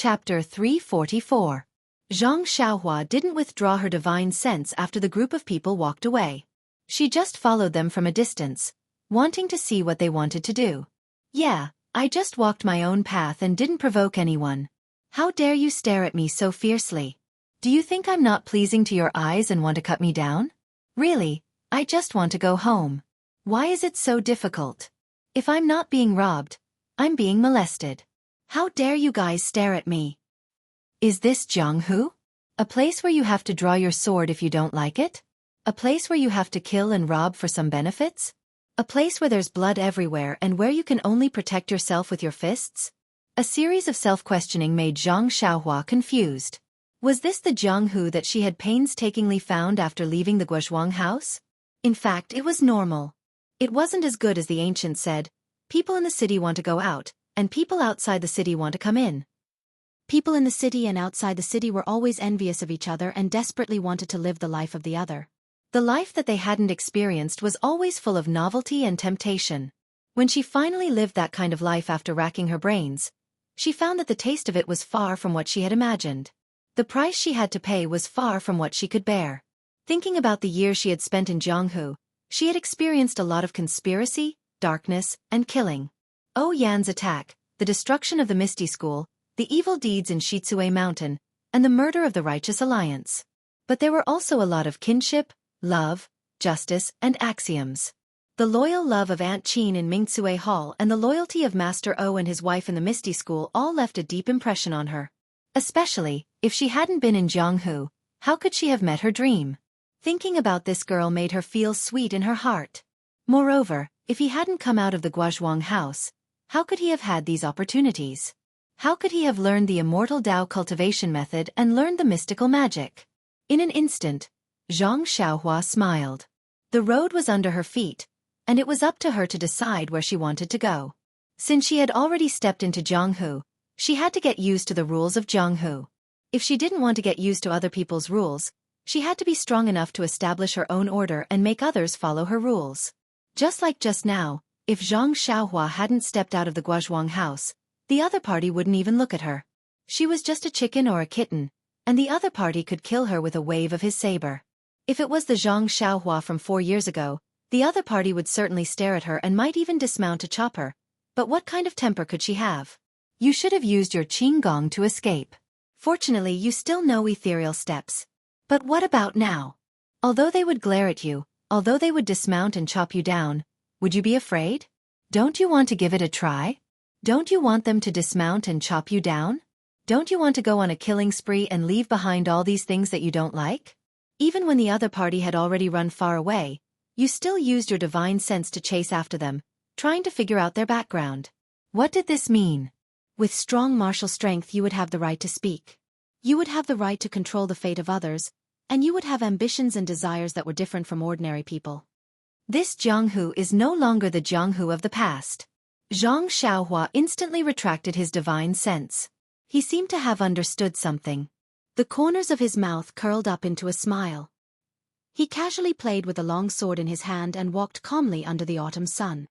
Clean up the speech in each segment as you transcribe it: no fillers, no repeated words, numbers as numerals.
Chapter 344. Xianxia didn't withdraw her divine sense after the group of people walked away. She just followed them from a distance, wanting to see what they wanted to do. Yeah, I just walked my own path and didn't provoke anyone. How dare you stare at me so fiercely? Do you think I'm not pleasing to your eyes and want to cut me down? Really, I just want to go home. Why is it so difficult? If I'm not being robbed, I'm being molested. How dare you guys stare at me? Is this Jianghu? A place where you have to draw your sword if you don't like it? A place where you have to kill and rob for some benefits? A place where there's blood everywhere and where you can only protect yourself with your fists? A series of self-questioning made Xianxia confused. Was this the Jianghu that she had painstakingly found after leaving the Guozhuang house? In fact, it was normal. It wasn't as good as the ancient said. People in the city want to go out, and people outside the city want to come in. People in the city and outside the city were always envious of each other and desperately wanted to live the life of the other. The life that they hadn't experienced was always full of novelty and temptation. When she finally lived that kind of life after racking her brains, she found that the taste of it was far from what she had imagined. The price she had to pay was far from what she could bear. Thinking about the year she had spent in Jianghu, she had experienced a lot of conspiracy, darkness, and killing. Yan's attack, the destruction of the Misty School, the evil deeds in Shitsue Mountain, and the murder of the Righteous Alliance. But there were also a lot of kinship, love, justice, and axioms. The loyal love of Aunt Qin in Mingtsue Hall and the loyalty of Master O and his wife in the Misty School all left a deep impression on her. Especially, if she hadn't been in Jianghu, how could she have met her dream? Thinking about this girl made her feel sweet in her heart. Moreover, if he hadn't come out of the Guozhuang house, how could he have had these opportunities? How could he have learned the Immortal Tao cultivation method and learned the mystical magic? In an instant, Xianxia smiled. The road was under her feet, and it was up to her to decide where she wanted to go. Since she had already stepped into Jianghu, she had to get used to the rules of Jianghu. If she didn't want to get used to other people's rules, she had to be strong enough to establish her own order and make others follow her rules. Just like just now, if Xianxia hadn't stepped out of the Guozhuang house, the other party wouldn't even look at her. She was just a chicken or a kitten, and the other party could kill her with a wave of his saber. If it was the Xianxia from 4 years ago, the other party would certainly stare at her and might even dismount to chop her. But what kind of temper could she have? You should have used your qinggong to escape. Fortunately, you still know ethereal steps. But what about now? Although they would glare at you, although they would dismount and chop you down, would you be afraid? Don't you want to give it a try? Don't you want them to dismount and chop you down? Don't you want to go on a killing spree and leave behind all these things that you don't like? Even when the other party had already run far away, you still used your divine sense to chase after them, trying to figure out their background. What did this mean? With strong martial strength you would have the right to speak. You would have the right to control the fate of others, and you would have ambitions and desires that were different from ordinary people. This Jianghu is no longer the Jianghu of the past. Xianxia instantly retracted his divine sense. He seemed to have understood something. The corners of his mouth curled up into a smile. He casually played with a long sword in his hand and walked calmly under the autumn sun.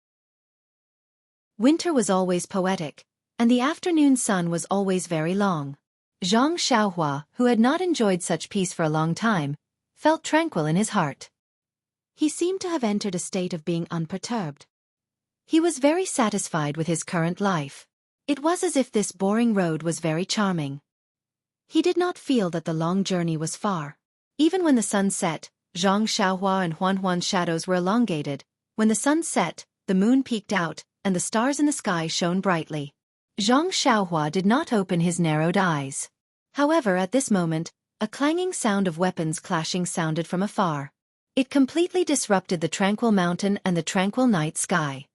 Winter was always poetic, and the afternoon sun was always very long. Xianxia, who had not enjoyed such peace for a long time, felt tranquil in his heart. He seemed to have entered a state of being unperturbed. He was very satisfied with his current life. It was as if this boring road was very charming. He did not feel that the long journey was far. Even when the sun set, Xianxia and Huanhuan's shadows were elongated. When the sun set, the moon peeked out, and the stars in the sky shone brightly. Xianxia did not open his narrowed eyes. However, at this moment, a clanging sound of weapons clashing sounded from afar. It completely disrupted the tranquil mountain and the tranquil night sky.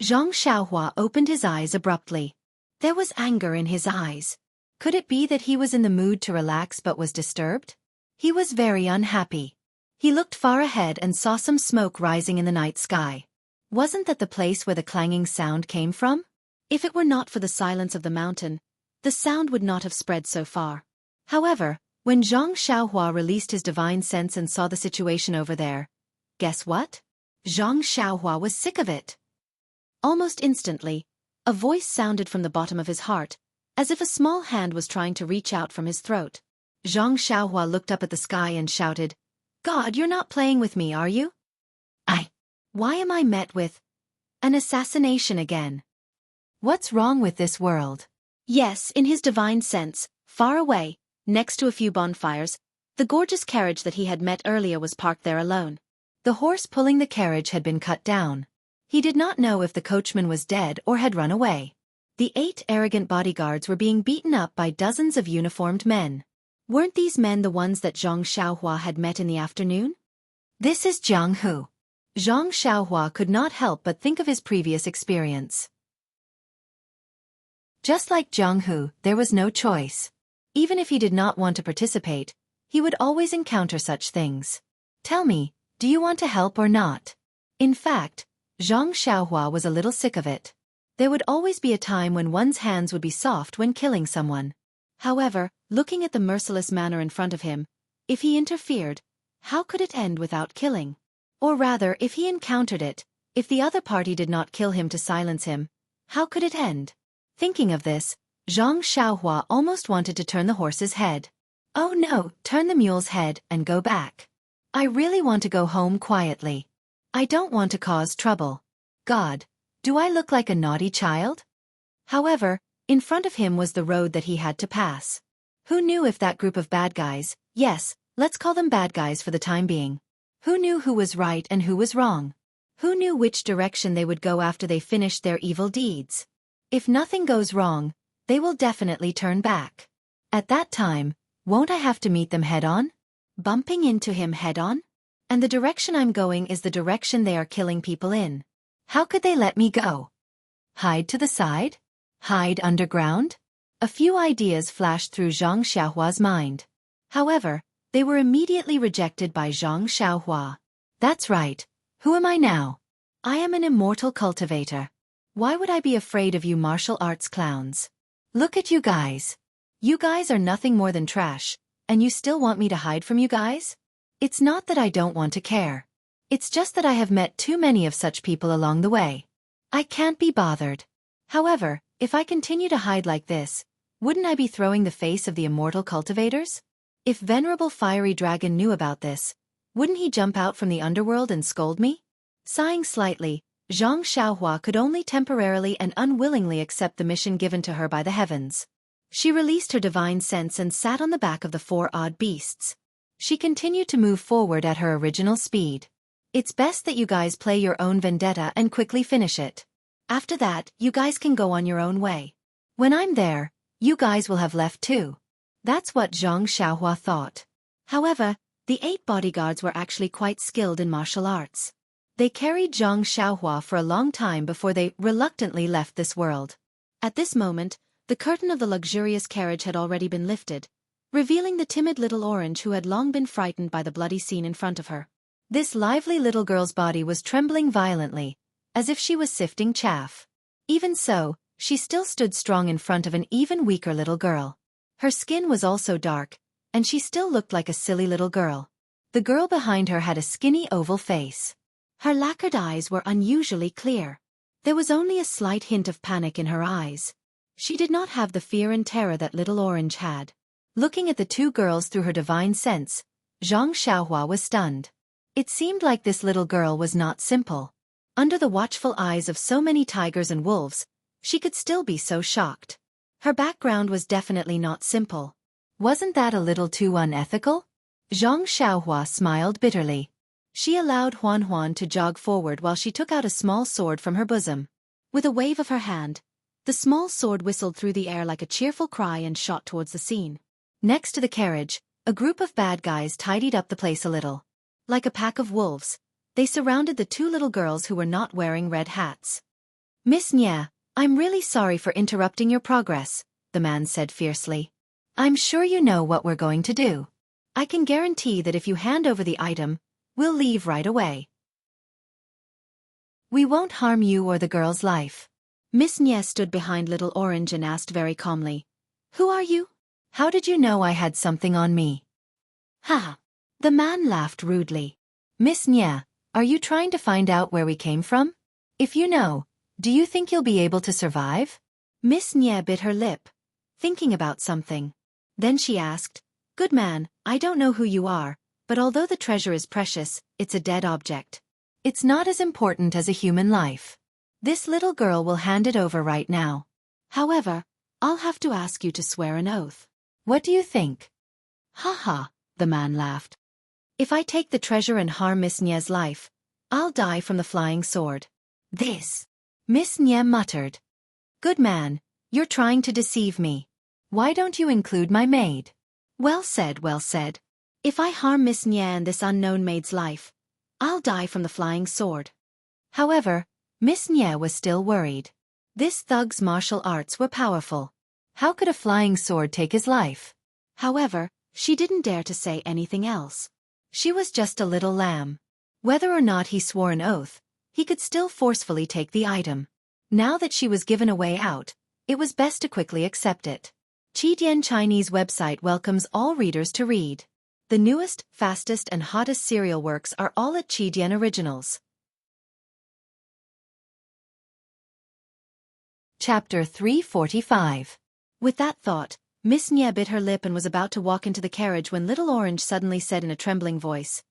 Xianxia opened his eyes abruptly. There was anger in his eyes. Could it be that he was in the mood to relax but was disturbed? He was very unhappy. He looked far ahead and saw some smoke rising in the night sky. Wasn't that the place where the clanging sound came from? If it were not for the silence of the mountain, the sound would not have spread so far. However, when Xianxia released his divine sense and saw the situation over there, guess what? Xianxia was sick of it. Almost instantly, a voice sounded from the bottom of his heart, as if a small hand was trying to reach out from his throat. Xianxia looked up at the sky and shouted, "God, you're not playing with me, are you? Why am I met with an assassination again? What's wrong with this world?" Yes, in his divine sense, far away, next to a few bonfires, the gorgeous carriage that he had met earlier was parked there alone. The horse pulling the carriage had been cut down. He did not know if the coachman was dead or had run away. The 8 arrogant bodyguards were being beaten up by dozens of uniformed men. Weren't these men the ones that Zhang Xiaohua had met in the afternoon? This is Jianghu. Zhang Xiaohua could not help but think of his previous experience. Just like Jianghu, there was no choice. Even if he did not want to participate, he would always encounter such things. Tell me, do you want to help or not? In fact, Zhang Xiaohua was a little sick of it. There would always be a time when one's hands would be soft when killing someone. However, looking at the merciless manner in front of him, if he interfered, how could it end without killing? Or rather, if he encountered it, if the other party did not kill him to silence him, how could it end? Thinking of this, Zhang Xiaohua almost wanted to turn the horse's head. Oh no, turn the mule's head and go back. I really want to go home quietly. I don't want to cause trouble. God, do I look like a naughty child? However, in front of him was the road that he had to pass. Who knew if that group of bad guys, yes, let's call them bad guys for the time being. Who knew who was right and who was wrong? Who knew which direction they would go after they finished their evil deeds? If nothing goes wrong, they will definitely turn back. At that time, won't I have to meet them head-on? Bumping into him head-on? And the direction I'm going is the direction they are killing people in. How could they let me go? Hide to the side? Hide underground? A few ideas flashed through Zhang Xiaohua's mind. However, they were immediately rejected by Zhang Xiaohua. That's right. Who am I now? I am an immortal cultivator. Why would I be afraid of you martial arts clowns? Look at you guys. You guys are nothing more than trash, and you still want me to hide from you guys? It's not that I don't want to care. It's just that I have met too many of such people along the way. I can't be bothered. However, if I continue to hide like this, wouldn't I be throwing the face of the immortal cultivators? If Venerable Fiery Dragon knew about this, wouldn't he jump out from the underworld and scold me? Sighing slightly, Zhang Xiaohua could only temporarily and unwillingly accept the mission given to her by the heavens. She released her divine sense and sat on the back of the 4 odd beasts. She continued to move forward at her original speed. It's best that you guys play your own vendetta and quickly finish it. After that, you guys can go on your own way. When I'm there, you guys will have left too. That's what Zhang Xiaohua thought. However, the 8 bodyguards were actually quite skilled in martial arts. They carried Zhang Xiaohua for a long time before they reluctantly left this world. At this moment, the curtain of the luxurious carriage had already been lifted, revealing the timid little orange who had long been frightened by the bloody scene in front of her. This lively little girl's body was trembling violently, as if she was sifting chaff. Even so, she still stood strong in front of an even weaker little girl. Her skin was also dark, and she still looked like a silly little girl. The girl behind her had a skinny oval face. Her lacquered eyes were unusually clear. There was only a slight hint of panic in her eyes. She did not have the fear and terror that little orange had. Looking at the 2 girls through her divine sense, Zhang Xiaohua was stunned. It seemed like this little girl was not simple. Under the watchful eyes of so many tigers and wolves, she could still be so shocked. Her background was definitely not simple. Wasn't that a little too unethical? Zhang Xiaohua smiled bitterly. She allowed Huan to jog forward while she took out a small sword from her bosom. With a wave of her hand, the small sword whistled through the air like a cheerful cry and shot towards the scene. Next to the carriage, a group of bad guys tidied up the place a little. Like a pack of wolves, they surrounded the 2 little girls who were not wearing red hats. Miss Nia, I'm really sorry for interrupting your progress, the man said fiercely. I'm sure you know what we're going to do. I can guarantee that if you hand over the item, we'll leave right away. We won't harm you or the girl's life. Miss Nia stood behind Little Orange and asked very calmly, Who are you? How did you know I had something on me? Ha! The man laughed rudely. Miss Nia, are you trying to find out where we came from? If you know, do you think you'll be able to survive? Miss Nia bit her lip. thinking about something. Then she asked, "Good man, I don't know who you are, but although the treasure is precious, it's a dead object. It's not as important as a human life. This little girl will hand it over right now. However, I'll have to ask you to swear an oath. What do you think?" "Ha ha," the man laughed. "If I take the treasure and harm Miss Nie's life, I'll die from the flying sword." "This," Miss Nie muttered. "Good man, you're trying to deceive me. Why don't you include my maid?" Well said, well said. If I harm Miss Nie and this unknown maid's life, I'll die from the flying sword." However, Miss Nie was still worried. This thug's martial arts were powerful. How could a flying sword take his life? However, she didn't dare to say anything else. She was just a little lamb. Whether or not he swore an oath, he could still forcefully take the item. Now that she was given a way out, it was best to quickly accept it. Qidian Chinese website welcomes all readers to read. The newest, fastest and hottest serial works are all at Qidian Originals. Chapter 345. With that thought, Miss Nie bit her lip and was about to walk into the carriage when Little Orange suddenly said in a trembling voice,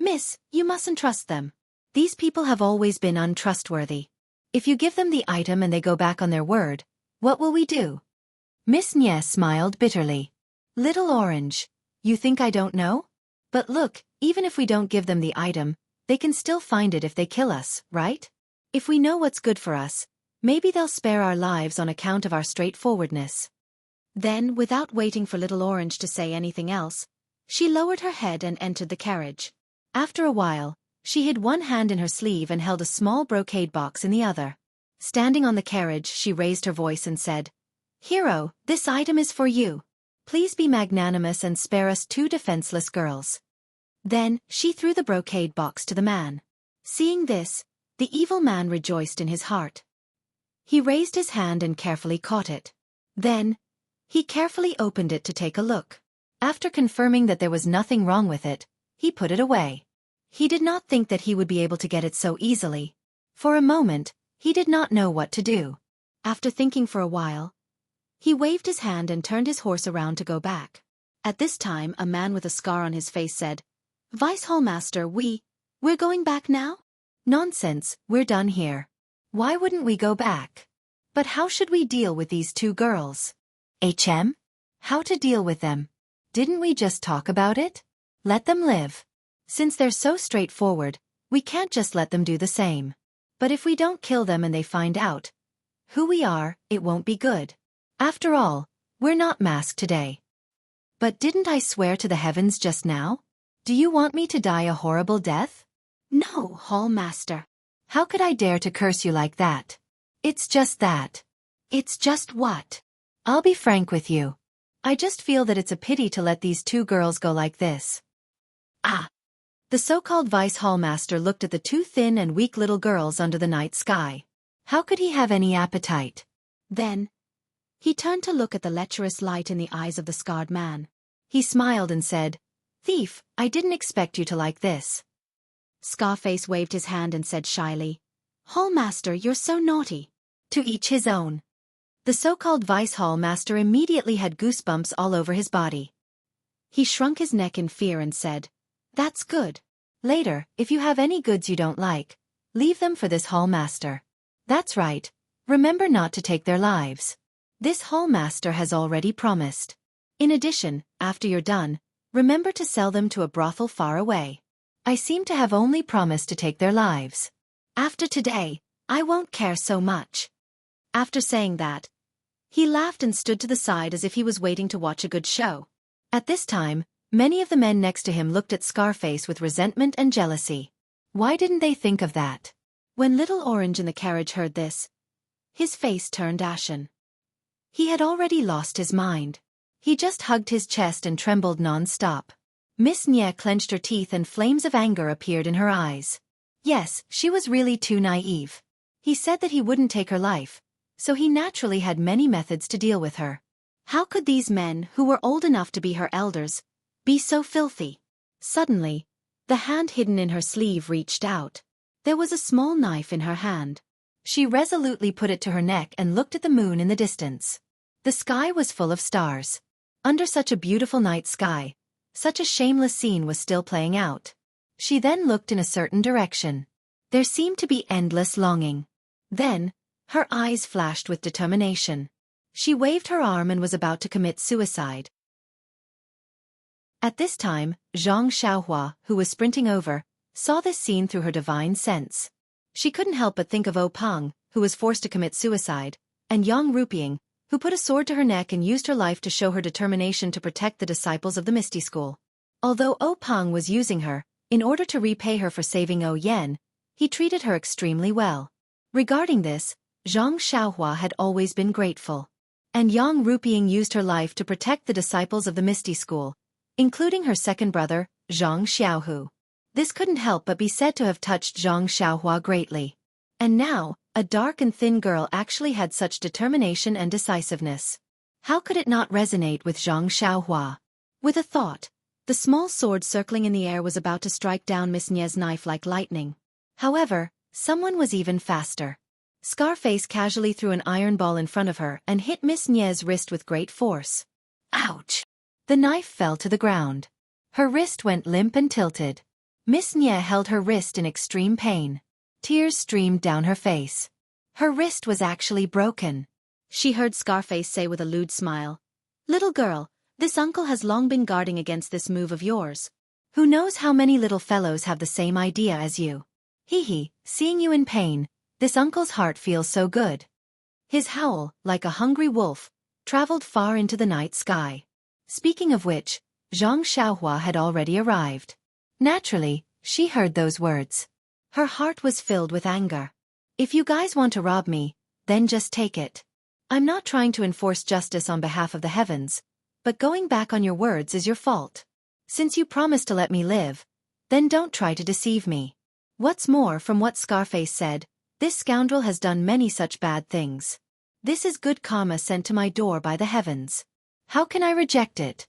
"Miss, you mustn't trust them. These people have always been untrustworthy. If you give them the item and they go back on their word, what will we do?" Miss Nie smiled bitterly. "Little Orange, you think I don't know? But look, even if we don't give them the item, they can still find it if they kill us, right? If we know what's good for us, maybe they'll spare our lives on account of our straightforwardness." Then, without waiting for Little Orange to say anything else, she lowered her head and entered the carriage. After a while, she hid one hand in her sleeve and held a small brocade box in the other. Standing on the carriage, she raised her voice and said, "Hero, this item is for you. Please be magnanimous and spare us two defenseless girls." Then, she threw the brocade box to the man. Seeing this, the evil man rejoiced in his heart. He raised his hand and carefully caught it. Then, he carefully opened it to take a look. After confirming that there was nothing wrong with it, he put it away. He did not think that he would be able to get it so easily. For a moment, he did not know what to do. After thinking for a while, he waved his hand and turned his horse around to go back. At this time, a man with a scar on his face said, "Vice Hallmaster, we're going back now?" "Nonsense, we're done here. Why wouldn't we go back? But how should we deal with these two girls?" How to deal with them? Didn't we just talk about it? Let them live. Since they're so straightforward, we can't just let them do the same. But if we don't kill them and they find out who we are, it won't be good. After all, we're not masked today. But didn't I swear to the heavens just now? Do you want me to die a horrible death? No, Hallmaster. How could I dare to curse you like that? It's just that. It's just what? I'll be frank with you. I just feel that it's a pity to let these two girls go like this. Ah! The so-called Vice Hallmaster looked at the two thin and weak little girls under the night sky. How could he have any appetite? Then, he turned to look at the lecherous light in the eyes of the scarred man. He smiled and said, "Thief, I didn't expect you to like this." Scarface waved his hand and said shyly, "Hallmaster, you're so naughty." To each his own. The so-called Vice Hallmaster immediately had goosebumps all over his body. He shrunk his neck in fear and said, "That's good. Later, if you have any goods you don't like, leave them for this Hallmaster. That's right, remember not to take their lives. This Hallmaster has already promised. In addition, after you're done, remember to sell them to a brothel far away. I seem to have only promised to take their lives. After today, I won't care so much." After saying that, he laughed and stood to the side as if he was waiting to watch a good show. At this time, many of the men next to him looked at Scarface with resentment and jealousy. Why didn't they think of that? When Little Orange in the carriage heard this, his face turned ashen. He had already lost his mind. He just hugged his chest and trembled non-stop. Miss Nie clenched her teeth and flames of anger appeared in her eyes. Yes, she was really too naive. He said that he wouldn't take her life, so he naturally had many methods to deal with her. How could these men, who were old enough to be her elders, be so filthy? Suddenly, the hand hidden in her sleeve reached out. There was a small knife in her hand. She resolutely put it to her neck and looked at the moon in the distance. The sky was full of stars. Under such a beautiful night sky, such a shameless scene was still playing out. She then looked in a certain direction. There seemed to be endless longing. Then, her eyes flashed with determination. She waved her arm and was about to commit suicide. At this time, Xianxia, who was sprinting over, saw this scene through her divine sense. She couldn't help but think of Peng, who was forced to commit suicide, and Yang Rupiang, who put a sword to her neck and used her life to show her determination to protect the disciples of the Misty School. Although Peng was using her, in order to repay her for saving Yan, he treated her extremely well. Regarding this, Zhang Xiaohua had always been grateful. And Yang Rupiang used her life to protect the disciples of the Misty School, including her second brother, Zhang Xiaohu. This couldn't help but be said to have touched Zhang Xiaohua greatly. And now, a dark and thin girl actually had such determination and decisiveness. How could it not resonate with Zhang Xiaohua? With a thought, the small sword circling in the air was about to strike down Miss Nie's knife like lightning. However, someone was even faster. Scarface casually threw an iron ball in front of her and hit Miss Nie's wrist with great force. Ouch! The knife fell to the ground. Her wrist went limp and tilted. Miss Nie held her wrist in extreme pain. Tears streamed down her face. Her wrist was actually broken. She heard Scarface say with a lewd smile, "Little girl, this uncle has long been guarding against this move of yours. Who knows how many little fellows have the same idea as you. Hee, seeing you in pain, this uncle's heart feels so good." His howl, like a hungry wolf, traveled far into the night sky. Speaking of which, Zhang Xiaohua had already arrived. Naturally, she heard those words. Her heart was filled with anger. "If you guys want to rob me, then just take it. I'm not trying to enforce justice on behalf of the heavens, but going back on your words is your fault. Since you promised to let me live, then don't try to deceive me." What's more, from what Scarface said, this scoundrel has done many such bad things. This is good karma sent to my door by the heavens. How can I reject it?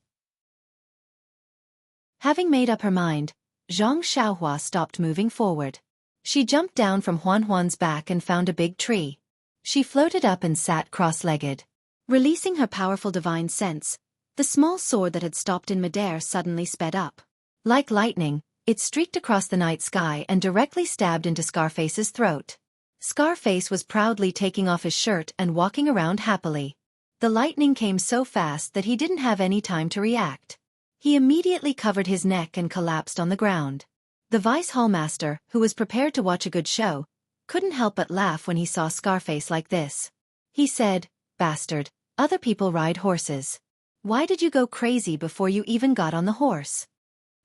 Having made up her mind, Zhang Xiaohua stopped moving forward. She jumped down from Huan's back and found a big tree. She floated up and sat cross-legged. Releasing her powerful divine sense, the small sword that had stopped in midair suddenly sped up. Like lightning, it streaked across the night sky and directly stabbed into Scarface's throat. Scarface was proudly taking off his shirt and walking around happily. The lightning came so fast that he didn't have any time to react. He immediately covered his neck and collapsed on the ground. The vice hallmaster, who was prepared to watch a good show, couldn't help but laugh when he saw Scarface like this. He said, "Bastard, other people ride horses. Why did you go crazy before you even got on the horse?"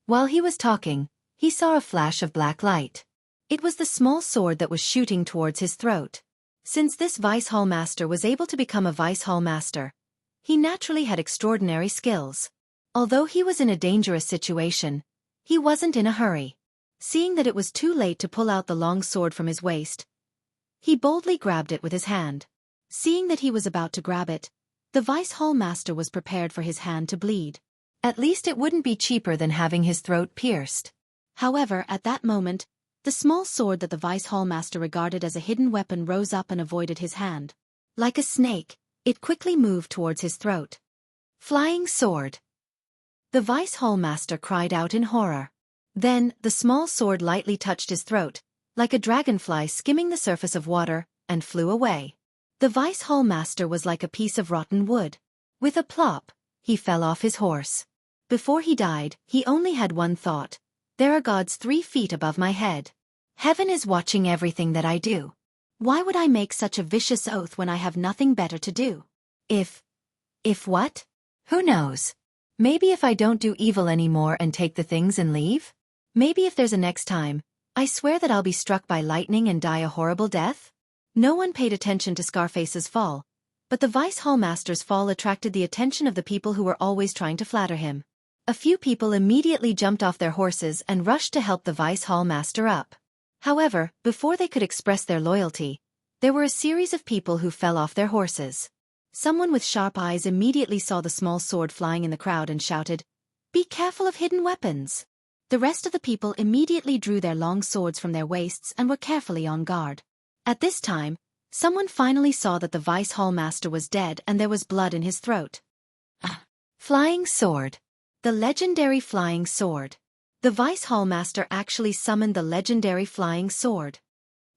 While he was talking, he saw a flash of black light. It was the small sword that was shooting towards his throat. Since this vice hallmaster was able to become a vice hallmaster, he naturally had extraordinary skills. Although he was in a dangerous situation, he wasn't in a hurry. Seeing that it was too late to pull out the long sword from his waist, he boldly grabbed it with his hand. Seeing that he was about to grab it, the vice hallmaster was prepared for his hand to bleed. At least it wouldn't be cheaper than having his throat pierced. However, at that moment, the small sword that the vice hallmaster regarded as a hidden weapon rose up and avoided his hand. Like a snake, it quickly moved towards his throat. Flying sword! The vice hallmaster cried out in horror. Then, the small sword lightly touched his throat, like a dragonfly skimming the surface of water, and flew away. The vice hallmaster was like a piece of rotten wood. With a plop, he fell off his horse. Before he died, he only had one thought. There are gods 3 feet above my head. Heaven is watching everything that I do. Why would I make such a vicious oath when I have nothing better to do? If what? Who knows? Maybe if I don't do evil anymore and take the things and leave? Maybe if there's a next time, I swear that I'll be struck by lightning and die a horrible death? No one paid attention to Scarface's fall, but the vice hallmaster's fall attracted the attention of the people who were always trying to flatter him. A few people immediately jumped off their horses and rushed to help the vice hallmaster up. However, before they could express their loyalty, there were a series of people who fell off their horses. Someone with sharp eyes immediately saw the small sword flying in the crowd and shouted, "Be careful of hidden weapons!" The rest of the people immediately drew their long swords from their waists and were carefully on guard. At this time, Someone finally saw that the vice hall master was dead and there was blood in his throat. Flying sword. The legendary flying sword. The vice hall master actually summoned the legendary flying sword.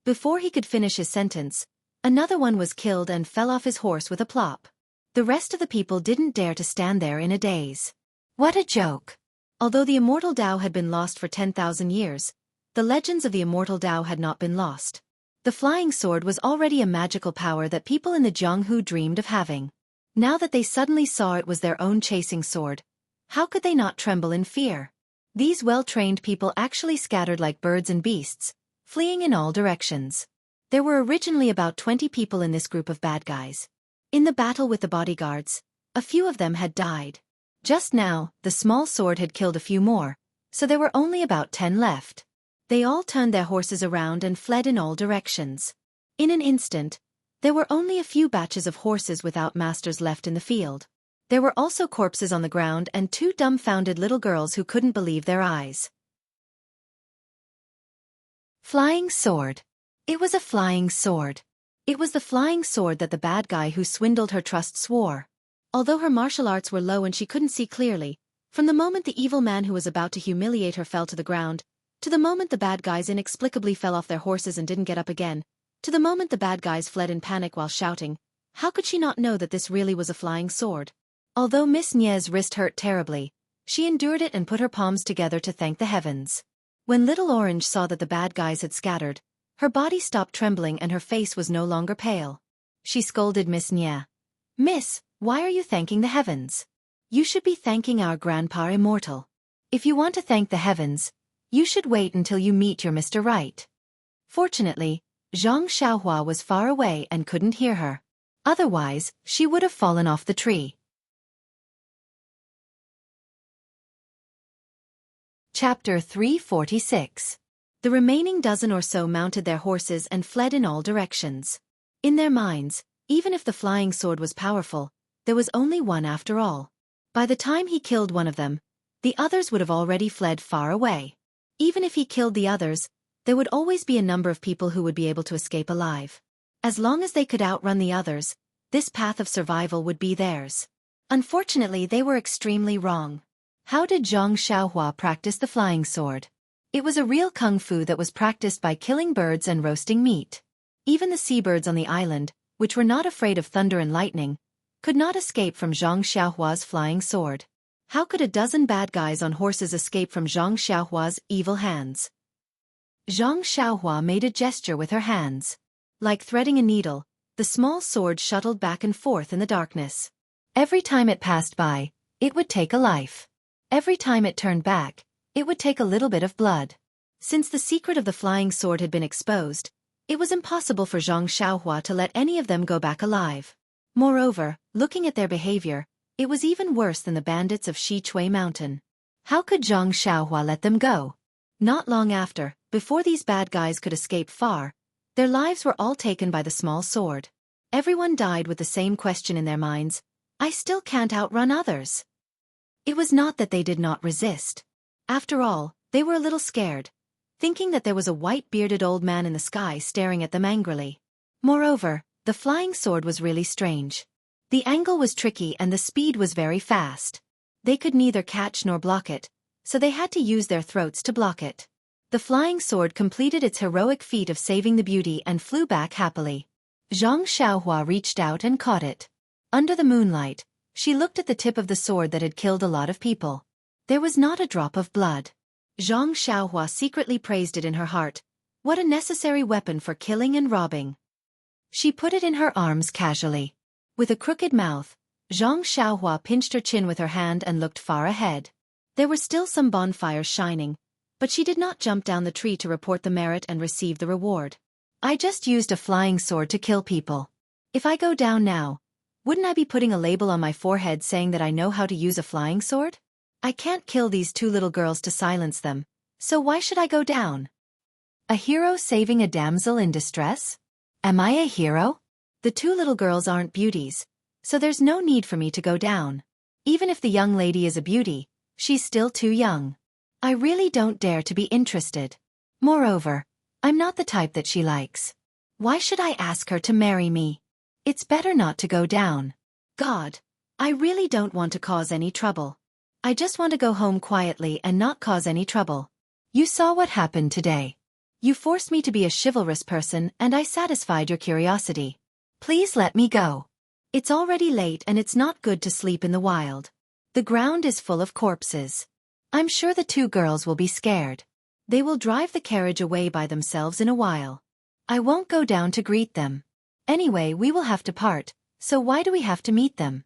Before he could finish his sentence, another one was killed and fell off his horse with a plop. The rest of the people didn't dare to stand there in a daze. What a joke! Although the Immortal Dao had been lost for 10,000 years, the legends of the Immortal Dao had not been lost. The flying sword was already a magical power that people in the Jianghu dreamed of having. Now that they suddenly saw it was their own chasing sword, how could they not tremble in fear? These well-trained people actually scattered like birds and beasts, fleeing in all directions. There were originally about 20 people in this group of bad guys. In the battle with the bodyguards, a few of them had died. Just now, the small sword had killed a few more, so there were only about 10 left. They all turned their horses around and fled in all directions. In an instant, there were only a few batches of horses without masters left in the field. There were also corpses on the ground and 2 dumbfounded little girls who couldn't believe their eyes. Flying sword. It was a flying sword. It was the flying sword that the bad guy who swindled her trust swore. Although her martial arts were low and she couldn't see clearly, from the moment the evil man who was about to humiliate her fell to the ground, to the moment the bad guys inexplicably fell off their horses and didn't get up again, to the moment the bad guys fled in panic while shouting, how could she not know that this really was a flying sword? Although Miss Nie's wrist hurt terribly, she endured it and put her palms together to thank the heavens. When Little Orange saw that the bad guys had scattered, her body stopped trembling and her face was no longer pale. She scolded Miss Nie. Miss, why are you thanking the heavens? You should be thanking our Grandpa Immortal. If you want to thank the heavens, you should wait until you meet your Mr. Right. Fortunately, Xianxia was far away and couldn't hear her. Otherwise, she would have fallen off the tree. Chapter 346. The remaining dozen or so mounted their horses and fled in all directions. In their minds, even if the flying sword was powerful, there was only one after all. By the time he killed one of them, the others would have already fled far away. Even if he killed the others, there would always be a number of people who would be able to escape alive. As long as they could outrun the others, this path of survival would be theirs. Unfortunately, they were extremely wrong. How did Zhang Xiaohua practice the flying sword? It was a real kung fu that was practiced by killing birds and roasting meat. Even the seabirds on the island, which were not afraid of thunder and lightning, could not escape from Zhang Xiaohua's flying sword. How could a dozen bad guys on horses escape from Zhang Xiaohua's evil hands? Zhang Xiaohua made a gesture with her hands. Like threading a needle, the small sword shuttled back and forth in the darkness. Every time it passed by, it would take a life. Every time it turned back, it would take a little bit of blood. Since the secret of the flying sword had been exposed, it was impossible for Zhang Xiaohua to let any of them go back alive. Moreover, looking at their behavior, it was even worse than the bandits of Shichui Mountain. How could Zhang Xiaohua let them go? Not long after, before these bad guys could escape far, their lives were all taken by the small sword. Everyone died with the same question in their minds, I still can't outrun others. It was not that they did not resist. After all, they were a little scared, thinking that there was a white-bearded old man in the sky staring at them angrily. Moreover, the flying sword was really strange. The angle was tricky and the speed was very fast. They could neither catch nor block it, so they had to use their throats to block it. The flying sword completed its heroic feat of saving the beauty and flew back happily. Zhang Xiaohua reached out and caught it. Under the moonlight, she looked at the tip of the sword that had killed a lot of people. There was not a drop of blood. Zhang Xiaohua secretly praised it in her heart. What a necessary weapon for killing and robbing. She put it in her arms casually. With a crooked mouth, Zhang Xiaohua pinched her chin with her hand and looked far ahead. There were still some bonfires shining, but she did not jump down the tree to report the merit and receive the reward. I just used a flying sword to kill people. If I go down now, wouldn't I be putting a label on my forehead saying that I know how to use a flying sword? I can't kill these 2 little girls to silence them, so why should I go down? A hero saving a damsel in distress? Am I a hero? The 2 little girls aren't beauties, so there's no need for me to go down. Even if the young lady is a beauty, she's still too young. I really don't dare to be interested. Moreover, I'm not the type that she likes. Why should I ask her to marry me? It's better not to go down. God, I really don't want to cause any trouble. I just want to go home quietly and not cause any trouble. You saw what happened today. You forced me to be a chivalrous person and I satisfied your curiosity. Please let me go. It's already late and it's not good to sleep in the wild. The ground is full of corpses. I'm sure the two girls will be scared. They will drive the carriage away by themselves in a while. I won't go down to greet them. Anyway, we will have to part, so why do we have to meet them?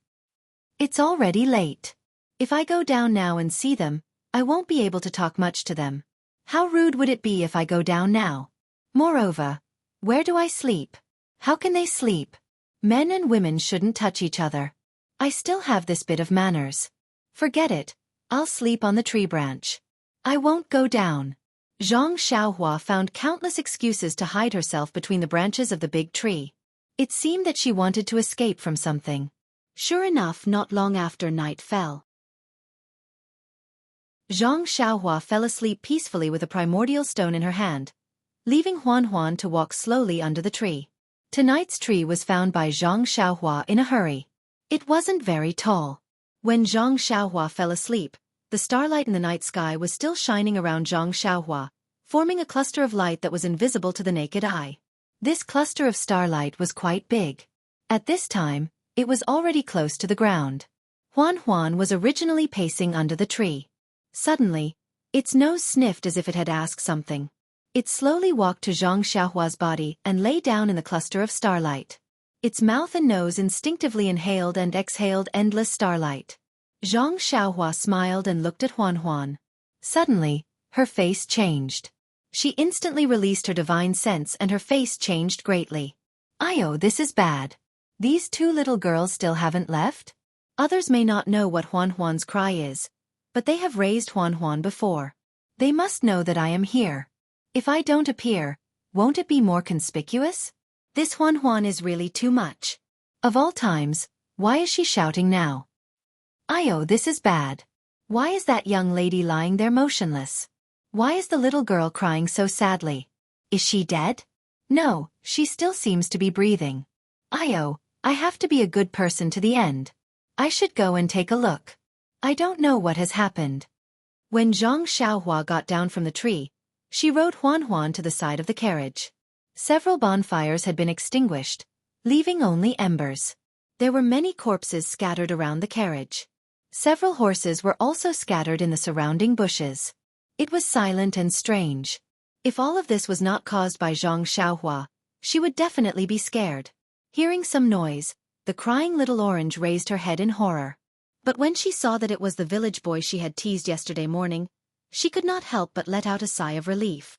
It's already late. If I go down now and see them, I won't be able to talk much to them. How rude would it be if I go down now? Moreover, where do I sleep? How can they sleep? Men and women shouldn't touch each other. I still have this bit of manners. Forget it, I'll sleep on the tree branch. I won't go down. Xianxia found countless excuses to hide herself between the branches of the big tree. It seemed that she wanted to escape from something. Sure enough, not long after night fell, Xianxia fell asleep peacefully with a primordial stone in her hand, leaving Huan to walk slowly under the tree. Tonight's tree was found by Xianxia in a hurry. It wasn't very tall. When Xianxia fell asleep, the starlight in the night sky was still shining around Xianxia, forming a cluster of light that was invisible to the naked eye. This cluster of starlight was quite big. At this time, it was already close to the ground. Huan was originally pacing under the tree. Suddenly, its nose sniffed as if it had asked something. It slowly walked to Xianxia's body and lay down in the cluster of starlight. Its mouth and nose instinctively inhaled and exhaled endless starlight. Xianxia smiled and looked at Huan. Suddenly, her face changed. She instantly released her divine sense and her face changed greatly. "Oh, this is bad. These two little girls still haven't left?" Others may not know what Huan's cry is, but they have raised Huan before. They must know that I am here. If I don't appear, won't it be more conspicuous? This Huan is really too much. Of all times, why is she shouting now? "Oh, this is bad. Why is that young lady lying there motionless? Why is the little girl crying so sadly? Is she dead? No, she still seems to be breathing. Oh, I have to be a good person to the end. I should go and take a look. I don't know what has happened." When Xianxia got down from the tree, she rode Huan to the side of the carriage. Several bonfires had been extinguished, leaving only embers. There were many corpses scattered around the carriage. Several horses were also scattered in the surrounding bushes. It was silent and strange. If all of this was not caused by Xianxia, she would definitely be scared. Hearing some noise, the crying little orange raised her head in horror. But when she saw that it was the village boy she had teased yesterday morning, she could not help but let out a sigh of relief.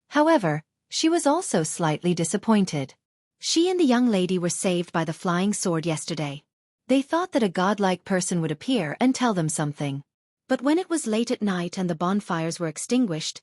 However, she was also slightly disappointed. She and the young lady were saved by the flying sword yesterday. They thought that a godlike person would appear and tell them something. But when it was late at night and the bonfires were extinguished,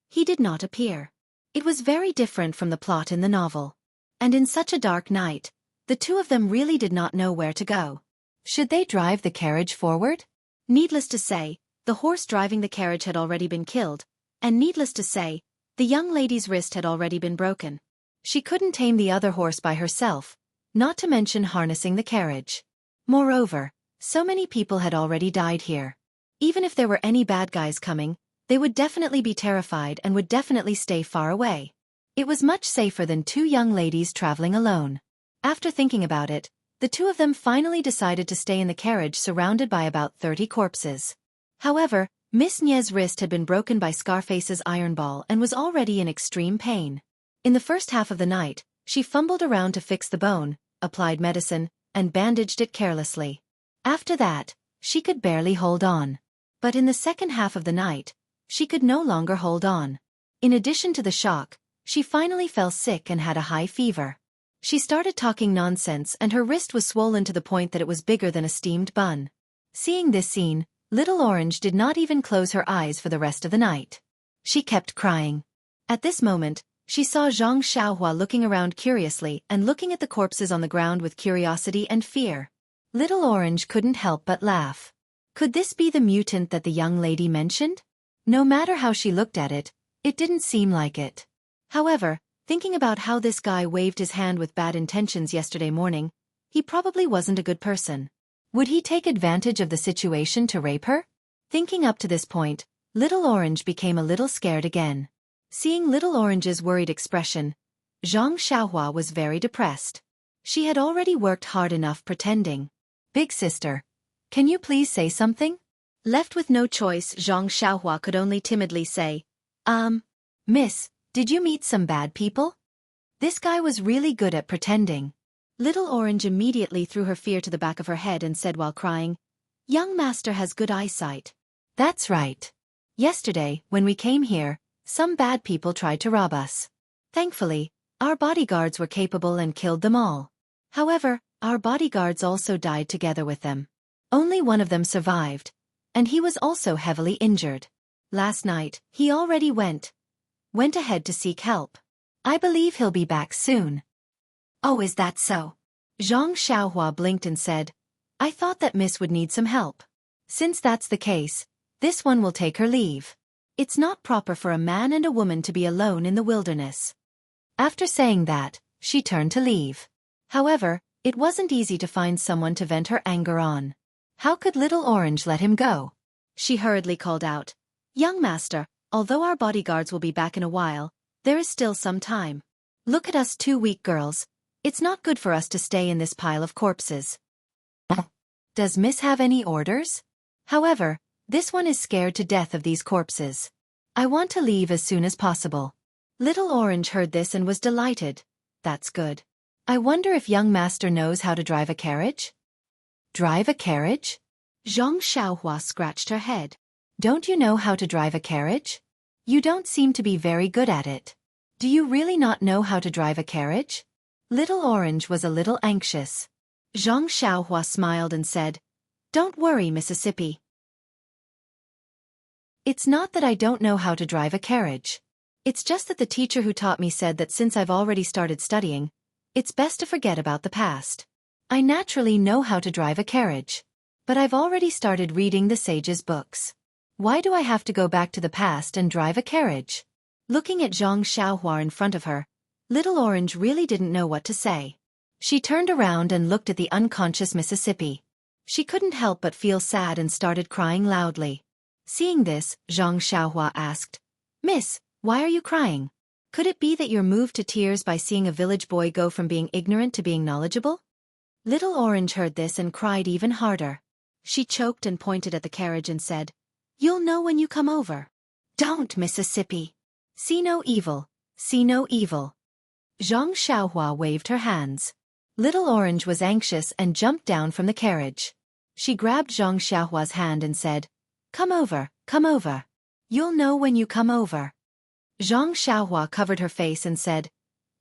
he did not appear. It was very different from the plot in the novel. And in such a dark night, the two of them really did not know where to go. Should they drive the carriage forward? Needless to say, the horse driving the carriage had already been killed, and needless to say, the young lady's wrist had already been broken. She couldn't tame the other horse by herself, not to mention harnessing the carriage. Moreover, so many people had already died here. Even if there were any bad guys coming, they would definitely be terrified and would definitely stay far away. It was much safer than two young ladies traveling alone. After thinking about it, the two of them finally decided to stay in the carriage surrounded by about 30 corpses. However, Miss Nie's wrist had been broken by Scarface's iron ball and was already in extreme pain. In the first half of the night, she fumbled around to fix the bone, applied medicine, and bandaged it carelessly. After that, she could barely hold on. But in the second half of the night, she could no longer hold on. In addition to the shock, she finally fell sick and had a high fever. She started talking nonsense and her wrist was swollen to the point that it was bigger than a steamed bun. Seeing this scene, Little Orange did not even close her eyes for the rest of the night. She kept crying. At this moment, she saw Xianxia looking around curiously and looking at the corpses on the ground with curiosity and fear. Little Orange couldn't help but laugh. Could this be the mutant that the young lady mentioned? No matter how she looked at it, it didn't seem like it. However, Thinking about how this guy waved his hand with bad intentions yesterday morning, he probably wasn't a good person. Would he take advantage of the situation to rape her? Thinking up to this point, Little Orange became a little scared again. Seeing Little Orange's worried expression, Xianxia was very depressed. She had already worked hard enough pretending. Big sister, can you please say something? Left with no choice, Xianxia could only timidly say, Miss, did you meet some bad people? This guy was really good at pretending. Little Orange immediately threw her fear to the back of her head and said while crying, Young master has good eyesight. That's right. Yesterday, when we came here, some bad people tried to rob us. Thankfully, our bodyguards were capable and killed them all. However, our bodyguards also died together with them. Only one of them survived, and he was also heavily injured. Last night, he already went ahead to seek help. I believe he'll be back soon. Oh, is that so? Xianxia blinked and said, I thought that Miss would need some help. Since that's the case, this one will take her leave. It's not proper for a man and a woman to be alone in the wilderness. After saying that, she turned to leave. However, it wasn't easy to find someone to vent her anger on. How could Little Orange let him go? She hurriedly called out, Young master, although our bodyguards will be back in a while, there is still some time. Look at us two weak girls. It's not good for us to stay in this pile of corpses. Does Miss have any orders? However, this one is scared to death of these corpses. I want to leave as soon as possible. Little Orange heard this and was delighted. That's good. I wonder if young master knows how to drive a carriage? Drive a carriage? Xianxia scratched her head. Don't you know how to drive a carriage? You don't seem to be very good at it. Do you really not know how to drive a carriage? Little Orange was a little anxious. Xianxia smiled and said, Don't worry, Mississippi. It's not that I don't know how to drive a carriage. It's just that the teacher who taught me said that since I've already started studying, it's best to forget about the past. I naturally know how to drive a carriage. But I've already started reading the sage's books. Why do I have to go back to the past and drive a carriage? Looking at Xianxia in front of her, Little Orange really didn't know what to say. She turned around and looked at the unconscious Mississippi. She couldn't help but feel sad and started crying loudly. Seeing this, Xianxia asked, Miss, why are you crying? Could it be that you're moved to tears by seeing a village boy go from being ignorant to being knowledgeable? Little Orange heard this and cried even harder. She choked and pointed at the carriage and said, You'll know when you come over. Don't, Mississippi. See no evil, see no evil. Xianxia waved her hands. Little Orange was anxious and jumped down from the carriage. She grabbed Xianxia's hand and said, Come over, come over. You'll know when you come over. Xianxia covered her face and said,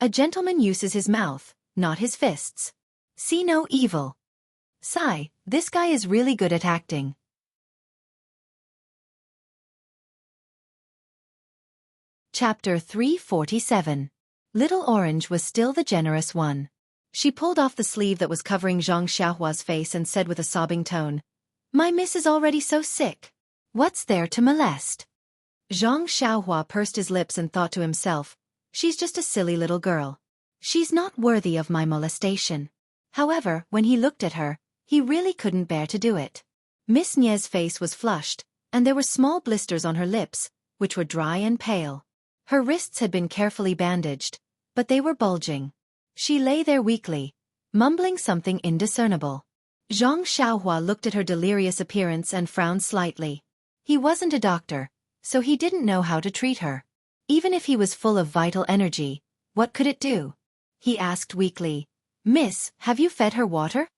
A gentleman uses his mouth, not his fists. See no evil. Sigh, this guy is really good at acting. Chapter 347. Little Orange was still the generous one. She pulled off the sleeve that was covering Xianxia's face and said with a sobbing tone, My miss is already so sick. What's there to molest? Xianxia pursed his lips and thought to himself, She's just a silly little girl. She's not worthy of my molestation. However, when he looked at her, he really couldn't bear to do it. Miss Nie's face was flushed, and there were small blisters on her lips, which were dry and pale. Her wrists had been carefully bandaged, but they were bulging. She lay there weakly, mumbling something indiscernible. Xianxia looked at her delirious appearance and frowned slightly. He wasn't a doctor, so he didn't know how to treat her. Even if he was full of vital energy, what could it do? He asked weakly, Miss, have you fed her water?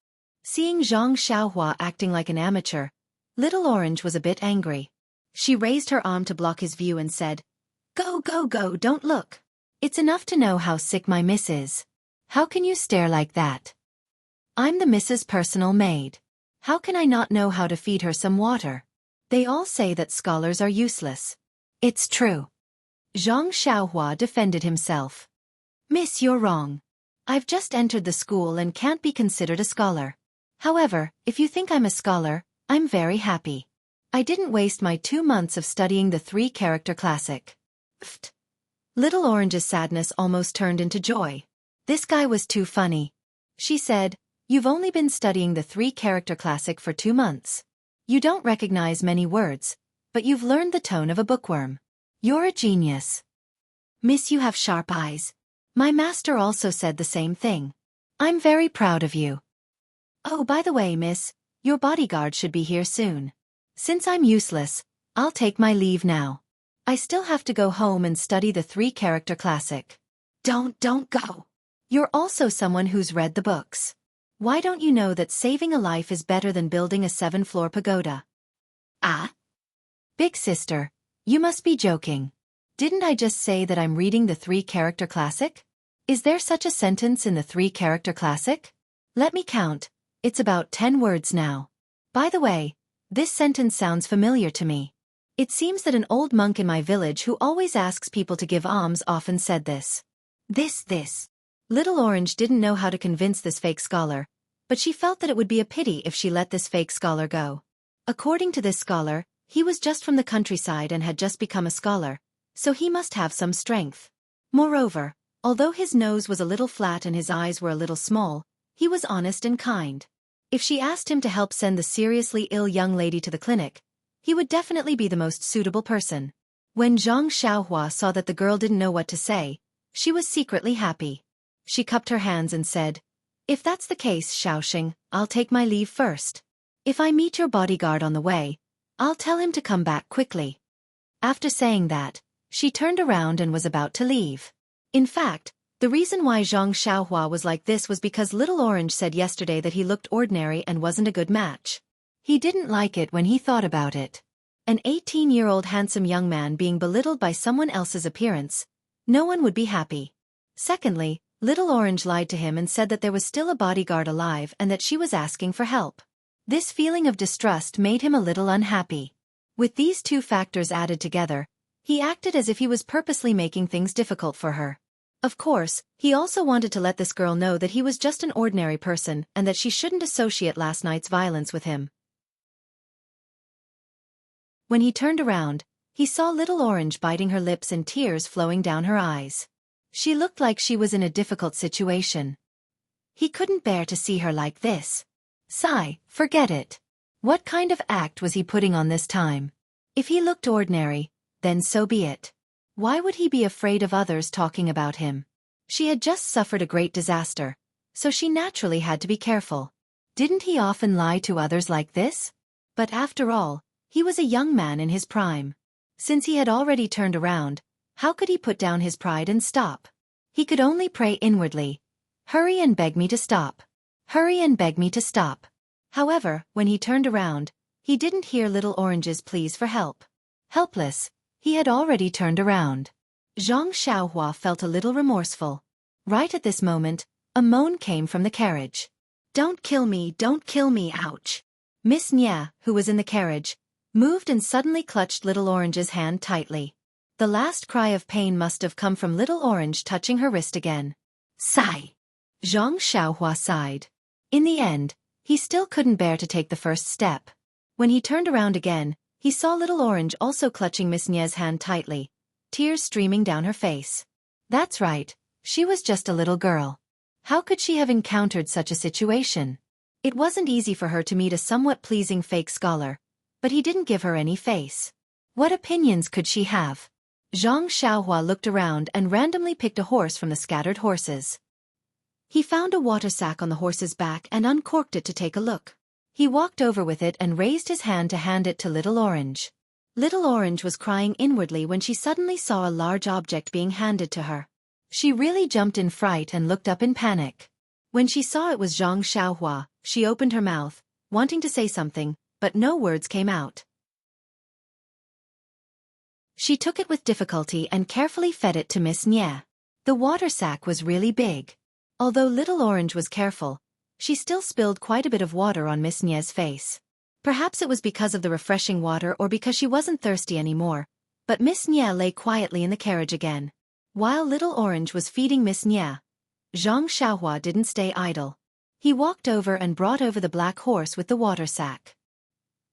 Seeing Xianxia acting like an amateur, Little Orange was a bit angry. She raised her arm to block his view and said, Go, go, go, don't look. It's enough to know how sick my miss is. How can you stare like that? I'm the miss's personal maid. How can I not know how to feed her some water? They all say that scholars are useless. It's true. Xianxia defended himself. Miss, you're wrong. I've just entered the school and can't be considered a scholar. However, if you think I'm a scholar, I'm very happy. I didn't waste my 2 months of studying the 3-character classic. Pfft. Little Orange's sadness almost turned into joy. This guy was too funny. She said, "You've only been studying the 3-character classic for 2 months. You don't recognize many words, but you've learned the tone of a bookworm. You're a genius. Miss, you have sharp eyes. My master also said the same thing. I'm very proud of you. Oh, by the way, miss, your bodyguard should be here soon. Since I'm useless, I'll take my leave now. I still have to go home and study the 3-character classic." Don't go. You're also someone who's read the books. Why don't you know that saving a life is better than building a 7-floor pagoda? Ah? Big sister, you must be joking. Didn't I just say that I'm reading the 3-character classic? Is there such a sentence in the 3-character classic? Let me count. It's about 10 words now. By the way, this sentence sounds familiar to me. It seems that an old monk in my village who always asks people to give alms often said this. This. Little Orange didn't know how to convince this fake scholar, but she felt that it would be a pity if she let this fake scholar go. According to this scholar, he was just from the countryside and had just become a scholar, so he must have some strength. Moreover, although his nose was a little flat and his eyes were a little small, he was honest and kind. If she asked him to help send the seriously ill young lady to the clinic, he would definitely be the most suitable person. When Xianxia saw that the girl didn't know what to say, she was secretly happy. She cupped her hands and said, "If that's the case, Xiaoxing, I'll take my leave first. If I meet your bodyguard on the way, I'll tell him to come back quickly." After saying that, she turned around and was about to leave. In fact, the reason why Xianxia was like this was because Little Orange said yesterday that he looked ordinary and wasn't a good match. He didn't like it when he thought about it. An 18-year-old handsome young man being belittled by someone else's appearance. No one would be happy. Secondly, Little Orange lied to him and said that there was still a bodyguard alive and that she was asking for help. This feeling of distrust made him a little unhappy. With these 2 factors added together, he acted as if he was purposely making things difficult for her. Of course, he also wanted to let this girl know that he was just an ordinary person and that she shouldn't associate last night's violence with him. When he turned around, he saw Little Orange biting her lips and tears flowing down her eyes. She looked like she was in a difficult situation. He couldn't bear to see her like this. Sigh, forget it. What kind of act was he putting on this time? If he looked ordinary, then so be it. Why would he be afraid of others talking about him? She had just suffered a great disaster, so she naturally had to be careful. Didn't he often lie to others like this? But after all, he was a young man in his prime. Since he had already turned around, how could he put down his pride and stop? He could only pray inwardly. "Hurry and beg me to stop. Hurry and beg me to stop." However, when he turned around, he didn't hear Little Orange's pleas for help. Helpless, he had already turned around. Xianxia felt a little remorseful. Right at this moment, a moan came from the carriage. Don't kill me, ouch." Miss Nia, who was in the carriage, moved and suddenly clutched Little Orange's hand tightly. The last cry of pain must have come from Little Orange touching her wrist again. Sigh. Xianxia sighed. In the end, he still couldn't bear to take the first step. When he turned around again, he saw Little Orange also clutching Miss Nia's hand tightly, tears streaming down her face. That's right, she was just a little girl. How could she have encountered such a situation? It wasn't easy for her to meet a somewhat pleasing fake scholar, but he didn't give her any face. What opinions could she have? Xianxia looked around and randomly picked a horse from the scattered horses. He found a water sack on the horse's back and uncorked it to take a look. He walked over with it and raised his hand to hand it to Little Orange. Little Orange was crying inwardly when she suddenly saw a large object being handed to her. She really jumped in fright and looked up in panic. When she saw it was Xianxia, she opened her mouth, wanting to say something, but no words came out. She took it with difficulty and carefully fed it to Miss Nia. The water sack was really big. Although Little Orange was careful, she still spilled quite a bit of water on Miss Nia's face. Perhaps it was because of the refreshing water or because she wasn't thirsty anymore, but Miss Nia lay quietly in the carriage again. While Little Orange was feeding Miss Nia, Xianxia didn't stay idle. He walked over and brought over the black horse with the water sack.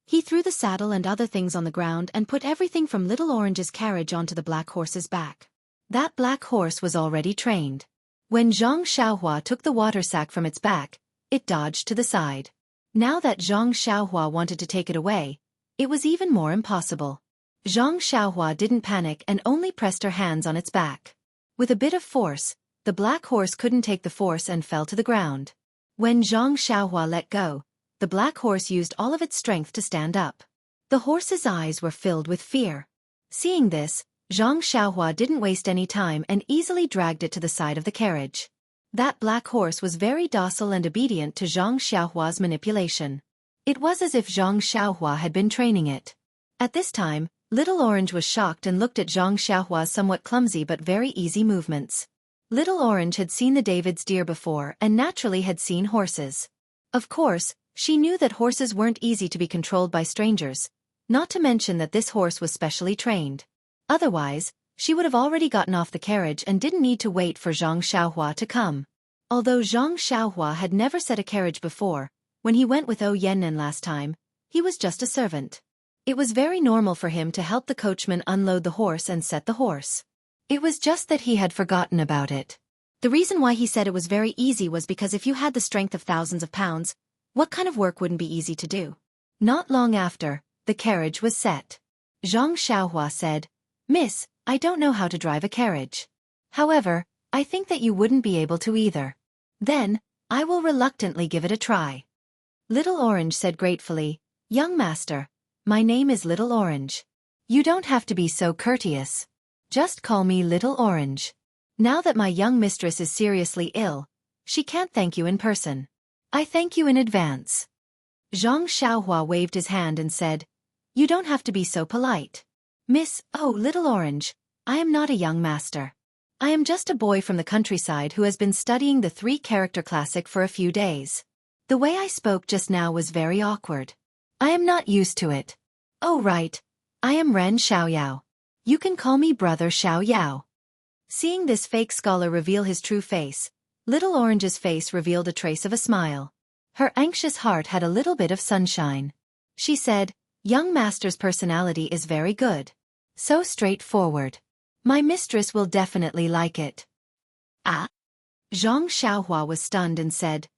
He threw the saddle and other things on the ground and put everything from Little Orange's carriage onto the black horse's back. That black horse was already trained. When Xianxia took the water sack from its back, it dodged to the side. Now that Xianxia wanted to take it away, it was even more impossible. Xianxia didn't panic and only pressed her hands on its back. With a bit of force, the black horse couldn't take the force and fell to the ground. When Xianxia let go, the black horse used all of its strength to stand up. The horse's eyes were filled with fear. Seeing this, Xianxia didn't waste any time and easily dragged it to the side of the carriage. That black horse was very docile and obedient to Xianxia's manipulation. It was as if Xianxia had been training it. At this time, Little Orange was shocked and looked at Xianxia's somewhat clumsy but very easy movements. Little Orange had seen the David's deer before and naturally had seen horses. Of course, she knew that horses weren't easy to be controlled by strangers, not to mention that this horse was specially trained. Otherwise, she would have already gotten off the carriage and didn't need to wait for Xianxia to come. Although Xianxia had never set a carriage before, when he went with Yannan last time, he was just a servant. It was very normal for him to help the coachman unload the horse and set the horse. It was just that he had forgotten about it. The reason why he said it was very easy was because if you had the strength of thousands of pounds, what kind of work wouldn't be easy to do? Not long after, the carriage was set. Xianxia said, "Miss, I don't know how to drive a carriage. However, I think that you wouldn't be able to either. Then, I will reluctantly give it a try." Little Orange said gratefully, "Young master, my name is Little Orange. You don't have to be so courteous. Just call me Little Orange. Now that my young mistress is seriously ill, she can't thank you in person. I thank you in advance." Xianxia waved his hand and said, "You don't have to be so polite. Miss, oh Little Orange, I am not a young master. I am just a boy from the countryside who has been studying the 3-character classic for a few days. The way I spoke just now was very awkward. I am not used to it. Oh right, I am Ren Xiaoyao. You can call me Brother Xiaoyao." Seeing this fake scholar reveal his true face, Little Orange's face revealed a trace of a smile. Her anxious heart had a little bit of sunshine. She said, "Young master's personality is very good. So straightforward. My mistress will definitely like it." "Ah?" Xianxia was stunned and said,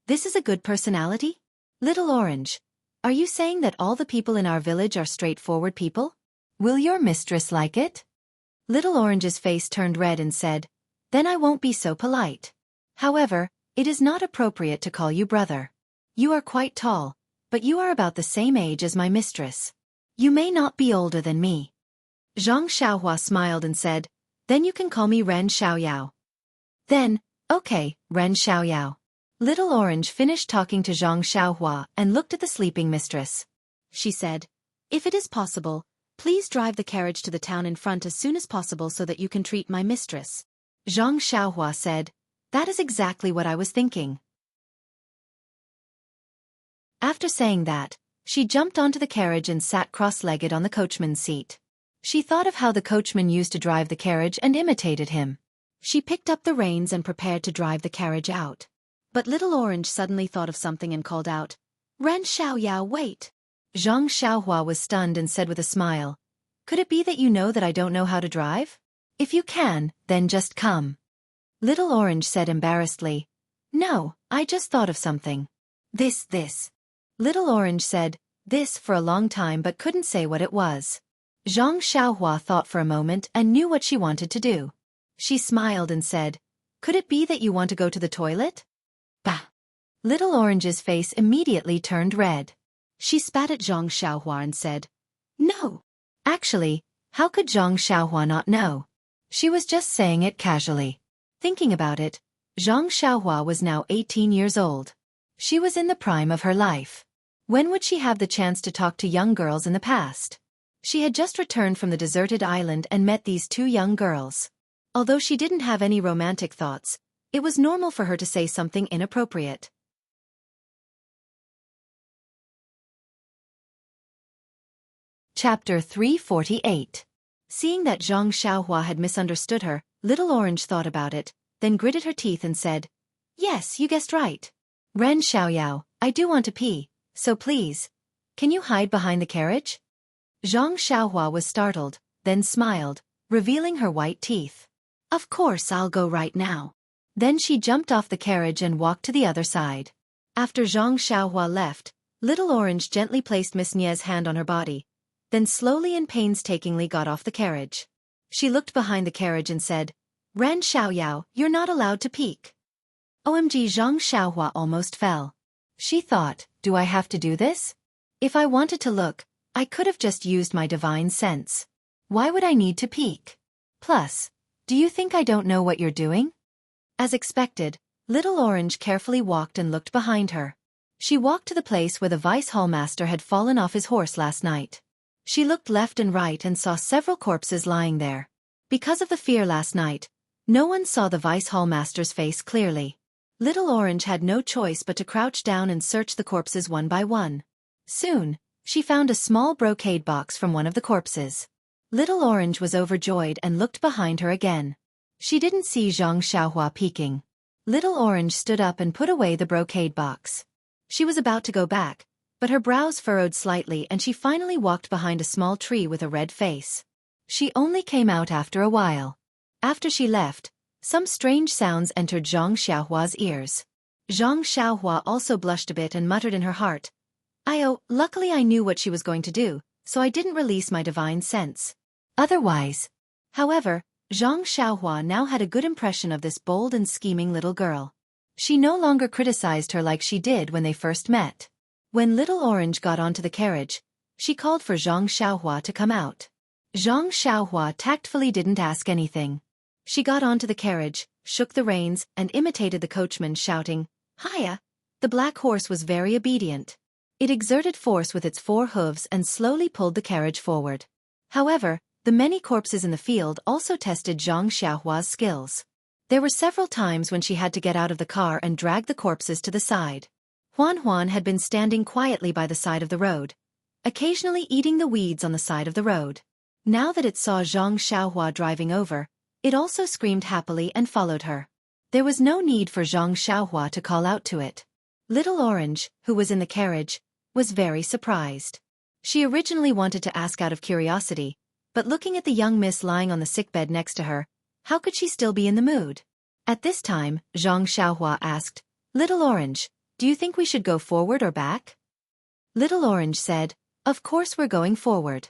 "This is a good personality? Little Orange, are you saying that all the people in our village are straightforward people? Will your mistress like it?" Little Orange's face turned red and said, "Then I won't be so polite. However, it is not appropriate to call you brother. You are quite tall, but you are about the same age as my mistress. You may not be older than me." Xianxia smiled and said, "Then you can call me Ren Xiaoyao." "Then, okay, Ren Xiaoyao." Little Orange finished talking to Xianxia and looked at the sleeping mistress. She said, "If it is possible, please drive the carriage to the town in front as soon as possible so that you can treat my mistress." Xianxia said, "That is exactly what I was thinking." After saying that, she jumped onto the carriage and sat cross-legged on the coachman's seat. She thought of how the coachman used to drive the carriage and imitated him. She picked up the reins and prepared to drive the carriage out. But Little Orange suddenly thought of something and called out, "Ren Xiaoyao, wait!" Xianxia was stunned and said with a smile, "Could it be that you know that I don't know how to drive? If you can, then just come." Little Orange said embarrassedly, "No, I just thought of something. This. Little Orange said, "This" for a long time but couldn't say what it was. Xianxia thought for a moment and knew what she wanted to do. She smiled and said, "Could it be that you want to go to the toilet?" Bah! Little Orange's face immediately turned red. She spat at Xianxia and said, "No." Actually, how could Xianxia not know? She was just saying it casually. Thinking about it, Xianxia was now 18 years old. She was in the prime of her life. When would she have the chance to talk to young girls in the past? She had just returned from the deserted island and met these 2 young girls. Although she didn't have any romantic thoughts, it was normal for her to say something inappropriate. Chapter 348. Seeing that Xianxia had misunderstood her, Little Orange thought about it, then gritted her teeth and said, "Yes, you guessed right. Ren Xiaoyao, I do want to pee, so please, can you hide behind the carriage?" Xianxia was startled, then smiled, revealing her white teeth. Of course I'll go right now. Then she jumped off the carriage and walked to the other side. After Zhang Xiaohua left, Little Orange gently placed Miss Nie's hand on her body, then slowly and painstakingly got off the carriage. She looked behind the carriage and said, Ran Xiaoyao, you're not allowed to peek. OMG, Zhang Xiaohua almost fell. She thought, do I have to do this? If I wanted to look, I could have just used my divine sense. Why would I need to peek? Plus, do you think I don't know what you're doing? As expected, Little Orange carefully walked and looked behind her. She walked to the place where the vice hallmaster had fallen off his horse last night. She looked left and right and saw several corpses lying there. Because of the fear last night, no one saw the vice hallmaster's face clearly. Little Orange had no choice but to crouch down and search the corpses one by one. Soon, she found a small brocade box from one of the corpses. Little Orange was overjoyed and looked behind her again. She didn't see Zhang Xiaohua peeking. Little Orange stood up and put away the brocade box. She was about to go back, but her brows furrowed slightly and she finally walked behind a small tree with a red face. She only came out after a while. After she left, some strange sounds entered Zhang Xiaohua's ears. Zhang Xiaohua also blushed a bit and muttered in her heart, luckily I knew what she was going to do, so I didn't release my divine sense. Otherwise. However, Zhang Xiaohua now had a good impression of this bold and scheming little girl. She no longer criticized her like she did when they first met. When Little Orange got onto the carriage, she called for Zhang Xiaohua to come out. Zhang Xiaohua tactfully didn't ask anything. She got onto the carriage, shook the reins, and imitated the coachman shouting, Hiya! The black horse was very obedient. It exerted force with its 4 hooves and slowly pulled the carriage forward. However, the many corpses in the field also tested Zhang Xiaohua's skills. There were several times when she had to get out of the car and drag the corpses to the side. Huan Huan had been standing quietly by the side of the road, occasionally eating the weeds on the side of the road. Now that it saw Zhang Xiaohua driving over, it also screamed happily and followed her. There was no need for Zhang Xiaohua to call out to it. Little Orange, who was in the carriage, was very surprised. She originally wanted to ask out of curiosity, but looking at the young miss lying on the sickbed next to her, how could she still be in the mood? At this time, Zhang Xiaohua asked, Little Orange, do you think we should go forward or back? Little Orange said, Of course we're going forward.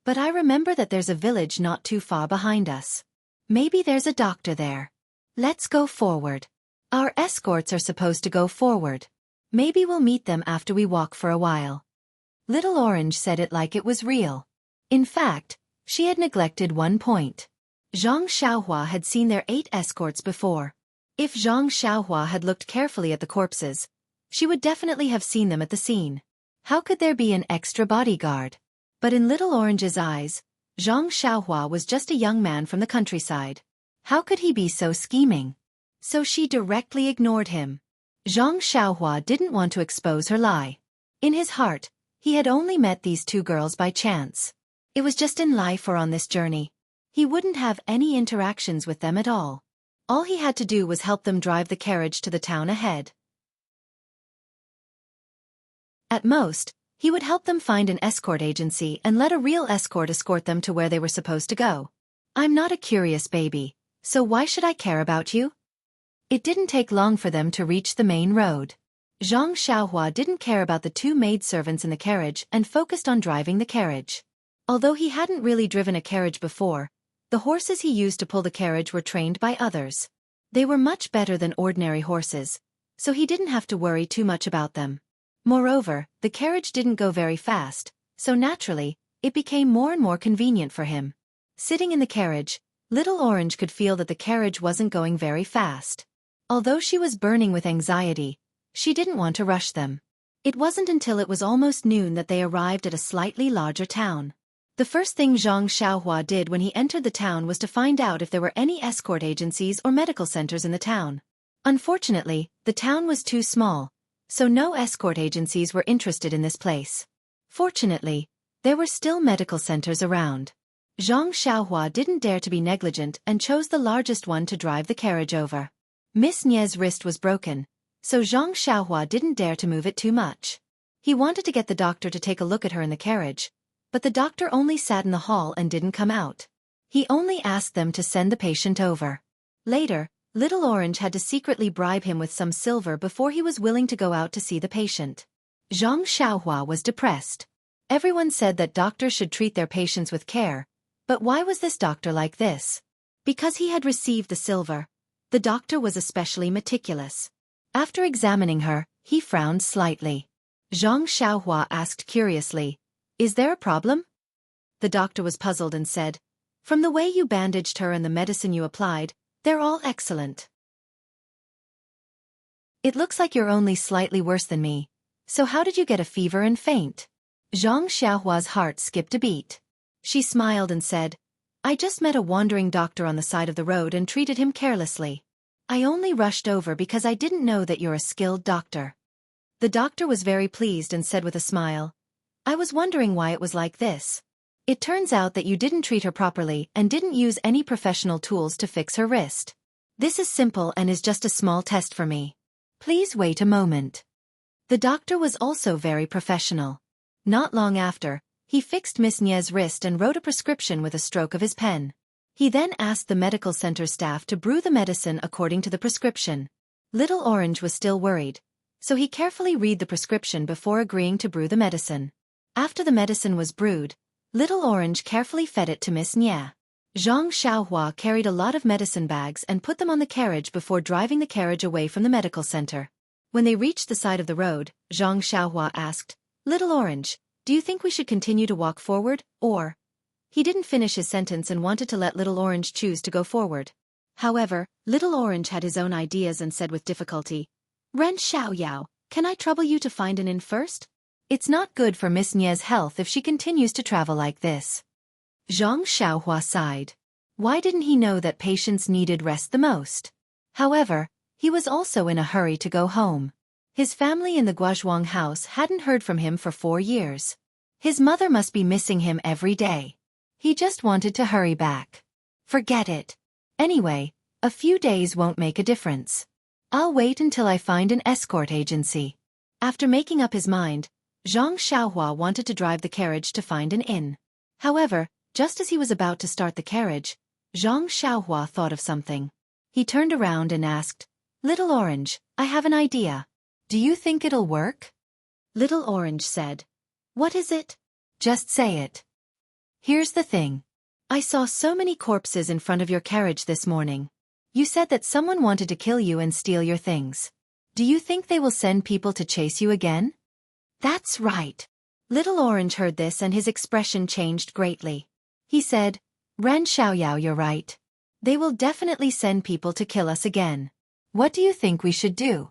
But I remember that there's a village not too far behind us. Maybe there's a doctor there. Let's go forward. Our escorts are supposed to go forward. Maybe we'll meet them after we walk for a while. Little Orange said it like it was real. In fact, she had neglected one point. Zhang Xiaohua had seen their 8 escorts before. If Zhang Xiaohua had looked carefully at the corpses, she would definitely have seen them at the scene. How could there be an extra bodyguard? But in Little Orange's eyes, Zhang Xiaohua was just a young man from the countryside. How could he be so scheming? So she directly ignored him. Zhang Xiaohua didn't want to expose her lie. In his heart, he had only met these 2 girls by chance. It was just in life or on this journey. He wouldn't have any interactions with them at all. All he had to do was help them drive the carriage to the town ahead. At most, he would help them find an escort agency and let a real escort them to where they were supposed to go. I'm not a curious baby, so why should I care about you? It didn't take long for them to reach the main road. Zhang Xiaohua didn't care about the 2 maidservants in the carriage and focused on driving the carriage. Although he hadn't really driven a carriage before, the horses he used to pull the carriage were trained by others. They were much better than ordinary horses, so he didn't have to worry too much about them. Moreover, the carriage didn't go very fast, so naturally, it became more and more convenient for him. Sitting in the carriage, Little Orange could feel that the carriage wasn't going very fast. Although she was burning with anxiety, she didn't want to rush them. It wasn't until it was almost noon that they arrived at a slightly larger town. The first thing Zhang Xiaohua did when he entered the town was to find out if there were any escort agencies or medical centers in the town. Unfortunately, the town was too small, so no escort agencies were interested in this place. Fortunately, there were still medical centers around. Zhang Xiaohua didn't dare to be negligent and chose the largest one to drive the carriage over. Miss Nie's wrist was broken, so Zhang Xiaohua didn't dare to move it too much. He wanted to get the doctor to take a look at her in the carriage, but the doctor only sat in the hall and didn't come out. He only asked them to send the patient over. Later, Little Orange had to secretly bribe him with some silver before he was willing to go out to see the patient. Zhang Xiaohua was depressed. Everyone said that doctors should treat their patients with care, but why was this doctor like this? Because he had received the silver. The doctor was especially meticulous. After examining her, he frowned slightly. Zhang Xiaohua asked curiously, "Is there a problem?" The doctor was puzzled and said, "From the way you bandaged her and the medicine you applied, they're all excellent. It looks like you're only slightly worse than me. So how did you get a fever and faint?" Zhang Xiaohua's heart skipped a beat. She smiled and said, "I just met a wandering doctor on the side of the road and treated him carelessly. I only rushed over because I didn't know that you're a skilled doctor." The doctor was very pleased and said with a smile, "I was wondering why it was like this. It turns out that you didn't treat her properly and didn't use any professional tools to fix her wrist. This is simple and is just a small test for me. Please wait a moment." The doctor was also very professional. Not long after, he fixed Miss Nie's wrist and wrote a prescription with a stroke of his pen. He then asked the medical center staff to brew the medicine according to the prescription. Little Orange was still worried, so he carefully read the prescription before agreeing to brew the medicine. After the medicine was brewed, Little Orange carefully fed it to Miss Nie. Zhang Xiaohua carried a lot of medicine bags and put them on the carriage before driving the carriage away from the medical center. When they reached the side of the road, Zhang Xiaohua asked, "Little Orange, do you think we should continue to walk forward, or?" He didn't finish his sentence and wanted to let Little Orange choose to go forward. However, Little Orange had his own ideas and said with difficulty, "Ren Xiaoyao, can I trouble you to find an inn first? It's not good for Miss Nie's health if she continues to travel like this." Zhang Xiaohua sighed. Why didn't he know that patients needed rest the most? However, he was also in a hurry to go home. His family in the Guozhuang house hadn't heard from him for 4 years. His mother must be missing him every day. He just wanted to hurry back. Forget it. Anyway, a few days won't make a difference. I'll wait until I find an escort agency. After making up his mind, Zhang Xiaohua wanted to drive the carriage to find an inn. However, just as he was about to start the carriage, Zhang Xiaohua thought of something. He turned around and asked, "Little Orange, I have an idea. Do you think it'll work?" Little Orange said, "What is it? Just say it." "Here's the thing. I saw so many corpses in front of your carriage this morning. You said that someone wanted to kill you and steal your things. Do you think they will send people to chase you again?" "That's right." Little Orange heard this and his expression changed greatly. He said, "Ren Xiaoyao, you're right. They will definitely send people to kill us again. What do you think we should do?"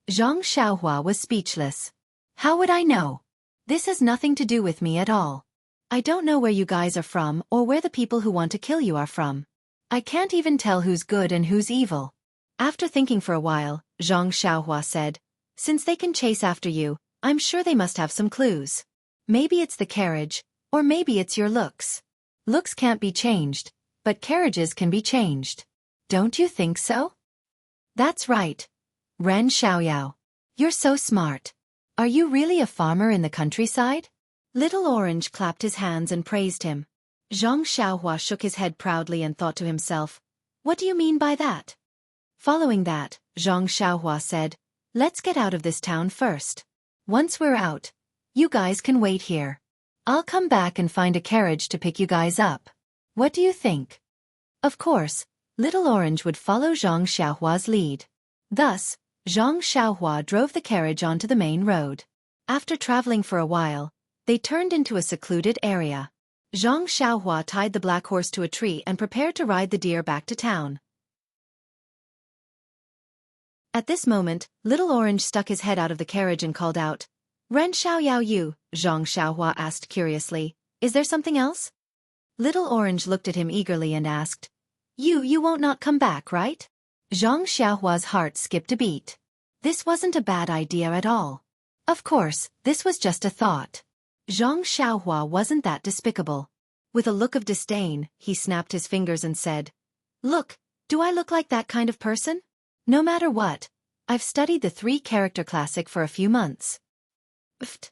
Zhang Xiaohua was speechless. "How would I know? This has nothing to do with me at all. I don't know where you guys are from or where the people who want to kill you are from. I can't even tell who's good and who's evil." After thinking for a while, Zhang Xiaohua said, "Since they can chase after you, I'm sure they must have some clues. Maybe it's the carriage, or maybe it's your looks. Looks can't be changed, but carriages can be changed. Don't you think so?" "That's right. Ren Xiaoyao. You're so smart. Are you really a farmer in the countryside?" Little Orange clapped his hands and praised him. Zhang Xiaohua shook his head proudly and thought to himself, "What do you mean by that?" Following that, Zhang Xiaohua said, "Let's get out of this town first. Once we're out, you guys can wait here. I'll come back and find a carriage to pick you guys up. What do you think?" Of course, Little Orange would follow Zhang Xiaohua's lead. Thus, Zhang Xiaohua drove the carriage onto the main road. After traveling for a while, they turned into a secluded area. Zhang Xiaohua tied the black horse to a tree and prepared to ride the deer back to town. At this moment, Little Orange stuck his head out of the carriage and called out, "Ren Xiaoyao you," Zhang Xiaohua asked curiously, "Is there something else?" Little Orange looked at him eagerly and asked, You won't not come back, right?" Zhang Xiaohua's heart skipped a beat. This wasn't a bad idea at all. Of course, this was just a thought. Zhang Xiaohua wasn't that despicable. With a look of disdain, he snapped his fingers and said, "Look, do I look like that kind of person? No matter what, I've studied the 3-character classic for a few months." Pfft.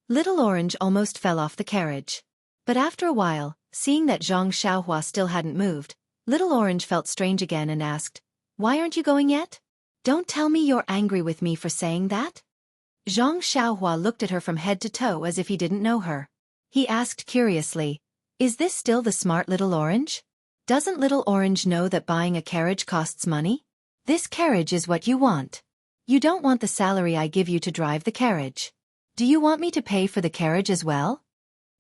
Little Orange almost fell off the carriage. But after a while, seeing that Zhang Xiaohua still hadn't moved, Little Orange felt strange again and asked, "Why aren't you going yet? Don't tell me you're angry with me for saying that?" Zhang Xiaohua looked at her from head to toe as if he didn't know her. He asked curiously, "Is this still the smart Little Orange? Doesn't Little Orange know that buying a carriage costs money? This carriage is what you want. You don't want the salary I give you to drive the carriage. Do you want me to pay for the carriage as well?"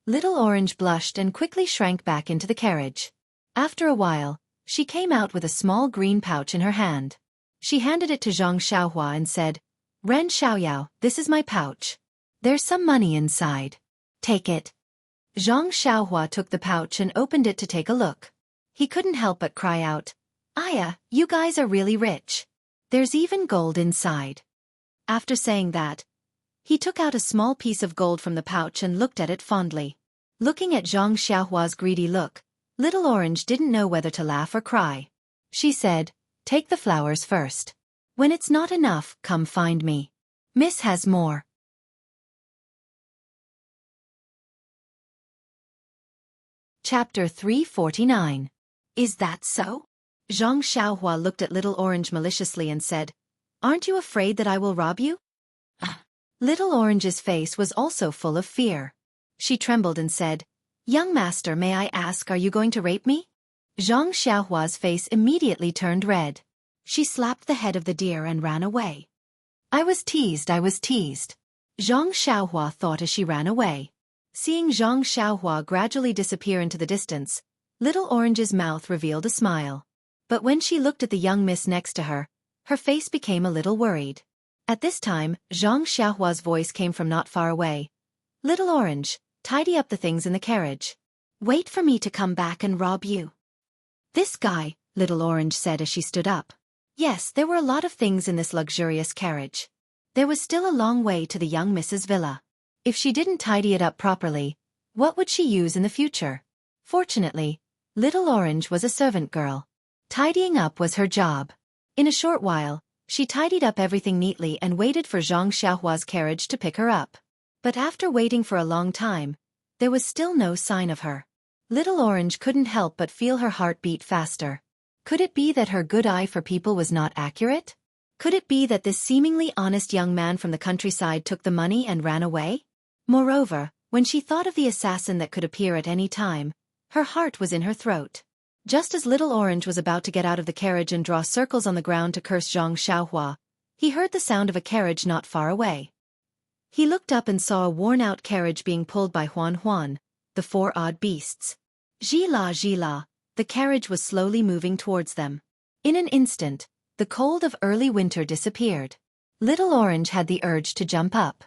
Little Orange blushed and quickly shrank back into the carriage. After a while, she came out with a small green pouch in her hand. She handed it to Zhang Xiaohua and said, "Ren Xiaoyao, this is my pouch. There's some money inside. Take it." Zhang Xiaohua took the pouch and opened it to take a look. He couldn't help but cry out, "Aya, you guys are really rich. There's even gold inside." After saying that, he took out a small piece of gold from the pouch and looked at it fondly. Looking at Zhang Xiaohua's greedy look, Little Orange didn't know whether to laugh or cry. She said, "Take the flowers first. When it's not enough, come find me. Miss has more." Chapter 349. Is that so? Zhang Xiaohua looked at Little Orange maliciously and said, "Aren't you afraid that I will rob you?" Little Orange's face was also full of fear. She trembled and said, "Young master, may I ask, are you going to rape me?" Zhang Xiaohua's face immediately turned red. She slapped the head of the deer and ran away. I was teased. Zhang Xiaohua thought as she ran away. Seeing Zhang Xiaohua gradually disappear into the distance, Little Orange's mouth revealed a smile. But when she looked at the young miss next to her, her face became a little worried. At this time, Zhang Xiaohua's voice came from not far away. "Little Orange, tidy up the things in the carriage. Wait for me to come back and rob you." "This guy," Little Orange said as she stood up. Yes, there were a lot of things in this luxurious carriage. There was still a long way to the young Mrs. Villa. If she didn't tidy it up properly, what would she use in the future? Fortunately, Little Orange was a servant girl. Tidying up was her job. In a short while, she tidied up everything neatly and waited for Zhang Xiaohua's carriage to pick her up. But after waiting for a long time, there was still no sign of her. Little Orange couldn't help but feel her heart beat faster. Could it be that her good eye for people was not accurate? Could it be that this seemingly honest young man from the countryside took the money and ran away? Moreover, when she thought of the assassin that could appear at any time, her heart was in her throat. Just as Little Orange was about to get out of the carriage and draw circles on the ground to curse Zhang Xiaohua, he heard the sound of a carriage not far away. He looked up and saw a worn-out carriage being pulled by Huan, the four odd beasts. Zhila, the carriage was slowly moving towards them. In an instant, the cold of early winter disappeared. Little Orange had the urge to jump up.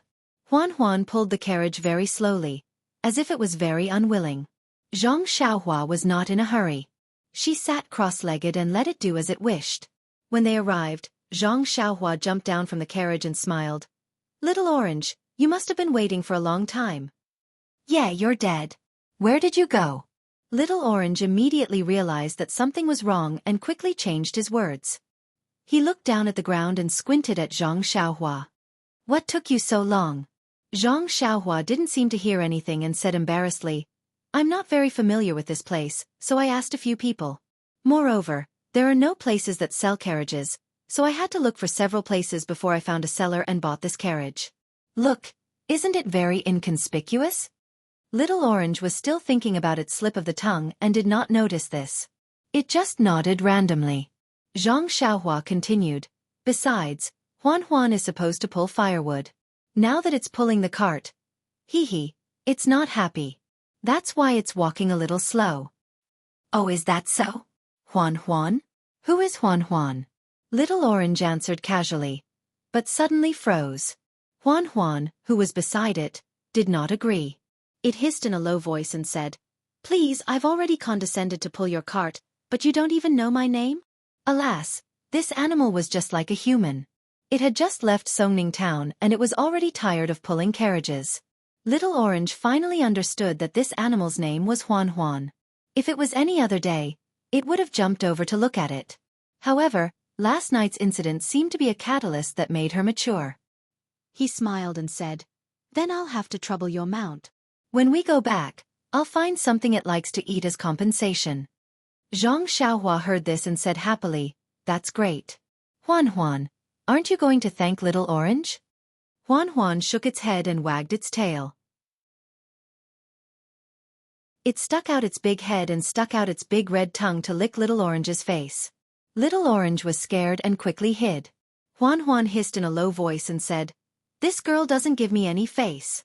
Huan pulled the carriage very slowly, as if it was very unwilling. Zhang Xiaohua was not in a hurry. She sat cross-legged and let it do as it wished. When they arrived, Zhang Xiaohua jumped down from the carriage and smiled. "Little Orange, you must have been waiting for a long time." "Yeah, you're dead. Where did you go?" Little Orange immediately realized that something was wrong and quickly changed his words. He looked down at the ground and squinted at Zhang Xiaohua. "What took you so long?" Zhang Xiaohua didn't seem to hear anything and said embarrassedly, "I'm not very familiar with this place, so I asked a few people. Moreover, there are no places that sell carriages, so I had to look for several places before I found a seller and bought this carriage. Look, isn't it very inconspicuous?" Little Orange was still thinking about its slip of the tongue and did not notice this. It just nodded randomly. Zhang Xiaohua continued, "Besides, Huan is supposed to pull firewood. Now that it's pulling the cart, it's not happy. That's why it's walking a little slow." "Oh, is that so? Huan? Who is Huan?" Little Orange answered casually, but suddenly froze. Huan, who was beside it, did not agree. It hissed in a low voice and said, "Please, I've already condescended to pull your cart, but you don't even know my name?" Alas, this animal was just like a human. It had just left Songning town and it was already tired of pulling carriages. Little Orange finally understood that this animal's name was Huan. If it was any other day, it would have jumped over to look at it. However, last night's incident seemed to be a catalyst that made her mature. He smiled and said, "Then I'll have to trouble your mount. When we go back, I'll find something it likes to eat as compensation. Xianxia heard this and said happily, "That's great. Huan, aren't you going to thank Little Orange?" Huan shook its head and wagged its tail. It stuck out its big head and stuck out its big red tongue to lick Little Orange's face. Little Orange was scared and quickly hid. Huan hissed in a low voice and said, "This girl doesn't give me any face."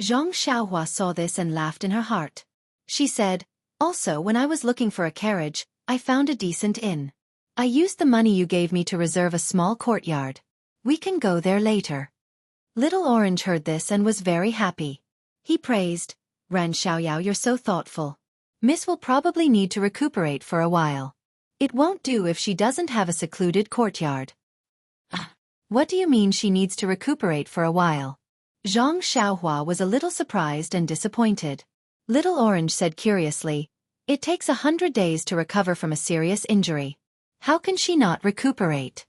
Xianxia saw this and laughed in her heart. She said, "Also, when I was looking for a carriage, I found a decent inn. I used the money you gave me to reserve a small courtyard. We can go there later." Little Orange heard this and was very happy. He praised, "Ran Xiaoyao, you're so thoughtful. Miss will probably need to recuperate for a while. It won't do if she doesn't have a secluded courtyard." "What do you mean she needs to recuperate for a while?" Xianxia was a little surprised and disappointed. Little Orange said curiously, "It takes 100 days to recover from a serious injury. How can she not recuperate?"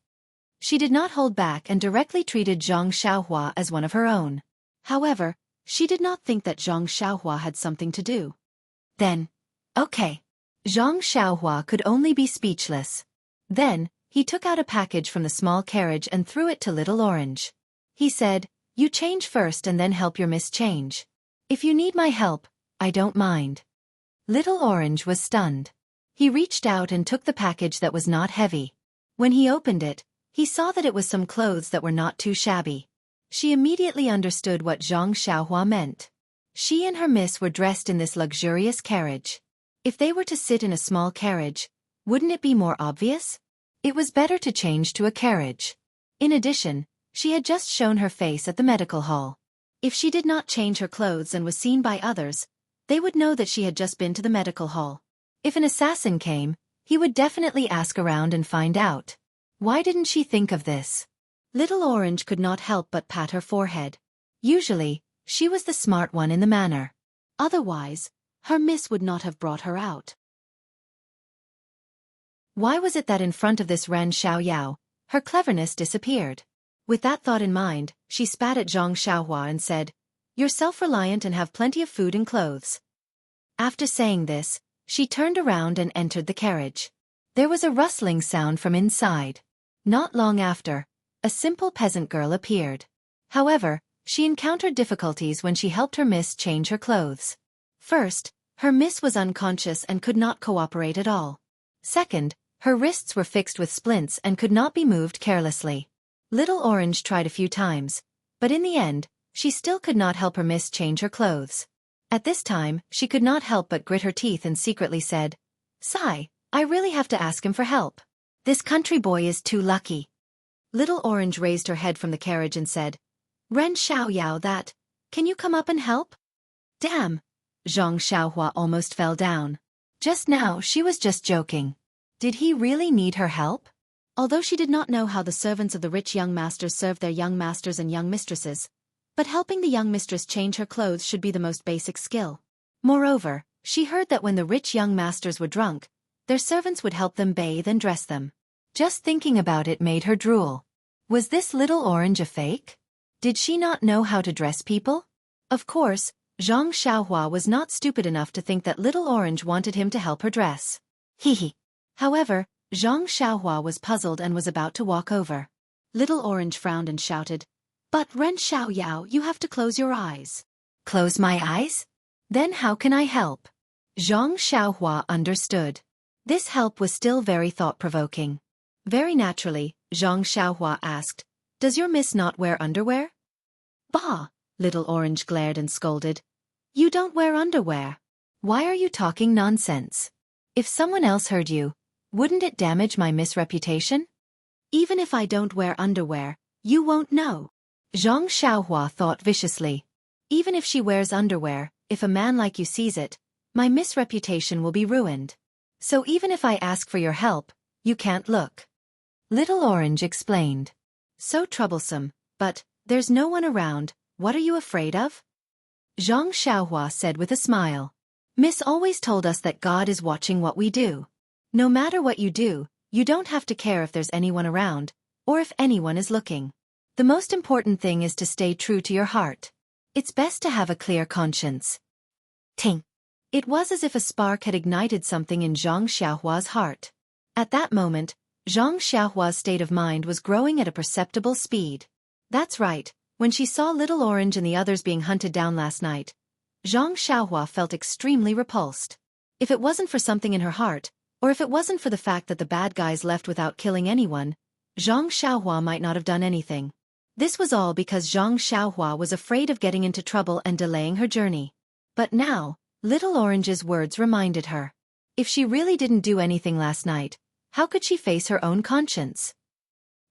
She did not hold back and directly treated Xianxia as one of her own. However, she did not think that Xianxia had something to do. "Then, okay." Xianxia could only be speechless. Then, he took out a package from the small carriage and threw it to Little Orange. He said, "You change first and then help your miss change. If you need my help, I don't mind." Little Orange was stunned. He reached out and took the package that was not heavy. When he opened it, he saw that it was some clothes that were not too shabby. She immediately understood what Xianxia meant. She and her miss were dressed in this luxurious carriage. If they were to sit in a small carriage, wouldn't it be more obvious? It was better to change to a carriage. In addition, she had just shown her face at the medical hall. If she did not change her clothes and was seen by others, they would know that she had just been to the medical hall. If an assassin came, he would definitely ask around and find out. Why didn't she think of this? Little Orange could not help but pat her forehead. Usually, she was the smart one in the manor. Otherwise, her miss would not have brought her out. Why was it that in front of this Ran Xiaoyao, her cleverness disappeared? With that thought in mind, she spat at Xianxia and said, "You're self-reliant and have plenty of food and clothes." After saying this, she turned around and entered the carriage. There was a rustling sound from inside. Not long after, a simple peasant girl appeared. However, she encountered difficulties when she helped her miss change her clothes. First, her miss was unconscious and could not cooperate at all. Second, her wrists were fixed with splints and could not be moved carelessly. Little Orange tried a few times, but in the end, she still could not help her miss change her clothes. At this time, she could not help but grit her teeth and secretly said, "Sigh, I really have to ask him for help. This country boy is too lucky." Little Orange raised her head from the carriage and said, "Ren Xiaoyao, can you come up and help?" Damn! Xianxia almost fell down. Just now she was just joking. Did he really need her help? Although she did not know how the servants of the rich young masters served their young masters and young mistresses, but helping the young mistress change her clothes should be the most basic skill. Moreover, she heard that when the rich young masters were drunk, their servants would help them bathe and dress them. Just thinking about it made her drool. Was this Little Orange a fake? Did she not know how to dress people? Of course, Xianxia was not stupid enough to think that Little Orange wanted him to help her dress. Hee. However, Xianxia was puzzled and was about to walk over. Little Orange frowned and shouted, "But Ren Xiaoyao, you have to close your eyes." "Close my eyes? Then how can I help?" Xianxia understood. This help was still very thought-provoking. Very naturally, Xianxia asked, "Does your miss not wear underwear?" "Bah!" Little Orange glared and scolded. "You don't wear underwear. Why are you talking nonsense? If someone else heard you, wouldn't it damage my miss reputation? Even if I don't wear underwear, you won't know." Xianxia thought viciously. Even if she wears underwear, if a man like you sees it, my miss reputation will be ruined. So even if I ask for your help, you can't look. Little Orange explained. "So troublesome, but there's no one around. What are you afraid of?" Xianxia said with a smile. "Miss always told us that God is watching what we do. No matter what you do, you don't have to care if there's anyone around, or if anyone is looking. The most important thing is to stay true to your heart. It's best to have a clear conscience." Ting. It was as if a spark had ignited something in Zhang Xiaohua's heart. At that moment, Zhang Xiaohua's state of mind was growing at a perceptible speed. That's right, when she saw Little Orange and the others being hunted down last night, Zhang Xiaohua felt extremely repulsed. If it wasn't for something in her heart, or if it wasn't for the fact that the bad guys left without killing anyone, Zhang Xiaohua might not have done anything. This was all because Zhang Xiaohua was afraid of getting into trouble and delaying her journey. But now, Little Orange's words reminded her. If she really didn't do anything last night, how could she face her own conscience?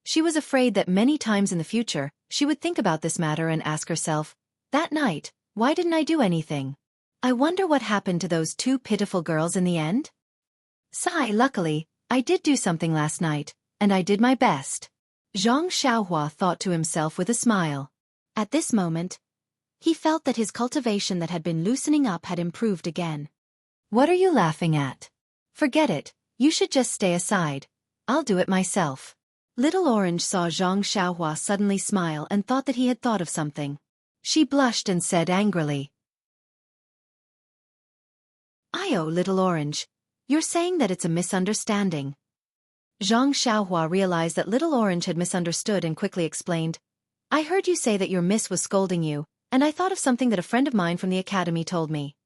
She was afraid that many times in the future, she would think about this matter and ask herself, that night, why didn't I do anything? I wonder what happened to those two pitiful girls in the end? Sigh, luckily, I did do something last night, and I did my best. Zhang Xiaohua thought to himself with a smile. At this moment, he felt that his cultivation that had been loosening up had improved again. What are you laughing at? Forget it, you should just stay aside. I'll do it myself. Little Orange saw Zhang Xiaohua suddenly smile and thought that he had thought of something. She blushed and said angrily, "Io, Little Orange, you're saying that it's a misunderstanding." Zhang Xiaohua realized that Little Orange had misunderstood and quickly explained, "I heard you say that your miss was scolding you, and I thought of something that a friend of mine from the academy told me."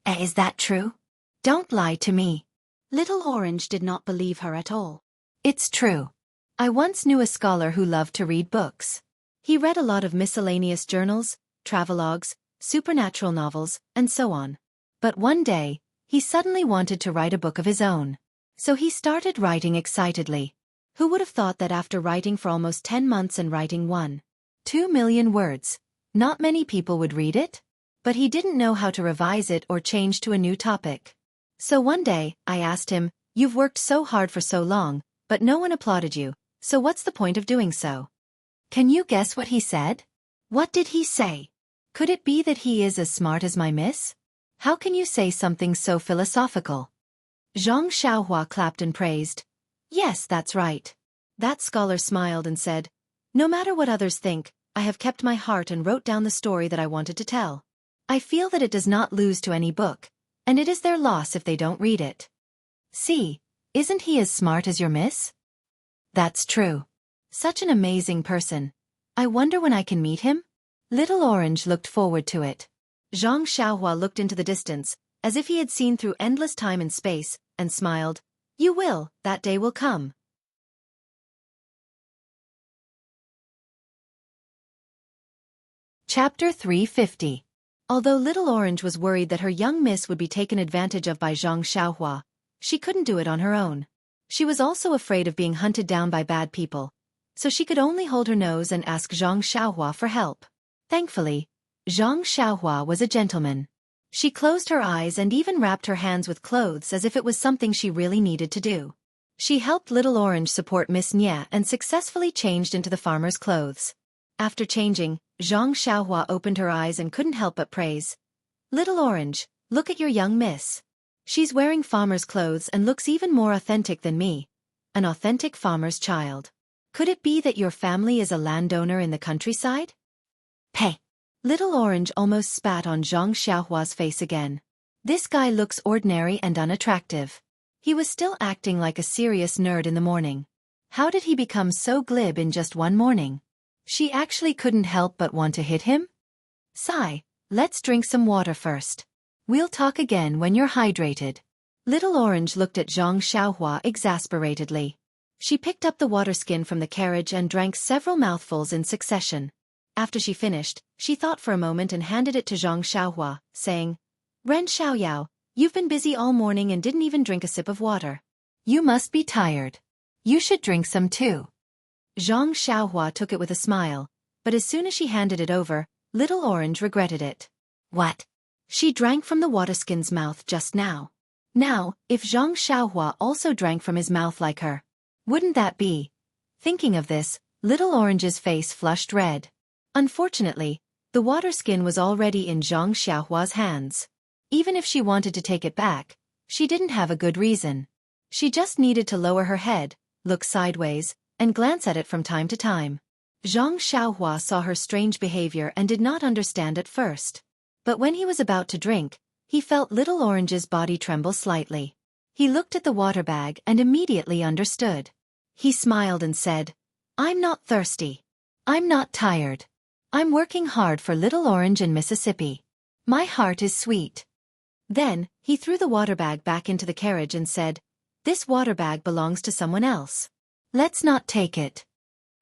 Is that true? Don't lie to me." Little Orange did not believe her at all. "It's true. I once knew a scholar who loved to read books. He read a lot of miscellaneous journals, travelogues, supernatural novels, and so on. But one day, he suddenly wanted to write a book of his own. So he started writing excitedly. Who would have thought that after writing for almost 10 months and writing 1.2 million words, not many people would read it? But he didn't know how to revise it or change to a new topic. So one day, I asked him, "You've worked so hard for so long, but no one applauded you, so what's the point of doing so?" Can you guess what he said? What did he say? Could it be that he is as smart as my miss? How can you say something so philosophical? Zhang Xiaohua clapped and praised. Yes, that's right. That scholar smiled and said, "No matter what others think, I have kept my heart and wrote down the story that I wanted to tell. I feel that it does not lose to any book, and it is their loss if they don't read it." See, isn't he as smart as your miss? That's true. Such an amazing person. I wonder when I can meet him? Little Orange looked forward to it. Zhang Xiaohua looked into the distance, as if he had seen through endless time and space, and smiled. You will, that day will come. Chapter 350. Although Little Orange was worried that her young miss would be taken advantage of by Zhang Xiaohua, she couldn't do it on her own. She was also afraid of being hunted down by bad people, so she could only hold her nose and ask Zhang Xiaohua for help. Thankfully, Zhang Xiaohua was a gentleman. She closed her eyes and even wrapped her hands with clothes as if it was something she really needed to do. She helped Little Orange support Miss Nia and successfully changed into the farmer's clothes. After changing, Zhang Xiaohua opened her eyes and couldn't help but praise. Little Orange, look at your young miss. She's wearing farmer's clothes and looks even more authentic than me. An authentic farmer's child. Could it be that your family is a landowner in the countryside? Hey! Little Orange almost spat on Zhang Xiaohua's face again. This guy looks ordinary and unattractive. He was still acting like a serious nerd in the morning. How did he become so glib in just one morning? She actually couldn't help but want to hit him? Sigh, let's drink some water first. We'll talk again when you're hydrated. Little Orange looked at Zhang Xiaohua exasperatedly. She picked up the water skin from the carriage and drank several mouthfuls in succession. After she finished, she thought for a moment and handed it to Zhang Xiaohua, saying, Ren Xiaoyao, you've been busy all morning and didn't even drink a sip of water. You must be tired. You should drink some too. Zhang Xiaohua took it with a smile, but as soon as she handed it over, Little Orange regretted it. What? She drank from the waterskin's mouth just now. Now, if Zhang Xiaohua also drank from his mouth like her, wouldn't that be? Thinking of this, Little Orange's face flushed red. Unfortunately, the waterskin was already in Zhang Xiaohua's hands. Even if she wanted to take it back, she didn't have a good reason. She just needed to lower her head, look sideways, and glance at it from time to time. Zhang Xiaohua saw her strange behavior and did not understand at first. But when he was about to drink, he felt Little Orange's body tremble slightly. He looked at the water bag and immediately understood. He smiled and said, "I'm not thirsty. I'm not tired. I'm working hard for Little Orange in Mississippi. My heart is sweet." Then, he threw the water bag back into the carriage and said, "This water bag belongs to someone else. Let's not take it."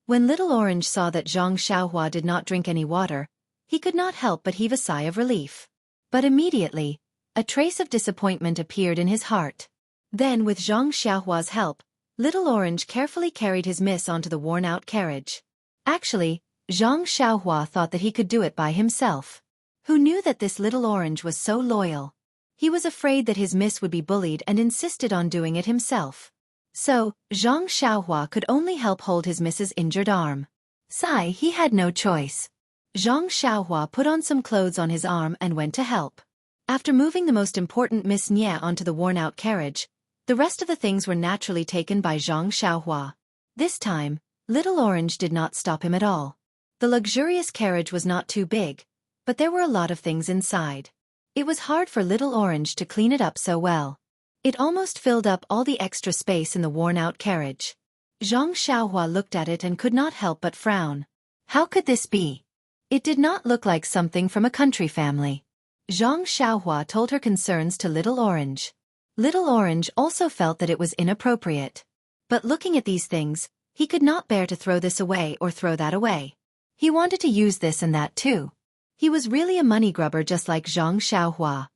When Little Orange saw that Xianxia did not drink any water, he could not help but heave a sigh of relief. But immediately, a trace of disappointment appeared in his heart. Then, with Xiaoxia's help, Little Orange carefully carried his miss onto the worn-out carriage. Actually, Xiaoxia thought that he could do it by himself. Who knew that this Little Orange was so loyal? He was afraid that his miss would be bullied and insisted on doing it himself. So, Xiaoxia could only help hold his miss's injured arm. He had no choice. Xiaoxia put on some clothes on his arm and went to help. After moving the most important Miss Nie onto the worn-out carriage, the rest of the things were naturally taken by Xiaoxia. This time, Little Orange did not stop him at all. The luxurious carriage was not too big, but there were a lot of things inside. It was hard for Little Orange to clean it up so well. It almost filled up all the extra space in the worn-out carriage. Xiaoxia looked at it and could not help but frown. How could this be? It did not look like something from a country family. Xiaoxia told her concerns to Little Orange. Little Orange also felt that it was inappropriate. But looking at these things, he could not bear to throw this away or throw that away. He wanted to use this and that too. He was really a money grubber just like Xiaoxia.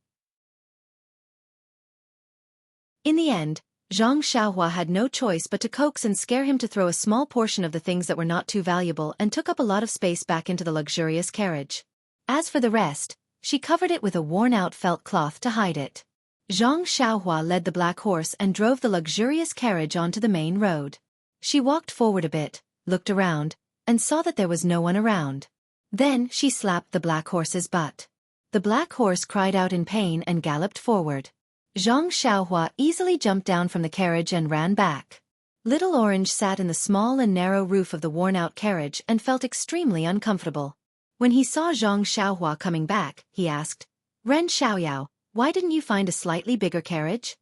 In the end, Xiaoxia had no choice but to coax and scare him to throw a small portion of the things that were not too valuable and took up a lot of space back into the luxurious carriage. As for the rest, she covered it with a worn-out felt cloth to hide it. Xiaoxia led the black horse and drove the luxurious carriage onto the main road. She walked forward a bit, looked around, and saw that there was no one around. Then she slapped the black horse's butt. The black horse cried out in pain and galloped forward. Xiaoxia easily jumped down from the carriage and ran back. Little Orange sat in the small and narrow roof of the worn-out carriage and felt extremely uncomfortable. When he saw Xiaoxia coming back, he asked, "Ren Xiaoyao, why didn't you find a slightly bigger carriage?"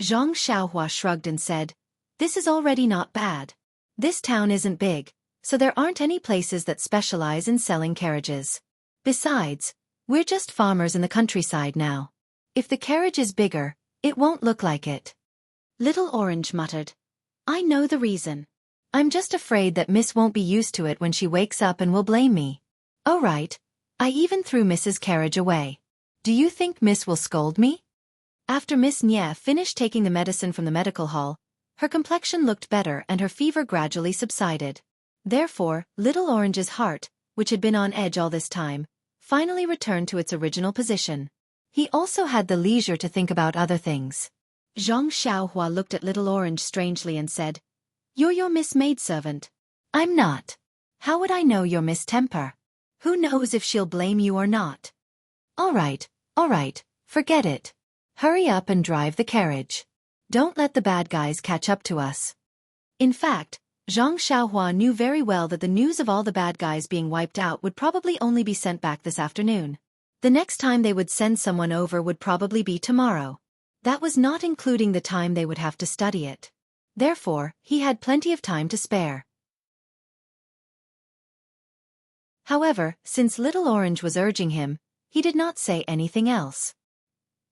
Xiaoxia shrugged and said, "This is already not bad. This town isn't big, so there aren't any places that specialize in selling carriages. Besides, we're just farmers in the countryside now. If the carriage is bigger, it won't look like it." Little Orange muttered, "I know the reason. I'm just afraid that Miss won't be used to it when she wakes up and will blame me. Oh right, I even threw Miss's carriage away. Do you think Miss will scold me?" After Miss Nie finished taking the medicine from the medical hall, her complexion looked better and her fever gradually subsided. Therefore, Little Orange's heart, which had been on edge all this time, finally returned to its original position. He also had the leisure to think about other things. Xiaoxia looked at Little Orange strangely and said, "You're your Miss maidservant." "I'm not. How would I know your Miss temper? Who knows if she'll blame you or not?" All right, forget it. Hurry up and drive the carriage. Don't let the bad guys catch up to us." In fact, Xianxia knew very well that the news of all the bad guys being wiped out would probably only be sent back this afternoon. The next time they would send someone over would probably be tomorrow. That was not including the time they would have to study it. Therefore, he had plenty of time to spare. However, since Little Orange was urging him, he did not say anything else.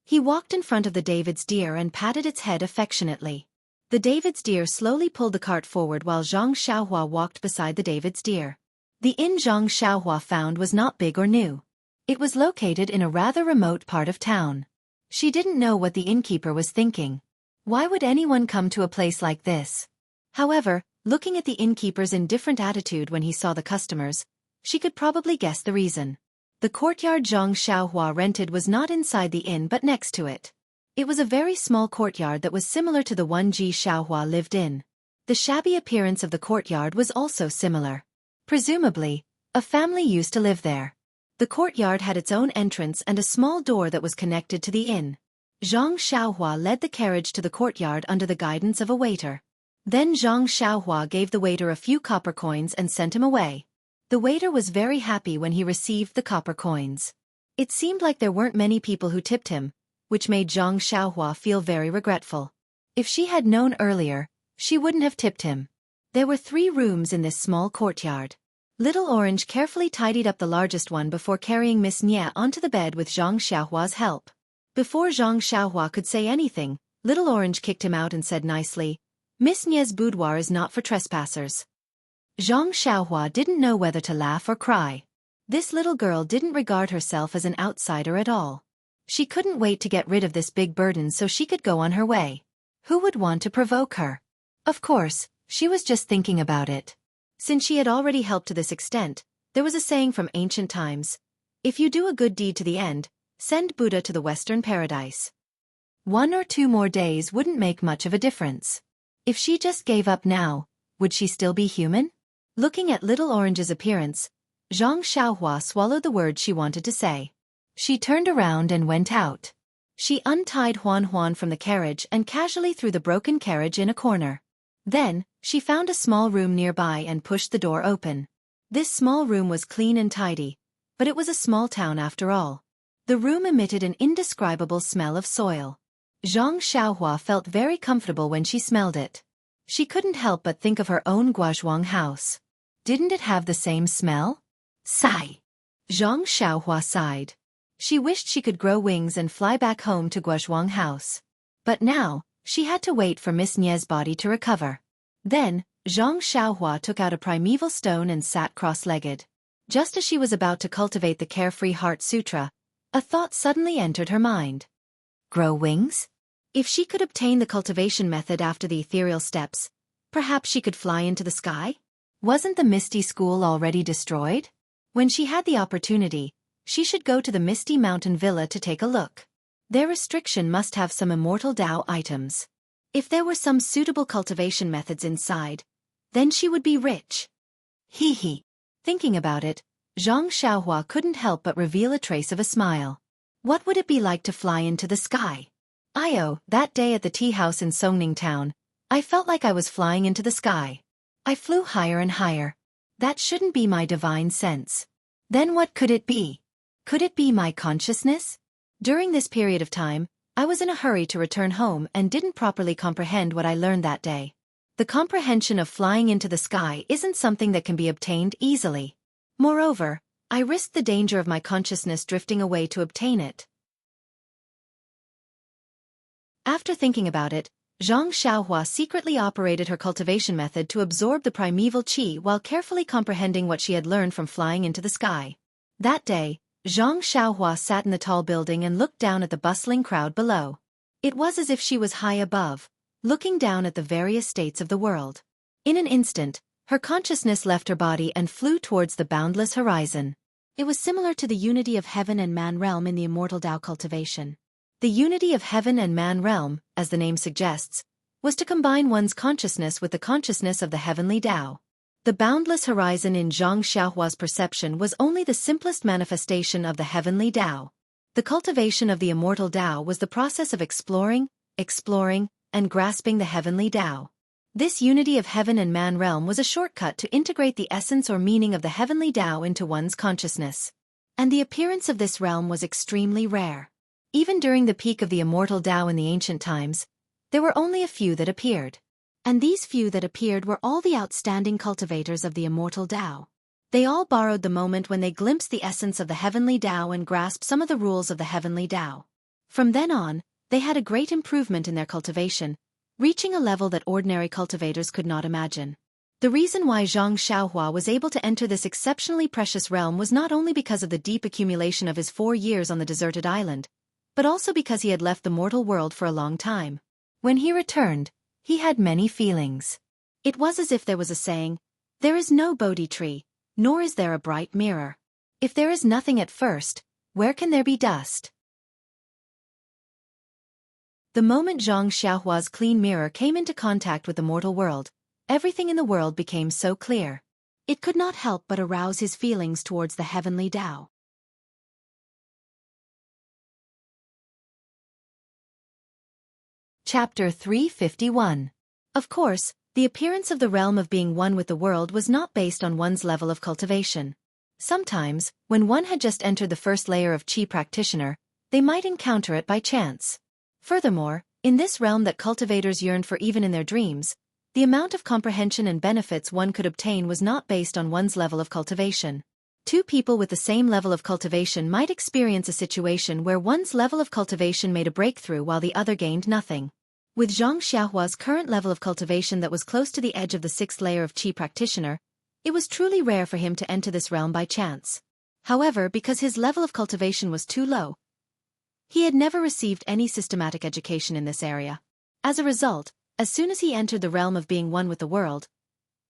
He walked in front of the David's deer and patted its head affectionately. The David's deer slowly pulled the cart forward while Xiaoxia walked beside the David's deer. The inn Xiaoxia found was not big or new. It was located in a rather remote part of town. She didn't know what the innkeeper was thinking. Why would anyone come to a place like this? However, looking at the innkeeper's indifferent attitude when he saw the customers, she could probably guess the reason. The courtyard Xiaoxia rented was not inside the inn but next to it. It was a very small courtyard that was similar to the one Xiaoxia lived in. The shabby appearance of the courtyard was also similar. Presumably, a family used to live there. The courtyard had its own entrance and a small door that was connected to the inn. Xiaoxia led the carriage to the courtyard under the guidance of a waiter. Then Xiaoxia gave the waiter a few copper coins and sent him away. The waiter was very happy when he received the copper coins. It seemed like there weren't many people who tipped him, which made Zhang Xiaohua feel very regretful. If she had known earlier, she wouldn't have tipped him. There were 3 rooms in this small courtyard. Little Orange carefully tidied up the largest one before carrying Miss Nie onto the bed with Zhang Xiaohua's help. Before Zhang Xiaohua could say anything, Little Orange kicked him out and said nicely, "Miss Nie's boudoir is not for trespassers." Zhang Xiaohua didn't know whether to laugh or cry. This little girl didn't regard herself as an outsider at all. She couldn't wait to get rid of this big burden so she could go on her way. Who would want to provoke her? Of course, she was just thinking about it. Since she had already helped to this extent, there was a saying from ancient times, "If you do a good deed to the end, send Buddha to the Western paradise." 1 or 2 more days wouldn't make much of a difference. If she just gave up now, would she still be human? Looking at Little Orange's appearance, Zhang Xiaohua swallowed the words she wanted to say. She turned around and went out. She untied Huan Huan from the carriage and casually threw the broken carriage in a corner. Then, she found a small room nearby and pushed the door open. This small room was clean and tidy, but it was a small town after all. The room emitted an indescribable smell of soil. Zhang Xiaohua felt very comfortable when she smelled it. She couldn't help but think of her own Guozhuang house. Didn't it have the same smell? Sigh. Zhang Xiaohua sighed. She wished she could grow wings and fly back home to Guozhuang house. But now, she had to wait for Miss Nie's body to recover. Then, Zhang Xiaohua took out a primeval stone and sat cross-legged. Just as she was about to cultivate the Carefree Heart Sutra, a thought suddenly entered her mind. Grow wings? If she could obtain the cultivation method after the ethereal steps, perhaps she could fly into the sky? Wasn't the Misty School already destroyed? When she had the opportunity, she should go to the Misty Mountain Villa to take a look. Their restriction must have some Immortal Tao items. If there were some suitable cultivation methods inside, then she would be rich. Hee hee. Thinking about it, Zhang Xiaohua couldn't help but reveal a trace of a smile. What would it be like to fly into the sky? That day at the tea house in Songning Town, I felt like I was flying into the sky. I flew higher and higher. That shouldn't be my divine sense. Then what could it be? Could it be my consciousness? During this period of time, I was in a hurry to return home and didn't properly comprehend what I learned that day. The comprehension of flying into the sky isn't something that can be obtained easily. Moreover, I risked the danger of my consciousness drifting away to obtain it. After thinking about it, Zhang Xiaohua secretly operated her cultivation method to absorb the primeval qi while carefully comprehending what she had learned from flying into the sky. That day, Zhang Xiaohua sat in the tall building and looked down at the bustling crowd below. It was as if she was high above, looking down at the various states of the world. In an instant, her consciousness left her body and flew towards the boundless horizon. It was similar to the unity of heaven and man realm in the Immortal Tao cultivation. The unity of heaven and man realm, as the name suggests, was to combine one's consciousness with the consciousness of the heavenly Tao. The boundless horizon in Zhang Xiaohua's perception was only the simplest manifestation of the heavenly Tao. The cultivation of the Immortal Tao was the process of exploring, and grasping the heavenly Tao. This unity of heaven and man realm was a shortcut to integrate the essence or meaning of the heavenly Tao into one's consciousness. And the appearance of this realm was extremely rare. Even during the peak of the Immortal Tao in the ancient times, there were only a few that appeared. And these few that appeared were all the outstanding cultivators of the Immortal Tao. They all borrowed the moment when they glimpsed the essence of the heavenly Tao and grasped some of the rules of the heavenly Tao. From then on, they had a great improvement in their cultivation, reaching a level that ordinary cultivators could not imagine. The reason why Zhang Xiaohua was able to enter this exceptionally precious realm was not only because of the deep accumulation of his 4 years on the deserted island, but also because he had left the mortal world for a long time. When he returned, he had many feelings. It was as if there was a saying, "There is no Bodhi tree, nor is there a bright mirror. If there is nothing at first, where can there be dust?" The moment Zhang Xiaohua's clean mirror came into contact with the mortal world, everything in the world became so clear. It could not help but arouse his feelings towards the heavenly Tao. Chapter 351. Of course, the appearance of the realm of being one with the world was not based on one's level of cultivation. Sometimes, when one had just entered the first layer of Qi practitioner, they might encounter it by chance. Furthermore, in this realm that cultivators yearned for even in their dreams, the amount of comprehension and benefits one could obtain was not based on one's level of cultivation. Two people with the same level of cultivation might experience a situation where one's level of cultivation made a breakthrough while the other gained nothing. With Zhang Xiaohua's current level of cultivation that was close to the edge of the sixth layer of Qi practitioner, it was truly rare for him to enter this realm by chance. However, because his level of cultivation was too low, he had never received any systematic education in this area. As a result, as soon as he entered the realm of being one with the world,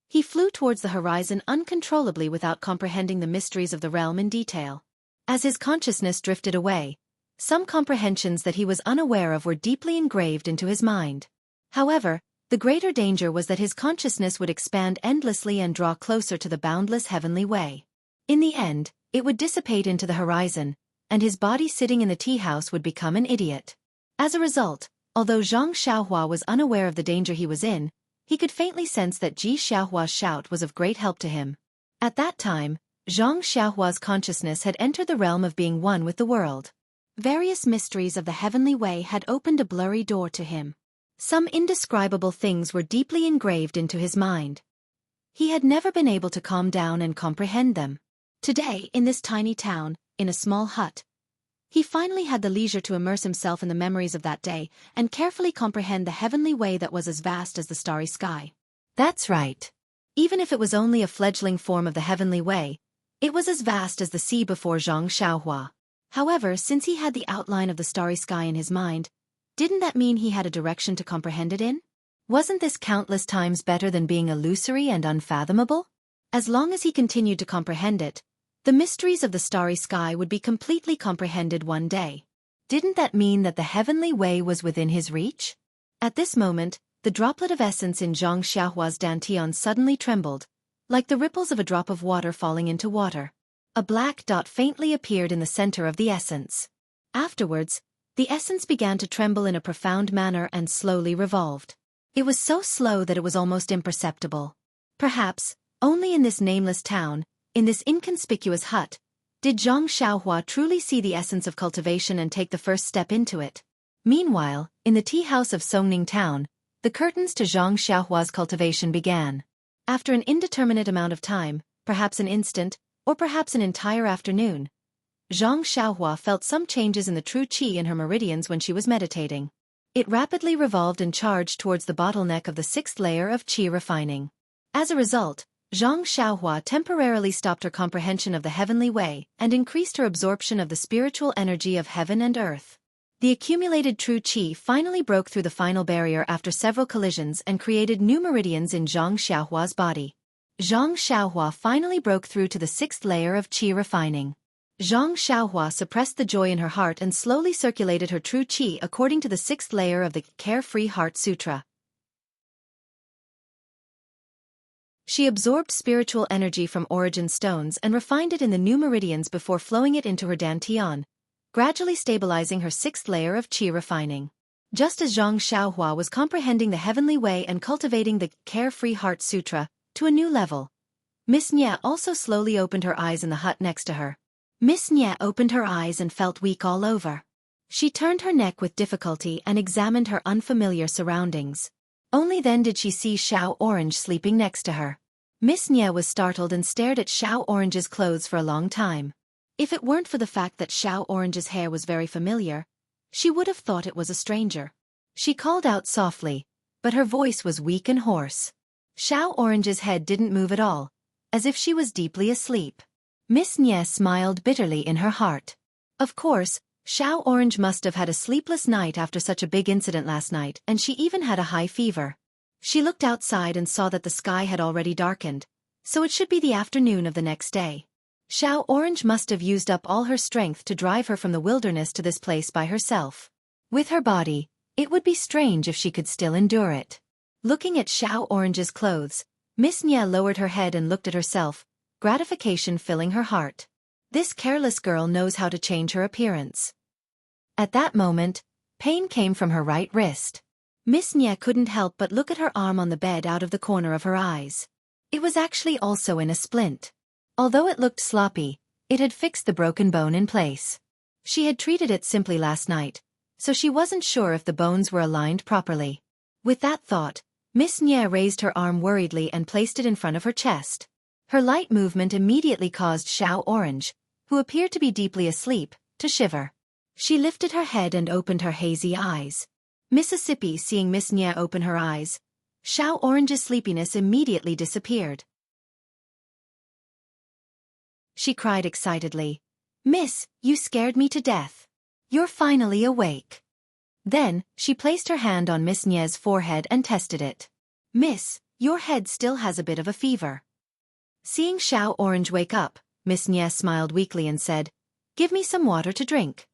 he flew towards the horizon uncontrollably without comprehending the mysteries of the realm in detail. As his consciousness drifted away, some comprehensions that he was unaware of were deeply engraved into his mind. However, the greater danger was that his consciousness would expand endlessly and draw closer to the boundless heavenly way. In the end, it would dissipate into the horizon, and his body sitting in the tea house would become an idiot. As a result, although Zhang Xiaohua was unaware of the danger he was in, he could faintly sense that Ji Xiaohua's shout was of great help to him. At that time, Zhang Xiaohua's consciousness had entered the realm of being one with the world. Various mysteries of the heavenly way had opened a blurry door to him. Some indescribable things were deeply engraved into his mind. He had never been able to calm down and comprehend them. Today, in this tiny town, in a small hut, he finally had the leisure to immerse himself in the memories of that day and carefully comprehend the heavenly way that was as vast as the starry sky. That's right. Even if it was only a fledgling form of the heavenly way, it was as vast as the sea before Zhang Xiaohua. However, since he had the outline of the starry sky in his mind, didn't that mean he had a direction to comprehend it in? Wasn't this countless times better than being illusory and unfathomable? As long as he continued to comprehend it, the mysteries of the starry sky would be completely comprehended one day. Didn't that mean that the heavenly way was within his reach? At this moment, the droplet of essence in Zhang Xiaohua's dantian suddenly trembled, like the ripples of a drop of water falling into water. A black dot faintly appeared in the center of the essence. Afterwards, the essence began to tremble in a profound manner and slowly revolved. It was so slow that it was almost imperceptible. Perhaps, only in this nameless town, in this inconspicuous hut, did Zhang Xiaohua truly see the essence of cultivation and take the first step into it. Meanwhile, in the tea house of Songning town, the curtains to Zhang Xiaohua's cultivation began. After an indeterminate amount of time, perhaps an instant, or perhaps an entire afternoon, Zhang Xiaohua felt some changes in the true qi in her meridians when she was meditating. It rapidly revolved and charged towards the bottleneck of the sixth layer of qi refining. As a result, Zhang Xiaohua temporarily stopped her comprehension of the heavenly way and increased her absorption of the spiritual energy of heaven and earth. The accumulated true qi finally broke through the final barrier after several collisions and created new meridians in Zhang Xiaohua's body. Zhang Xiaohua finally broke through to the sixth layer of qi refining. Zhang Xiaohua suppressed the joy in her heart and slowly circulated her true qi according to the sixth layer of the Carefree Heart Sutra. She absorbed spiritual energy from origin stones and refined it in the new meridians before flowing it into her dantian, gradually stabilizing her sixth layer of qi refining. Just as Zhang Xiaohua was comprehending the heavenly way and cultivating the Carefree Heart Sutra to a new level, Miss Nye also slowly opened her eyes in the hut next to her. Miss Nye opened her eyes and felt weak all over. She turned her neck with difficulty and examined her unfamiliar surroundings. Only then did she see Xiao Orange sleeping next to her. Miss Nye was startled and stared at Xiao Orange's clothes for a long time. If it weren't for the fact that Xiao Orange's hair was very familiar, she would have thought it was a stranger. She called out softly, but her voice was weak and hoarse. Xiao Orange's head didn't move at all, as if she was deeply asleep. Miss Nye smiled bitterly in her heart. Of course, Xiao Orange must have had a sleepless night after such a big incident last night, and she even had a high fever. She looked outside and saw that the sky had already darkened, so it should be the afternoon of the next day. Xiao Orange must have used up all her strength to drive her from the wilderness to this place by herself. With her body, it would be strange if she could still endure it. Looking at Xiao Orange's clothes, Miss Nye lowered her head and looked at herself, gratification filling her heart. This careless girl knows how to change her appearance. At that moment, pain came from her right wrist. Miss Nye couldn't help but look at her arm on the bed out of the corner of her eyes. It was actually also in a splint. Although it looked sloppy, it had fixed the broken bone in place. She had treated it simply last night, so she wasn't sure if the bones were aligned properly. With that thought, Miss Nye raised her arm worriedly and placed it in front of her chest. Her light movement immediately caused Xiao Orange, who appeared to be deeply asleep, to shiver. She lifted her head and opened her hazy eyes. Mississippi, seeing Miss Nye open her eyes, Xiao Orange's sleepiness immediately disappeared. She cried excitedly, "Miss, you scared me to death. You're finally awake." Then, she placed her hand on Miss Nye's forehead and tested it. "Miss, your head still has a bit of a fever." Seeing Xiao Orange wake up, Miss Nye smiled weakly and said, "Give me some water to drink."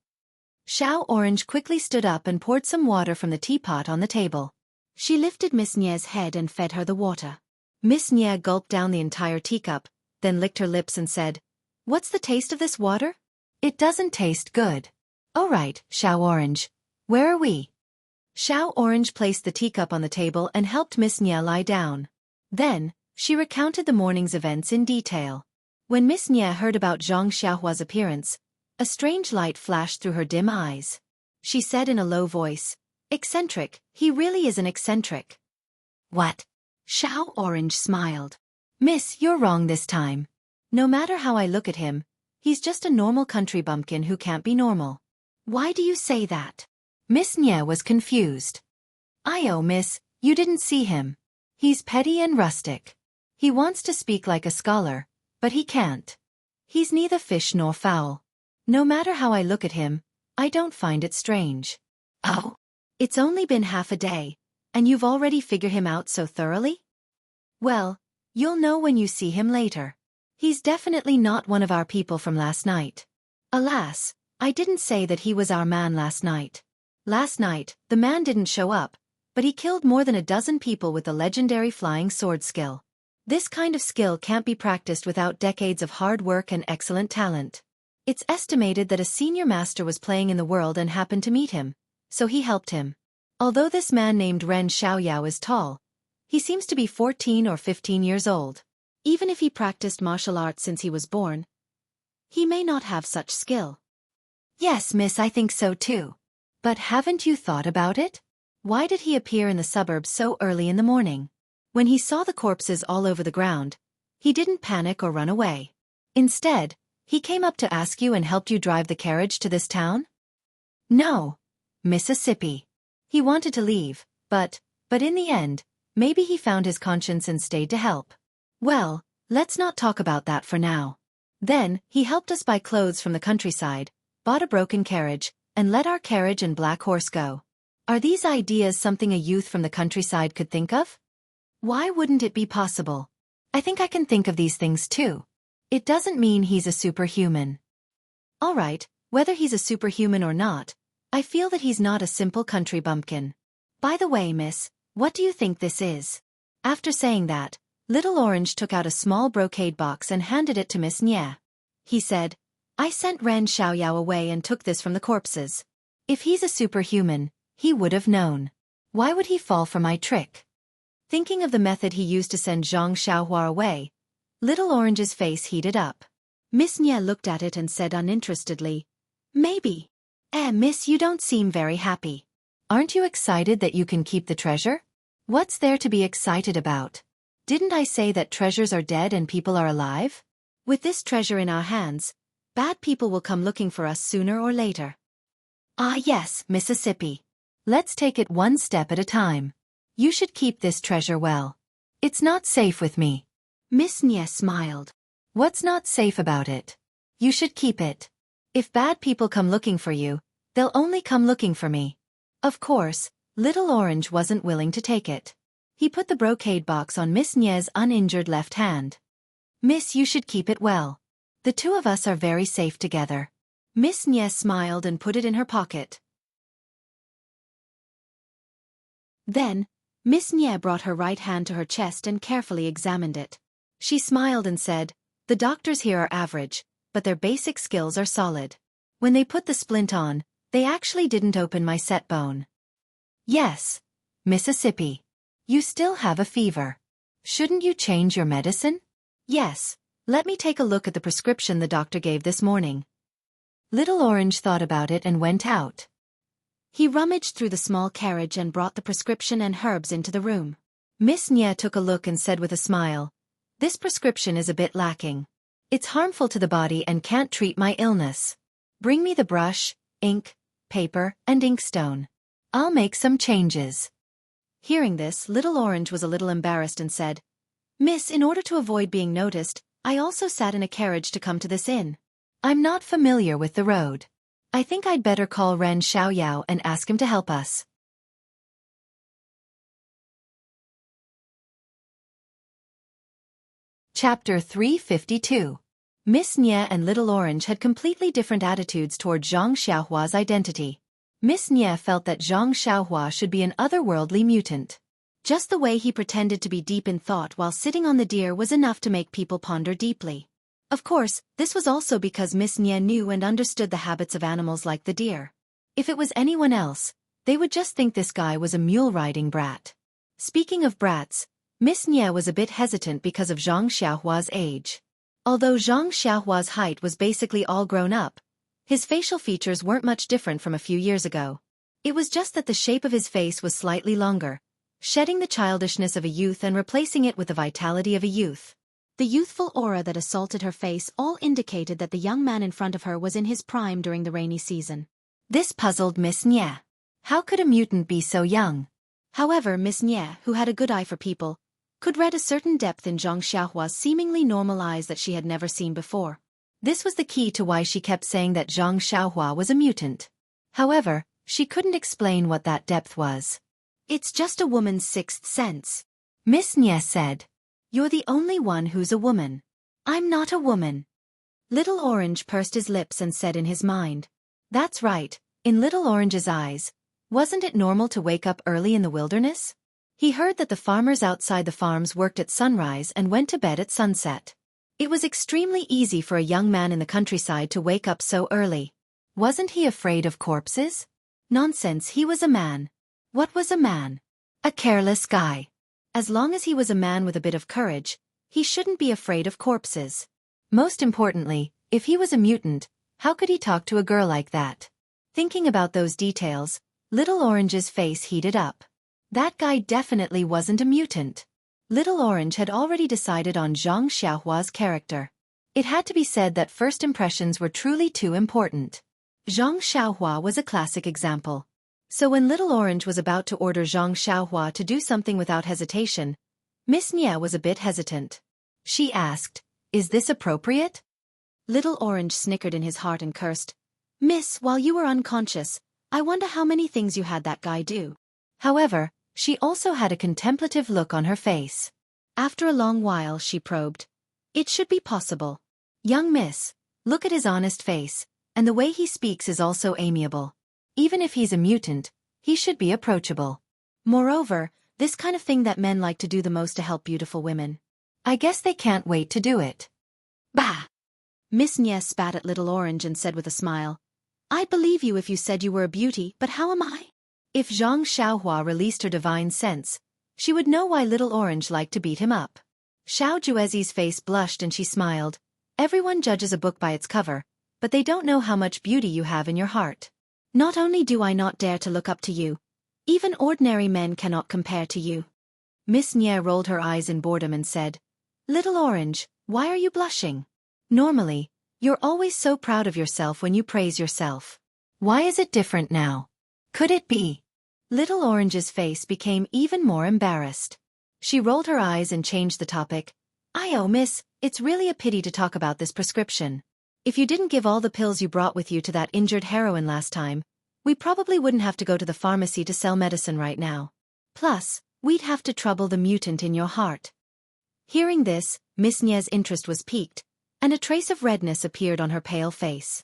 Xiao Orange quickly stood up and poured some water from the teapot on the table. She lifted Miss Nye's head and fed her the water. Miss Nye gulped down the entire teacup, then licked her lips and said, "What's the taste of this water? It doesn't taste good." "All right, Xiao Orange. Where are we?" Xiao Orange placed the teacup on the table and helped Miss Nye lie down. Then, she recounted the morning's events in detail. When Miss Nye heard about Zhang Xiaohua's appearance, a strange light flashed through her dim eyes. She said in a low voice, "Eccentric, he really is an eccentric." "What?" Xiao Orange smiled. "Miss, you're wrong this time. No matter how I look at him, he's just a normal country bumpkin who can't be normal." "Why do you say that?" Miss Nye was confused. "Oh, miss, you didn't see him. He's petty and rustic. He wants to speak like a scholar, but he can't. He's neither fish nor fowl. No matter how I look at him, I don't find it strange." "Oh? It's only been half a day, and you've already figured him out so thoroughly?" "Well, you'll know when you see him later. He's definitely not one of our people from last night." "Alas, I didn't say that he was our man last night. Last night, the man didn't show up, but he killed more than a dozen people with the legendary flying sword skill. This kind of skill can't be practiced without decades of hard work and excellent talent. It's estimated that a senior master was playing in the world and happened to meet him, so he helped him. Although this man named Ren Xiaoyao is tall, he seems to be 14 or 15 years old. Even if he practiced martial arts since he was born, he may not have such skill." "Yes, miss, I think so too. But haven't you thought about it? Why did he appear in the suburbs so early in the morning? When he saw the corpses all over the ground, he didn't panic or run away. Instead, he came up to ask you and helped you drive the carriage to this town?" "No, Mississippi. He wanted to leave, but in the end, maybe he found his conscience and stayed to help. Well, let's not talk about that for now. Then, he helped us buy clothes from the countryside, bought a broken carriage, and let our carriage and black horse go. Are these ideas something a youth from the countryside could think of? Why wouldn't it be possible? I think I can think of these things too. It doesn't mean he's a superhuman." "All right, whether he's a superhuman or not, I feel that he's not a simple country bumpkin. By the way, miss, what do you think this is?" After saying that, Little Orange took out a small brocade box and handed it to Miss Nye. He said, "I sent Ren Xiaoyao away and took this from the corpses. If he's a superhuman, he would have known. Why would he fall for my trick?" Thinking of the method he used to send Zhang Xiaohua away, Little Orange's face heated up. Miss Nye looked at it and said uninterestedly, "Maybe." Miss, you don't seem very happy. Aren't you excited that you can keep the treasure? What's there to be excited about? Didn't I say that treasures are dead and people are alive? With this treasure in our hands, bad people will come looking for us sooner or later." "Ah yes, Mississippi. Let's take it one step at a time. You should keep this treasure well. It's not safe with me." Miss Nye smiled. "What's not safe about it? You should keep it. If bad people come looking for you, they'll only come looking for me." Of course, Little Orange wasn't willing to take it. He put the brocade box on Miss Nye's uninjured left hand. "Miss, you should keep it well. The two of us are very safe together." Miss Nye smiled and put it in her pocket. Then, Miss Nye brought her right hand to her chest and carefully examined it. She smiled and said, "The doctors here are average, but their basic skills are solid. When they put the splint on, they actually didn't open my set bone." "Yes, Mississippi. You still have a fever. Shouldn't you change your medicine?" "Yes, Let me take a look at the prescription the doctor gave this morning. Little Orange thought about it and went out. He rummaged through the small carriage and brought the prescription and herbs into the room. Miss Nye took a look and said with a smile, "This prescription is a bit lacking. It's harmful to the body and can't treat my illness. Bring me the brush, ink, paper, and inkstone. I'll make some changes." Hearing this, Little Orange was a little embarrassed and said, "Miss, in order to avoid being noticed, I also sat in a carriage to come to this inn. I'm not familiar with the road. I think I'd better call Ren Xiaoyao and ask him to help us." Chapter 352. Miss Nye and Little Orange had completely different attitudes toward Zhang Xiaohua's identity. Miss Nye felt that Zhang Xiaohua should be an otherworldly mutant. Just the way he pretended to be deep in thought while sitting on the deer was enough to make people ponder deeply. Of course, this was also because Miss Nye knew and understood the habits of animals like the deer. If it was anyone else, they would just think this guy was a mule-riding brat. Speaking of brats, Miss Nye was a bit hesitant because of Zhang Xiaohua's age. Although Zhang Xiaohua's height was basically all grown up, his facial features weren't much different from a few years ago. It was just that the shape of his face was slightly longer, shedding the childishness of a youth and replacing it with the vitality of a youth. The youthful aura that assaulted her face all indicated that the young man in front of her was in his prime during the rainy season. This puzzled Miss Nye. How could a mutant be so young? However, Miss Nye, who had a good eye for people, could read a certain depth in Zhang Xiaohua's seemingly normal eyes that she had never seen before. This was the key to why she kept saying that Zhang Xiaohua was a mutant. However, she couldn't explain what that depth was. "It's just a woman's sixth sense," Miss Nye said. "You're the only one who's a woman. I'm not a woman." Little Orange pursed his lips and said in his mind, "That's right, in Little Orange's eyes, wasn't it normal to wake up early in the wilderness?" He heard that the farmers outside the farms worked at sunrise and went to bed at sunset. It was extremely easy for a young man in the countryside to wake up so early. Wasn't he afraid of corpses? Nonsense, he was a man. What was a man? A careless guy. As long as he was a man with a bit of courage, he shouldn't be afraid of corpses. Most importantly, if he was a mutant, how could he talk to a girl like that? Thinking about those details, Little Orange's face heated up. That guy definitely wasn't a mutant. Little Orange had already decided on Zhang Xiaohua's character. It had to be said that first impressions were truly too important. Zhang Xiaohua was a classic example. So when Little Orange was about to order Zhang Xiaohua to do something without hesitation, Miss Nye was a bit hesitant. She asked, "Is this appropriate?" Little Orange snickered in his heart and cursed, "Miss, while you were unconscious, I wonder how many things you had that guy do." However, she also had a contemplative look on her face. After a long while she probed, "It should be possible. Young miss, look at his honest face, and the way he speaks is also amiable. Even if he's a mutant, he should be approachable. Moreover, this kind of thing that men like to do the most to help beautiful women. I guess they can't wait to do it." "Bah!" Miss Nye spat at Little Orange and said with a smile, "I'd believe you if you said you were a beauty, but how am I?" If Zhang Xiaohua released her divine sense, she would know why Little Orange liked to beat him up. Xiao Juezi's face blushed and she smiled. "Everyone judges a book by its cover, but they don't know how much beauty you have in your heart. Not only do I not dare to look up to you, even ordinary men cannot compare to you." Miss Nye rolled her eyes in boredom and said, "Little Orange, why are you blushing? Normally, you're always so proud of yourself when you praise yourself. Why is it different now? Could it be?" Little Orange's face became even more embarrassed. She rolled her eyes and changed the topic. "Oh, miss, it's really a pity to talk about this prescription. If you didn't give all the pills you brought with you to that injured heroine last time, we probably wouldn't have to go to the pharmacy to sell medicine right now. Plus, we'd have to trouble the mutant in your heart." Hearing this, Miss Nye's interest was piqued, and a trace of redness appeared on her pale face.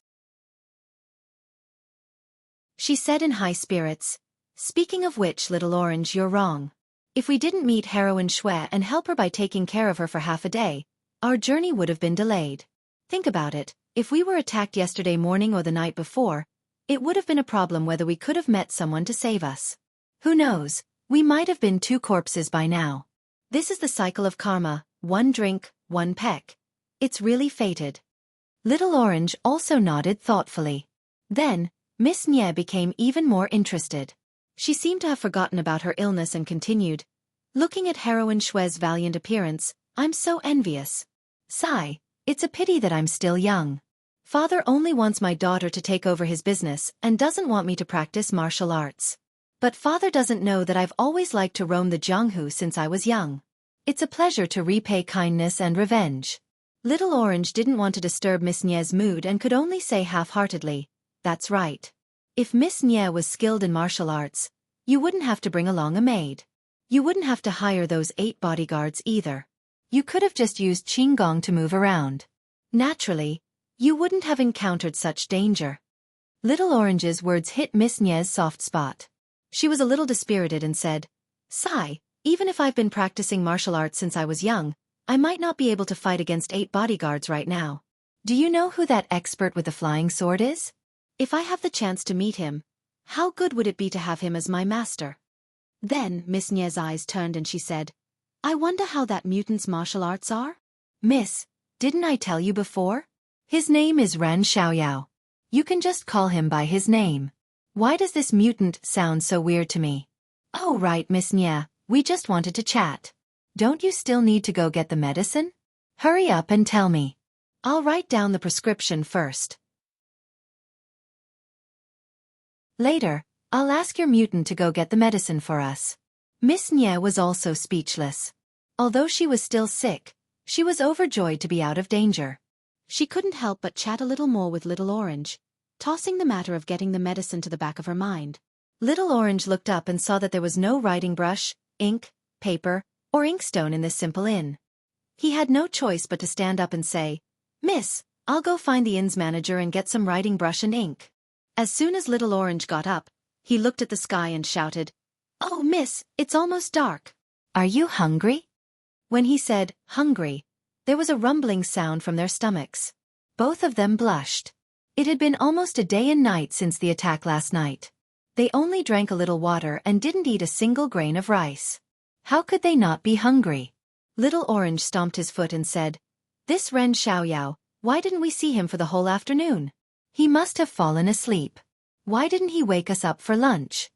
She said in high spirits, "Speaking of which, Little Orange, you're wrong. If we didn't meet heroine Xue and help her by taking care of her for half a day, our journey would have been delayed. Think about it. If we were attacked yesterday morning or the night before, it would have been a problem whether we could have met someone to save us. Who knows, we might have been 2 corpses by now. This is the cycle of karma, 1 drink, 1 peck. It's really fated. Little Orange also nodded thoughtfully. Then, Miss Nye became even more interested. She seemed to have forgotten about her illness and continued, looking at heroine Shue's valiant appearance, I'm so envious. Sigh, it's a pity that I'm still young. Father only wants my daughter to take over his business and doesn't want me to practice martial arts. But father doesn't know that I've always liked to roam the Jianghu since I was young. It's a pleasure to repay kindness and revenge. Little Orange didn't want to disturb Miss Nye's mood and could only say half-heartedly, that's right. If Miss Nye was skilled in martial arts, you wouldn't have to bring along a maid. You wouldn't have to hire those 8 bodyguards either. You could have just used Qinggong to move around. Naturally, you wouldn't have encountered such danger. Little Orange's words hit Miss Nye's soft spot. She was a little dispirited and said, Sigh, even if I've been practicing martial arts since I was young, I might not be able to fight against 8 bodyguards right now. Do you know who that expert with the flying sword is? If I have the chance to meet him, how good would it be to have him as my master? Then Miss Nye's eyes turned and she said, I wonder how that mutant's martial arts are? Miss, didn't I tell you before? His name is Ran Xiaoyao. You can just call him by his name. Why does this mutant sound so weird to me? Oh right, Miss Nye, we just wanted to chat. Don't you still need to go get the medicine? Hurry up and tell me. I'll write down the prescription first. Later, I'll ask your mutant to go get the medicine for us. Miss Nye was also speechless. Although she was still sick, she was overjoyed to be out of danger. She couldn't help but chat a little more with Little Orange, tossing the matter of getting the medicine to the back of her mind. Little Orange looked up and saw that there was no writing brush, ink, paper, or inkstone in this simple inn. He had no choice but to stand up and say, Miss, I'll go find the inn's manager and get some writing brush and ink. As soon as Little Orange got up, he looked at the sky and shouted, Oh, miss, it's almost dark. Are you hungry? When he said, hungry, there was a rumbling sound from their stomachs. Both of them blushed. It had been almost a day and night since the attack last night. They only drank a little water and didn't eat a single grain of rice. How could they not be hungry? Little Orange stomped his foot and said, This Ren Xiaoyao, why didn't we see him for the whole afternoon? He must have fallen asleep. Why didn't he wake us up for lunch?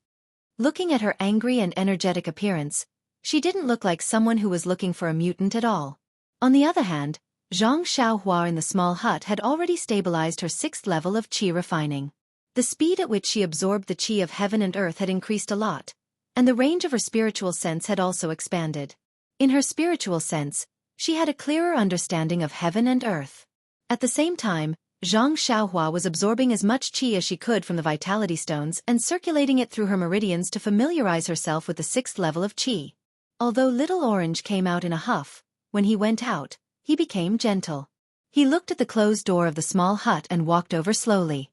Looking at her angry and energetic appearance, she didn't look like someone who was looking for a mutant at all. On the other hand, Zhang Xiaohua in the small hut had already stabilized her 6th level of qi refining. The speed at which she absorbed the qi of heaven and earth had increased a lot, and the range of her spiritual sense had also expanded. In her spiritual sense, she had a clearer understanding of heaven and earth. At the same time, Zhang Xiaohua was absorbing as much qi as she could from the vitality stones and circulating it through her meridians to familiarize herself with the 6th level of qi. Although Little Orange came out in a huff, when he went out, he became gentle. He looked at the closed door of the small hut and walked over slowly.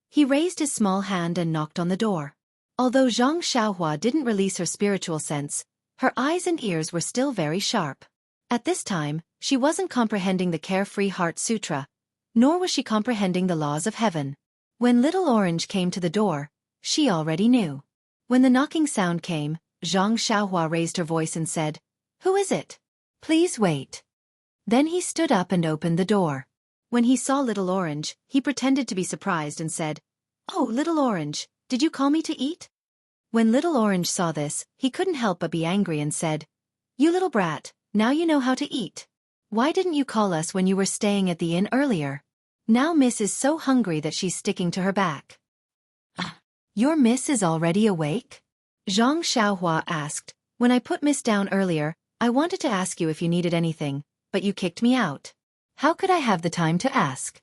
He raised his small hand and knocked on the door. Although Zhang Xiaohua didn't release her spiritual sense, her eyes and ears were still very sharp. At this time, she wasn't comprehending the Carefree Heart Sutra, nor was she comprehending the laws of heaven. When Little Orange came to the door, she already knew. When the knocking sound came, Zhang Xiaohua raised her voice and said, Who is it? Please wait. Then he stood up and opened the door. When he saw Little Orange, he pretended to be surprised and said, Oh, Little Orange, did you call me to eat? When Little Orange saw this, he couldn't help but be angry and said, You little brat, now you know how to eat. Why didn't you call us when you were staying at the inn earlier? Now Miss is so hungry that she's sticking to her back. Your Miss is already awake? Zhang Xiaohua asked. When I put Miss down earlier, I wanted to ask you if you needed anything, but you kicked me out. How could I have the time to ask?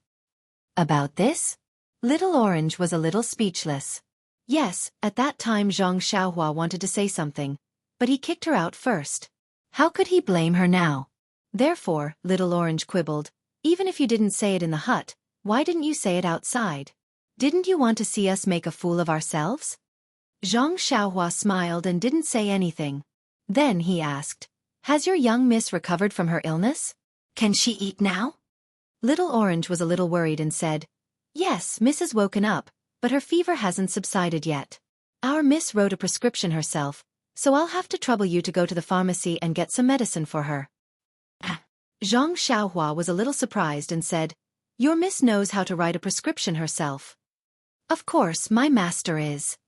About this? Little Orange was a little speechless. Yes, at that time Zhang Xiaohua wanted to say something, but he kicked her out first. How could he blame her now? Therefore, Little Orange quibbled, even if you didn't say it in the hut, why didn't you say it outside? Didn't you want to see us make a fool of ourselves? Zhang Xiaohua smiled and didn't say anything. Then he asked, Has your young miss recovered from her illness? Can she eat now? Little Orange was a little worried and said, Yes, Miss has woken up, but her fever hasn't subsided yet. Our miss wrote a prescription herself, so I'll have to trouble you to go to the pharmacy and get some medicine for her. Zhang Xiaohua was a little surprised and said, "Your miss knows how to write a prescription herself." "Of course, my master is."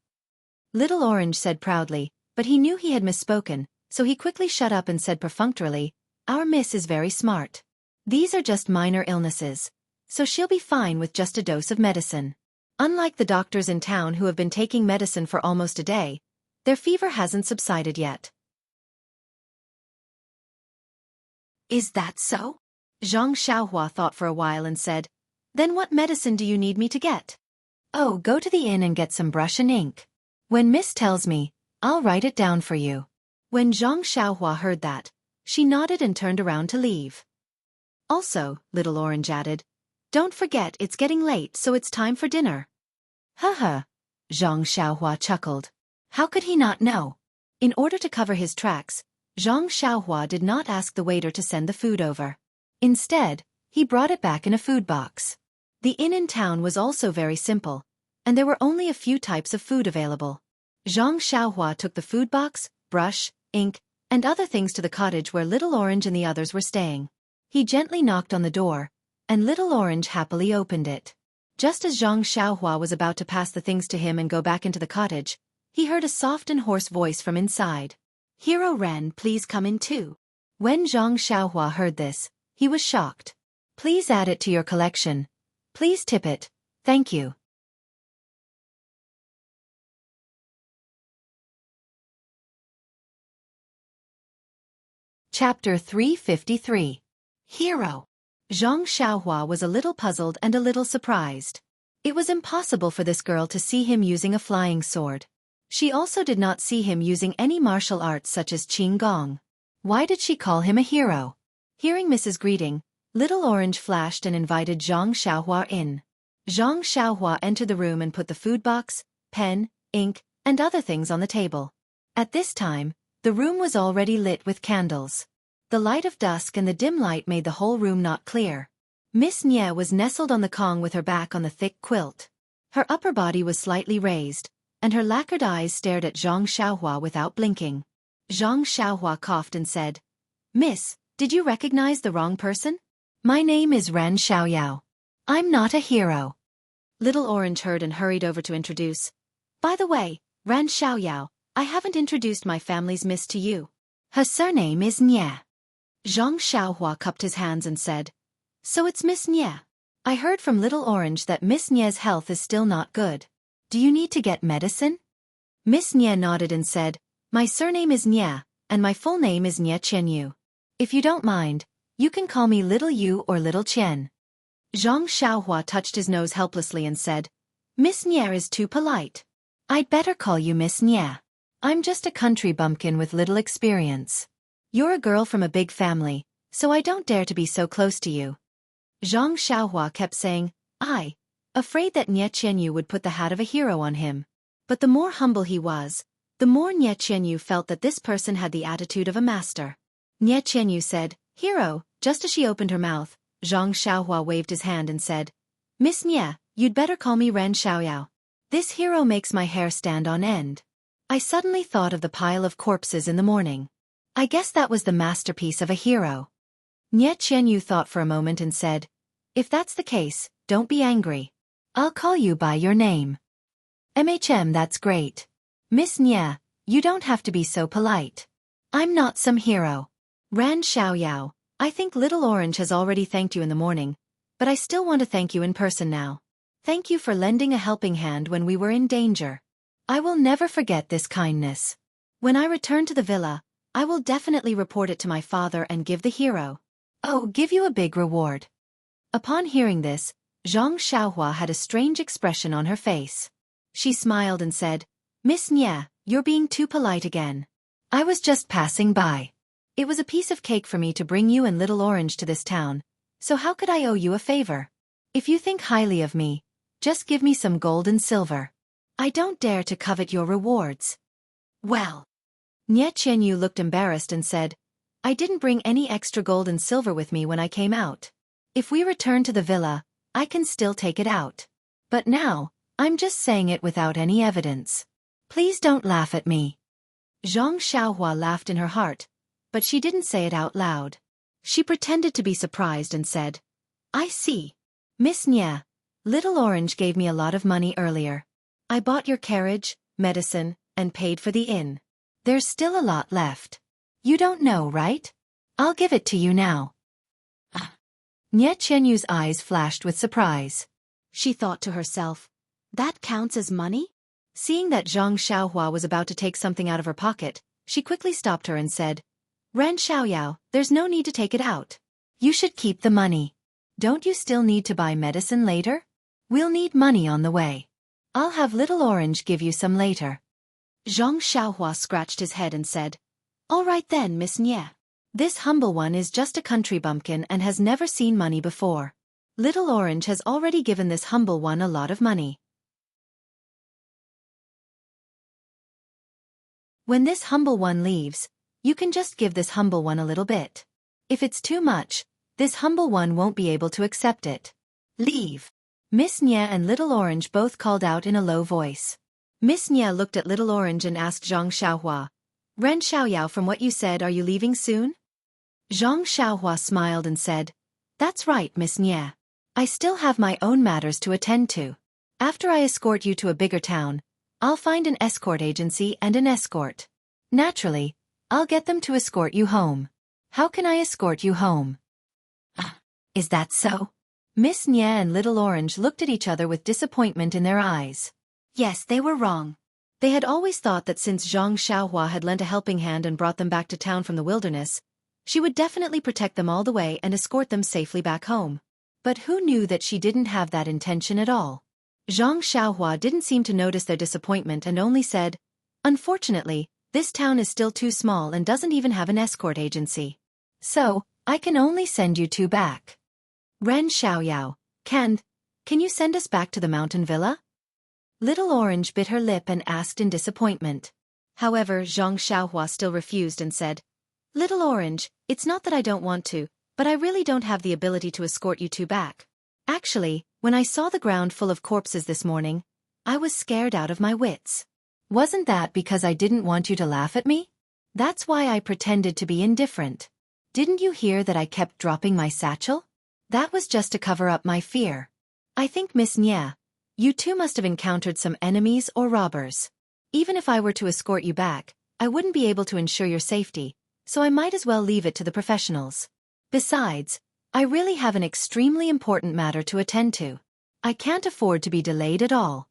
Little Orange said proudly, but he knew he had misspoken, so he quickly shut up and said perfunctorily, "Our miss is very smart. These are just minor illnesses, so she'll be fine with just a dose of medicine. Unlike the doctors in town who have been taking medicine for almost a day, their fever hasn't subsided yet." "Is that so?" Zhang Xiaohua thought for a while and said, "Then what medicine do you need me to get?" "Oh, go to the inn and get some brush and ink. When Miss tells me, I'll write it down for you." When Zhang Xiaohua heard that, she nodded and turned around to leave. "Also," Little Orange added, "don't forget it's getting late, so it's time for dinner." "Haha," Zhang Xiaohua chuckled. How could he not know? In order to cover his tracks, Zhang Xiaohua did not ask the waiter to send the food over. Instead, he brought it back in a food box. The inn in town was also very simple, and there were only a few types of food available. Zhang Xiaohua took the food box, brush, ink, and other things to the cottage where Little Orange and the others were staying. He gently knocked on the door, and Little Orange happily opened it. Just as Zhang Xiaohua was about to pass the things to him and go back into the cottage, he heard a soft and hoarse voice from inside. "Hero Ren, please come in too." When Zhang Xiaohua heard this, he was shocked. "Please add it to your collection. Please tip it. Thank you." Chapter 353. Hero. Zhang Xiaohua was a little puzzled and a little surprised. It was impossible for this girl to see him using a flying sword. She also did not see him using any martial arts such as Qinggong. Why did she call him a hero? Hearing Mrs. Greeting, Little Orange flashed and invited Zhang Xiaohua in. Zhang Xiaohua entered the room and put the food box, pen, ink, and other things on the table. At this time, the room was already lit with candles. The light of dusk and the dim light made the whole room not clear. Miss Nie was nestled on the Kong with her back on the thick quilt. Her upper body was slightly raised, and her lacquered eyes stared at Zhang Xiaohua without blinking. Zhang Xiaohua coughed and said, "Miss, did you recognize the wrong person? My name is Ran Xiaoyao. I'm not a hero." Little Orange heard and hurried over to introduce. "By the way, Ran Xiaoyao, I haven't introduced my family's miss to you. Her surname is Nie." Zhang Xiaohua cupped his hands and said, "So it's Miss Nie. I heard from Little Orange that Miss Nie's health is still not good. Do you need to get medicine?" Miss Nie nodded and said, "My surname is Nie, and my full name is Nie Qianyu. If you don't mind, you can call me Little Yu or Little Qian." Zhang Xiaohua touched his nose helplessly and said, "Miss Nie is too polite. I'd better call you Miss Nie. I'm just a country bumpkin with little experience. You're a girl from a big family, so I don't dare to be so close to you." Zhang Xiaohua kept saying, "I," afraid that Nie Qianyu would put the hat of a hero on him. But the more humble he was, the more Nie Qianyu felt that this person had the attitude of a master. Nie Qianyu said, "Hero," just as she opened her mouth. Zhang Xiaohua waved his hand and said, "Miss Nie, you'd better call me Ren Xiaoyao. This hero makes my hair stand on end." I suddenly thought of the pile of corpses in the morning. I guess that was the masterpiece of a hero. Nie Qianyu thought for a moment and said, "If that's the case, don't be angry. I'll call you by your name." That's great. Miss Nie, you don't have to be so polite. I'm not some hero. Ran Xiaoyao, I think Little Orange has already thanked you in the morning, but I still want to thank you in person now. Thank you for lending a helping hand when we were in danger. I will never forget this kindness. When I return to the villa, I will definitely report it to my father and give the hero. Oh, give you a big reward." Upon hearing this, Zhang Xiaohua had a strange expression on her face. She smiled and said, "Miss Nie, you're being too polite again. I was just passing by. It was a piece of cake for me to bring you and Little Orange to this town, so how could I owe you a favor? If you think highly of me, just give me some gold and silver. I don't dare to covet your rewards." "Well." Nie Qianyu looked embarrassed and said, "I didn't bring any extra gold and silver with me when I came out. If we return to the villa, I can still take it out. But now, I'm just saying it without any evidence. Please don't laugh at me." Zhang Xiaohua laughed in her heart, but she didn't say it out loud. She pretended to be surprised and said, I see. Miss Nya, Little Orange gave me a lot of money earlier. I bought your carriage, medicine, and paid for the inn. There's still a lot left. You don't know, right? I'll give it to you now. Nye Qianyu's eyes flashed with surprise. She thought to herself, that counts as money? Seeing that Zhang Xiaohua was about to take something out of her pocket, she quickly stopped her and said, Ren Xiaoyao, there's no need to take it out. You should keep the money. Don't you still need to buy medicine later? We'll need money on the way. I'll have Little Orange give you some later. Zhang Xiaohua scratched his head and said, All right then, Miss Nye. This humble one is just a country bumpkin and has never seen money before. Little Orange has already given this humble one a lot of money. When this humble one leaves, you can just give this humble one a little bit. If it's too much, this humble one won't be able to accept it. Leave. Miss Nye and Little Orange both called out in a low voice. Miss Nye looked at Little Orange and asked Zhang Xiaohua, Ren Xiaoyao, from what you said, are you leaving soon? Zhang Xiaohua smiled and said, That's right, Miss Nye. I still have my own matters to attend to. After I escort you to a bigger town, I'll find an escort agency and an escort. Naturally, I'll get them to escort you home. How can I escort you home? Is that so? Miss Nye and Little Orange looked at each other with disappointment in their eyes. Yes, they were wrong. They had always thought that since Zhang Xiaohua had lent a helping hand and brought them back to town from the wilderness, she would definitely protect them all the way and escort them safely back home. But who knew that she didn't have that intention at all? Zhang Xiaohua didn't seem to notice their disappointment and only said, Unfortunately, this town is still too small and doesn't even have an escort agency. So, I can only send you two back. Ren Xiaoyao, can you send us back to the mountain villa? Little Orange bit her lip and asked in disappointment. However, Zhang Xiaohua still refused and said, Little Orange, it's not that I don't want to, but I really don't have the ability to escort you two back. Actually, when I saw the ground full of corpses this morning, I was scared out of my wits. Wasn't that because I didn't want you to laugh at me? That's why I pretended to be indifferent. Didn't you hear that I kept dropping my satchel? That was just to cover up my fear. I think, Miss Nye, you two must have encountered some enemies or robbers. Even if I were to escort you back, I wouldn't be able to ensure your safety, so I might as well leave it to the professionals. Besides, I really have an extremely important matter to attend to. I can't afford to be delayed at all.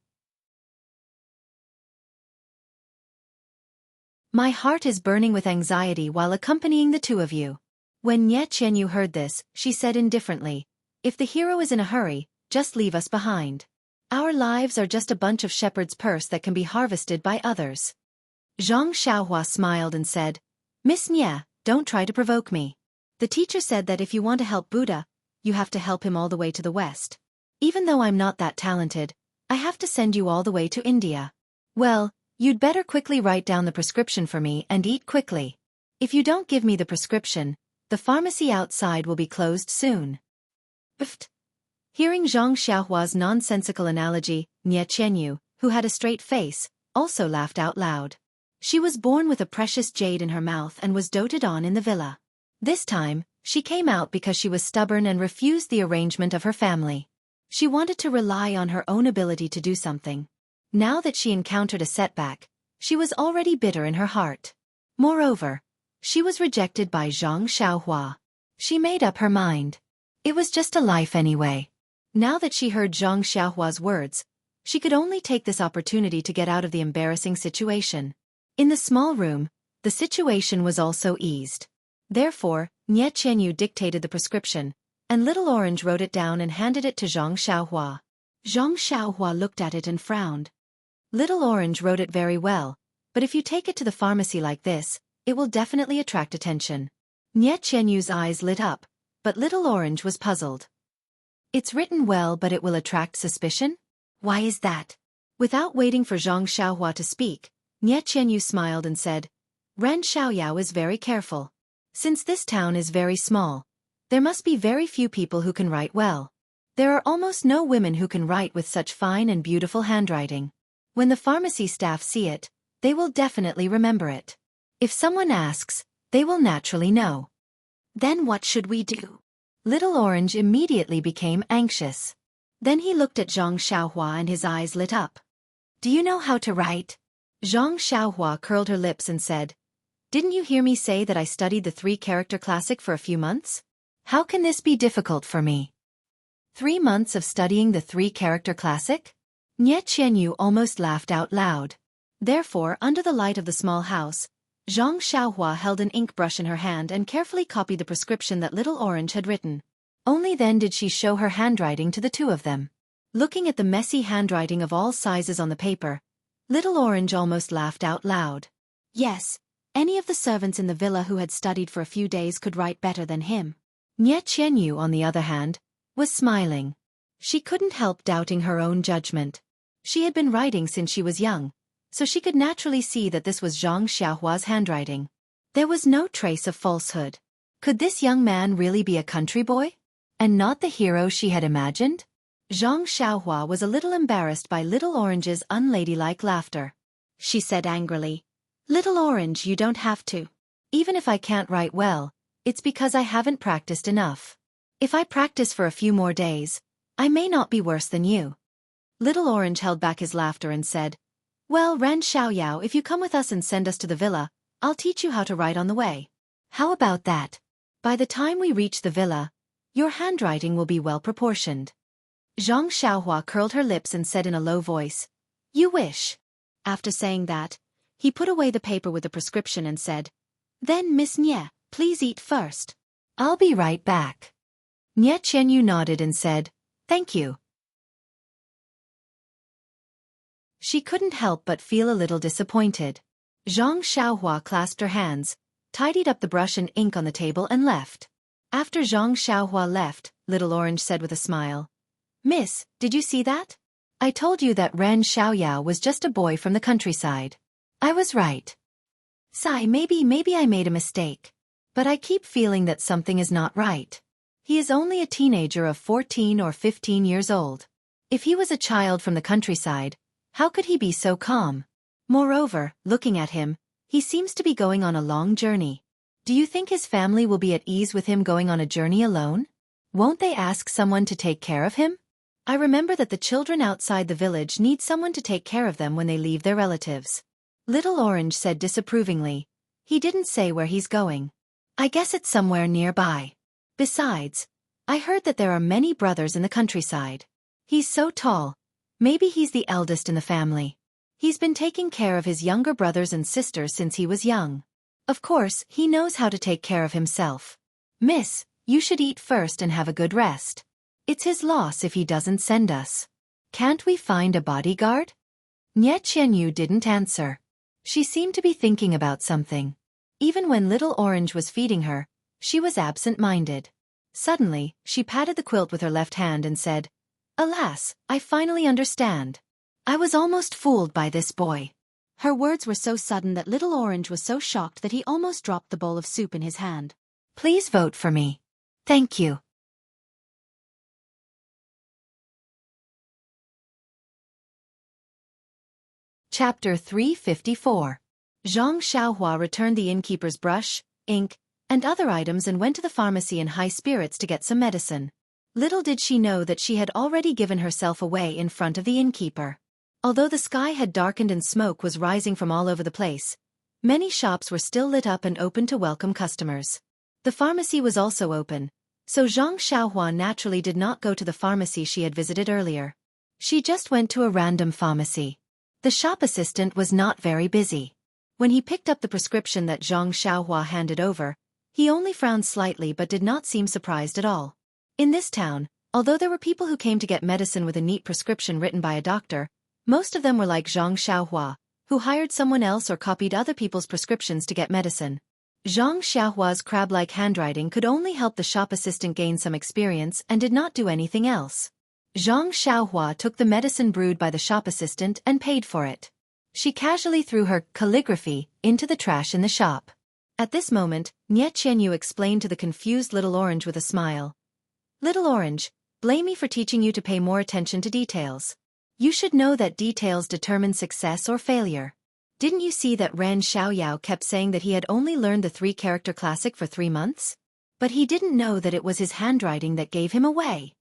My heart is burning with anxiety while accompanying the two of you. When Nye Qianyu heard this, she said indifferently, If the hero is in a hurry, just leave us behind. Our lives are just a bunch of shepherd's purse that can be harvested by others. Zhang Xiaohua smiled and said, Miss Nye, don't try to provoke me. The teacher said that if you want to help Buddha, you have to help him all the way to the west. Even though I'm not that talented, I have to send you all the way to India. Well, you'd better quickly write down the prescription for me and eat quickly. If you don't give me the prescription, the pharmacy outside will be closed soon. Pfft. Hearing Zhang Xiaohua's nonsensical analogy, Nye Qianyu, who had a straight face, also laughed out loud. She was born with a precious jade in her mouth and was doted on in the villa. This time, she came out because she was stubborn and refused the arrangement of her family. She wanted to rely on her own ability to do something. Now that she encountered a setback, she was already bitter in her heart. Moreover, she was rejected by Zhang Xiaohua. She made up her mind. It was just a life anyway. Now that she heard Zhang Xiaohua's words, she could only take this opportunity to get out of the embarrassing situation. In the small room, the situation was also eased. Therefore, Nye Qianyu dictated the prescription, and Little Orange wrote it down and handed it to Zhang Xiaohua. Zhang Xiaohua looked at it and frowned. Little Orange wrote it very well, but if you take it to the pharmacy like this, it will definitely attract attention. Nye Qianyu's eyes lit up, but Little Orange was puzzled. It's written well, but it will attract suspicion? Why is that? Without waiting for Zhang Xiaohua to speak, Nye Qianyu smiled and said, Ren Xiaoyao is very careful. Since this town is very small, there must be very few people who can write well. There are almost no women who can write with such fine and beautiful handwriting. When the pharmacy staff see it, they will definitely remember it. If someone asks, they will naturally know. Then what should we do? Little Orange immediately became anxious. Then he looked at Zhang Xiaohua and his eyes lit up. Do you know how to write? Zhang Xiaohua curled her lips and said, Didn't you hear me say that I studied the 3-character classic for a few months? How can this be difficult for me? 3 months of studying the 3-character classic? Nie Qianyu almost laughed out loud. Therefore, under the light of the small house, Zhang Xiaohua held an ink brush in her hand and carefully copied the prescription that Little Orange had written. Only then did she show her handwriting to the two of them. Looking at the messy handwriting of all sizes on the paper, Little Orange almost laughed out loud. Yes, any of the servants in the villa who had studied for a few days could write better than him. Nie Qianyu, on the other hand, was smiling. She couldn't help doubting her own judgment. She had been writing since she was young, so she could naturally see that this was Zhang Xiaohua's handwriting. There was no trace of falsehood. Could this young man really be a country boy? And not the hero she had imagined? Zhang Xiaohua was a little embarrassed by Little Orange's unladylike laughter. She said angrily, Little Orange, you don't have to. Even if I can't write well, it's because I haven't practiced enough. If I practice for a few more days, I may not be worse than you. Little Orange held back his laughter and said, Well, Ren Xiaoyao, if you come with us and send us to the villa, I'll teach you how to write on the way. How about that? By the time we reach the villa, your handwriting will be well proportioned. Zhang Xiaohua curled her lips and said in a low voice, You wish. After saying that, he put away the paper with the prescription and said, Then Miss Nie, please eat first. I'll be right back. Nie Qianyu nodded and said, Thank you. She couldn't help but feel a little disappointed. Zhang Xiaohua clasped her hands, tidied up the brush and ink on the table and left. After Zhang Xiaohua left, Little Orange said with a smile, Miss, did you see that? I told you that Ren Xiaoyao was just a boy from the countryside. I was right. Sigh, maybe I made a mistake. But I keep feeling that something is not right. He is only a teenager of 14 or 15 years old. If he was a child from the countryside, how could he be so calm? Moreover, looking at him, he seems to be going on a long journey. Do you think his family will be at ease with him going on a journey alone? Won't they ask someone to take care of him? I remember that the children outside the village need someone to take care of them when they leave their relatives. Little Orange said disapprovingly, He didn't say where he's going. I guess it's somewhere nearby. Besides, I heard that there are many brothers in the countryside. He's so tall. Maybe he's the eldest in the family. He's been taking care of his younger brothers and sisters since he was young. Of course, he knows how to take care of himself. Miss, you should eat first and have a good rest. It's his loss if he doesn't send us. Can't we find a bodyguard? Nie Qianyu didn't answer. She seemed to be thinking about something. Even when Little Orange was feeding her, she was absent-minded. Suddenly, she patted the quilt with her left hand and said, Alas, I finally understand. I was almost fooled by this boy. Her words were so sudden that Little Orange was so shocked that he almost dropped the bowl of soup in his hand. Please vote for me. Thank you. Chapter 354. Zhang Xiaohua returned the innkeeper's brush, ink, and other items and went to the pharmacy in high spirits to get some medicine. Little did she know that she had already given herself away in front of the innkeeper. Although the sky had darkened and smoke was rising from all over the place, many shops were still lit up and open to welcome customers. The pharmacy was also open, so Zhang Xiaohua naturally did not go to the pharmacy she had visited earlier. She just went to a random pharmacy. The shop assistant was not very busy. When he picked up the prescription that Zhang Xiaohua handed over, he only frowned slightly but did not seem surprised at all. In this town, although there were people who came to get medicine with a neat prescription written by a doctor, most of them were like Zhang Xiaohua, who hired someone else or copied other people's prescriptions to get medicine. Zhang Xiaohua's crab-like handwriting could only help the shop assistant gain some experience and did not do anything else. Zhang Xiaohua took the medicine brewed by the shop assistant and paid for it. She casually threw her calligraphy into the trash in the shop. At this moment, Nie Qianyu explained to the confused Little Orange with a smile. Little Orange, blame me for teaching you to pay more attention to details. You should know that details determine success or failure. Didn't you see that Ren Xiaoyao kept saying that he had only learned the 3-character classic for 3 months? But he didn't know that it was his handwriting that gave him away.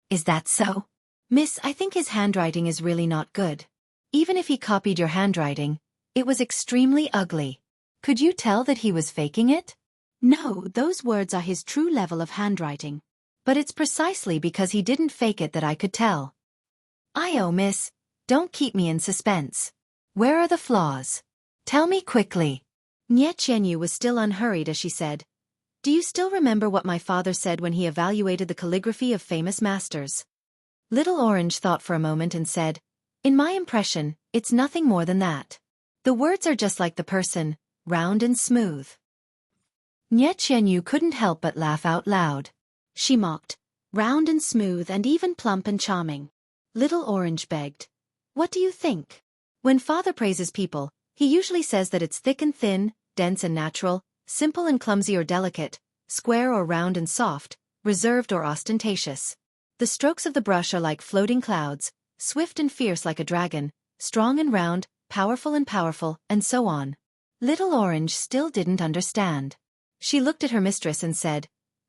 Is that so? Miss, I think his handwriting is really not good. Even if he copied your handwriting, it was extremely ugly. Could you tell that he was faking it? No, those words are his true level of handwriting. But it's precisely because he didn't fake it that I could tell. Miss, don't keep me in suspense. Where are the flaws? Tell me quickly. Xianxia was still unhurried as she said, Do you still remember what my father said when he evaluated the calligraphy of famous masters? Little Orange thought for a moment and said, In my impression, it's nothing more than that. The words are just like the person, round and smooth. Xianxia couldn't help but laugh out loud. She mocked, round and smooth and even plump and charming. Little Orange begged, What do you think? When father praises people, he usually says that it's thick and thin, dense and natural, simple and clumsy or delicate, square or round and soft, reserved or ostentatious. The strokes of the brush are like floating clouds, swift and fierce like a dragon, strong and round, powerful, and so on. Little Orange still didn't understand. She looked at her mistress and said,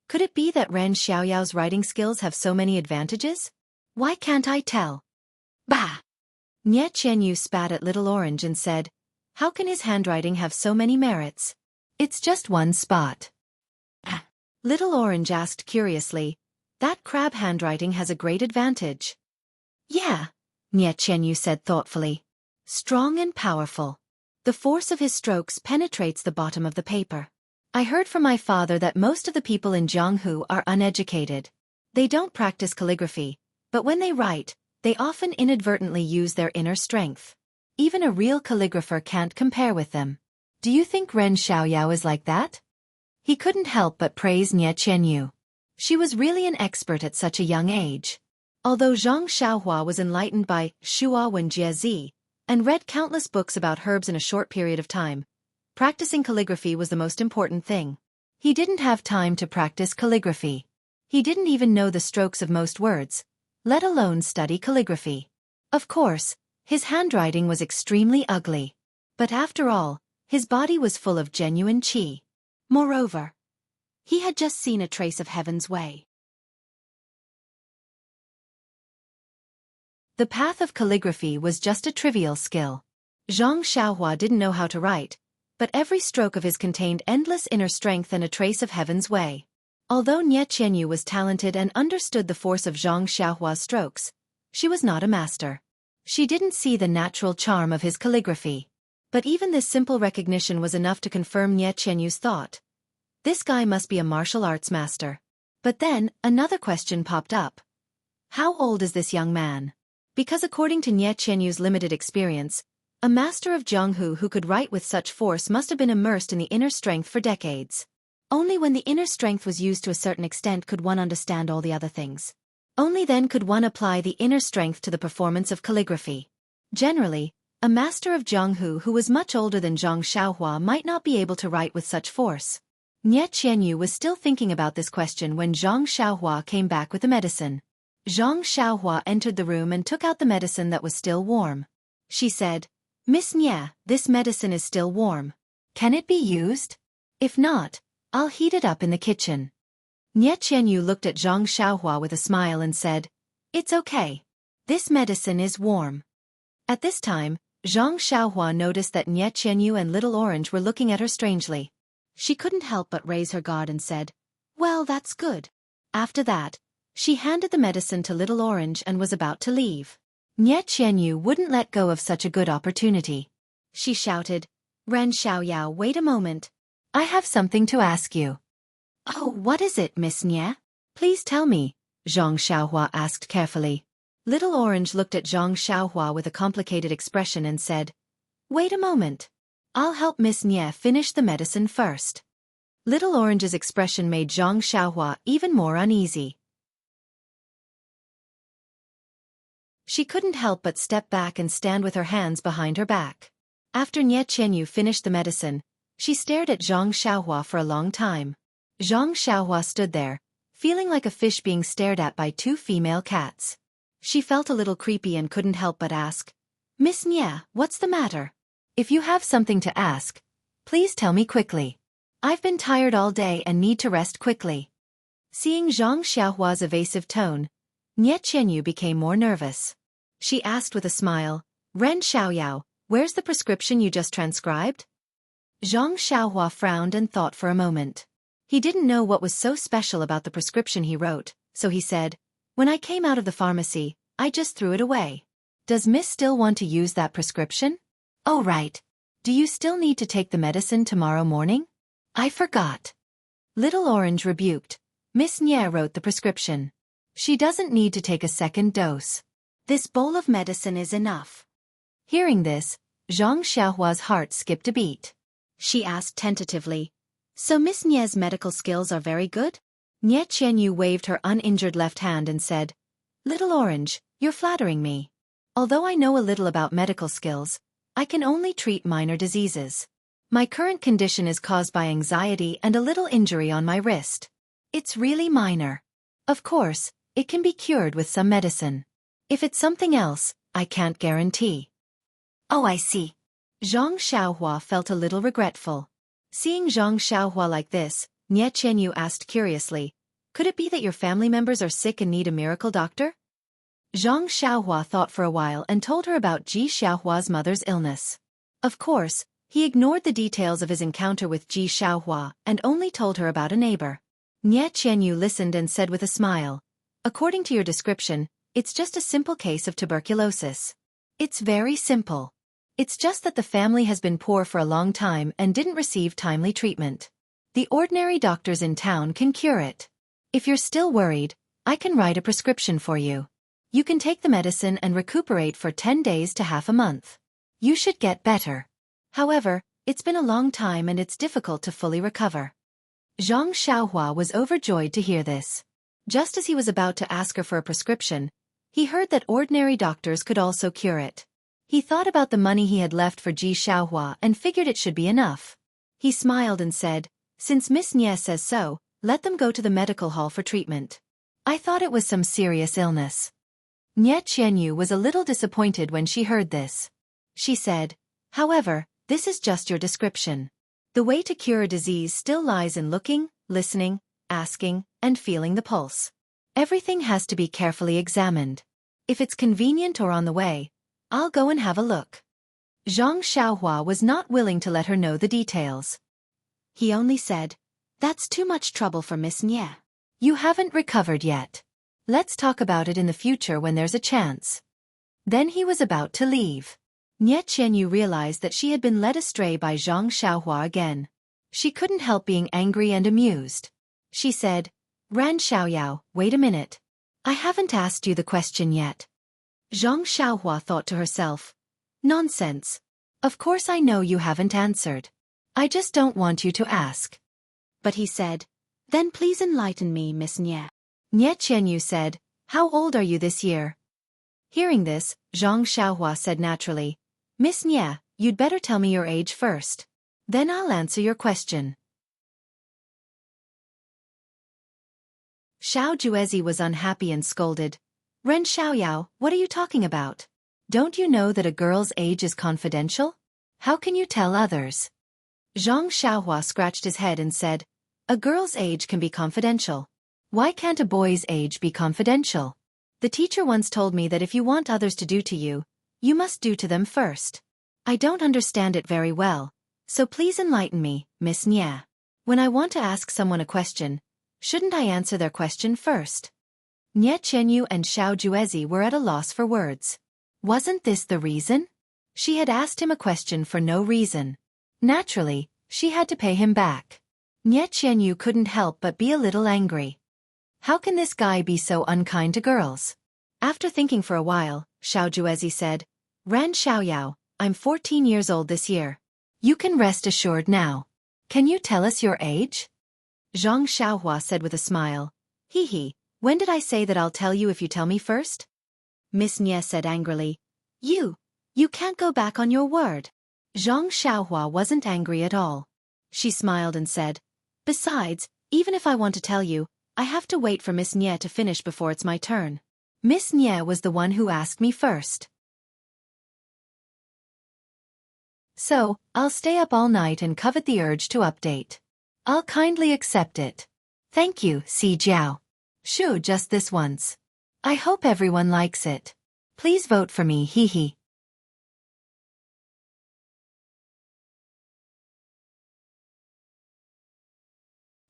Could it be that Ren Xiaoyao's writing skills have so many advantages? Why can't I tell? Bah! Xianxia spat at Little Orange and said, How can his handwriting have so many merits? It's just one spot. Little Orange asked curiously, That crab handwriting has a great advantage. Yeah, Xianxia said thoughtfully. Strong and powerful. The force of his strokes penetrates the bottom of the paper. I heard from my father that most of the people in Jianghu are uneducated. They don't practice calligraphy, but when they write, they often inadvertently use their inner strength. Even a real calligrapher can't compare with them. Do you think Ren Xiaoyao is like that? He couldn't help but praise Xianxia. She was really an expert at such a young age. Although Xianxia was enlightened by Shua Wen Jie and read countless books about herbs in a short period of time, practicing calligraphy was the most important thing. He didn't have time to practice calligraphy. He didn't even know the strokes of most words, let alone study calligraphy. Of course, his handwriting was extremely ugly. But after all, his body was full of genuine qi. Moreover, he had just seen a trace of heaven's way. The path of calligraphy was just a trivial skill. Xianxia didn't know how to write, but every stroke of his contained endless inner strength and a trace of heaven's way. Although Xianxia was talented and understood the force of Xiao's strokes, she was not a master. She didn't see the natural charm of his calligraphy. But even this simple recognition was enough to confirm Xiao's thought. This guy must be a martial arts master. But then, another question popped up. How old is this young man? Because according to Xiao's limited experience, a master of Jianghu who could write with such force must have been immersed in the inner strength for decades. Only when the inner strength was used to a certain extent could one understand all the other things. Only then could one apply the inner strength to the performance of calligraphy. Generally, a master of Jianghu who was much older than Xianxia might not be able to write with such force. Xianxia was still thinking about this question when Xianxia came back with the medicine. Xianxia entered the room and took out the medicine that was still warm. She said, Miss Xia, this medicine is still warm. Can it be used? If not, I'll heat it up in the kitchen. Xianxia looked at Xianxia with a smile and said, It's okay. This medicine is warm. At this time, Xianxia noticed that Xianxia and Little Orange were looking at her strangely. She couldn't help but raise her guard and said, Well, that's good. After that, she handed the medicine to Little Orange and was about to leave. Xianxia wouldn't let go of such a good opportunity. She shouted, Ren Xiaoyao, wait a moment. I have something to ask you. Oh, what is it, Miss Xia? Please tell me, Xianxia asked carefully. Little Orange looked at Xianxia with a complicated expression and said, Wait a moment. I'll help Miss Xia finish the medicine first. Little Orange's expression made Xianxia even more uneasy. She couldn't help but step back and stand with her hands behind her back. After Xianxia finished the medicine, she stared at Xianxia for a long time. Xianxia stood there, feeling like a fish being stared at by two female cats. She felt a little creepy and couldn't help but ask, Miss Xia, what's the matter? If you have something to ask, please tell me quickly. I've been tired all day and need to rest quickly. Seeing Zhang Xiaohua's evasive tone, Nie Qianyu became more nervous. She asked with a smile, Ren Xiaoyao, where's the prescription you just transcribed? Zhang Xiaohua frowned and thought for a moment. He didn't know what was so special about the prescription he wrote, so he said, when I came out of the pharmacy, I just threw it away. Does Miss still want to use that prescription? Oh right. Do you still need to take the medicine tomorrow morning? I forgot. Little Orange rebuked. Miss Nie wrote the prescription. She doesn't need to take a second dose. This bowl of medicine is enough. Hearing this, Zhang Xiaohua's heart skipped a beat. She asked tentatively, so Miss Nie's medical skills are very good? Nie Qianyu waved her uninjured left hand and said, Little Orange, you're flattering me. Although I know a little about medical skills, I can only treat minor diseases. My current condition is caused by anxiety and a little injury on my wrist. It's really minor. Of course, it can be cured with some medicine. If it's something else, I can't guarantee. Oh, I see. Zhang Xiaohua felt a little regretful. Seeing Zhang Xiaohua like this, Nie Qianyu asked curiously, could it be that your family members are sick and need a miracle doctor? Zhang Xiaohua thought for a while and told her about Ji Xiaohua's mother's illness. Of course, he ignored the details of his encounter with Ji Xiaohua and only told her about a neighbor. Nie Qianyu listened and said with a smile, according to your description, it's just a simple case of tuberculosis. It's very simple. It's just that the family has been poor for a long time and didn't receive timely treatment. The ordinary doctors in town can cure it. If you're still worried, I can write a prescription for you. You can take the medicine and recuperate for 10 days to half a month. You should get better. However, it's been a long time and it's difficult to fully recover. Zhang Xiaohua was overjoyed to hear this. Just as he was about to ask her for a prescription, he heard that ordinary doctors could also cure it. He thought about the money he had left for Ji Xiaohua and figured it should be enough. He smiled and said, since Miss Nie says so, let them go to the medical hall for treatment. I thought it was some serious illness. Nie Qianyu was a little disappointed when she heard this. She said, however, this is just your description. The way to cure a disease still lies in looking, listening, asking, and feeling the pulse. Everything has to be carefully examined. If it's convenient or on the way, I'll go and have a look. Zhang Xiaohua was not willing to let her know the details. He only said, that's too much trouble for Miss Nie. You haven't recovered yet. Let's talk about it in the future when there's a chance. Then he was about to leave. Nie Qianyu realized that she had been led astray by Zhang Xiaohua again. She couldn't help being angry and amused. She said, Ran Xiaoyao, wait a minute. I haven't asked you the question yet. Zhang Xiaohua thought to herself, nonsense. Of course I know you haven't answered. I just don't want you to ask. But he said, then please enlighten me, Miss Nie. Nie Qianyu said, how old are you this year? Hearing this, Zhang Xiaohua said naturally, Miss Nie, you'd better tell me your age first. Then I'll answer your question. Xiao Juezi was unhappy and scolded. Ren Xiaoyao, what are you talking about? Don't you know that a girl's age is confidential? How can you tell others? Zhang Xiaohua scratched his head and said, a girl's age can be confidential. Why can't a boy's age be confidential? The teacher once told me that if you want others to do to you, you must do to them first. I don't understand it very well, so please enlighten me, Miss Nie. When I want to ask someone a question, shouldn't I answer their question first? Nie Qianyu and Xiao Juezi were at a loss for words. Wasn't this the reason? She had asked him a question for no reason. Naturally, she had to pay him back. Nie Qianyu couldn't help but be a little angry. How can this guy be so unkind to girls? After thinking for a while, Xiao Juezi said, Ran Xiaoyao, I'm 14 years old this year. You can rest assured now. Can you tell us your age? Zhang Xiaohua said with a smile, hee, when did I say that I'll tell you if you tell me first? Miss Nie said angrily, you can't go back on your word. Zhang Xiaohua wasn't angry at all. She smiled and said, besides, even if I want to tell you, I have to wait for Miss Nie to finish before it's my turn. Miss Nie was the one who asked me first. So, I'll stay up all night and covet the urge to update. I'll kindly accept it. Thank you, Si Jiao. Sure, just this once. I hope everyone likes it. Please vote for me, hee hee.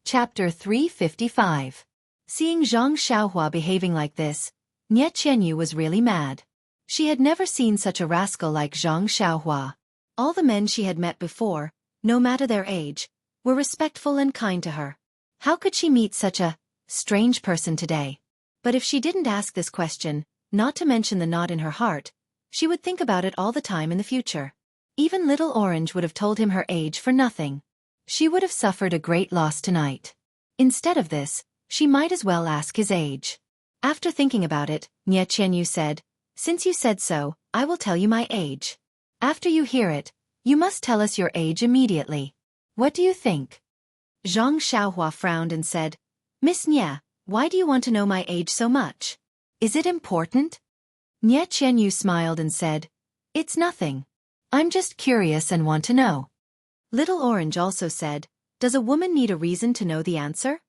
Chapter 355. Seeing Zhang Xiaohua behaving like this, Nie Qianyu was really mad. She had never seen such a rascal like Zhang Xiaohua. All the men she had met before, no matter their age, were respectful and kind to her. How could she meet such a strange person today? But if she didn't ask this question, not to mention the knot in her heart, she would think about it all the time in the future. Even Little Orange would have told him her age for nothing. She would have suffered a great loss tonight. Instead of this, she might as well ask his age. After thinking about it, Nie Qianyu said, "Since you said so, I will tell you my age. After you hear it, you must tell us your age immediately. What do you think?" Zhang Xiaohua frowned and said, "Miss Nie, why do you want to know my age so much? Is it important?" Nie Qianyu smiled and said, "It's nothing. I'm just curious and want to know." Little Orange also said, "Does a woman need a reason to know the answer?"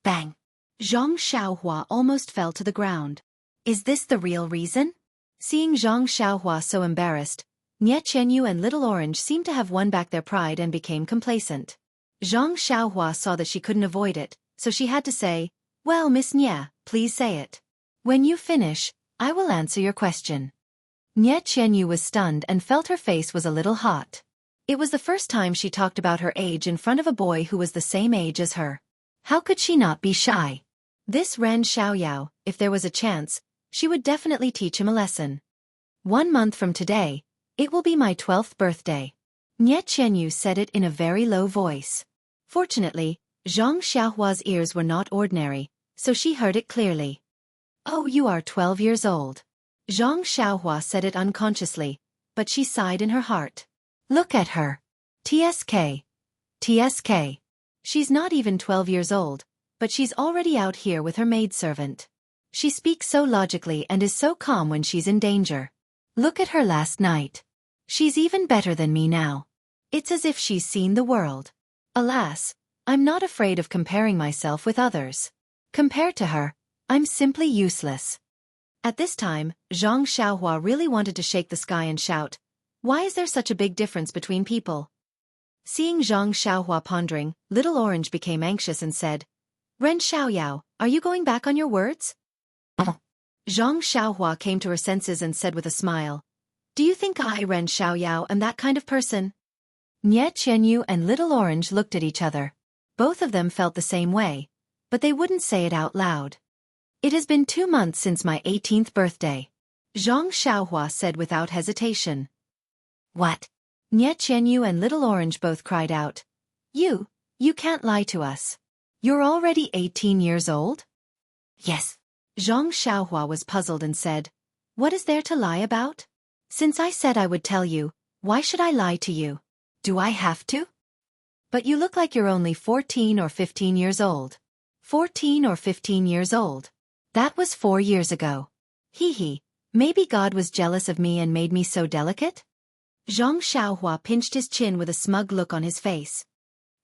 Bang! Zhang Xiaohua almost fell to the ground. Is this the real reason? Seeing Zhang Xiaohua so embarrassed, Nie Qianyu and Little Orange seemed to have won back their pride and became complacent. Zhang Xiaohua saw that she couldn't avoid it, so she had to say, "Well, Miss Nie, please say it. When you finish, I will answer your question." Nie Qianyu was stunned and felt her face was a little hot. It was the first time she talked about her age in front of a boy who was the same age as her. How could she not be shy? This Ren Xiaoyao, if there was a chance, she would definitely teach him a lesson. 1 month from today, it will be my 12th birthday. Nie Qianyu said it in a very low voice. Fortunately, Zhang Xiaohua's ears were not ordinary, so she heard it clearly. "Oh, you are 12 years old." Zhang Xiaohua said it unconsciously, but she sighed in her heart. Look at her. TSK. TSK. She's not even 12 years old, but she's already out here with her maidservant. She speaks so logically and is so calm when she's in danger. Look at her last night. She's even better than me now. It's as if she's seen the world. Alas, I'm not afraid of comparing myself with others. Compared to her, I'm simply useless. At this time, Zhang Xiaohua really wanted to shake the sky and shout, "Why is there such a big difference between people?" Seeing Zhang Xiaohua pondering, Little Orange became anxious and said, "Ren Xiaoyao, are you going back on your words?" Zhang Xiaohua came to her senses and said with a smile, "Do you think I, Ren Xiaoyao, am that kind of person?" Nie Qianyu and Little Orange looked at each other. Both of them felt the same way, but they wouldn't say it out loud. "It has been 2 months since my 18th birthday," Zhang Xiaohua said without hesitation. "What?" Nie Qianyu and Little Orange both cried out. You can't lie to us. You're already 18 years old?" "Yes." Zhang Xiaohua was puzzled and said, "What is there to lie about? Since I said I would tell you, why should I lie to you? Do I have to?" "But you look like you're only 14 or 15 years old." 14 or 15 years old. That was 4 years ago. Hee hee, maybe God was jealous of me and made me so delicate? Zhang Xiaohua pinched his chin with a smug look on his face.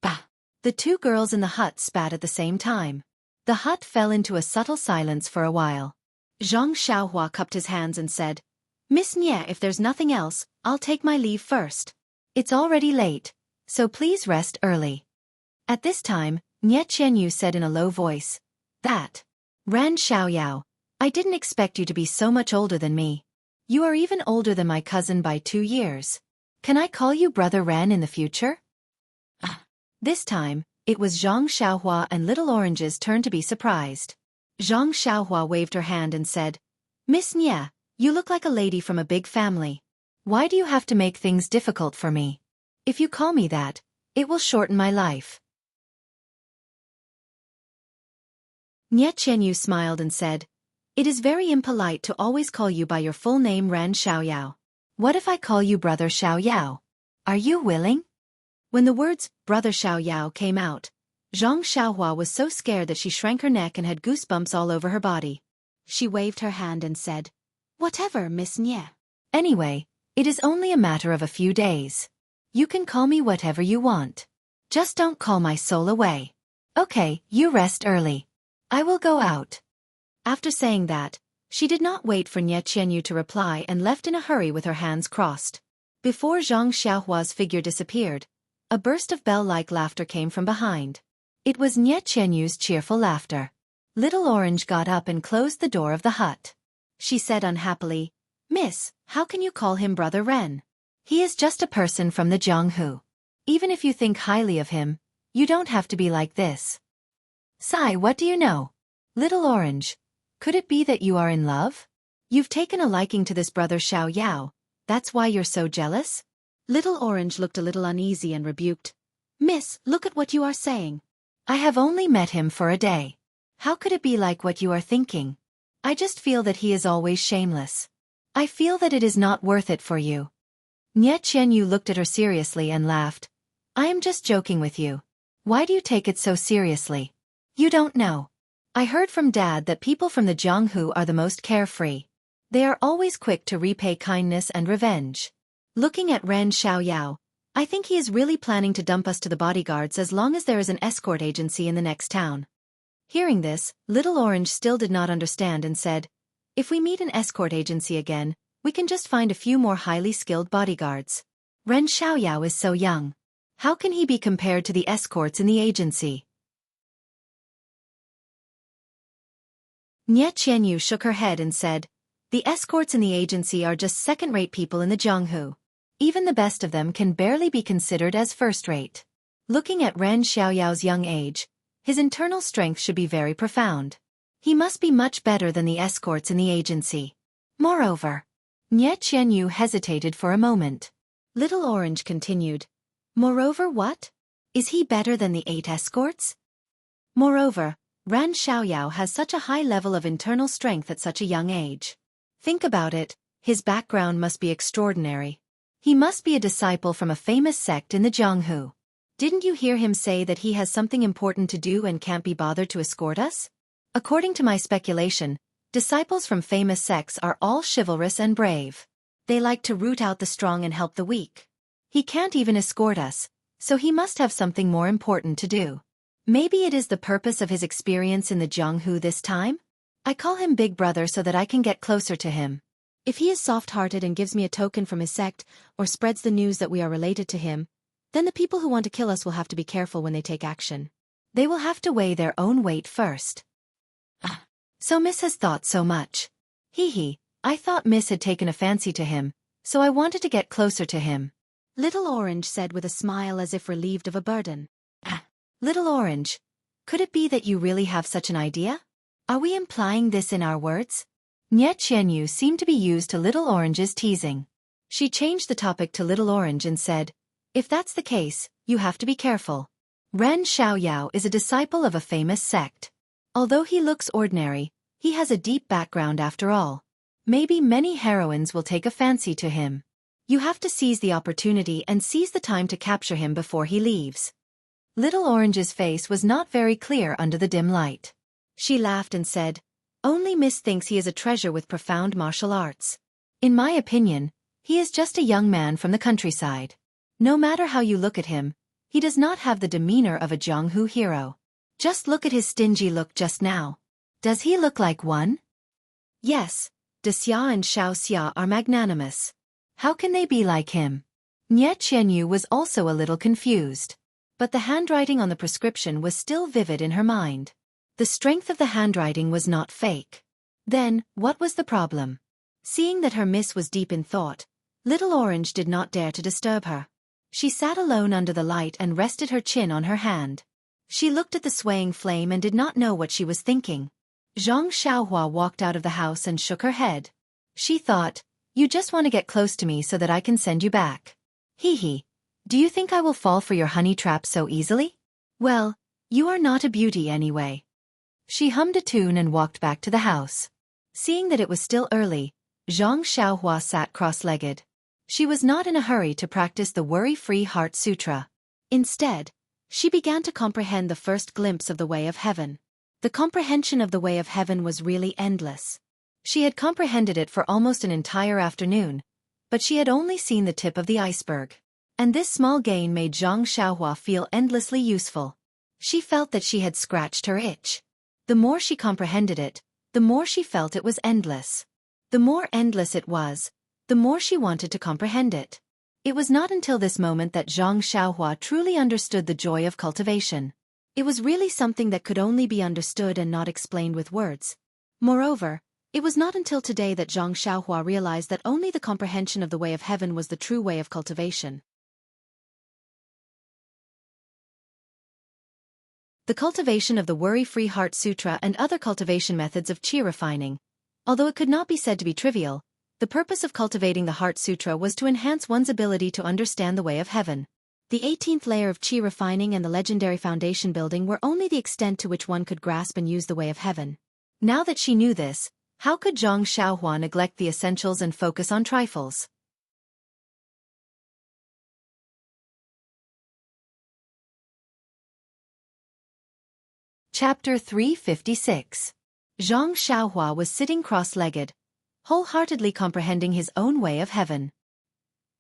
Bah! The two girls in the hut spat at the same time. The hut fell into a subtle silence for a while. Zhang Xiaohua cupped his hands and said, "Miss Nie, if there's nothing else, I'll take my leave first. It's already late, so please rest early." At this time, Nie Qianyu said in a low voice, "That. Ran Xiaoyao, I didn't expect you to be so much older than me. You are even older than my cousin by 2 years. Can I call you Brother Ran in the future?" This time, it was Zhang Xiaohua and Little Orange's turn to be surprised. Zhang Xiaohua waved her hand and said, "Miss Nie, you look like a lady from a big family. Why do you have to make things difficult for me? If you call me that, it will shorten my life." Nie Qianyu smiled and said, "It is very impolite to always call you by your full name Ran Xiaoyao. What if I call you Brother Xiaoyao? Are you willing?" When the words, Brother Xiaoyao, came out, Zhang Xiaohua was so scared that she shrank her neck and had goosebumps all over her body. She waved her hand and said, "Whatever, Miss Nie. Anyway, it is only a matter of a few days. You can call me whatever you want. Just don't call my soul away. Okay, you rest early. I will go out. After saying that, she did not wait for Nie Qianyu to reply and left in a hurry with her hands crossed. Before Zhang Xiaohua's figure disappeared, a burst of bell-like laughter came from behind. It was Nie Qianyu's cheerful laughter. Little Orange got up and closed the door of the hut. She said unhappily, "Miss, how can you call him Brother Ren? He is just a person from the Jianghu. Even if you think highly of him, you don't have to be like this." "Sigh, what do you know? Little Orange, could it be that you are in love? You've taken a liking to this brother Xiao Yao, that's why you're so jealous?" Little Orange looked a little uneasy and rebuked, "Miss, look at what you are saying. I have only met him for a day. How could it be like what you are thinking? I just feel that he is always shameless. I feel that it is not worth it for you." Nie Qianyu looked at her seriously and laughed. "I am just joking with you. Why do you take it so seriously? You don't know. I heard from Dad that people from the Jianghu are the most carefree. They are always quick to repay kindness and revenge. Looking at Ren Xiaoyao, I think he is really planning to dump us to the bodyguards as long as there is an escort agency in the next town." Hearing this, Little Orange still did not understand and said, "If we meet an escort agency again, we can just find a few more highly skilled bodyguards. Ren Xiaoyao is so young. How can he be compared to the escorts in the agency?" Nie Qianyu shook her head and said, "The escorts in the agency are just second-rate people in the Jianghu. Even the best of them can barely be considered as first-rate. Looking at Ren Xiaoyao's young age, his internal strength should be very profound. He must be much better than the escorts in the agency. Moreover..." Nie Qianyu hesitated for a moment. Little Orange continued, "Moreover what? Is he better than the 8 escorts? Moreover, Ren Xiaoyao has such a high level of internal strength at such a young age. Think about it, his background must be extraordinary. He must be a disciple from a famous sect in the Jianghu. Didn't you hear him say that he has something important to do and can't be bothered to escort us? According to my speculation, disciples from famous sects are all chivalrous and brave. They like to root out the strong and help the weak. He can't even escort us, so he must have something more important to do. Maybe it is the purpose of his experience in the Jianghu this time? I call him Big Brother so that I can get closer to him. If he is soft-hearted and gives me a token from his sect, or spreads the news that we are related to him, then the people who want to kill us will have to be careful when they take action. They will have to weigh their own weight first." "So Miss has thought so much. Hee, I thought Miss had taken a fancy to him, so I wanted to get closer to him," Little Orange said with a smile as if relieved of a burden. "Little Orange, could it be that you really have such an idea? Are we implying this in our words?" Nie Qianyu seemed to be used to Little Orange's teasing. She changed the topic to Little Orange and said, "If that's the case, you have to be careful. Ren Xiaoyao is a disciple of a famous sect. Although he looks ordinary, he has a deep background after all. Maybe many heroines will take a fancy to him. You have to seize the opportunity and seize the time to capture him before he leaves." Little Orange's face was not very clear under the dim light. She laughed and said, "Only Miss thinks he is a treasure with profound martial arts. In my opinion, he is just a young man from the countryside. No matter how you look at him, he does not have the demeanor of a Jianghu hero. Just look at his stingy look just now. Does he look like one? Yes, Xia and Xiaoxia are magnanimous. How can they be like him?" Nie Qianyu was also a little confused. But the handwriting on the prescription was still vivid in her mind. The strength of the handwriting was not fake. Then, what was the problem? Seeing that her miss was deep in thought, Little Orange did not dare to disturb her. She sat alone under the light and rested her chin on her hand. She looked at the swaying flame and did not know what she was thinking. Zhang Xiaohua walked out of the house and shook her head. She thought, "You just want to get close to me so that I can send you back. Hee. Do you think I will fall for your honey trap so easily? Well, you are not a beauty anyway." She hummed a tune and walked back to the house. Seeing that it was still early, Zhang Xiaohua sat cross-legged. She was not in a hurry to practice the Worry-Free Heart Sutra. Instead, she began to comprehend the first glimpse of the way of heaven. The comprehension of the way of heaven was really endless. She had comprehended it for almost an entire afternoon, but she had only seen the tip of the iceberg. And this small gain made Xianxia feel endlessly useful. She felt that she had scratched her itch. The more she comprehended it, the more she felt it was endless. The more endless it was, the more she wanted to comprehend it. It was not until this moment that Xianxia truly understood the joy of cultivation. It was really something that could only be understood and not explained with words. Moreover, it was not until today that Xianxia realized that only the comprehension of the way of heaven was the true way of cultivation. The cultivation of the Worry-Free Heart Sutra and other cultivation methods of chi refining. Although it could not be said to be trivial, the purpose of cultivating the Heart Sutra was to enhance one's ability to understand the way of heaven. The 18th layer of chi refining and the legendary foundation building were only the extent to which one could grasp and use the way of heaven. Now that she knew this, how could Xianxia neglect the essentials and focus on trifles? Chapter 356. Xianxia was sitting cross-legged, wholeheartedly comprehending his own way of heaven.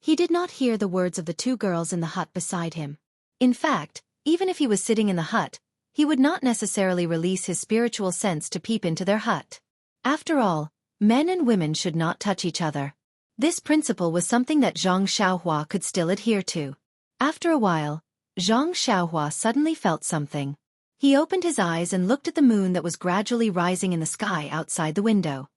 He did not hear the words of the two girls in the hut beside him. In fact, even if he was sitting in the hut, he would not necessarily release his spiritual sense to peep into their hut. After all, men and women should not touch each other. This principle was something that Xianxia could still adhere to. After a while, Xianxia suddenly felt something. He opened his eyes and looked at the moon that was gradually rising in the sky outside the window.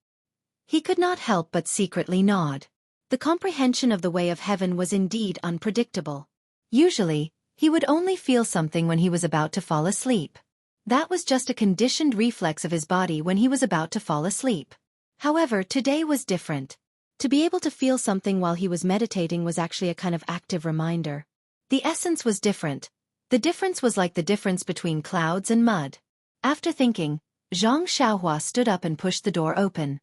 He could not help but secretly nod. The comprehension of the way of heaven was indeed unpredictable. Usually, he would only feel something when he was about to fall asleep. That was just a conditioned reflex of his body when he was about to fall asleep. However, today was different. To be able to feel something while he was meditating was actually a kind of active reminder. The essence was different. The difference was like the difference between clouds and mud. After thinking, Xianxia stood up and pushed the door open.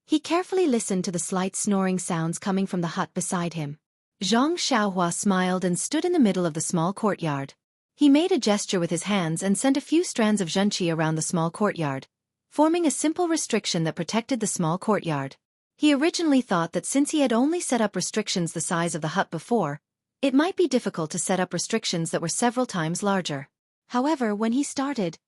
He carefully listened to the slight snoring sounds coming from the hut beside him. Xianxia smiled and stood in the middle of the small courtyard. He made a gesture with his hands and sent a few strands of zhenqi around the small courtyard, forming a simple restriction that protected the small courtyard. He originally thought that since he had only set up restrictions the size of the hut before, it might be difficult to set up restrictions that were several times larger. However, when he started,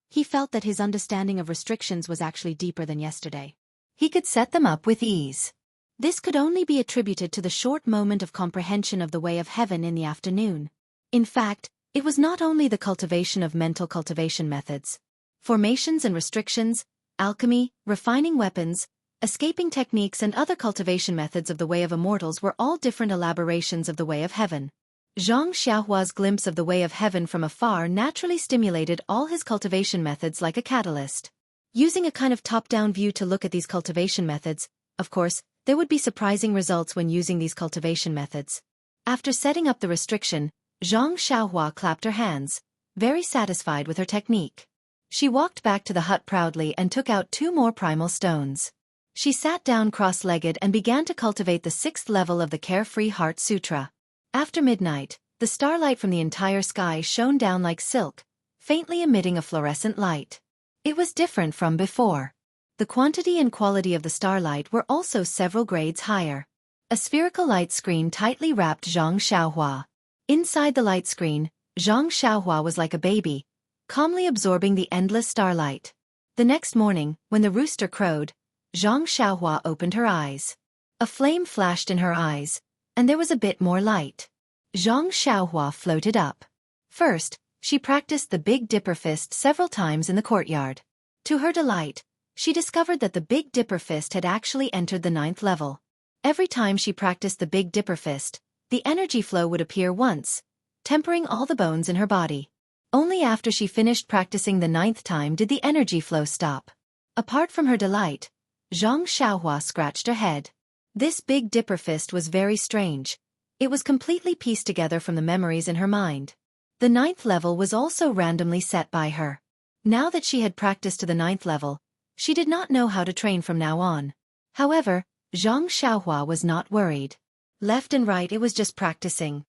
he felt that his understanding of restrictions was actually deeper than yesterday. He could set them up with ease. This could only be attributed to the short moment of comprehension of the way of heaven in the afternoon. In fact, it was not only the cultivation of mental cultivation methods. Formations and restrictions, alchemy, refining weapons, escaping techniques and other cultivation methods of the way of immortals were all different elaborations of the way of heaven. Xianxia's glimpse of the way of heaven from afar naturally stimulated all his cultivation methods like a catalyst. Using a kind of top-down view to look at these cultivation methods, of course, there would be surprising results when using these cultivation methods. After setting up the restriction, Xianxia clapped her hands, very satisfied with her technique. She walked back to the hut proudly and took out 2 more primal stones. She sat down cross-legged and began to cultivate the 6th level of the Carefree Heart Sutra. After midnight, the starlight from the entire sky shone down like silk, faintly emitting a fluorescent light. It was different from before. The quantity and quality of the starlight were also several grades higher. A spherical light screen tightly wrapped Xianxia. Inside the light screen, Xianxia was like a baby, calmly absorbing the endless starlight. The next morning, when the rooster crowed, Xianxia opened her eyes. A flame flashed in her eyes, and there was a bit more light. Xianxia floated up. First, she practiced the Big Dipper Fist several times in the courtyard. To her delight, she discovered that the Big Dipper Fist had actually entered the 9th level. Every time she practiced the Big Dipper Fist, the energy flow would appear once, tempering all the bones in her body. Only after she finished practicing the 9th time did the energy flow stop. Apart from her delight, Xianxia scratched her head. This Big Dipper Fist was very strange. It was completely pieced together from the memories in her mind. The 9th level was also randomly set by her. Now that she had practiced to the 9th level, she did not know how to train from now on. However, Xianxia was not worried. Left and right it was just practicing.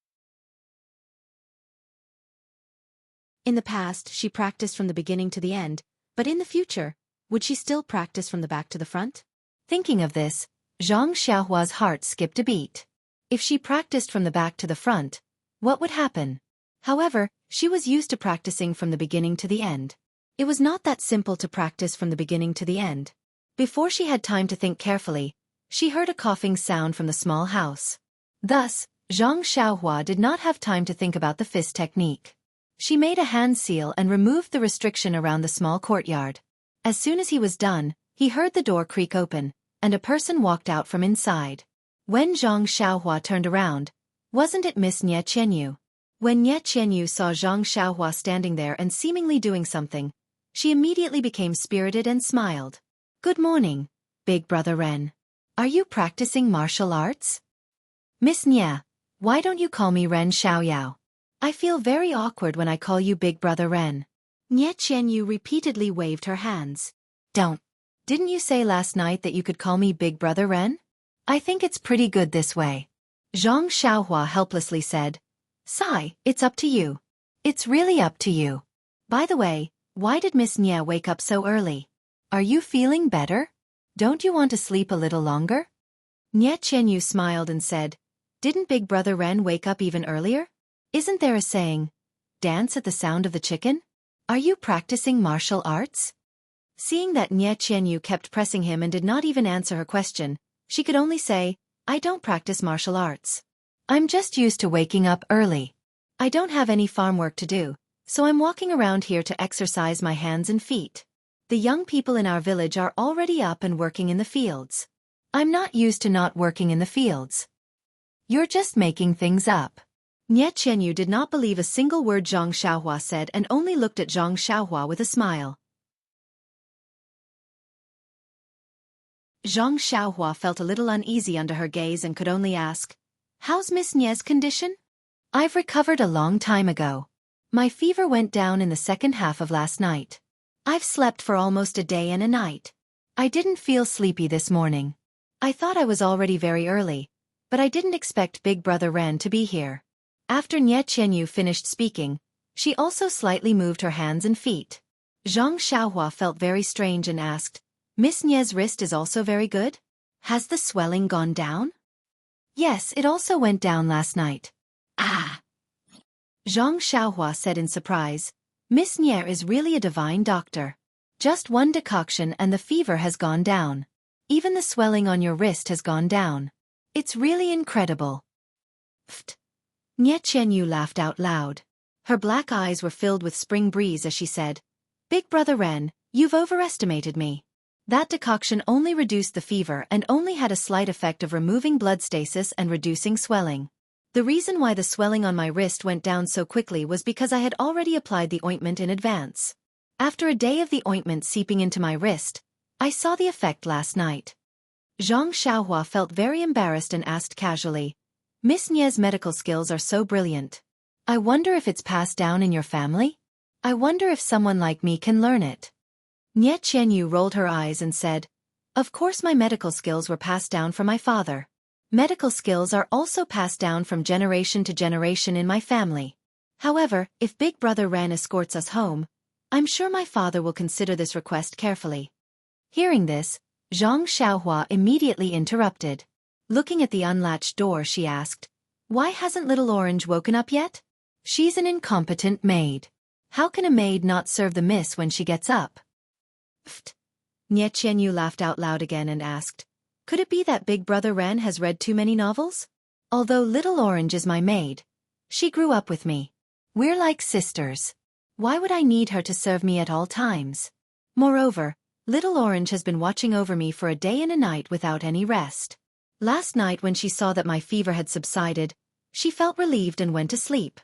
In the past, she practiced from the beginning to the end, but in the future, would she still practice from the back to the front? Thinking of this, Xianxia's heart skipped a beat. If she practiced from the back to the front, what would happen? However, she was used to practicing from the beginning to the end. It was not that simple to practice from the beginning to the end. Before she had time to think carefully, she heard a coughing sound from the small house. Thus, Xianxia did not have time to think about the fist technique. She made a hand seal and removed the restriction around the small courtyard. As soon as he was done, he heard the door creak open, and a person walked out from inside. When Zhang Xiaohua turned around, wasn't it Miss Nie Qianyu? When Nie Qianyu saw Zhang Xiaohua standing there and seemingly doing something, she immediately became spirited and smiled. Good morning, Big Brother Ren. Are you practicing martial arts? Miss Nie, why don't you call me Ren Xiaoyao? I feel very awkward when I call you Big Brother Ren. Nie Qianyu repeatedly waved her hands. Don't. Didn't you say last night that you could call me Big Brother Ren? I think it's pretty good this way. Zhang Xiaohua helplessly said. Sigh, it's up to you. It's really up to you. By the way, why did Miss Nie wake up so early? Are you feeling better? Don't you want to sleep a little longer? Nie Qianyu smiled and said, Didn't Big Brother Ren wake up even earlier? Isn't there a saying, dance at the sound of the chicken? Are you practicing martial arts? Seeing that Nie Qianyu kept pressing him and did not even answer her question, she could only say, I don't practice martial arts. I'm just used to waking up early. I don't have any farm work to do, so I'm walking around here to exercise my hands and feet. The young people in our village are already up and working in the fields. I'm not used to not working in the fields. You're just making things up. Nie Qianyu did not believe a single word Zhang Xiaohua said and only looked at Zhang Xiaohua with a smile. Zhang Xiaohua felt a little uneasy under her gaze and could only ask, How's Miss Nie's condition? I've recovered a long time ago. My fever went down in the second half of last night. I've slept for almost a day and a night. I didn't feel sleepy this morning. I thought I was already very early, but I didn't expect Big Brother Ren to be here. After Nie Qianyu finished speaking, she also slightly moved her hands and feet. Zhang Xiaohua felt very strange and asked, Miss Nie's wrist is also very good? Has the swelling gone down? Yes, it also went down last night. Ah! Zhang Xiaohua said in surprise, Miss Nie is really a divine doctor. Just one decoction and the fever has gone down. Even the swelling on your wrist has gone down. It's really incredible. Pfft. Nie Qianyu laughed out loud. Her black eyes were filled with spring breeze as she said, Big Brother Ren, you've overestimated me. That decoction only reduced the fever and only had a slight effect of removing blood stasis and reducing swelling. The reason why the swelling on my wrist went down so quickly was because I had already applied the ointment in advance. After a day of the ointment seeping into my wrist, I saw the effect last night. Zhang Xiaohua felt very embarrassed and asked casually, Miss Nie's medical skills are so brilliant. I wonder if it's passed down in your family? I wonder if someone like me can learn it. Nie Qianyu rolled her eyes and said, Of course my medical skills were passed down from my father. Medical skills are also passed down from generation to generation in my family. However, if Big Brother Ren escorts us home, I'm sure my father will consider this request carefully. Hearing this, Zhang Xiaohua immediately interrupted. Looking at the unlatched door, she asked, Why hasn't Little Orange woken up yet? She's an incompetent maid. How can a maid not serve the miss when she gets up? Pfft. Nie Qianyu laughed out loud again and asked, Could it be that Big Brother Ren has read too many novels? Although Little Orange is my maid, she grew up with me. We're like sisters. Why would I need her to serve me at all times? Moreover, Little Orange has been watching over me for a day and a night without any rest. Last night when she saw that my fever had subsided, she felt relieved and went to sleep.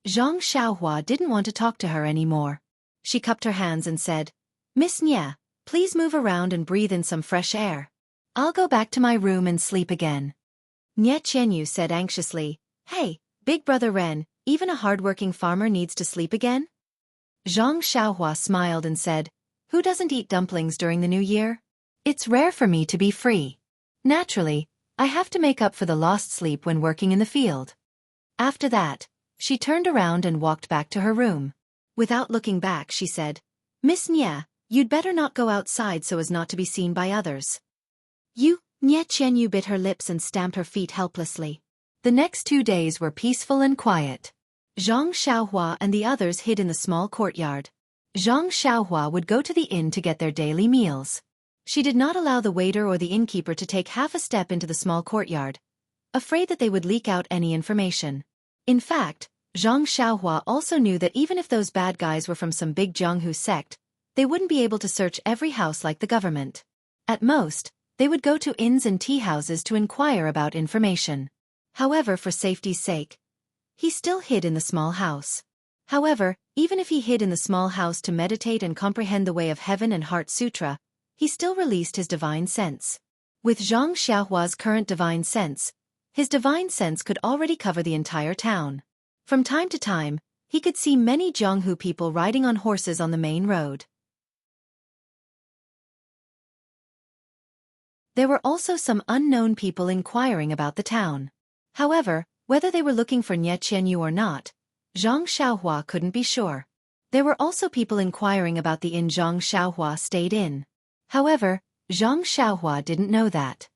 Zhang Xiaohua didn't want to talk to her anymore. She cupped her hands and said, Miss Nie, please move around and breathe in some fresh air. I'll go back to my room and sleep again. Nie Qianyu said anxiously, Hey, Big Brother Ren, even a hard-working farmer needs to sleep again? Zhang Xiaohua smiled and said, Who doesn't eat dumplings during the new year? It's rare for me to be free. Naturally, I have to make up for the lost sleep when working in the field. After that, she turned around and walked back to her room. Without looking back, she said, Miss Nie, you'd better not go outside so as not to be seen by others. You, Nie Qianyu bit her lips and stamped her feet helplessly. The next 2 days were peaceful and quiet. Zhang Xiaohua and the others hid in the small courtyard. Zhang Xiaohua would go to the inn to get their daily meals. She did not allow the waiter or the innkeeper to take half a step into the small courtyard, afraid that they would leak out any information. In fact, Zhang Xiaohua also knew that even if those bad guys were from some big Jianghu sect, they wouldn't be able to search every house like the government. At most, they would go to inns and tea houses to inquire about information. However, for safety's sake, he still hid in the small house. However, even if he hid in the small house to meditate and comprehend the Way of Heaven and Heart Sutra, he still released his divine sense. With Zhang Xiaohua's current divine sense, his divine sense could already cover the entire town. From time to time, he could see many Jianghu people riding on horses on the main road. There were also some unknown people inquiring about the town. However, whether they were looking for Nie Qianyu or not, Zhang Xiaohua couldn't be sure. There were also people inquiring about the inn Zhang Xiaohua stayed in. However, Zhang Xiaohua didn't know that.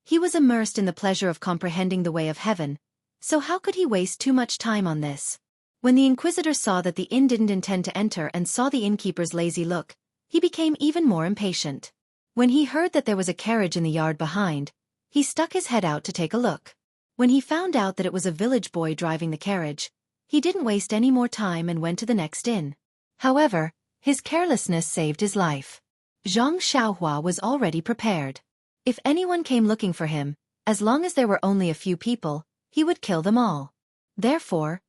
He was immersed in the pleasure of comprehending the Way of Heaven, so how could he waste too much time on this? When the Inquisitor saw that the inn didn't intend to enter and saw the innkeeper's lazy look, he became even more impatient. When he heard that there was a carriage in the yard behind, he stuck his head out to take a look. When he found out that it was a village boy driving the carriage, he didn't waste any more time and went to the next inn. However, his carelessness saved his life. Zhang Xiaohua was already prepared. If anyone came looking for him, as long as there were only a few people, he would kill them all. Therefore,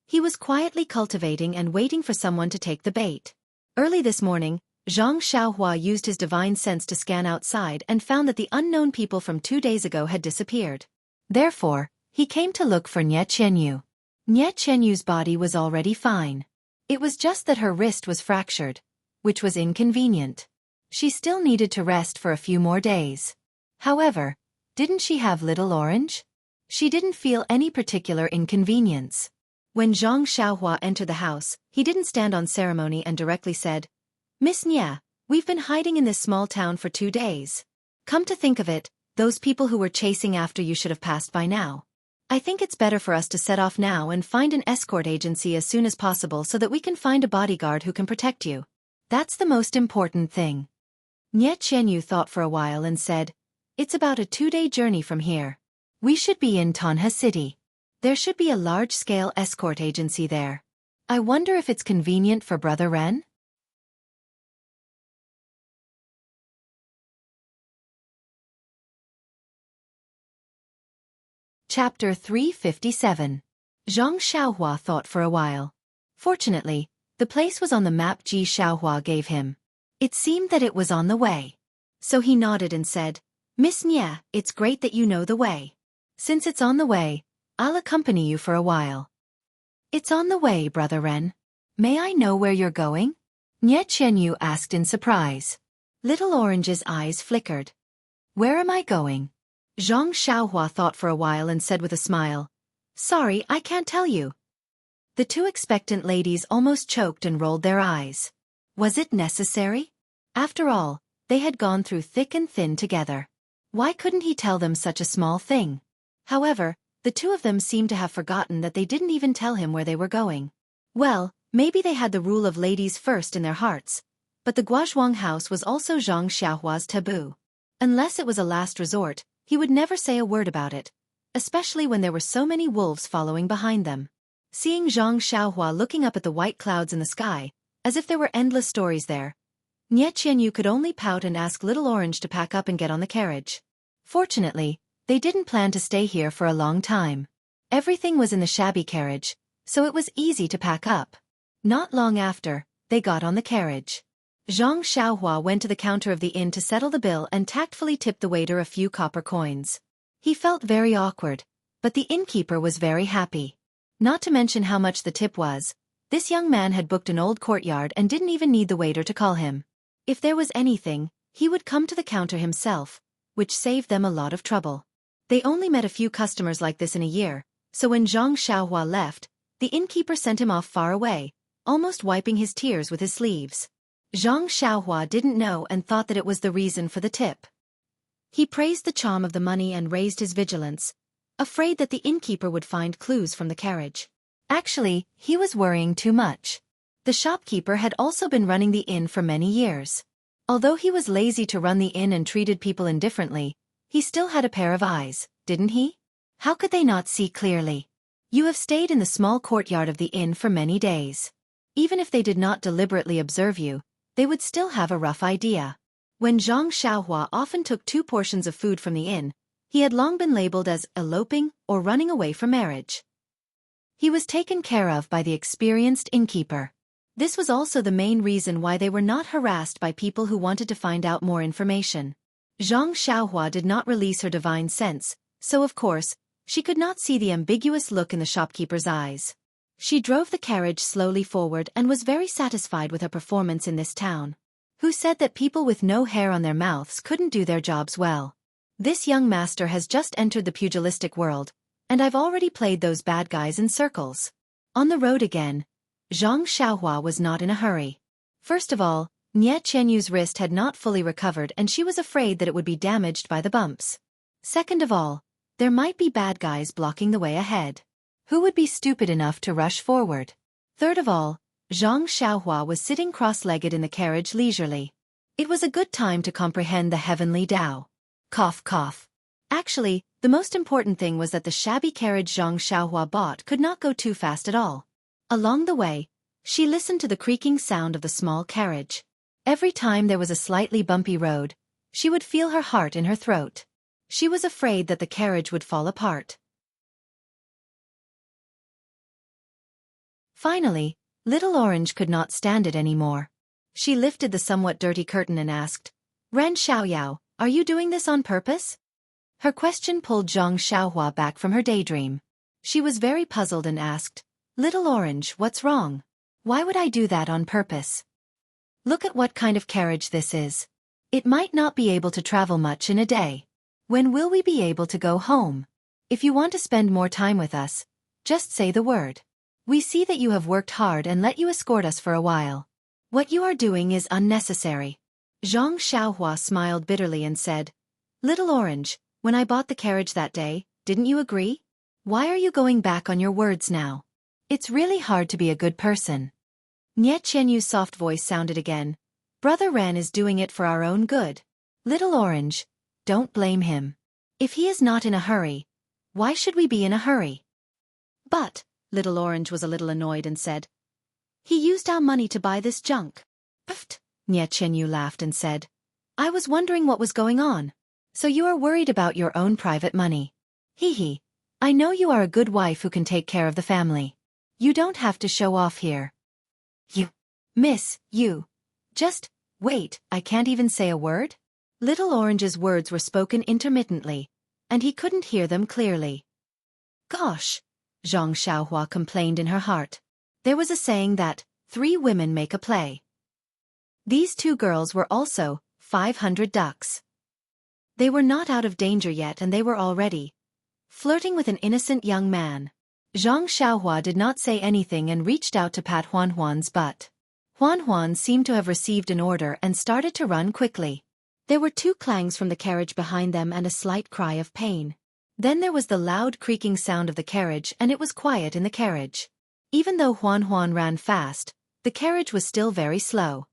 he was quietly cultivating and waiting for someone to take the bait. Early this morning, Zhang Xiaohua used his divine sense to scan outside and found that the unknown people from 2 days ago had disappeared. Therefore, he came to look for Nie Qianyu. Nie Qianyu's body was already fine. It was just that her wrist was fractured, which was inconvenient. She still needed to rest for a few more days. However, didn't she have Little Orange? She didn't feel any particular inconvenience. When Zhang Xiaohua entered the house, he didn't stand on ceremony and directly said, "Miss Nie, we've been hiding in this small town for 2 days. Come to think of it, those people who were chasing after you should have passed by now. I think it's better for us to set off now and find an escort agency as soon as possible so that we can find a bodyguard who can protect you. That's the most important thing." Nie Qianyu thought for a while and said, "It's about a 2-day journey from here. We should be in Tanha City. There should be a large-scale escort agency there. I wonder if it's convenient for Brother Ren?" Chapter 357. Zhang Xiaohua thought for a while. Fortunately, the place was on the map Ji Xiaohua gave him. It seemed that it was on the way. So he nodded and said, "Miss Nie, it's great that you know the way. Since it's on the way, I'll accompany you for a while." "It's on the way, Brother Ren. May I know where you're going?" Nie Qianyu asked in surprise. Little Orange's eyes flickered. "Where am I going?" Zhang Xiaohua thought for a while and said with a smile, "Sorry, I can't tell you." The two expectant ladies almost choked and rolled their eyes. Was it necessary? After all, they had gone through thick and thin together. Why couldn't he tell them such a small thing? However, the two of them seemed to have forgotten that they didn't even tell him where they were going. Well, maybe they had the rule of ladies first in their hearts, but the Guozhuang house was also Zhang Xiaohua's taboo. Unless it was a last resort, he would never say a word about it, especially when there were so many wolves following behind them. Seeing Zhang Xiaohua looking up at the white clouds in the sky, as if there were endless stories there, Nie Qianyu could only pout and ask Little Orange to pack up and get on the carriage. Fortunately, they didn't plan to stay here for a long time. Everything was in the shabby carriage, so it was easy to pack up. Not long after, they got on the carriage. Zhang Xiaohua went to the counter of the inn to settle the bill and tactfully tipped the waiter a few copper coins. He felt very awkward, but the innkeeper was very happy. Not to mention how much the tip was, this young man had booked an old courtyard and didn't even need the waiter to call him. If there was anything, he would come to the counter himself, which saved them a lot of trouble. They only met a few customers like this in a year, so when Zhang Xiaohua left, the innkeeper sent him off far away, almost wiping his tears with his sleeves. Zhang Xiaohua didn't know and thought that it was the reason for the tip. He praised the charm of the money and raised his vigilance, afraid that the innkeeper would find clues from the carriage. Actually, he was worrying too much. The shopkeeper had also been running the inn for many years. Although he was lazy to run the inn and treated people indifferently, he still had a pair of eyes, didn't he? How could they not see clearly? You have stayed in the small courtyard of the inn for many days. Even if they did not deliberately observe you, they would still have a rough idea. When Xianxia often took 2 portions of food from the inn, he had long been labeled as eloping or running away from marriage. He was taken care of by the experienced innkeeper. This was also the main reason why they were not harassed by people who wanted to find out more information. Xianxia did not release her divine sense, so of course, she could not see the ambiguous look in the shopkeeper's eyes. She drove the carriage slowly forward and was very satisfied with her performance in this town. Who said that people with no hair on their mouths couldn't do their jobs well? This young master has just entered the pugilistic world, and I've already played those bad guys in circles. On the road again, Xianxia was not in a hurry. First of all, Xianxu's wrist had not fully recovered and she was afraid that it would be damaged by the bumps. Second of all, there might be bad guys blocking the way ahead. Who would be stupid enough to rush forward? Third of all, Xianxia was sitting cross-legged in the carriage leisurely. It was a good time to comprehend the heavenly Tao. Cough cough. Actually, the most important thing was that the shabby carriage Xianxia bought could not go too fast at all. Along the way, she listened to the creaking sound of the small carriage. Every time there was a slightly bumpy road, she would feel her heart in her throat. She was afraid that the carriage would fall apart. Finally, Little Orange could not stand it anymore. She lifted the somewhat dirty curtain and asked, "Ren Xiaoyao, are you doing this on purpose?" Her question pulled Xianxia back from her daydream. She was very puzzled and asked, "Little Orange, what's wrong? Why would I do that on purpose? Look at what kind of carriage this is. It might not be able to travel much in a day. When will we be able to go home? If you want to spend more time with us, just say the word. We see that you have worked hard and let you escort us for a while. What you are doing is unnecessary." Xianxia smiled bitterly and said, "Little Orange, when I bought the carriage that day, didn't you agree? Why are you going back on your words now? It's really hard to be a good person." Xianxu's soft voice sounded again. "Brother Ren is doing it for our own good. Little Orange, don't blame him. If he is not in a hurry, why should we be in a hurry?" "But," Little Orange was a little annoyed and said, "he used our money to buy this junk." "Pfft," Xianxu laughed and said, "I was wondering what was going on. So you are worried about your own private money. Hee hee. I know you are a good wife who can take care of the family. You don't have to show off here." Miss, you. Just, wait, I can't even say a word?" Little Orange's words were spoken intermittently, and he couldn't hear them clearly. "Gosh," Xianxia complained in her heart. There was a saying that, 3 women make a play. These 2 girls were also 500 ducks. They were not out of danger yet and they were already flirting with an innocent young man. Xianxia did not say anything and reached out to pat Huan's butt. Huan seemed to have received an order and started to run quickly. There were 2 clangs from the carriage behind them and a slight cry of pain. Then there was the loud creaking sound of the carriage and it was quiet in the carriage. Even though Huan ran fast, the carriage was still very slow.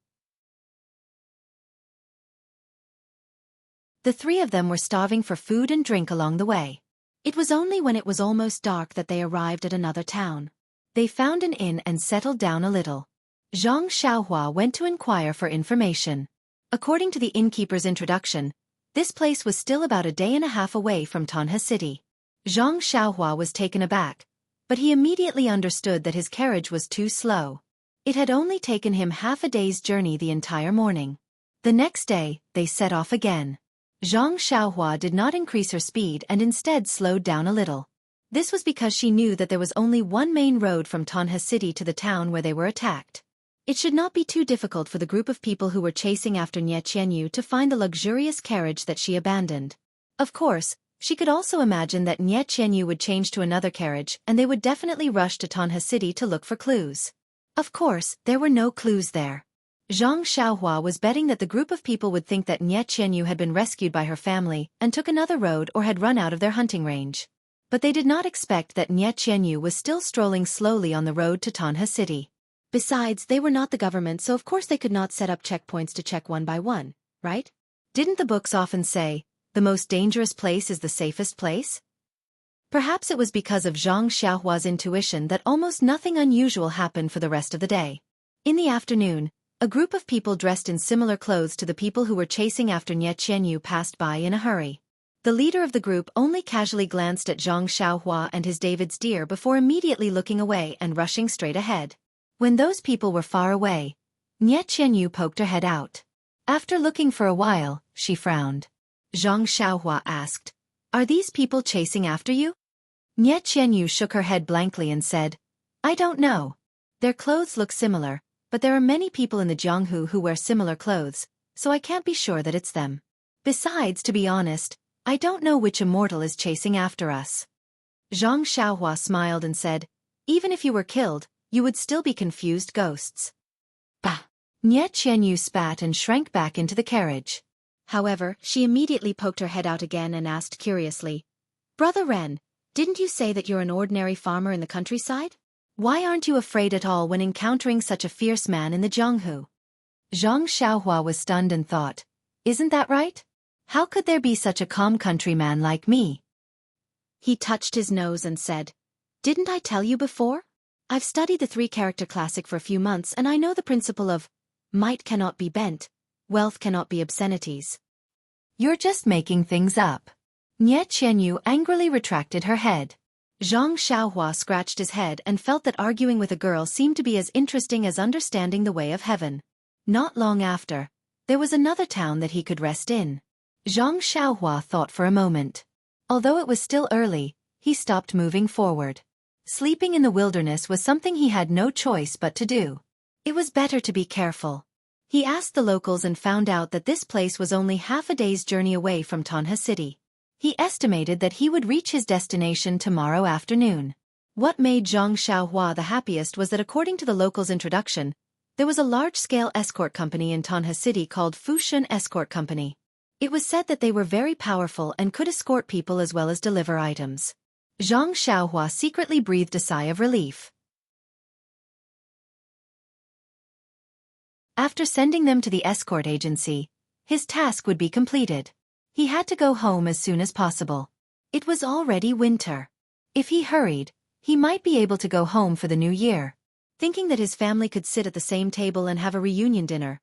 The 3 of them were starving for food and drink along the way. It was only when it was almost dark that they arrived at another town. They found an inn and settled down a little. Xianxia went to inquire for information. According to the innkeeper's introduction, this place was still about a day and a half away from Tanha City. Xianxia was taken aback, but he immediately understood that his carriage was too slow. It had only taken him half a day's journey the entire morning. The next day, they set off again. Xianxia did not increase her speed and instead slowed down a little. This was because she knew that there was only one main road from Tanha City to the town where they were attacked. It should not be too difficult for the group of people who were chasing after Xianxu to find the luxurious carriage that she abandoned. Of course, she could also imagine that Xianxu would change to another carriage and they would definitely rush to Tanha City to look for clues. Of course, there were no clues there. Xianxia was betting that the group of people would think that Xianxu had been rescued by her family and took another road or had run out of their hunting range. But they did not expect that Xianxia was still strolling slowly on the road to Tanha City. Besides, they were not the government, so of course they could not set up checkpoints to check one by one, right? Didn't the books often say, the most dangerous place is the safest place? Perhaps it was because of Zhang Xiaohua's intuition that almost nothing unusual happened for the rest of the day. In the afternoon, a group of people dressed in similar clothes to the people who were chasing after Xianxia passed by in a hurry. The leader of the group only casually glanced at Zhang Xiaohua and his David's deer before immediately looking away and rushing straight ahead. When those people were far away, Xianxia poked her head out. After looking for a while, she frowned. Zhang Xiaohua asked, "Are these people chasing after you?" Xianxia shook her head blankly and said, "I don't know. Their clothes look similar, but there are many people in the Jianghu who wear similar clothes, so I can't be sure that it's them. Besides, to be honest, I don't know which immortal is chasing after us." Zhang Xiaohua smiled and said, "Even if you were killed, you would still be confused ghosts." Bah! Xianxia spat and shrank back into the carriage. However, she immediately poked her head out again and asked curiously, "Brother Ren, didn't you say that you're an ordinary farmer in the countryside? Why aren't you afraid at all when encountering such a fierce man in the Jianghu?" Zhang Xiaohua was stunned and thought, "Isn't that right? How could there be such a calm countryman like me?" He touched his nose and said, "Didn't I tell you before? I've studied the three-character classic for a few months and I know the principle of might cannot be bent, wealth cannot be obscenities." "You're just making things up." Xianxia angrily retracted her head. Zhang Xiaohua scratched his head and felt that arguing with a girl seemed to be as interesting as understanding the way of heaven. Not long after, there was another town that he could rest in. Zhang Xiaohua thought for a moment. Although it was still early, he stopped moving forward. Sleeping in the wilderness was something he had no choice but to do. It was better to be careful. He asked the locals and found out that this place was only half a day's journey away from Tanha City. He estimated that he would reach his destination tomorrow afternoon. What made Zhang Xiaohua the happiest was that according to the locals' introduction, there was a large-scale escort company in Tanha City called Fushun Escort Company. It was said that they were very powerful and could escort people as well as deliver items. Zhang Xiaohua secretly breathed a sigh of relief. After sending them to the escort agency, his task would be completed. He had to go home as soon as possible. It was already winter. If he hurried, he might be able to go home for the new year. Thinking that his family could sit at the same table and have a reunion dinner,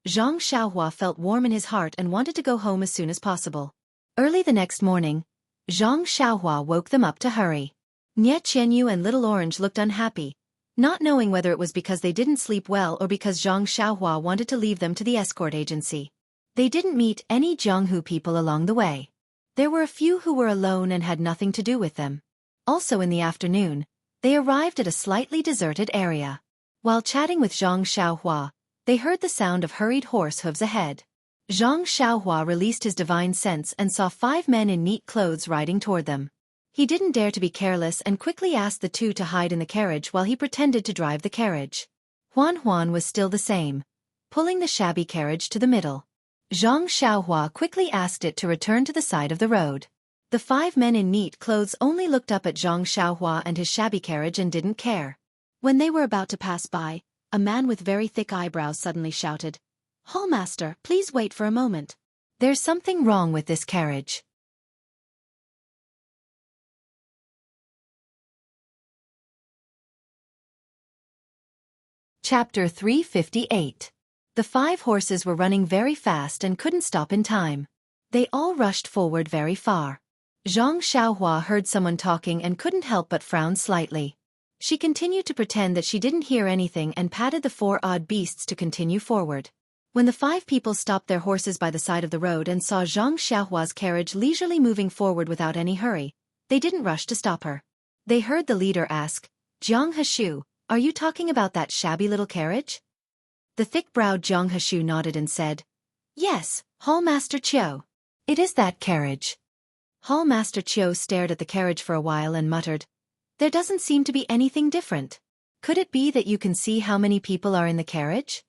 Zhang Xiaohua felt warm in his heart and wanted to go home as soon as possible. Early the next morning, Zhang Xiaohua woke them up to hurry. Xianxia and Little Orange looked unhappy, not knowing whether it was because they didn't sleep well or because Zhang Xiaohua wanted to leave them to the escort agency. They didn't meet any Jianghu people along the way. There were a few who were alone and had nothing to do with them. Also in the afternoon, they arrived at a slightly deserted area. While chatting with Zhang Xiaohua, they heard the sound of hurried horse hooves ahead. Zhang Xiaohua released his divine sense and saw 5 men in neat clothes riding toward them. He didn't dare to be careless and quickly asked the two to hide in the carriage while he pretended to drive the carriage. Huan was still the same, pulling the shabby carriage to the middle. Zhang Xiaohua quickly asked it to return to the side of the road. The 5 men in neat clothes only looked up at Zhang Xiaohua and his shabby carriage and didn't care. When they were about to pass by, a man with very thick eyebrows suddenly shouted, "Hallmaster, please wait for a moment. There's something wrong with this carriage." Chapter 358. The 5 horses were running very fast and couldn't stop in time. They all rushed forward very far. Zhang Xiaohua heard someone talking and couldn't help but frown slightly. She continued to pretend that she didn't hear anything and patted the 4 odd beasts to continue forward. When the 5 people stopped their horses by the side of the road and saw Zhang Xiaohua's carriage leisurely moving forward without any hurry, they didn't rush to stop her. They heard the leader ask, "Jianghu, are you talking about that shabby little carriage?" The thick-browed Jianghu nodded and said, "Yes, Hallmaster Qiu. It is that carriage." Hallmaster Qiu stared at the carriage for a while and muttered, "There doesn't seem to be anything different. Could it be that you can see how many people are in the carriage?"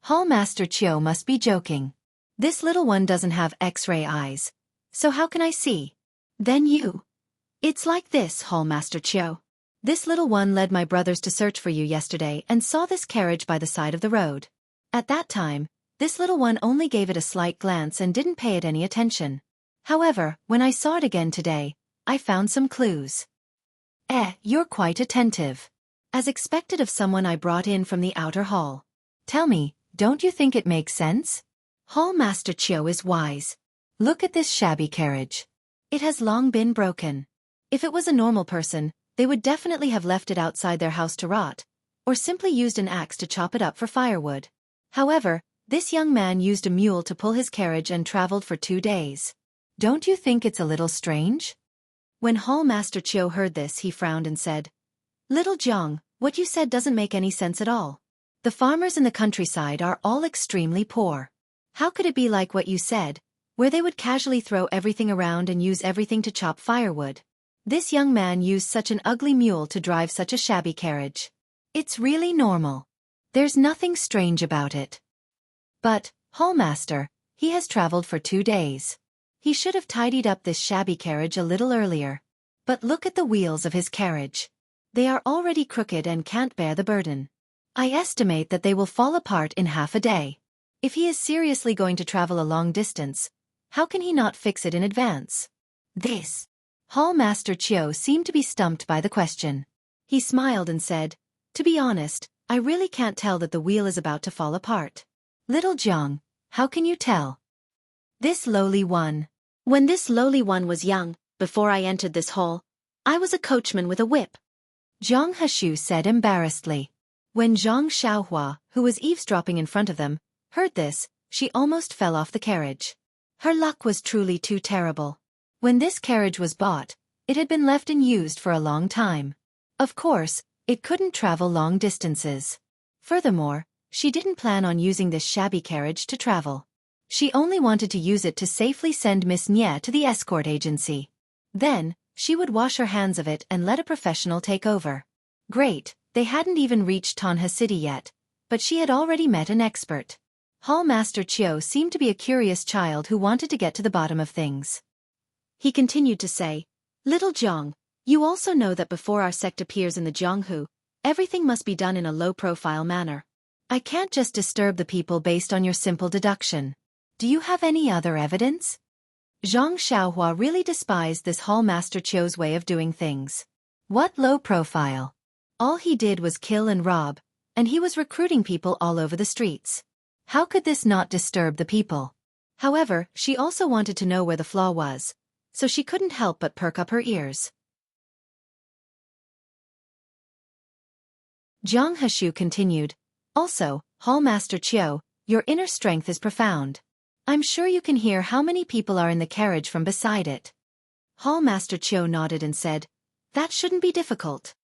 Hallmaster Qiu must be joking. "This little one doesn't have X-ray eyes. So how can I see?" "Then you It's like this, Hallmaster Chiu. This little one led my brothers to search for you yesterday and saw this carriage by the side of the road. At that time, this little one only gave it a slight glance and didn't pay it any attention. However, when I saw it again today, I found some clues. You're quite attentive. As expected of someone I brought in from the outer hall. Tell me, don't you think it makes sense? Hallmaster Chiu is wise. Look at this shabby carriage. It has long been broken. If it was a normal person, they would definitely have left it outside their house to rot, or simply used an axe to chop it up for firewood. However, this young man used a mule to pull his carriage and traveled for 2 days. Don't you think it's a little strange? When Hallmaster Chiu heard this, he frowned and said, Little Jiang, what you said doesn't make any sense at all. The farmers in the countryside are all extremely poor. How could it be like what you said, where they would casually throw everything around and use everything to chop firewood? This young man used such an ugly mule to drive such a shabby carriage. It's really normal. There's nothing strange about it. But, Hallmaster, he has traveled for 2 days. He should have tidied up this shabby carriage a little earlier. But look at the wheels of his carriage. They are already crooked and can't bear the burden. I estimate that they will fall apart in half a day. If he is seriously going to travel a long distance, how can he not fix it in advance? This. Hallmaster Chiu seemed to be stumped by the question. He smiled and said, To be honest, I really can't tell that the wheel is about to fall apart. Little Jiang, how can you tell? This lowly one. When this lowly one was young, before I entered this hall, I was a coachman with a whip. Jianghu said embarrassedly. When Xianxia, who was eavesdropping in front of them, heard this, she almost fell off the carriage. Her luck was truly too terrible. When this carriage was bought, it had been left unused for a long time. Of course, it couldn't travel long distances. Furthermore, she didn't plan on using this shabby carriage to travel. She only wanted to use it to safely send Miss Nye to the escort agency. Then, she would wash her hands of it and let a professional take over. Great, they hadn't even reached Tanha City yet, but she had already met an expert. Hallmaster Chiu seemed to be a curious child who wanted to get to the bottom of things. He continued to say, Little Jiang, you also know that before our sect appears in the Jianghu, everything must be done in a low-profile manner. I can't just disturb the people based on your simple deduction. Do you have any other evidence? Xianxia really despised this Hallmaster Chiu's way of doing things. What low profile? All he did was kill and rob, and he was recruiting people all over the streets. How could this not disturb the people? However, she also wanted to know where the flaw was, so she couldn't help but perk up her ears. Jianghu continued, Also, Hallmaster Chiu, your inner strength is profound. I'm sure you can hear how many people are in the carriage from beside it. Hallmaster Chiu nodded and said, That shouldn't be difficult.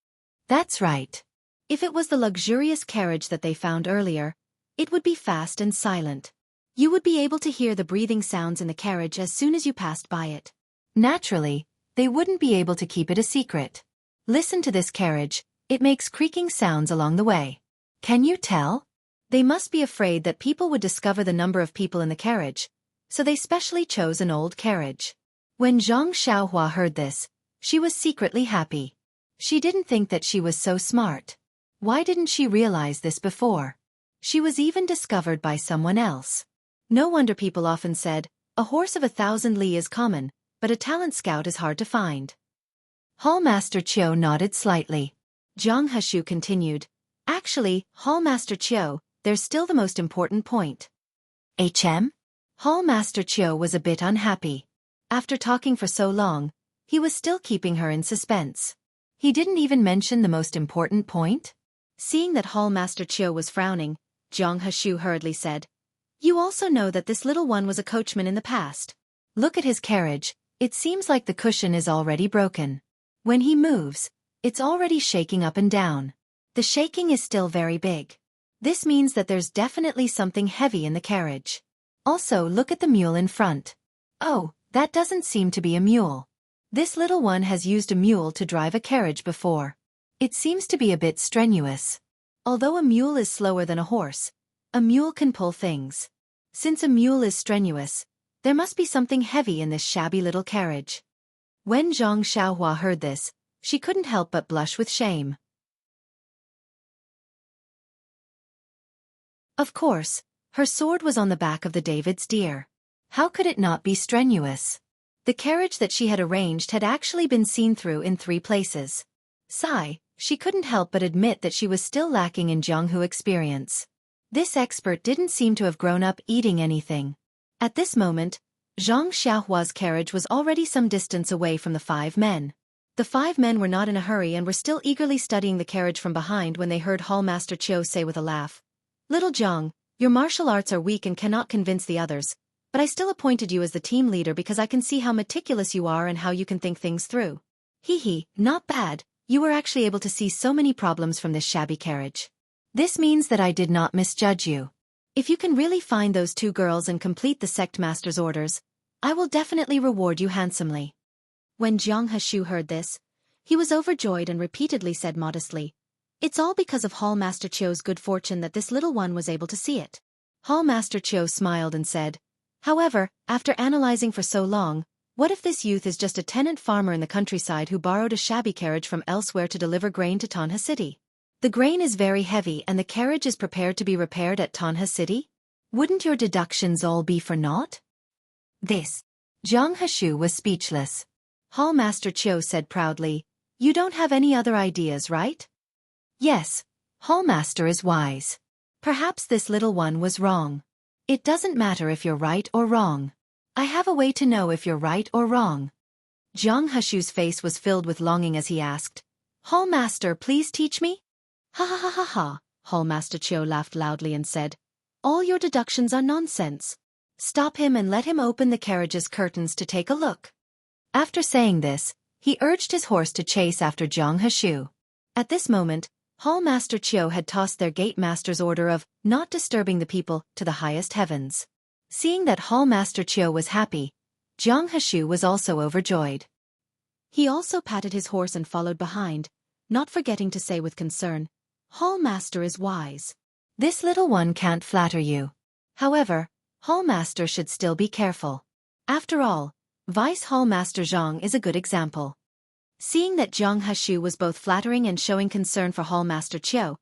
That's right. If it was the luxurious carriage that they found earlier, it would be fast and silent. You would be able to hear the breathing sounds in the carriage as soon as you passed by it. Naturally, they wouldn't be able to keep it a secret. Listen to this carriage, it makes creaking sounds along the way. Can you tell? They must be afraid that people would discover the number of people in the carriage, so they specially chose an old carriage. When Xianxia heard this, she was secretly happy. She didn't think that she was so smart. Why didn't she realize this before? She was even discovered by someone else. No wonder people often said, a horse of 1,000 li is common, but a talent scout is hard to find. Hallmaster Chiu nodded slightly. Jianghu continued, Actually, Hallmaster Chiu, there's still the most important point. Hallmaster Chiu was a bit unhappy. After talking for so long, he was still keeping her in suspense. He didn't even mention the most important point? Seeing that Hallmaster Chiu was frowning, Jianghu hurriedly said, You also know that this little one was a coachman in the past. Look at his carriage, it seems like the cushion is already broken. When he moves, it's already shaking up and down. The shaking is still very big. This means that there's definitely something heavy in the carriage. Also, look at the mule in front. Oh, that doesn't seem to be a mule. This little one has used a mule to drive a carriage before. It seems to be a bit strenuous. Although a mule is slower than a horse, a mule can pull things. Since a mule is strenuous, there must be something heavy in this shabby little carriage. When Zhang Xiaohua heard this, she couldn't help but blush with shame. Of course, her sword was on the back of the David's deer. How could it not be strenuous? The carriage that she had arranged had actually been seen through in 3 places. Sigh, she couldn't help but admit that she was still lacking in Jianghu experience. This expert didn't seem to have grown up eating anything. At this moment, Zhang Xiaohua's carriage was already some distance away from the 5 men. The 5 men were not in a hurry and were still eagerly studying the carriage from behind when they heard Hallmaster Qiu say with a laugh, "Little Jiang, your martial arts are weak and cannot convince the others, but I still appointed you as the team leader because I can see how meticulous you are and how you can think things through. Hee, not bad, you were actually able to see so many problems from this shabby carriage. This means that I did not misjudge you. If you can really find those 2 girls and complete the sect master's orders, I will definitely reward you handsomely." When Jianghu heard this, he was overjoyed and repeatedly said modestly, "It's all because of Hallmaster Qiu's good fortune that this little one was able to see it." Hallmaster Qiu smiled and said, "However, after analyzing for so long, what if this youth is just a tenant farmer in the countryside who borrowed a shabby carriage from elsewhere to deliver grain to Tanha City? The grain is very heavy and the carriage is prepared to be repaired at Tanha City? Wouldn't your deductions all be for naught?" This. Jianghu was speechless. Hallmaster Qiu said proudly, "You don't have any other ideas, right?" "Yes, Hallmaster is wise. Perhaps this little one was wrong. It doesn't matter if you're right or wrong. I have a way to know if you're right or wrong." Jianghu's face was filled with longing as he asked, "Hallmaster, please teach me?" "Ha ha ha ha ha," Hallmaster Qiu laughed loudly and said, "All your deductions are nonsense. Stop him and let him open the carriage's curtains to take a look." After saying this, he urged his horse to chase after Jianghu. At this moment, Hallmaster Qiu had tossed their gate master's order of not disturbing the people to the highest heavens. Seeing that Hallmaster Qiu was happy, Jianghu was also overjoyed. He also patted his horse and followed behind, not forgetting to say with concern, "Hallmaster is wise. This little one can't flatter you. However, Hallmaster should still be careful. After all, Vice Hallmaster Zhang is a good example." Seeing that Jianghu was both flattering and showing concern for Hallmaster Qiu,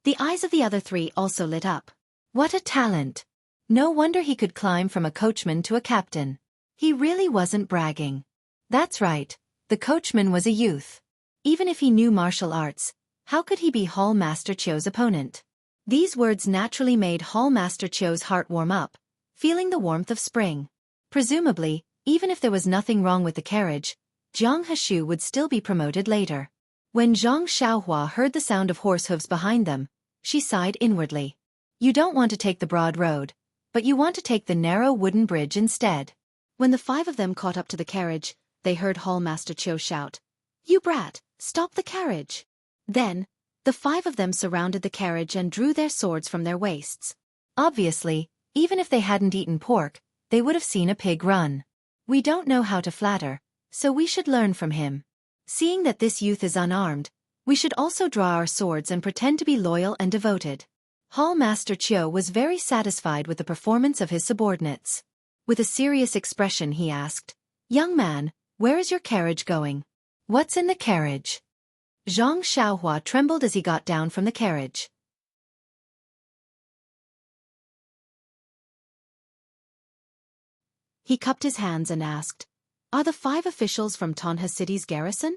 the eyes of the other 3 also lit up. What a talent! No wonder he could climb from a coachman to a captain. He really wasn't bragging. That's right, the coachman was a youth. Even if he knew martial arts, how could he be Hallmaster Qiu's opponent? These words naturally made Hallmaster Qiu's heart warm up, feeling the warmth of spring. Presumably, even if there was nothing wrong with the carriage, Jianghu would still be promoted later. When Zhang Xiaohua heard the sound of horse hooves behind them, she sighed inwardly. You don't want to take the broad road, but you want to take the narrow wooden bridge instead. When the 5 of them caught up to the carriage, they heard Hallmaster Qiu shout, "You brat, stop the carriage!" Then, the 5 of them surrounded the carriage and drew their swords from their waists. Obviously, even if they hadn't eaten pork, they would have seen a pig run. We don't know how to flatter, so we should learn from him. Seeing that this youth is unarmed, we should also draw our swords and pretend to be loyal and devoted. Hallmaster Qiu was very satisfied with the performance of his subordinates. With a serious expression he asked, "Young man, where is your carriage going?" "What's in the carriage?" Zhang Xiaohua trembled as he got down from the carriage. He cupped his hands and asked, "Are the 5 officials from Tanha City's garrison?"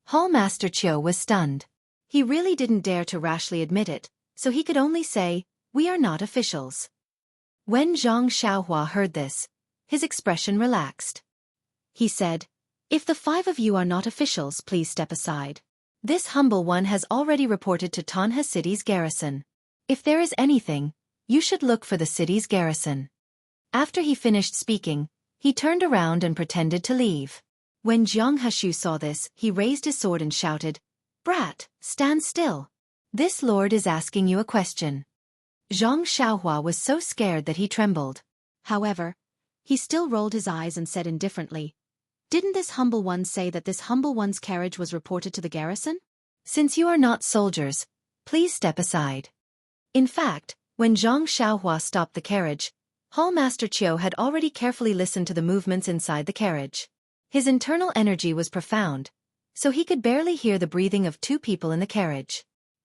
Hallmaster Qiu was stunned. He really didn't dare to rashly admit it, so he could only say, "We are not officials." When Zhang Xiaohua heard this, his expression relaxed. He said, "If the 5 of you are not officials, please step aside. This humble one has already reported to Tanha City's garrison. If there is anything, you should look for the city's garrison." After he finished speaking, he turned around and pretended to leave. When Jianghu saw this, he raised his sword and shouted, "Brat, stand still. This lord is asking you a question." Zhang Xiaohua was so scared that he trembled. However, he still rolled his eyes and said indifferently, "Didn't this humble one say that this humble one's carriage was reported to the garrison? Since you are not soldiers, please step aside." In fact, when Zhang Xiaohua stopped the carriage, Hallmaster Qiu had already carefully listened to the movements inside the carriage. His internal energy was profound, so he could barely hear the breathing of two people in the carriage.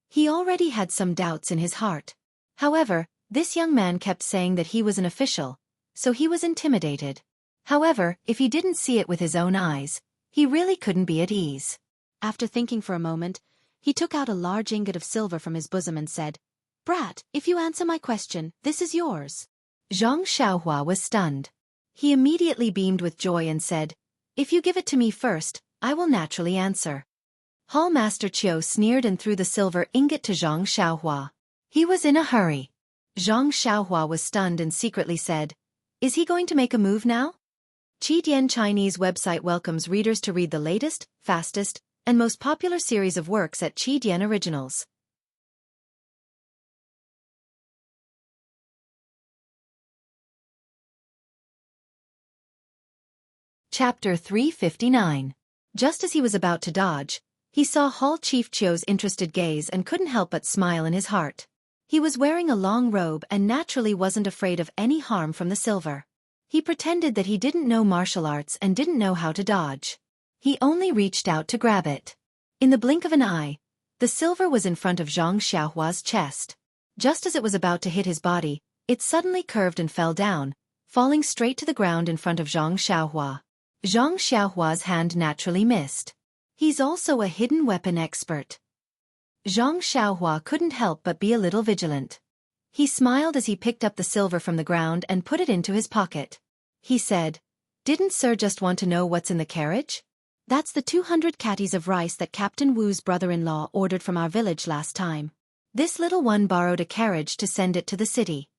He already had some doubts in his heart. However, this young man kept saying that he was an official, so he was intimidated. However, if he didn't see it with his own eyes, he really couldn't be at ease. After thinking for a moment, he took out a large ingot of silver from his bosom and said, "Brat, if you answer my question, this is yours." Xianxia was stunned. He immediately beamed with joy and said, "If you give it to me first, I will naturally answer." Hall Master Qiu sneered and threw the silver ingot to Zhang Xiaohua. He was in a hurry. Zhang Xiaohua was stunned and secretly said, "Is he going to make a move now?" Qidian Chinese website welcomes readers to read the latest, fastest, and most popular series of works at Qidian Originals. Chapter 359. Just as he was about to dodge, he saw Hall Chief Qiu's interested gaze and couldn't help but smile in his heart. He was wearing a long robe and naturally wasn't afraid of any harm from the silver. He pretended that he didn't know martial arts and didn't know how to dodge. He only reached out to grab it. In the blink of an eye, the silver was in front of Zhang Xiaohua's chest. Just as it was about to hit his body, it suddenly curved and fell down, falling straight to the ground in front of Zhang Xiaohua. Zhang Xiaohua's hand naturally missed. He's also a hidden weapon expert. Zhang Xiaohua couldn't help but be a little vigilant. He smiled as he picked up the silver from the ground and put it into his pocket. He said, "Didn't Sir just want to know what's in the carriage? That's the 200 catties of rice that Captain Wu's brother-in-law ordered from our village last time. This little one borrowed a carriage to send it to the city."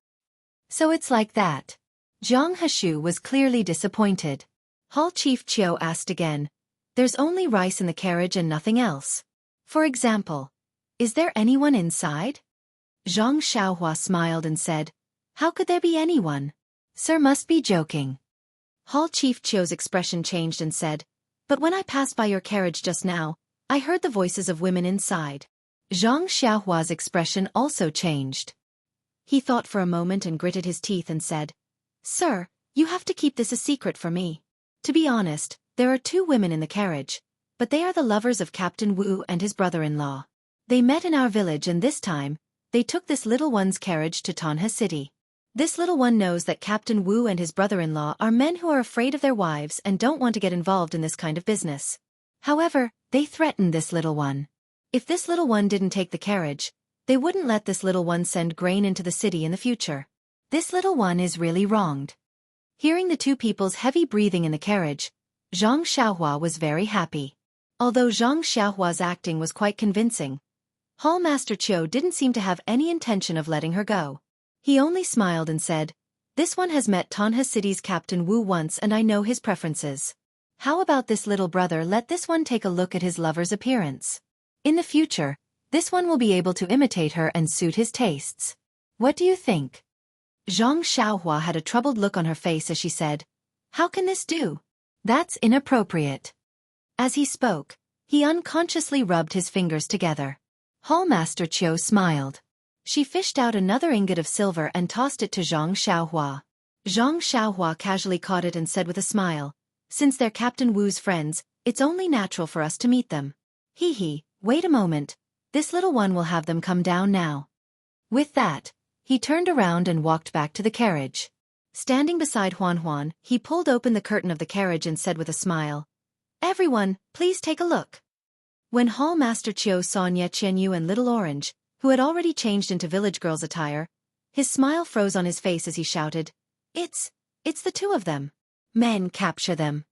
"So it's like that." Jiang Hashu was clearly disappointed. Hall Chief Qiu asked again, "There's only rice in the carriage and nothing else. For example, is there anyone inside?" Zhang Xiaohua smiled and said, "How could there be anyone? Sir must be joking." Hall Chief Qiu's expression changed and said, "But when I passed by your carriage just now, I heard the voices of women inside." Zhang Xiaohua's expression also changed. He thought for a moment and gritted his teeth and said, "Sir, you have to keep this a secret for me. To be honest, there are two women in the carriage, but they are the lovers of Captain Wu and his brother-in-law. They met in our village and this time, they took this little one's carriage to Tanha City. This little one knows that Captain Wu and his brother-in-law are men who are afraid of their wives and don't want to get involved in this kind of business. However, they threatened this little one. If this little one didn't take the carriage, they wouldn't let this little one send grain into the city in the future. This little one is really wronged." Hearing the two people's heavy breathing in the carriage, Zhang Xiaohua was very happy. Although Zhang Xiaohua's acting was quite convincing, Hall Master Qiu didn't seem to have any intention of letting her go. He only smiled and said, "This one has met Tanha City's Captain Wu once and I know his preferences. How about this little brother let this one take a look at his lover's appearance? In the future, this one will be able to imitate her and suit his tastes. What do you think?" Zhang Xiaohua had a troubled look on her face as she said, "How can this do? That's inappropriate." As he spoke, he unconsciously rubbed his fingers together. Hall Master Qiu smiled. She fished out another ingot of silver and tossed it to Zhang Xiaohua. Zhang Xiaohua casually caught it and said with a smile, "Since they're Captain Wu's friends, it's only natural for us to meet them. Hee, wait a moment, this little one will have them come down now." With that, he turned around and walked back to the carriage. Standing beside Huan, he pulled open the curtain of the carriage and said with a smile, "Everyone, please take a look." When Hall Master Qiu saw Xianxia and Little Orange, who had already changed into village girl's attire, his smile froze on his face as he shouted, It's the two of them. Men, capture them."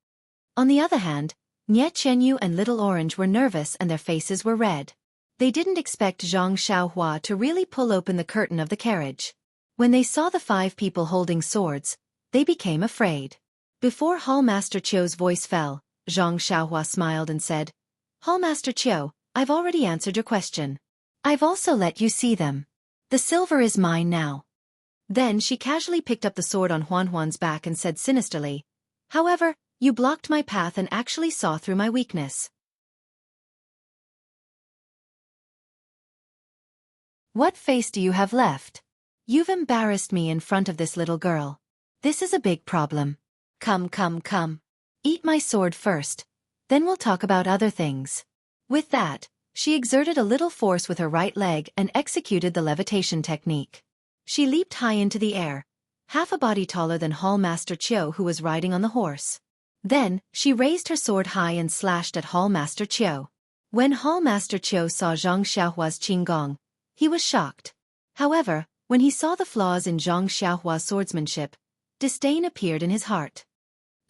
On the other hand, Xianxia and Little Orange were nervous and their faces were red. They didn't expect Zhang Xiaohua to really pull open the curtain of the carriage. When they saw the 5 people holding swords, they became afraid. Before Hall Master Qiu's voice fell, Zhang Xiaohua smiled and said, "Hall Master Qiu, I've already answered your question. I've also let you see them. The silver is mine now." Then she casually picked up the sword on Huan's back and said sinisterly, "However, you blocked my path and actually saw through my weakness. What face do you have left? You've embarrassed me in front of this little girl. This is a big problem. Come. Eat my sword first, then we'll talk about other things. With that, she exerted a little force with her right leg and executed the levitation technique. She leaped high into the air, half a body taller than Hall Master Qiu, who was riding on the horse. Then, she raised her sword high and slashed at Hall Master Qiu. When Hall Master Qiu saw Zhang Xiaohua's qinggong, he was shocked. However, when he saw the flaws in Zhang Xiaohua's swordsmanship, disdain appeared in his heart.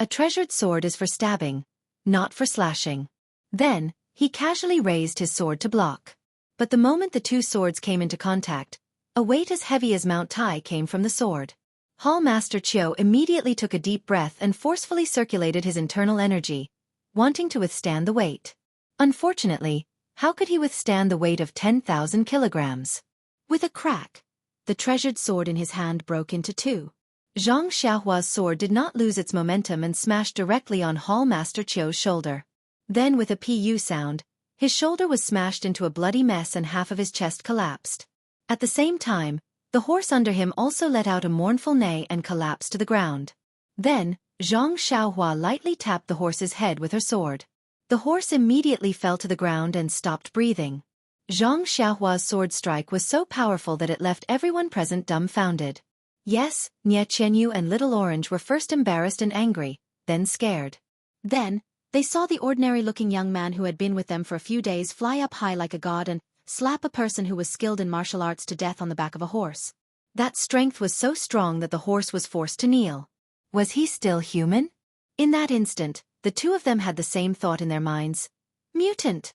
A treasured sword is for stabbing, not for slashing. Then, he casually raised his sword to block. But the moment the two swords came into contact, a weight as heavy as Mount Tai came from the sword. Hall Master Qiu immediately took a deep breath and forcefully circulated his internal energy, wanting to withstand the weight. Unfortunately, how could he withstand the weight of 10,000 kilograms? With a crack, the treasured sword in his hand broke into two. Zhang Xiaohua's sword did not lose its momentum and smashed directly on Hall Master Qiu's shoulder. Then with a pu sound, his shoulder was smashed into a bloody mess and half of his chest collapsed. At the same time, the horse under him also let out a mournful neigh and collapsed to the ground. Then, Zhang Xiaohua lightly tapped the horse's head with her sword. The horse immediately fell to the ground and stopped breathing. Zhang Xiaohua's sword strike was so powerful that it left everyone present dumbfounded. Yes, Nie Qianyu and Little Orange were first embarrassed and angry, then scared. Then, they saw the ordinary-looking young man who had been with them for a few days fly up high like a god and slap a person who was skilled in martial arts to death on the back of a horse. That strength was so strong that the horse was forced to kneel. Was he still human? In that instant, the two of them had the same thought in their minds. Mutant!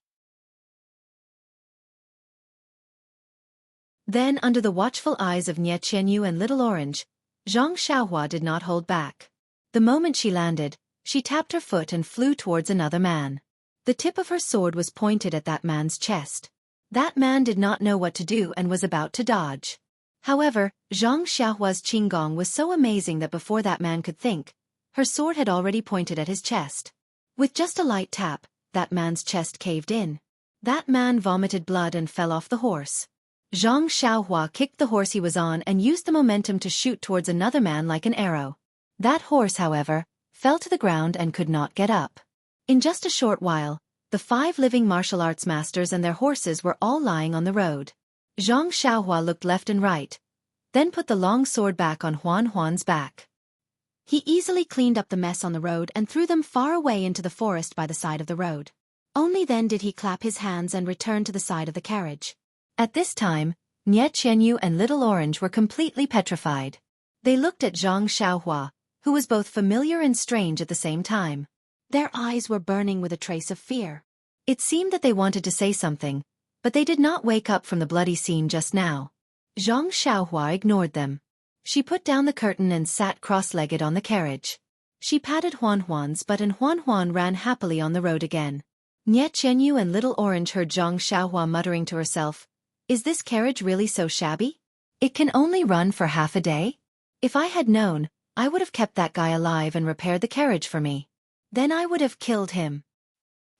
Then, under the watchful eyes of Nie Qianyu and Little Orange, Zhang Xiaohua did not hold back. The moment she landed, she tapped her foot and flew towards another man. The tip of her sword was pointed at that man's chest. That man did not know what to do and was about to dodge. However, Zhang Xiaohua's qinggong was so amazing that before that man could think, her sword had already pointed at his chest. With just a light tap, that man's chest caved in. That man vomited blood and fell off the horse. Zhang Xiaohua kicked the horse he was on and used the momentum to shoot towards another man like an arrow. That horse, however, fell to the ground and could not get up. In just a short while, the 5 living martial arts masters and their horses were all lying on the road. Zhang Xiaohua looked left and right, then put the long sword back on Huan Huan's back. He easily cleaned up the mess on the road and threw them far away into the forest by the side of the road. Only then did he clap his hands and return to the side of the carriage. At this time, Nie Qianyu and Little Orange were completely petrified. They looked at Zhang Xiaohua, who was both familiar and strange at the same time. Their eyes were burning with a trace of fear. It seemed that they wanted to say something, but they did not wake up from the bloody scene just now. Zhang Xiaohua ignored them. She put down the curtain and sat cross-legged on the carriage. She patted Huan Huan's butt and Huan Huan ran happily on the road again. Nie Qianyu and Little Orange heard Zhang Xiaohua muttering to herself, "Is this carriage really so shabby? It can only run for half a day? If I had known, I would have kept that guy alive and repaired the carriage for me. Then I would have killed him."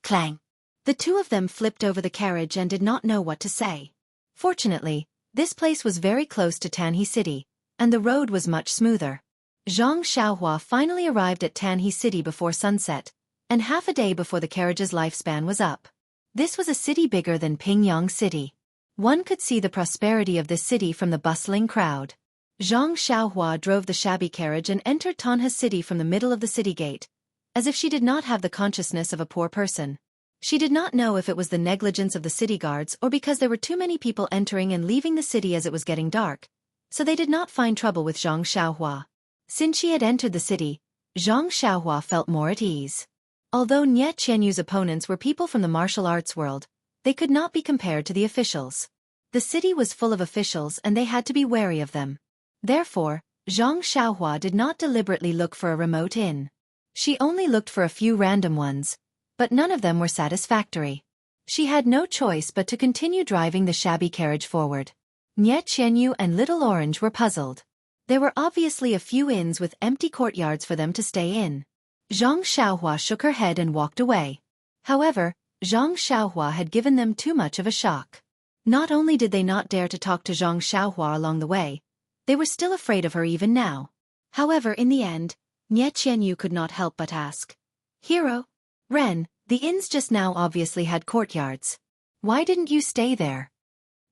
Clang! The two of them flipped over the carriage and did not know what to say. Fortunately, this place was very close to Tanhe City, and the road was much smoother. Zhang Xiaohua finally arrived at Tanhe City before sunset, and half a day before the carriage's lifespan was up. This was a city bigger than Pingyang City. One could see the prosperity of this city from the bustling crowd. Zhang Xiaohua drove the shabby carriage and entered Tanhe City from the middle of the city gate, as if she did not have the consciousness of a poor person. She did not know if it was the negligence of the city guards or because there were too many people entering and leaving the city as it was getting dark, so they did not find trouble with Zhang Xiaohua. Since she had entered the city, Zhang Xiaohua felt more at ease. Although Nie Qianyu's opponents were people from the martial arts world, they could not be compared to the officials. The city was full of officials and they had to be wary of them. Therefore, Zhang Xiaohua did not deliberately look for a remote inn. She only looked for a few random ones, but none of them were satisfactory. She had no choice but to continue driving the shabby carriage forward. Nie Qianyu and Little Orange were puzzled. There were obviously a few inns with empty courtyards for them to stay in. Zhang Xiaohua shook her head and walked away. However, Zhang Xiaohua had given them too much of a shock. Not only did they not dare to talk to Zhang Xiaohua along the way, they were still afraid of her even now. However, in the end, Nie Qianyu could not help but ask, Hero? Ren, the inns just now obviously had courtyards. Why didn't you stay there?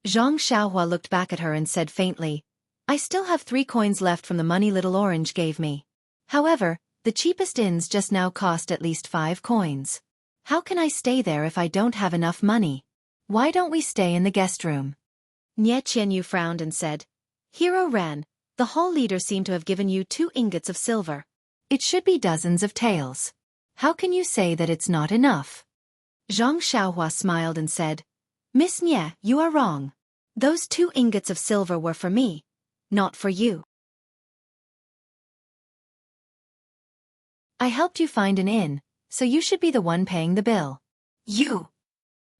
Xianxia looked back at her and said faintly, I still have 3 coins left from the money Little Orange gave me. However, the cheapest inns just now cost at least 5 coins. How can I stay there if I don't have enough money? Why don't we stay in the guest room? Xianxia frowned and said, Hero Ren, the hall leader seemed to have given you 2 ingots of silver. It should be dozens of taels. How can you say that it's not enough? Xianxia smiled and said, Miss Nye, you are wrong. Those 2 ingots of silver were for me, not for you. I helped you find an inn, so you should be the one paying the bill. You!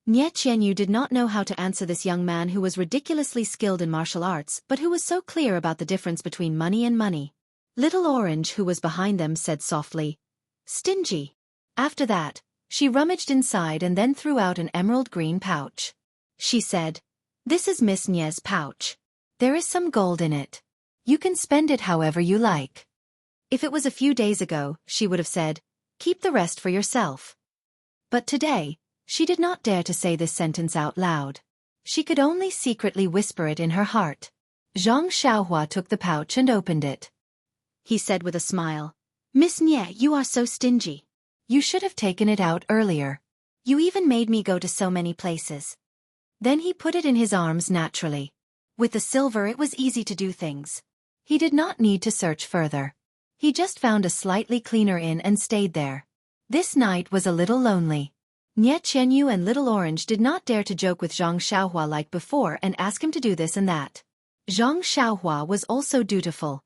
Xianxia did not know how to answer this young man who was ridiculously skilled in martial arts but who was so clear about the difference between money and money. Little Orange, who was behind them, said softly, Stingy. After that, she rummaged inside and then threw out an emerald green pouch. She said, This is Miss Nye's pouch. There is some gold in it. You can spend it however you like. If it was a few days ago, she would have said, Keep the rest for yourself. But today, she did not dare to say this sentence out loud. She could only secretly whisper it in her heart. Xianxia took the pouch and opened it. He said with a smile, Miss Nye, you are so stingy. You should have taken it out earlier. You even made me go to so many places. Then he put it in his arms naturally. With the silver it was easy to do things. He did not need to search further. He just found a slightly cleaner inn and stayed there. This night was a little lonely. Xianxia and Little Orange did not dare to joke with Xianxia like before and ask him to do this and that. Xianxia was also dutiful.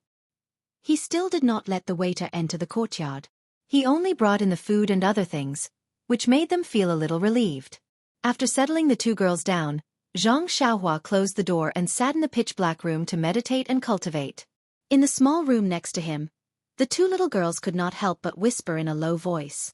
He still did not let the waiter enter the courtyard. He only brought in the food and other things, which made them feel a little relieved. After settling the 2 girls down, Xianxia closed the door and sat in the pitch-black room to meditate and cultivate. In the small room next to him, the 2 little girls could not help but whisper in a low voice.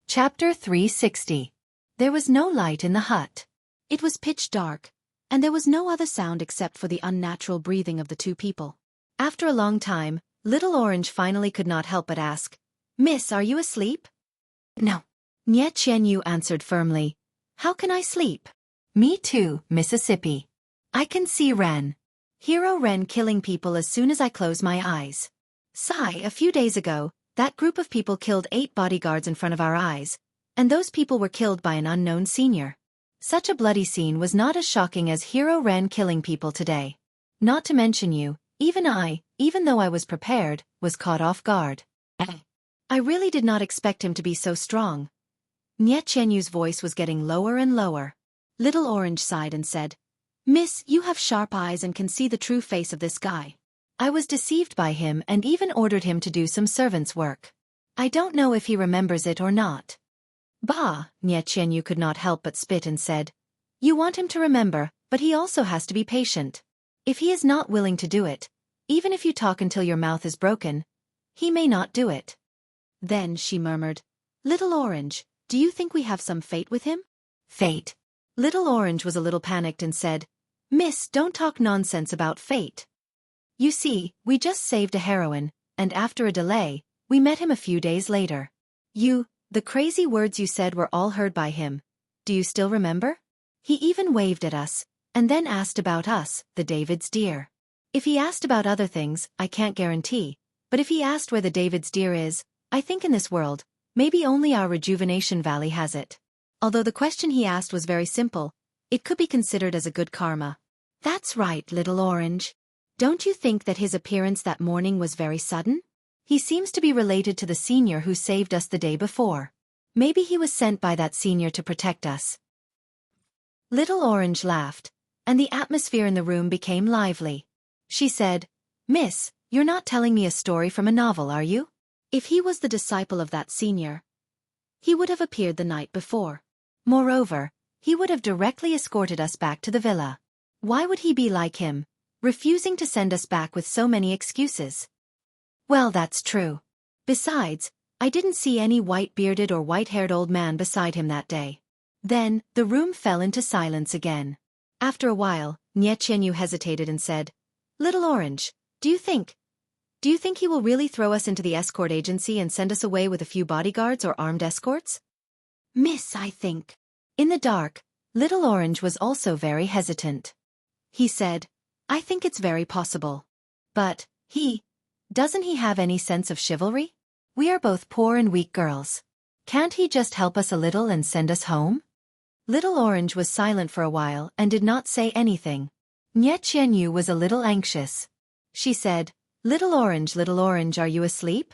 Chapter 360. There was no light in the hut. It was pitch dark, and there was no other sound except for the unnatural breathing of the 2 people. After a long time, Little Orange finally could not help but ask, Miss, are you asleep? No. Xianxia answered firmly, How can I sleep? Me too, Mississippi. I can see Ren. Hero Ren killing people as soon as I close my eyes. Sigh, a few days ago, that group of people killed 8 bodyguards in front of our eyes, and those people were killed by an unknown senior. Such a bloody scene was not as shocking as Hero Ren killing people today. Not to mention you, even I, even though I was prepared, was caught off guard. I really did not expect him to be so strong. Xianxia's voice was getting lower and lower. Little Orange sighed and said, Miss, you have sharp eyes and can see the true face of this guy. I was deceived by him and even ordered him to do some servant's work. I don't know if he remembers it or not. Bah, Xianxia could not help but spit and said, You want him to remember, but he also has to be patient. If he is not willing to do it, even if you talk until your mouth is broken, he may not do it. Then she murmured, Little Orange, do you think we have some fate with him? Fate. Little Orange was a little panicked and said, Miss, don't talk nonsense about fate. You see, we just saved a heroine, and after a delay, we met him a few days later. The crazy words you said were all heard by him. Do you still remember? He even waved at us, and then asked about us, the David's deer. If he asked about other things, I can't guarantee, but if he asked where the David's deer is, I think in this world, maybe only our Rejuvenation Valley has it. Although the question he asked was very simple, it could be considered as a good karma. That's right, Little Orange. Don't you think that his appearance that morning was very sudden? He seems to be related to the senior who saved us the day before. Maybe he was sent by that senior to protect us. Little Orange laughed, and the atmosphere in the room became lively. She said, Miss, you're not telling me a story from a novel, are you? If he was the disciple of that senior, he would have appeared the night before. Moreover, he would have directly escorted us back to the villa. Why would he be like him, refusing to send us back with so many excuses? Well, that's true. Besides, I didn't see any white-bearded or white-haired old man beside him that day. Then, the room fell into silence again. After a while, Nie Qianyu hesitated and said, Little Orange, do you think he will really throw us into the escort agency and send us away with a few bodyguards or armed escorts? Miss, I think. In the dark, Little Orange was also very hesitant. He said, I think it's very possible. But, doesn't he have any sense of chivalry? We are both poor and weak girls. Can't he just help us a little and send us home? Little Orange was silent for a while and did not say anything. Nie Qianyu was a little anxious. She said, Little Orange, are you asleep?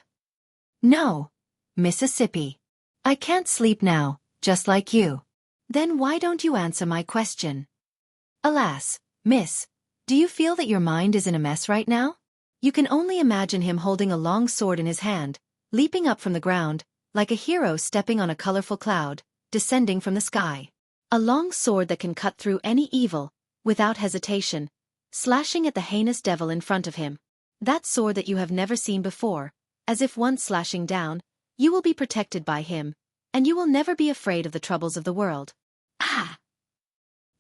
No, Mississippi. I can't sleep now, just like you. Then why don't you answer my question? Alas, miss, do you feel that your mind is in a mess right now? You can only imagine him holding a long sword in his hand, leaping up from the ground, like a hero stepping on a colorful cloud, descending from the sky. A long sword that can cut through any evil, without hesitation, slashing at the heinous devil in front of him. That sword that you have never seen before, as if once slashing down, you will be protected by him, and you will never be afraid of the troubles of the world. Ah!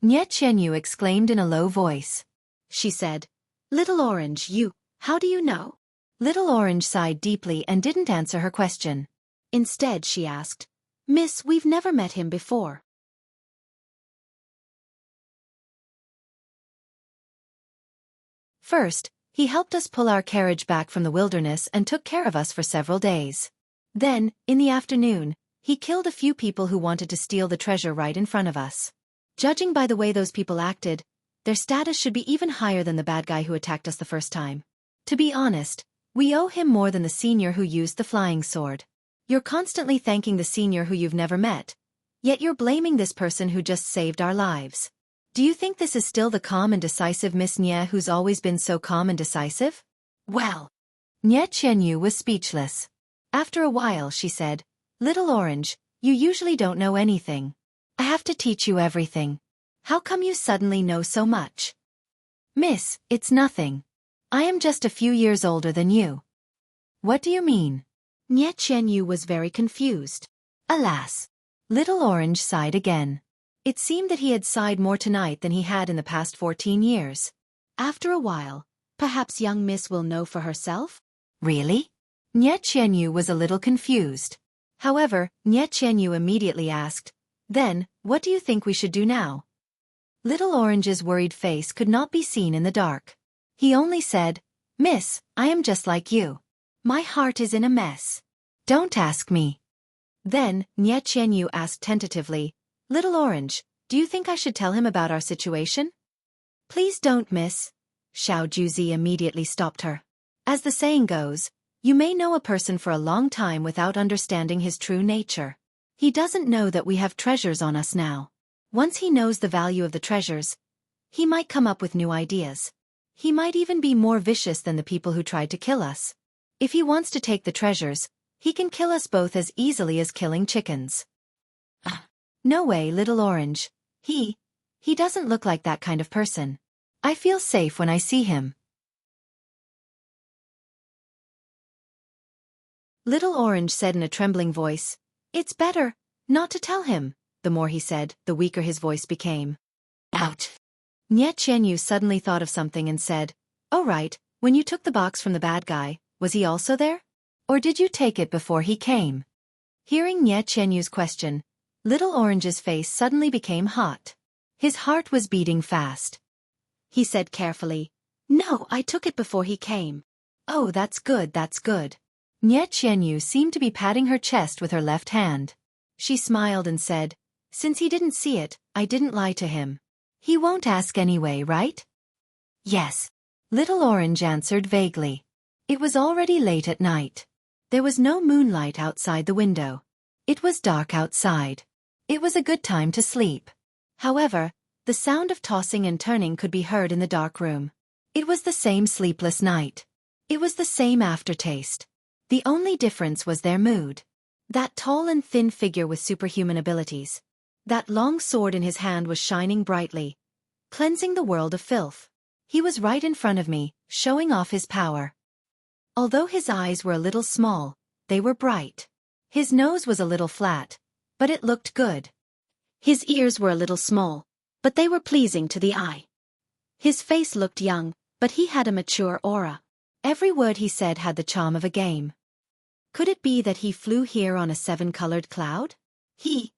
Nie Qianyu exclaimed in a low voice. She said, Little Orange, how do you know? Little Orange sighed deeply and didn't answer her question. Instead, she asked, Miss, we've never met him before. First, he helped us pull our carriage back from the wilderness and took care of us for several days. Then, in the afternoon, he killed a few people who wanted to steal the treasure right in front of us. Judging by the way those people acted, their status should be even higher than the bad guy who attacked us the first time. To be honest, we owe him more than the senior who used the flying sword. You're constantly thanking the senior who you've never met, yet you're blaming this person who just saved our lives. Do you think this is still the calm and decisive Miss Nie who's always been so calm and decisive? Well, Nie Qianyu was speechless. After a while she said, Little Orange, you usually don't know anything. I have to teach you everything. How come you suddenly know so much? Miss, it's nothing. I am just a few years older than you. What do you mean? Nie Qianyu was very confused. Alas! Little Orange sighed again. It seemed that he had sighed more tonight than he had in the past 14 years. After a while, perhaps young Miss will know for herself? Really? Nie Qianyu was a little confused. However, Nie Qianyu immediately asked, Then, what do you think we should do now? Little Orange's worried face could not be seen in the dark. He only said, Miss, I am just like you. My heart is in a mess. Don't ask me. Then, Nie Qianyu asked tentatively, Little Orange, do you think I should tell him about our situation? Please don't, miss. Xiao Juzi immediately stopped her. As the saying goes, you may know a person for a long time without understanding his true nature. He doesn't know that we have treasures on us now. Once he knows the value of the treasures, he might come up with new ideas. He might even be more vicious than the people who tried to kill us. If he wants to take the treasures, he can kill us both as easily as killing chickens. No way, Little Orange. He doesn't look like that kind of person. I feel safe when I see him. Little Orange said in a trembling voice, It's better not to tell him. The more he said, the weaker his voice became. Out. Nie Qianyu suddenly thought of something and said, Oh right, when you took the box from the bad guy, was he also there? Or did you take it before he came? Hearing Nie Qianyu's question, Little Orange's face suddenly became hot. His heart was beating fast. He said carefully, No, I took it before he came. Oh, that's good, that's good. Nie Qianyu seemed to be patting her chest with her left hand. She smiled and said, Since he didn't see it, I didn't lie to him. He won't ask anyway, right? Yes. Little Orange answered vaguely. It was already late at night. There was no moonlight outside the window. It was dark outside. It was a good time to sleep. However, the sound of tossing and turning could be heard in the dark room. It was the same sleepless night. It was the same aftertaste. The only difference was their mood. That tall and thin figure with superhuman abilities. That long sword in his hand was shining brightly, cleansing the world of filth. He was right in front of me, showing off his power. Although his eyes were a little small, they were bright. His nose was a little flat, but it looked good. His ears were a little small, but they were pleasing to the eye. His face looked young, but he had a mature aura. Every word he said had the charm of a game. Could it be that he flew here on a 7-colored cloud? He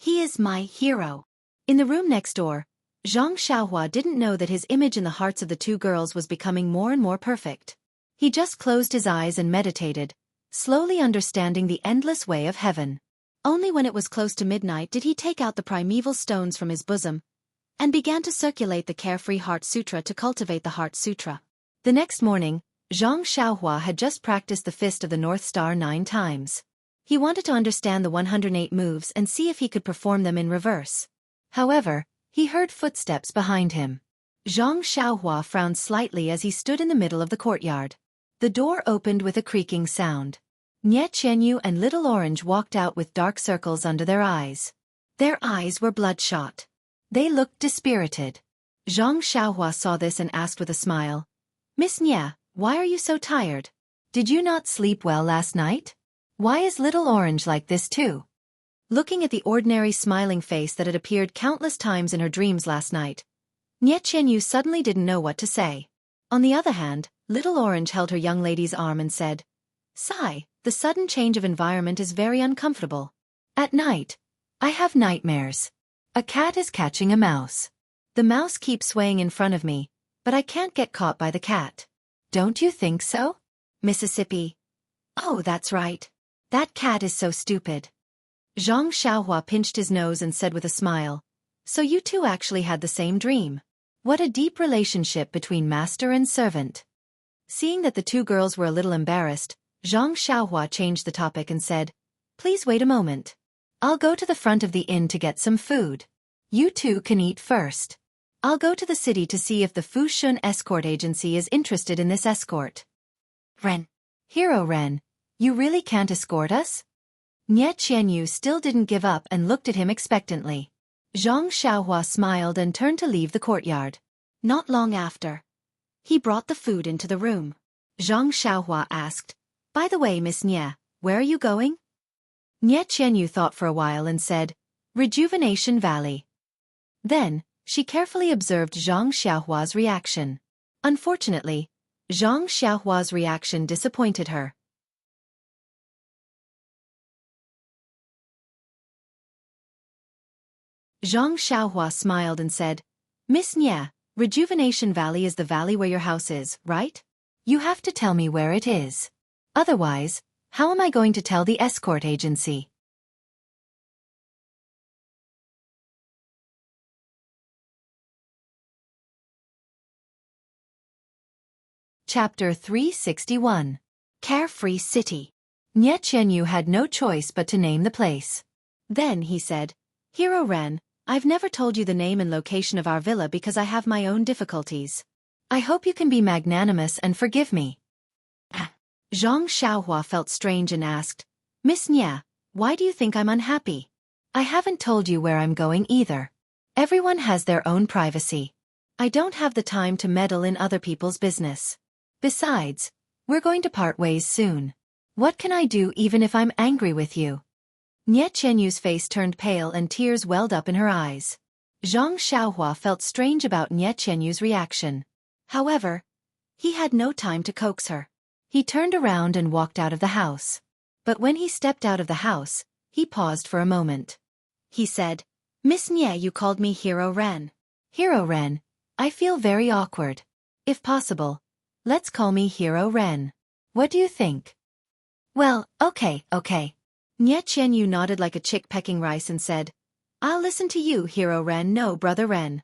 is my hero. In the room next door, Xianxia didn't know that his image in the hearts of the two girls was becoming more and more perfect. He just closed his eyes and meditated, slowly understanding the endless way of heaven. Only when it was close to midnight did he take out the primeval stones from his bosom and began to circulate the Carefree Heart Sutra to cultivate the Heart Sutra. The next morning, Xianxia had just practiced the Fist of the North Star 9 times. He wanted to understand the 108 moves and see if he could perform them in reverse. However, he heard footsteps behind him. Xianxia frowned slightly as he stood in the middle of the courtyard. The door opened with a creaking sound. Xianxia and Little Orange walked out with dark circles under their eyes. Their eyes were bloodshot. They looked dispirited. Xianxia saw this and asked with a smile, "Miss Xia, why are you so tired? Did you not sleep well last night? Why is Little Orange like this too?" Looking at the ordinary smiling face that had appeared countless times in her dreams last night, Xianxia suddenly didn't know what to say. On the other hand, Little Orange held her young lady's arm and said, "Sigh, the sudden change of environment is very uncomfortable. At night, I have nightmares. A cat is catching a mouse. The mouse keeps swaying in front of me, but I can't get caught by the cat. Don't you think so, Mississippi?" "Oh, that's right. That cat is so stupid." Xianxia pinched his nose and said with a smile, "So you two actually had the same dream. What a deep relationship between master and servant." Seeing that the two girls were a little embarrassed, Xianxia changed the topic and said, "Please wait a moment. I'll go to the front of the inn to get some food. You two can eat first. I'll go to the city to see if the Fushun escort agency is interested in this escort." Hero Ren, you really can't escort us?" Xianxia still didn't give up and looked at him expectantly. Xianxia smiled and turned to leave the courtyard. Not long after, he brought the food into the room. Xianxia asked, "By the way, Miss Xia, where are you going?" Xianxia thought for a while and said, "Rejuvenation Valley." Then, she carefully observed Xianxia's reaction. Unfortunately, Xianxia's reaction disappointed her. Xianxia smiled and said, "Miss Xia, Rejuvenation Valley is the valley where your house is, right? You have to tell me where it is. Otherwise, how am I going to tell the escort agency?" Chapter 361. Carefree City. Xianxia had no choice but to name the place. Then he said, "Hero Ren, I've never told you the name and location of our villa because I have my own difficulties. I hope you can be magnanimous and forgive me." Xianxia felt strange and asked, "Miss Xia, why do you think I'm unhappy? I haven't told you where I'm going either. Everyone has their own privacy. I don't have the time to meddle in other people's business. Besides, we're going to part ways soon. What can I do even if I'm angry with you?" Xianxia's face turned pale and tears welled up in her eyes. Xianxia felt strange about Xianxia's reaction. However, he had no time to coax her. He turned around and walked out of the house. But when he stepped out of the house, he paused for a moment. He said, "Miss Xia, you called me Hero Ren. Hero Ren, I feel very awkward. If possible, let's call me Hero Ren. What do you think?" "Well, okay. Xianxia nodded like a chick pecking rice and said, "I'll listen to you, Hero Ren, no Brother Ren."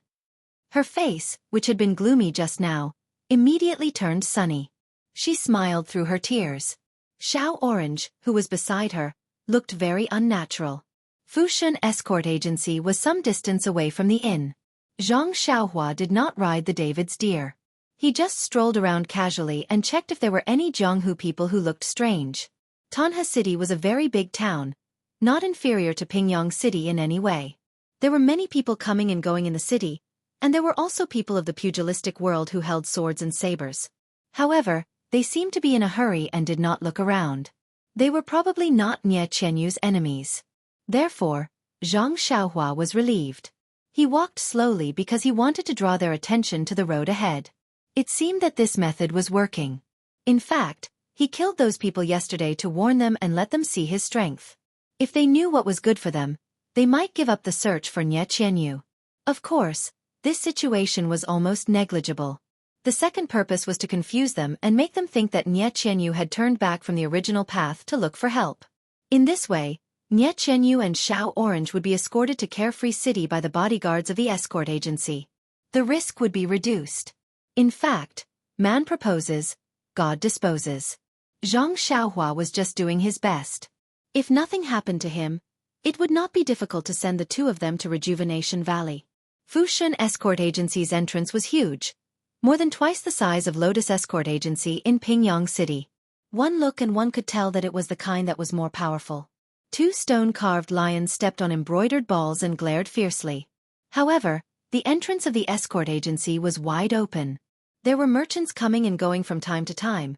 Her face, which had been gloomy just now, immediately turned sunny. She smiled through her tears. Xiao Orange, who was beside her, looked very unnatural. Fushun escort agency was some distance away from the inn. Xianxia did not ride the David's deer. He just strolled around casually and checked if there were any Jianghu people who looked strange. Tanha City was a very big town, not inferior to Pingyang City in any way. There were many people coming and going in the city, and there were also people of the pugilistic world who held swords and sabers. However, they seemed to be in a hurry and did not look around. They were probably not Xianxia's enemies. Therefore, Xianxia was relieved. He walked slowly because he wanted to draw their attention to the road ahead. It seemed that this method was working. In fact, he killed those people yesterday to warn them and let them see his strength. If they knew what was good for them, they might give up the search for Xianxia. Of course, this situation was almost negligible. The second purpose was to confuse them and make them think that Xianxia had turned back from the original path to look for help. In this way, Xianxia and Xiao Orange would be escorted to Carefree City by the bodyguards of the escort agency. The risk would be reduced. In fact, man proposes, God disposes. Zhang Xiaohua was just doing his best. If nothing happened to him, it would not be difficult to send the two of them to Rejuvenation Valley. Fushun Escort Agency's entrance was huge, more than twice the size of Lotus Escort Agency in Pingyang City. One look and one could tell that it was the kind that was more powerful. Two stone-carved lions stepped on embroidered balls and glared fiercely. However, the entrance of the escort agency was wide open. There were merchants coming and going from time to time,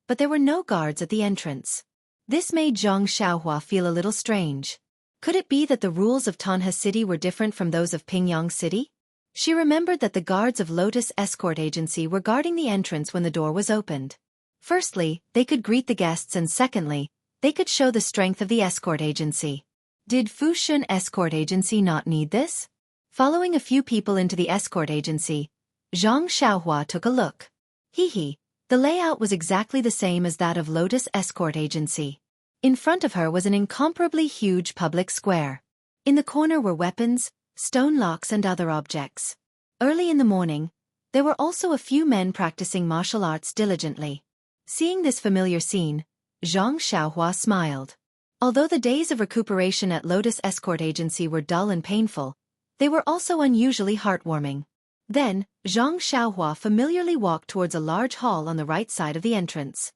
but there were no guards at the entrance. This made Zhang Xiaohua feel a little strange. Could it be that the rules of Tanha City were different from those of Pingyang City? She remembered that the guards of Lotus Escort Agency were guarding the entrance when the door was opened. Firstly, they could greet the guests, and secondly, they could show the strength of the escort agency. Did Fushun Escort Agency not need this? Following a few people into the escort agency, Zhang Xiaohua took a look. The layout was exactly the same as that of Lotus Escort Agency. In front of her was an incomparably huge public square. In the corner were weapons, stone locks and other objects. Early in the morning, there were also a few men practicing martial arts diligently. Seeing this familiar scene, Zhang Xiaohua smiled. Although the days of recuperation at Lotus Escort Agency were dull and painful, they were also unusually heartwarming. Then, Zhang Xiaohua familiarly walked towards a large hall on the right side of the entrance.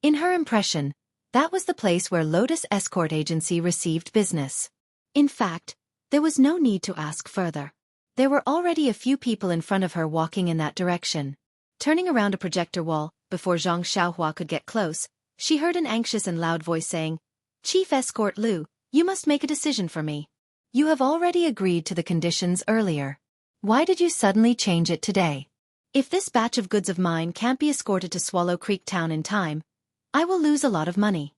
In her impression, that was the place where Lotus Escort Agency received business. In fact, there was no need to ask further. There were already a few people in front of her walking in that direction. Turning around a projector wall, before Zhang Xiaohua could get close, she heard an anxious and loud voice saying, "Chief Escort Lu, you must make a decision for me. You have already agreed to the conditions earlier. Why did you suddenly change it today? If this batch of goods of mine can't be escorted to Swallow Creek Town in time, I will lose a lot of money."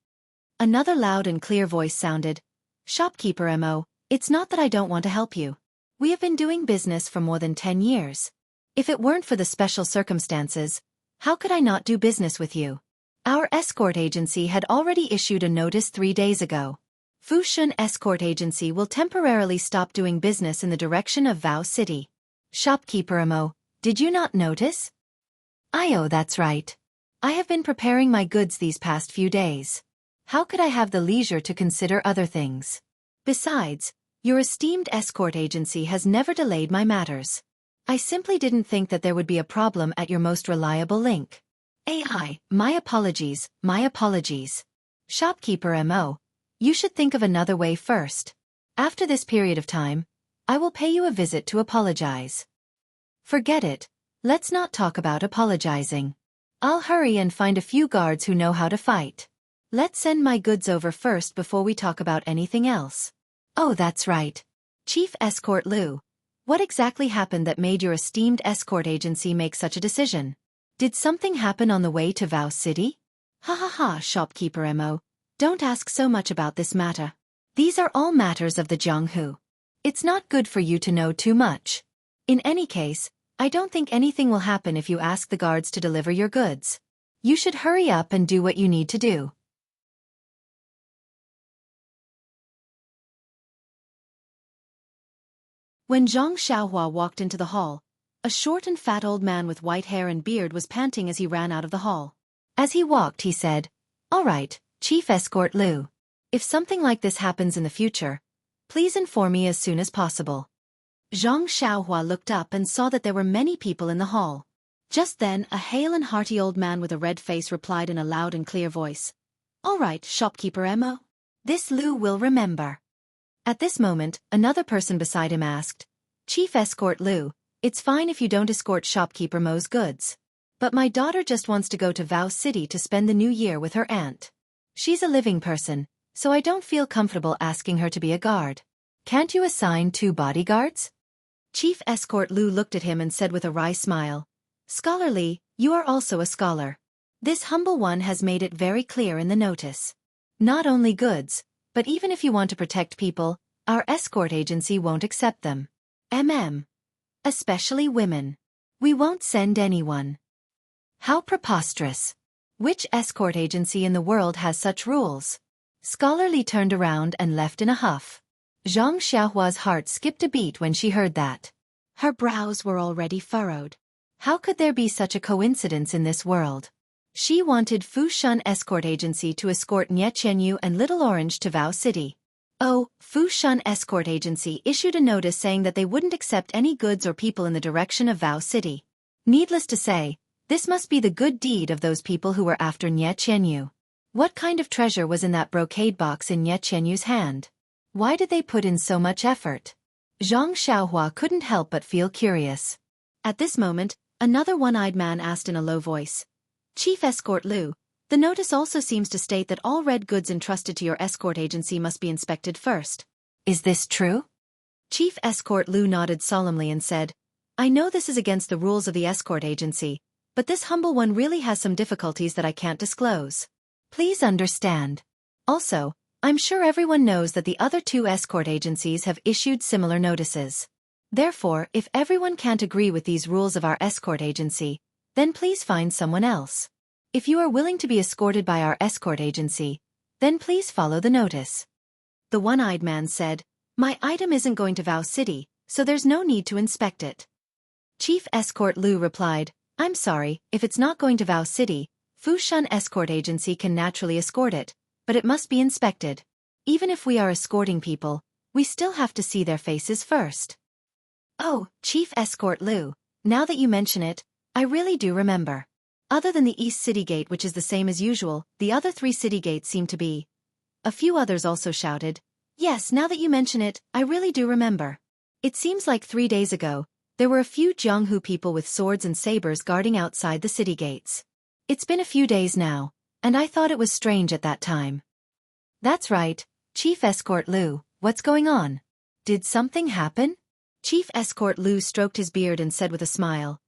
Another loud and clear voice sounded, "Shopkeeper Mo, it's not that I don't want to help you. We have been doing business for more than 10 years. If it weren't for the special circumstances, how could I not do business with you? Our escort agency had already issued a notice 3 days ago. Fushun Escort Agency will temporarily stop doing business in the direction of Vao City. Shopkeeper Mo, did you not notice?" "Oh, that's right. I have been preparing my goods these past few days. How could I have the leisure to consider other things? Besides, your esteemed escort agency has never delayed my matters. I simply didn't think that there would be a problem at your most reliable link. My apologies, my apologies. Shopkeeper Mo, you should think of another way first. After this period of time, I will pay you a visit to apologize." "Forget it, let's not talk about apologizing. I'll hurry and find a few guards who know how to fight. Let's send my goods over first before we talk about anything else." "Oh, that's right. Chief Escort Lu, what exactly happened that made your esteemed escort agency make such a decision? Did something happen on the way to Vao City?" Shopkeeper Mo, don't ask so much about this matter. These are all matters of the Jianghu. It's not good for you to know too much. In any case, I don't think anything will happen if you ask the guards to deliver your goods. You should hurry up and do what you need to do." When Zhang Xiaohua walked into the hall, a short and fat old man with white hair and beard was panting as he ran out of the hall. As he walked, he said, "All right, Chief Escort Lu. If something like this happens in the future, please inform me as soon as possible." Zhang Xiaohua looked up and saw that there were many people in the hall. Just then, a hale and hearty old man with a red face replied in a loud and clear voice, "All right, Shopkeeper Mo. This Lu will remember." At this moment, another person beside him asked, "Chief Escort Lu, it's fine if you don't escort Shopkeeper Mo's goods. But my daughter just wants to go to Vao City to spend the new year with her aunt. She's a living person, so I don't feel comfortable asking her to be a guard. Can't you assign 2 bodyguards? Chief Escort Lu looked at him and said with a wry smile, "Scholarly, you are also a scholar. This humble one has made it very clear in the notice. Not only goods, but even if you want to protect people, our escort agency won't accept them. Especially women. We won't send anyone." How preposterous. Which escort agency in the world has such rules? Scholarly turned around and left in a huff. Xianxia's heart skipped a beat when she heard that. Her brows were already furrowed. How could there be such a coincidence in this world? She wanted Fushan Escort Agency to escort Xianxia and Little Orange to Vow City. Oh, Fushan Escort Agency issued a notice saying that they wouldn't accept any goods or people in the direction of Vow City. Needless to say, this must be the good deed of those people who were after Xianxia. What kind of treasure was in that brocade box in Xianxia's hand? Why did they put in so much effort? Zhang Xiaohua couldn't help but feel curious. At this moment, another one-eyed man asked in a low voice, "Chief Escort Lu, the notice also seems to state that all red goods entrusted to your escort agency must be inspected first. Is this true?" Chief Escort Lu nodded solemnly and said, "I know this is against the rules of the escort agency, but this humble one really has some difficulties that I can't disclose. Please understand. Also, I'm sure everyone knows that the other 2 escort agencies have issued similar notices. Therefore, if everyone can't agree with these rules of our escort agency, then please find someone else. If you are willing to be escorted by our escort agency, then please follow the notice." The one-eyed man said, "My item isn't going to Vow City, so there's no need to inspect it." Chief Escort Lu replied, "I'm sorry, if it's not going to Vow City, Fushan Escort Agency can naturally escort it, but it must be inspected. Even if we are escorting people, we still have to see their faces first." "Oh, Chief Escort Lu, now that you mention it, I really do remember. Other than the East City Gate, which is the same as usual, the other 3 city gates seem to be." A few others also shouted, "Yes, now that you mention it, I really do remember. It seems like 3 days ago, there were a few Jianghu people with swords and sabers guarding outside the city gates. It's been a few days now, and I thought it was strange at that time." "That's right, Chief Escort Lu, what's going on? Did something happen?" Chief Escort Lu stroked his beard and said with a smile,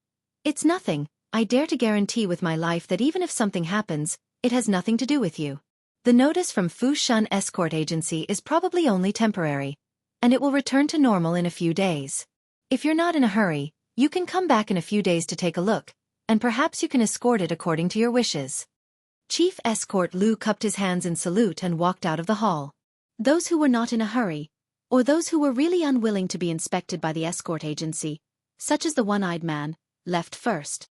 "It's nothing. I dare to guarantee with my life that even if something happens, it has nothing to do with you. The notice from Fushan Escort Agency is probably only temporary, and it will return to normal in a few days. If you're not in a hurry, you can come back in a few days to take a look, and perhaps you can escort it according to your wishes." Chief Escort Lu cupped his hands in salute and walked out of the hall. Those who were not in a hurry, or those who were really unwilling to be inspected by the escort agency, such as the one-eyed man, left first.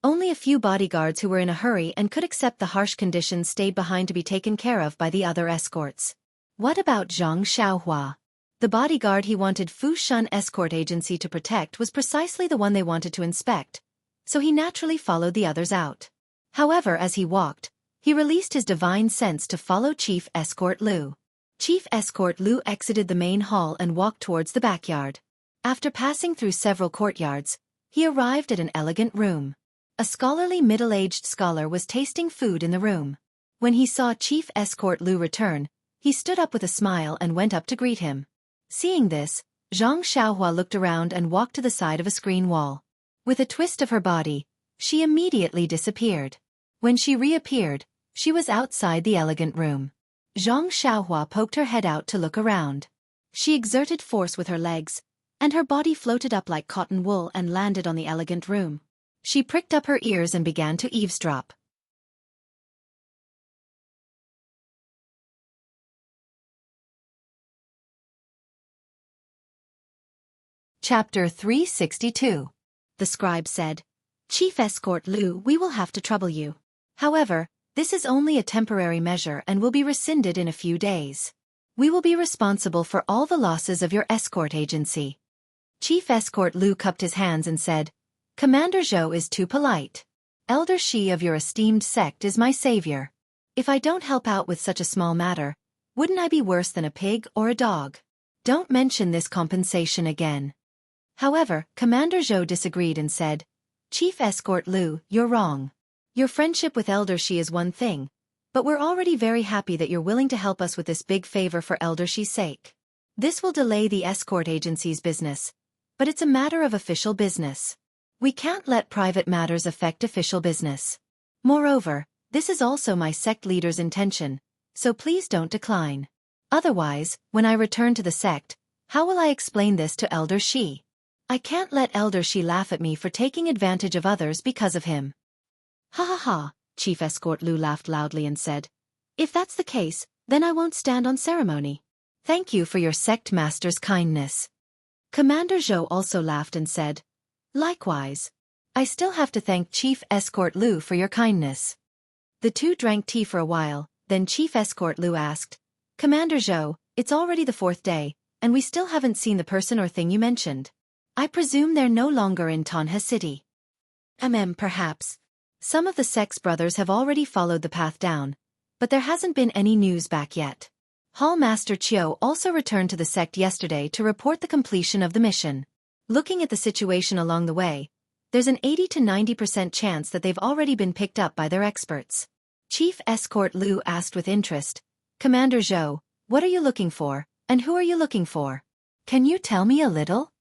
Only a few bodyguards who were in a hurry and could accept the harsh conditions stayed behind to be taken care of by the other escorts. What about Zhang Xiaohua? The bodyguard he wanted Fushan Escort Agency to protect was precisely the one they wanted to inspect, so he naturally followed the others out. However, as he walked, he released his divine sense to follow Chief Escort Lu. Chief Escort Lu exited the main hall and walked towards the backyard. After passing through several courtyards, he arrived at an elegant room. A scholarly middle-aged scholar was tasting food in the room. When he saw Chief Escort Lu return, he stood up with a smile and went up to greet him. Seeing this, Zhang Xiaohua looked around and walked to the side of a screen wall. With a twist of her body, she immediately disappeared. When she reappeared, she was outside the elegant room. Zhang Xiaohua poked her head out to look around. She exerted force with her legs, and her body floated up like cotton wool and landed on the elegant room. She pricked up her ears and began to eavesdrop. Chapter 362. The scribe said, "Chief Escort Lu, we will have to trouble you. However, this is only a temporary measure and will be rescinded in a few days. We will be responsible for all the losses of your escort agency." Chief Escort Lu cupped his hands and said, "Commander Zhou is too polite. Elder Shi of your esteemed sect is my savior. If I don't help out with such a small matter, wouldn't I be worse than a pig or a dog? Don't mention this compensation again." However, Commander Zhou disagreed and said, "Chief Escort Lu, you're wrong. Your friendship with Elder Shi is one thing, but we're already very happy that you're willing to help us with this big favor for Elder Shi's sake. This will delay the escort agency's business, but it's a matter of official business. We can't let private matters affect official business. Moreover, this is also my sect leader's intention, so please don't decline. Otherwise, when I return to the sect, how will I explain this to Elder Shi? I can't let Elder Shi laugh at me for taking advantage of others because of him. Ha ha ha, Chief Escort Lu laughed loudly and said, "If that's the case, then I won't stand on ceremony." Thank you for your sect master's kindness. Commander Zhou also laughed and said, "Likewise. I still have to thank Chief Escort Lu for your kindness." The two drank tea for a while, then Chief Escort Lu asked, "Commander Zhou, it's already the 4th day, and we still haven't seen the person or thing you mentioned. I presume they're no longer in Tanha City." Perhaps. Some of the sect's brothers have already followed the path down, but there hasn't been any news back yet. Hall Master Chiu also returned to the sect yesterday to report the completion of the mission. Looking at the situation along the way, there's an 80 to 90% chance that they've already been picked up by their experts. Chief Escort Lu asked with interest, "Commander Zhou, what are you looking for, and who are you looking for? Can you tell me a little?"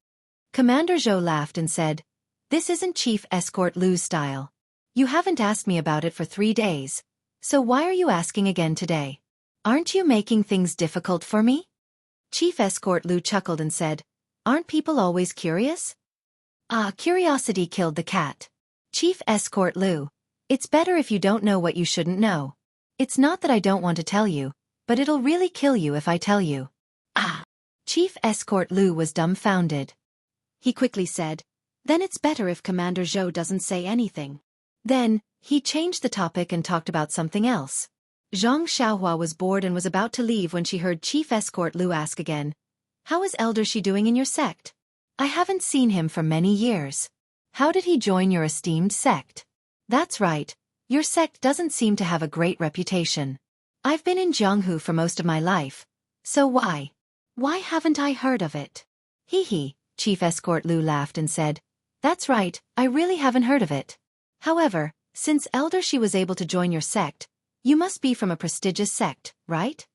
Commander Zhou laughed and said, "This isn't Chief Escort Lu's style. You haven't asked me about it for 3 days, so why are you asking again today? Aren't you making things difficult for me?" Chief Escort Lu chuckled and said, "Aren't people always curious?" Curiosity killed the cat. Chief Escort Lu, it's better if you don't know what you shouldn't know. It's not that I don't want to tell you, but it'll really kill you if I tell you. Chief Escort Lu was dumbfounded. He quickly said, "Then it's better if Commander Zhou doesn't say anything." Then, he changed the topic and talked about something else. Xianxia was bored and was about to leave when she heard Chief Escort Lu ask again, "How is Elder Shi doing in your sect? I haven't seen him for many years. How did he join your esteemed sect?" "That's right, your sect doesn't seem to have a great reputation. I've been in Jianghu for most of my life, so why haven't I heard of it?" Hee, Chief Escort Lu laughed and said, "That's right, I really haven't heard of it. However, since Elder Shi was able to join your sect, you must be from a prestigious sect, right?"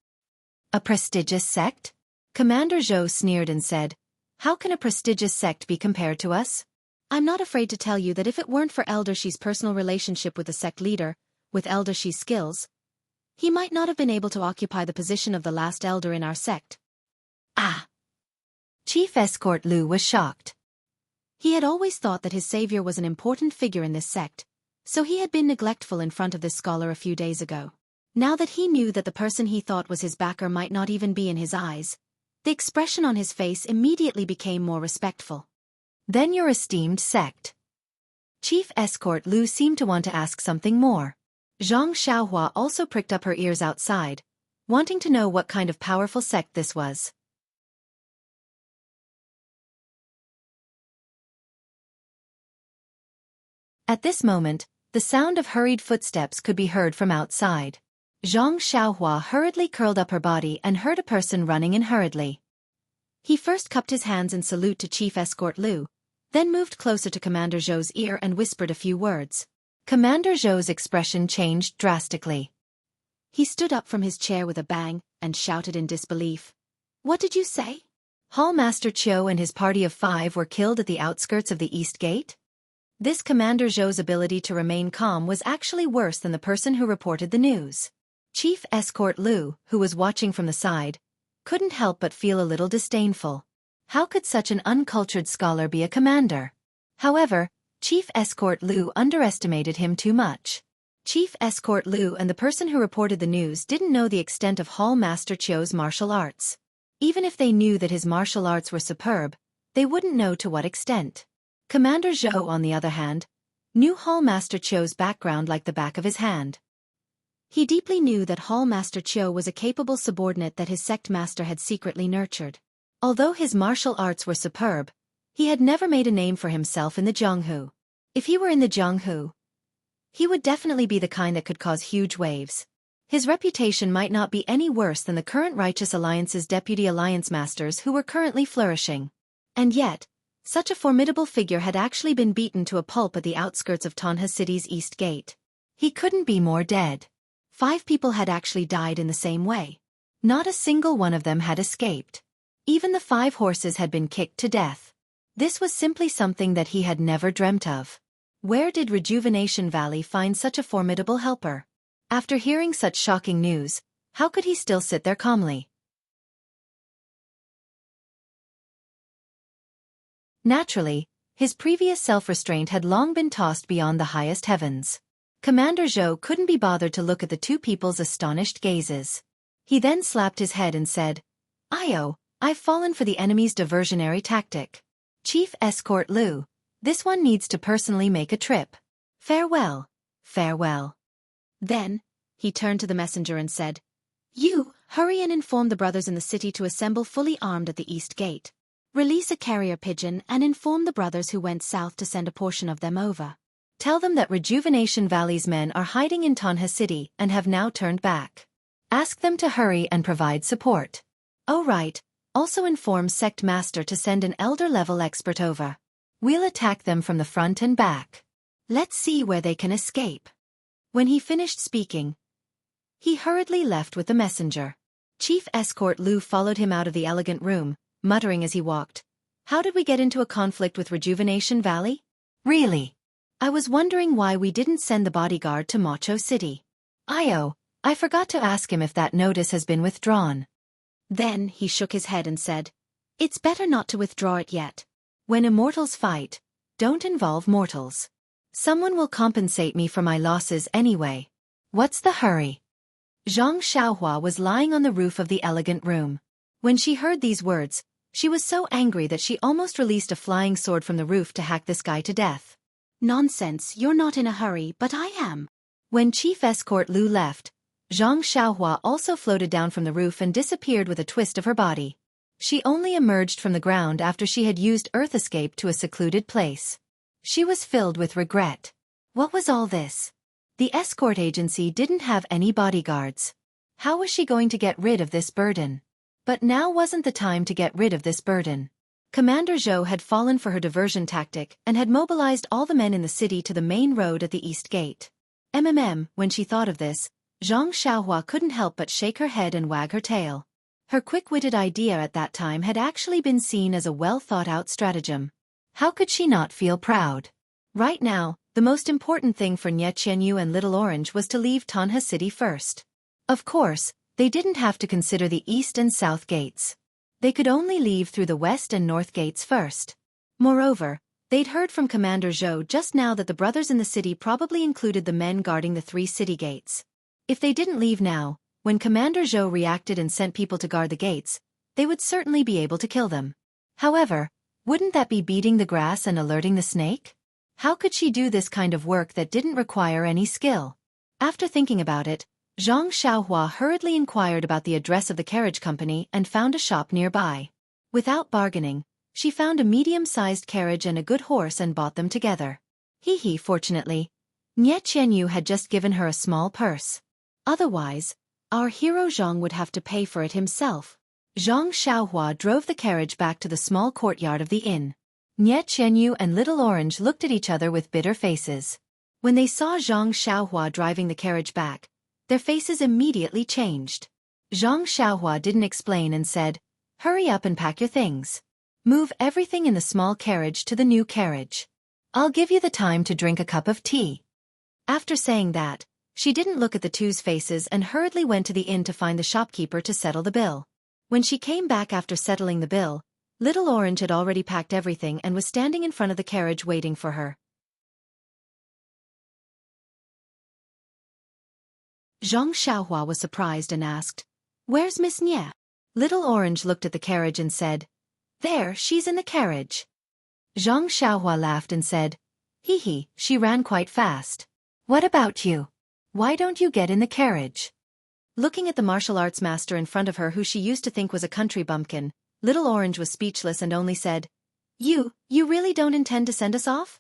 "A prestigious sect?" Commander Zhou sneered and said, "How can a prestigious sect be compared to us?" "I'm not afraid to tell you that if it weren't for Elder Shi's personal relationship with the sect leader, with Elder Shi's skills, he might not have been able to occupy the position of the last elder in our sect." Chief Escort Lu was shocked. He had always thought that his savior was an important figure in this sect, so he had been neglectful in front of this scholar a few days ago. Now that he knew that the person he thought was his backer might not even be in his eyes, the expression on his face immediately became more respectful. "Then your esteemed sect." Chief Escort Lu seemed to want to ask something more. Xianxia also pricked up her ears outside, wanting to know what kind of powerful sect this was. At this moment, the sound of hurried footsteps could be heard from outside. Xianxia hurriedly curled up her body and heard a person running in hurriedly. He first cupped his hands in salute to Chief Escort Lu, then moved closer to Commander Zhou's ear and whispered a few words. Commander Zhou's expression changed drastically. He stood up from his chair with a bang and shouted in disbelief, "What did you say?" Hall Master Chiu and his party of 5 were killed at the outskirts of the East Gate? This Commander Zhou's ability to remain calm was actually worse than the person who reported the news. Chief Escort Lu, who was watching from the side, couldn't help but feel a little disdainful. How could such an uncultured scholar be a commander? However, Chief Escort Lu underestimated him too much. Chief Escort Lu and the person who reported the news didn't know the extent of Hall Master Chiu's martial arts. Even if they knew that his martial arts were superb, they wouldn't know to what extent. Commander Zhou, on the other hand, knew Hall Master Chiu's background like the back of his hand. He deeply knew that Hall Master Chiu was a capable subordinate that his sect master had secretly nurtured. Although his martial arts were superb, he had never made a name for himself in the Jianghu. If he were in the Jianghu, he would definitely be the kind that could cause huge waves. His reputation might not be any worse than the current Righteous Alliance's deputy alliance masters who were currently flourishing. And yet, such a formidable figure had actually been beaten to a pulp at the outskirts of Tanha City's East Gate. He couldn't be more dead. 5 people had actually died in the same way. Not a single one of them had escaped. Even the 5 horses had been kicked to death. This was simply something that he had never dreamt of. Where did Rejuvenation Valley find such a formidable helper? After hearing such shocking news, how could he still sit there calmly? Naturally, his previous self-restraint had long been tossed beyond the highest heavens. Commander Zhou couldn't be bothered to look at the 2 people's astonished gazes. He then slapped his head and said, I've fallen for the enemy's diversionary tactic. Chief Escort Liu, this one needs to personally make a trip. Farewell, farewell. Then, he turned to the messenger and said, You, hurry and inform the brothers in the city to assemble fully armed at the east gate. Release a carrier pigeon and inform the brothers who went south to send a portion of them over. Tell them that Rejuvenation Valley's men are hiding in Tanha City and have now turned back. Ask them to hurry and provide support. Oh right, also inform Sect Master to send an elder-level expert over. We'll attack them from the front and back. Let's see where they can escape. When he finished speaking, he hurriedly left with the messenger. Chief Escort Liu followed him out of the elegant room, muttering as he walked, How did we get into a conflict with Rejuvenation Valley? Really? I was wondering why we didn't send the bodyguard to Macho City. I forgot to ask him if that notice has been withdrawn. Then he shook his head and said, It's better not to withdraw it yet. When immortals fight, don't involve mortals. Someone will compensate me for my losses anyway. What's the hurry? Xianxia was lying on the roof of the elegant room. When she heard these words, she was so angry that she almost released a flying sword from the roof to hack this guy to death. Nonsense, you're not in a hurry, but I am. When Chief Escort Liu left, Xianxia also floated down from the roof and disappeared with a twist of her body. She only emerged from the ground after she had used Earth Escape to a secluded place. She was filled with regret. What was all this? The escort agency didn't have any bodyguards. How was she going to get rid of this burden? But now wasn't the time to get rid of this burden. Commander Zhou had fallen for her diversion tactic and had mobilized all the men in the city to the main road at the east gate. When she thought of this, Xianxia couldn't help but shake her head and wag her tail. Her quick-witted idea at that time had actually been seen as a well-thought-out stratagem. How could she not feel proud? Right now, the most important thing for Xianxia and Little Orange was to leave Tanha City first. Of course, they didn't have to consider the east and south gates. They could only leave through the west and north gates first. Moreover, they'd heard from Commander Zhou just now that the brothers in the city probably included the men guarding the 3 city gates. If they didn't leave now, when Commander Zhou reacted and sent people to guard the gates, they would certainly be able to kill them. However, wouldn't that be beating the grass and alerting the snake? How could she do this kind of work that didn't require any skill? After thinking about it, Xianxia hurriedly inquired about the address of the carriage company and found a shop nearby. Without bargaining, she found a medium-sized carriage and a good horse and bought them together. Fortunately, Jianghu had just given her a small purse. Otherwise, our hero Zhang would have to pay for it himself. Xianxia drove the carriage back to the small courtyard of the inn. Jianghu and Little Orange looked at each other with bitter faces. When they saw Xianxia driving the carriage back, their faces immediately changed. Xianxia didn't explain and said, Hurry up and pack your things. Move everything in the small carriage to the new carriage. I'll give you the time to drink a cup of tea. After saying that, she didn't look at the two's faces and hurriedly went to the inn to find the shopkeeper to settle the bill. When she came back after settling the bill, Little Orange had already packed everything and was standing in front of the carriage waiting for her. Xianxia was surprised and asked, Where's Miss Nye? Little Orange looked at the carriage and said, There, she's in the carriage. Xianxia laughed and said, She ran quite fast. What about you? Why don't you get in the carriage? Looking at the martial arts master in front of her who she used to think was a country bumpkin, Little Orange was speechless and only said, You really don't intend to send us off?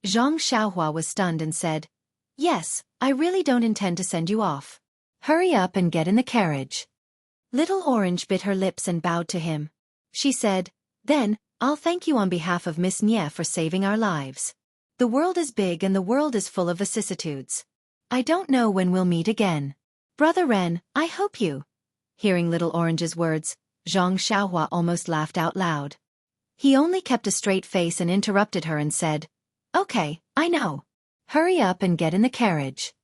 Xianxia was stunned and said, Yes, I really don't intend to send you off. Hurry up and get in the carriage. Little Orange bit her lips and bowed to him. She said, Then, I'll thank you on behalf of Miss Nye for saving our lives. The world is big and the world is full of vicissitudes. I don't know when we'll meet again. Brother Ren, I hope you. Hearing Little Orange's words, Xianxia almost laughed out loud. He only kept a straight face and interrupted her and said, Okay, I know. Hurry up and get in the carriage.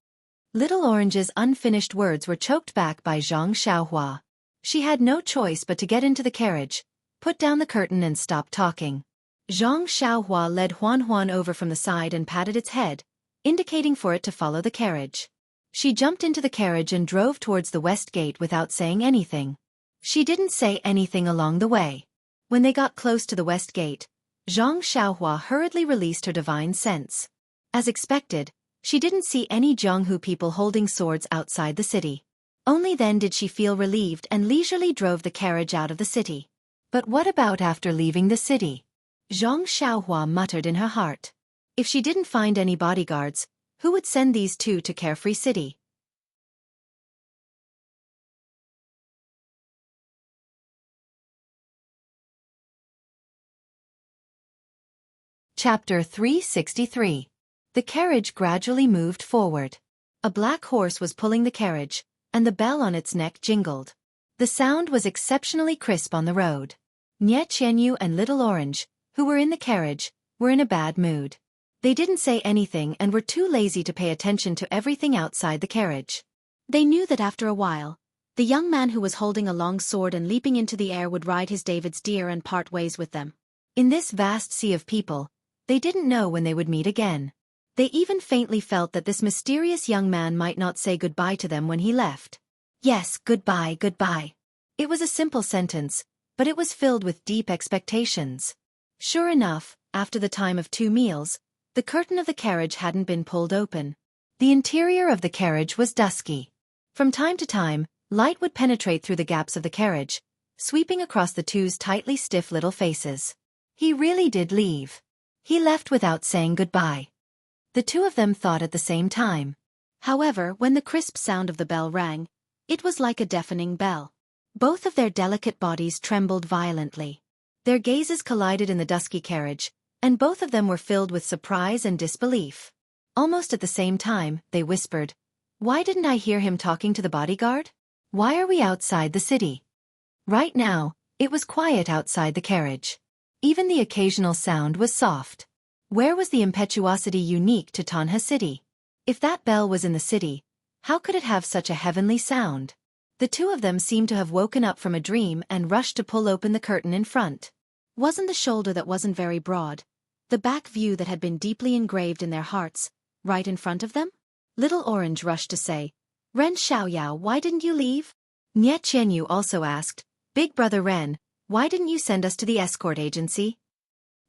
Little Orange's unfinished words were choked back by Xianxia. She had no choice but to get into the carriage, put down the curtain and stop talking. Xianxia led Huan over from the side and patted its head, indicating for it to follow the carriage. She jumped into the carriage and drove towards the west gate without saying anything. She didn't say anything along the way. When they got close to the west gate, Xianxia hurriedly released her divine sense. As expected, she didn't see any Jianghu people holding swords outside the city. Only then did she feel relieved and leisurely drove the carriage out of the city. But what about after leaving the city? Xianxia muttered in her heart. If she didn't find any bodyguards, who would send these two to Carefree City? Chapter 363. The carriage gradually moved forward. A black horse was pulling the carriage, and the bell on its neck jingled. The sound was exceptionally crisp on the road. Xianxia and Little Orange, who were in the carriage, were in a bad mood. They didn't say anything and were too lazy to pay attention to everything outside the carriage. They knew that after a while, the young man who was holding a long sword and leaping into the air would ride his David's deer and part ways with them. In this vast sea of people, they didn't know when they would meet again. They even faintly felt that this mysterious young man might not say goodbye to them when he left. Yes, goodbye, goodbye. It was a simple sentence, but it was filled with deep expectations. Sure enough, after the time of 2 meals, the curtain of the carriage hadn't been pulled open. The interior of the carriage was dusky. From time to time, light would penetrate through the gaps of the carriage, sweeping across the two's tightly stiff little faces. He really did leave. He left without saying goodbye. The two of them thought at the same time. However, when the crisp sound of the bell rang, it was like a deafening bell. Both of their delicate bodies trembled violently. Their gazes collided in the dusky carriage, and both of them were filled with surprise and disbelief. Almost at the same time, they whispered, Why didn't I hear him talking to the bodyguard? Why are we outside the city? Right now, it was quiet outside the carriage. Even the occasional sound was soft. Where was the impetuosity unique to Tanha City? If that bell was in the city, how could it have such a heavenly sound? The two of them seemed to have woken up from a dream and rushed to pull open the curtain in front. Wasn't the shoulder that wasn't very broad, the back view that had been deeply engraved in their hearts, right in front of them? Little Orange rushed to say, Ren Xiaoyao, why didn't you leave? Xianxia also asked, Big Brother Ren, why didn't you send us to the escort agency?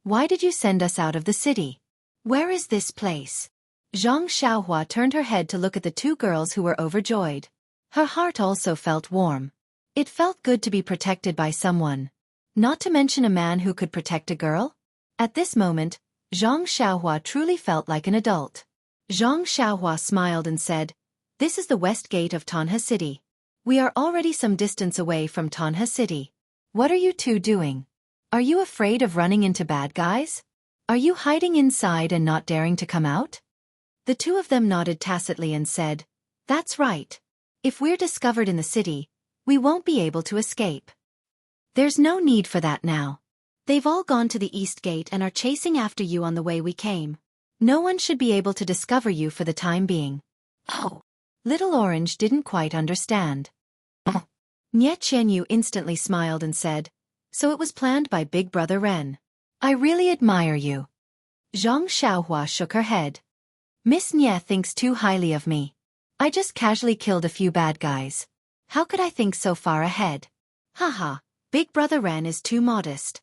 Why did you send us out of the city? Where is this place? Xianxia turned her head to look at the two girls who were overjoyed. Her heart also felt warm. It felt good to be protected by someone. Not to mention a man who could protect a girl? At this moment, Xianxia truly felt like an adult. Xianxia smiled and said, This is the west gate of Tanha City. We are already some distance away from Tanha City. What are you two doing? Are you afraid of running into bad guys? Are you hiding inside and not daring to come out? The two of them nodded tacitly and said, That's right. If we're discovered in the city, we won't be able to escape. There's no need for that now. They've all gone to the east gate and are chasing after you on the way we came. No one should be able to discover you for the time being. Oh. Little Orange didn't quite understand. Xianxia instantly smiled and said, So it was planned by Big Brother Ren. I really admire you. Xianxia shook her head. Miss Nye thinks too highly of me. I just casually killed a few bad guys. How could I think so far ahead? Haha, Big Brother Ren is too modest.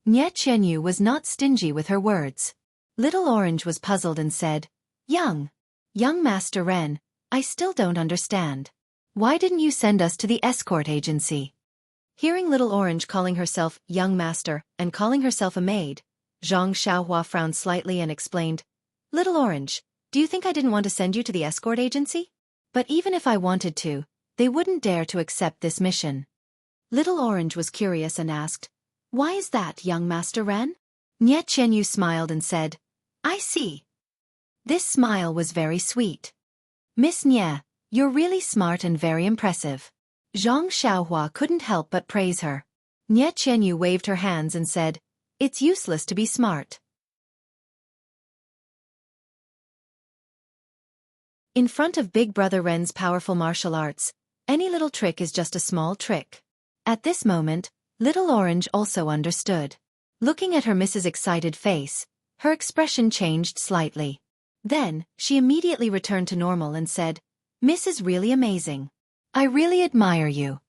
Xianxia was not stingy with her words. Little Orange was puzzled and said, Young Master Ren, I still don't understand. Why didn't you send us to the escort agency? Hearing Little Orange calling herself Young Master and calling herself a maid, Xianxia frowned slightly and explained, Little Orange, do you think I didn't want to send you to the escort agency? But even if I wanted to, they wouldn't dare to accept this mission. Little Orange was curious and asked, Why is that, Young Master Ren? Xianxia smiled and said, I see. This smile was very sweet. Miss Nie, you're really smart and very impressive. Zhang Xiaohua couldn't help but praise her. Nie Qianyu waved her hands and said, "It's useless to be smart." In front of Big Brother Ren's powerful martial arts, any little trick is just a small trick. At this moment, Little Orange also understood. Looking at her Mrs. Excited face, her expression changed slightly. Then, she immediately returned to normal and said, "Miss is really amazing. I really admire you."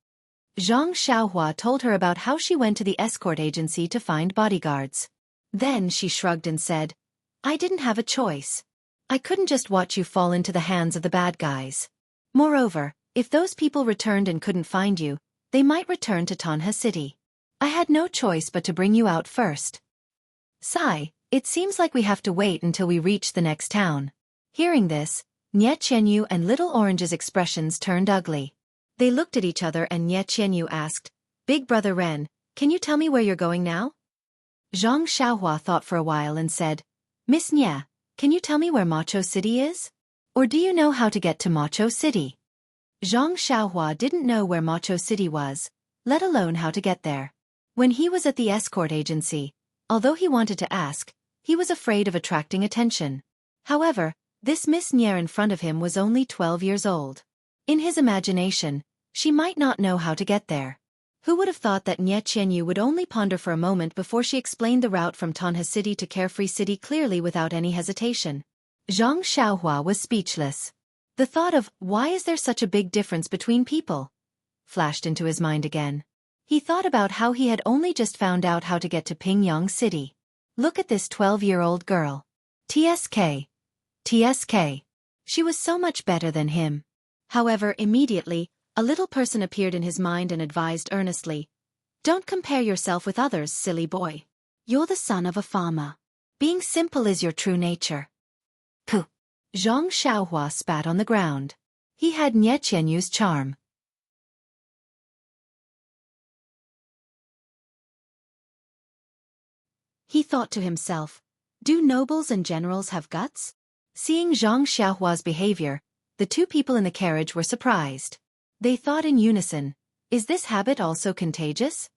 Zhang Xiaohua told her about how she went to the escort agency to find bodyguards. Then she shrugged and said, "I didn't have a choice. I couldn't just watch you fall into the hands of the bad guys. Moreover, if those people returned and couldn't find you, they might return to Tanha City. I had no choice but to bring you out first. Sigh, it seems like we have to wait until we reach the next town." Hearing this, Nie Qianyu and Little Orange's expressions turned ugly. They looked at each other and Nie Qianyu asked, "Big Brother Ren, can you tell me where you're going now?" Zhang Xiaohua thought for a while and said, "Miss Nie, can you tell me where Macho City is? Or do you know how to get to Macho City?" Zhang Xiaohua didn't know where Macho City was, let alone how to get there. When he was at the escort agency, although he wanted to ask, he was afraid of attracting attention. However, this Miss Nie in front of him was only 12 years old. In his imagination, she might not know how to get there. Who would have thought that Nie Qianyu would only ponder for a moment before she explained the route from Tanha City to Carefree City clearly without any hesitation? Zhang Xiaohua was speechless. The thought of, "Why is there such a big difference between people?" flashed into his mind again. He thought about how he had only just found out how to get to Pingyang City. Look at this 12-year-old girl. TSK. TSK. She was so much better than him. However, immediately, a little person appeared in his mind and advised earnestly, "Don't compare yourself with others, silly boy. You're the son of a farmer. Being simple is your true nature." Puh. Zhang Xiaohua spat on the ground. He had Nie Qianyu's charm. He thought to himself, "Do nobles and generals have guts?" Seeing Zhang Xiaohua's behavior, the two people in the carriage were surprised. They thought in unison, "Is this habit also contagious?"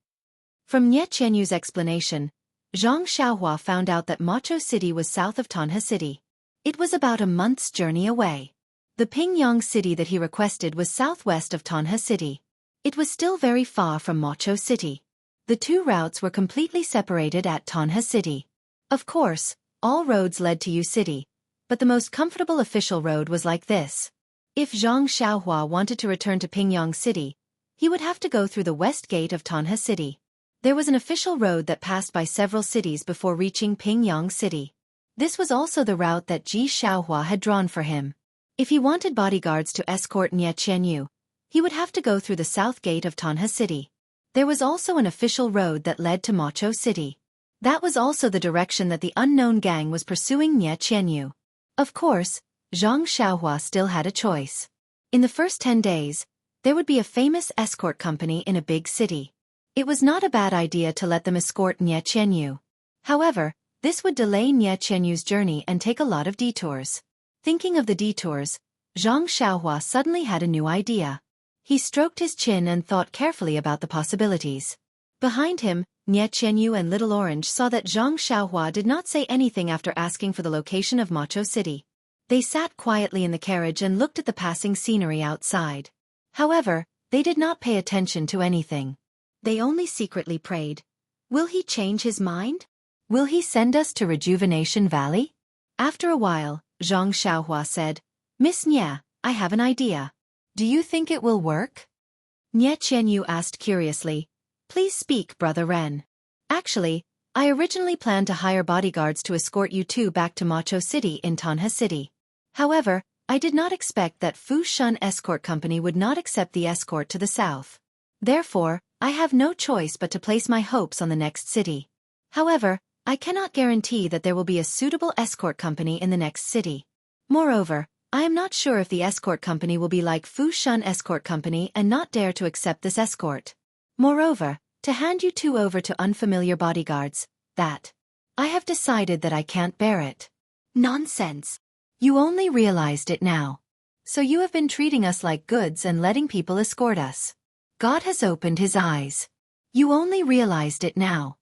From Nie Qianyu's explanation, Zhang Xiaohua found out that Macho City was south of Tanha City. It was about a month's journey away. The Pingyang City that he requested was southwest of Tanha City. It was still very far from Macho City. The two routes were completely separated at Tanha City. Of course, all roads led to U City, but the most comfortable official road was like this. If Zhang Xiaohua wanted to return to Pingyang City, he would have to go through the west gate of Tanha City. There was an official road that passed by several cities before reaching Pingyang City. This was also the route that Ji Xiaohua had drawn for him. If he wanted bodyguards to escort Nie Qianyu, he would have to go through the south gate of Tanha City. There was also an official road that led to Macho City. That was also the direction that the unknown gang was pursuing Nie Qianyu. Of course, Zhang Xiaohua still had a choice. In the first 10 days, there would be a famous escort company in a big city. It was not a bad idea to let them escort Nie Qianyu. However, this would delay Nie Qianyu's journey and take a lot of detours. Thinking of the detours, Zhang Xiaohua suddenly had a new idea. He stroked his chin and thought carefully about the possibilities. Behind him, Nie Qianyu and Little Orange saw that Zhang Xiaohua did not say anything after asking for the location of Macho City. They sat quietly in the carriage and looked at the passing scenery outside. However, they did not pay attention to anything. They only secretly prayed. Will he change his mind? Will he send us to Rejuvenation Valley? After a while, Zhang Xiaohua said, "Miss Nie, I have an idea. Do you think it will work?" Nie Qianyu asked curiously, "Please speak, Brother Ren." "Actually, I originally planned to hire bodyguards to escort you two back to Macho City in Tanha City. However, I did not expect that Fu Shun Escort Company would not accept the escort to the south. Therefore, I have no choice but to place my hopes on the next city. However, I cannot guarantee that there will be a suitable escort company in the next city. Moreover, I am not sure if the escort company will be like Fu Shun Escort Company and not dare to accept this escort. Moreover, to hand you two over to unfamiliar bodyguards, that I have decided that I can't bear it." "Nonsense. You only realized it now. So you have been treating us like goods and letting people escort us. God has opened his eyes. You only realized it now.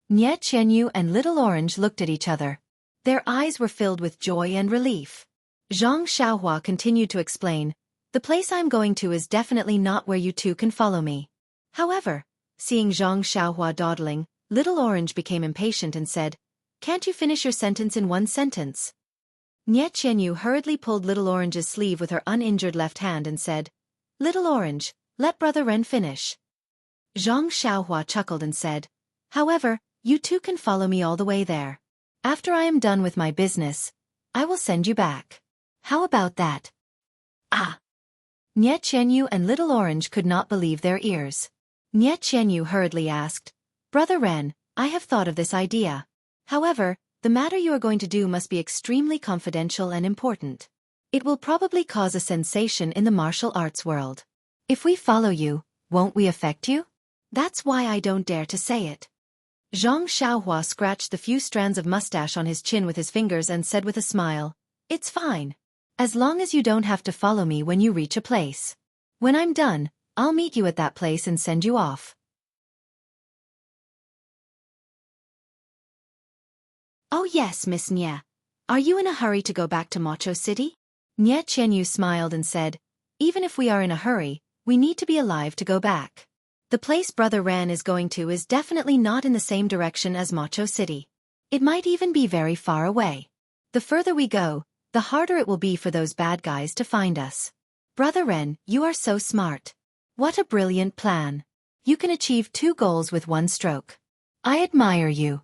Nie Qianyu and Little Orange looked at each other. Their eyes were filled with joy and relief. Zhang Xiaohua continued to explain, the place I'm going to is definitely not where you two can follow me. However, seeing Zhang Xiaohua dawdling, Little Orange became impatient and said, can't you finish your sentence in one sentence? Nie Qianyu hurriedly pulled Little Orange's sleeve with her uninjured left hand and said, Little Orange, let Brother Ren finish. Zhang Xiaohua chuckled and said, however, you two can follow me all the way there. After I am done with my business, I will send you back. How about that? Ah! Nie Qianyu and Little Orange could not believe their ears. Nie Qianyu hurriedly asked, Brother Ren, I have thought of this idea. However, the matter you are going to do must be extremely confidential and important. It will probably cause a sensation in the martial arts world. If we follow you, won't we affect you? That's why I don't dare to say it. Zhang Xiaohua scratched the few strands of mustache on his chin with his fingers and said with a smile, it's fine. As long as you don't have to follow me when you reach a place. When I'm done, I'll meet you at that place and send you off. Oh yes, Miss Nie. Are you in a hurry to go back to Macho City? Nie Qianyu smiled and said, even if we are in a hurry, we need to be alive to go back. The place Brother Ran is going to is definitely not in the same direction as Macho City. It might even be very far away. The further we go, the harder it will be for those bad guys to find us. Brother Ren, you are so smart. What a brilliant plan. You can achieve 2 goals with 1 stroke. I admire you.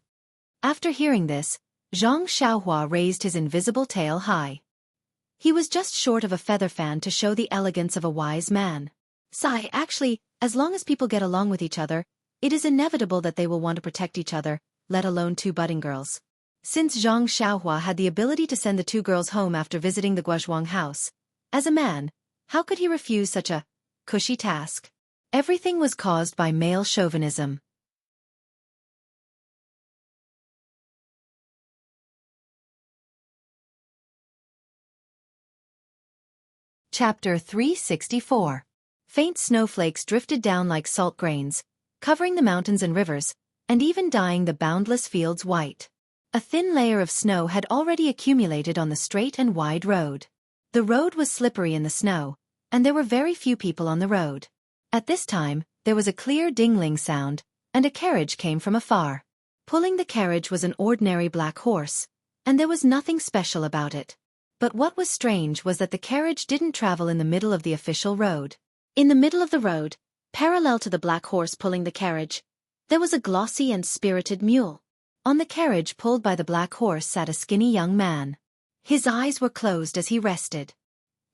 After hearing this, Zhang Xiaohua raised his invisible tail high. He was just short of a feather fan to show the elegance of a wise man. Actually, as long as people get along with each other, it is inevitable that they will want to protect each other, let alone 2 budding girls. Since Zhang Xiaohua had the ability to send the 2 girls home after visiting the Guozhuang house, as a man, how could he refuse such a cushy task? Everything was caused by male chauvinism. Chapter 364. Faint snowflakes drifted down like salt grains, covering the mountains and rivers, and even dyeing the boundless fields white. A thin layer of snow had already accumulated on the straight and wide road. The road was slippery in the snow, and there were very few people on the road. At this time, there was a clear ding-ling sound, and a carriage came from afar. Pulling the carriage was an ordinary black horse, and there was nothing special about it. But what was strange was that the carriage didn't travel in the middle of the official road. In the middle of the road, parallel to the black horse pulling the carriage, there was a glossy and spirited mule. On the carriage pulled by the black horse sat a skinny young man. His eyes were closed as he rested.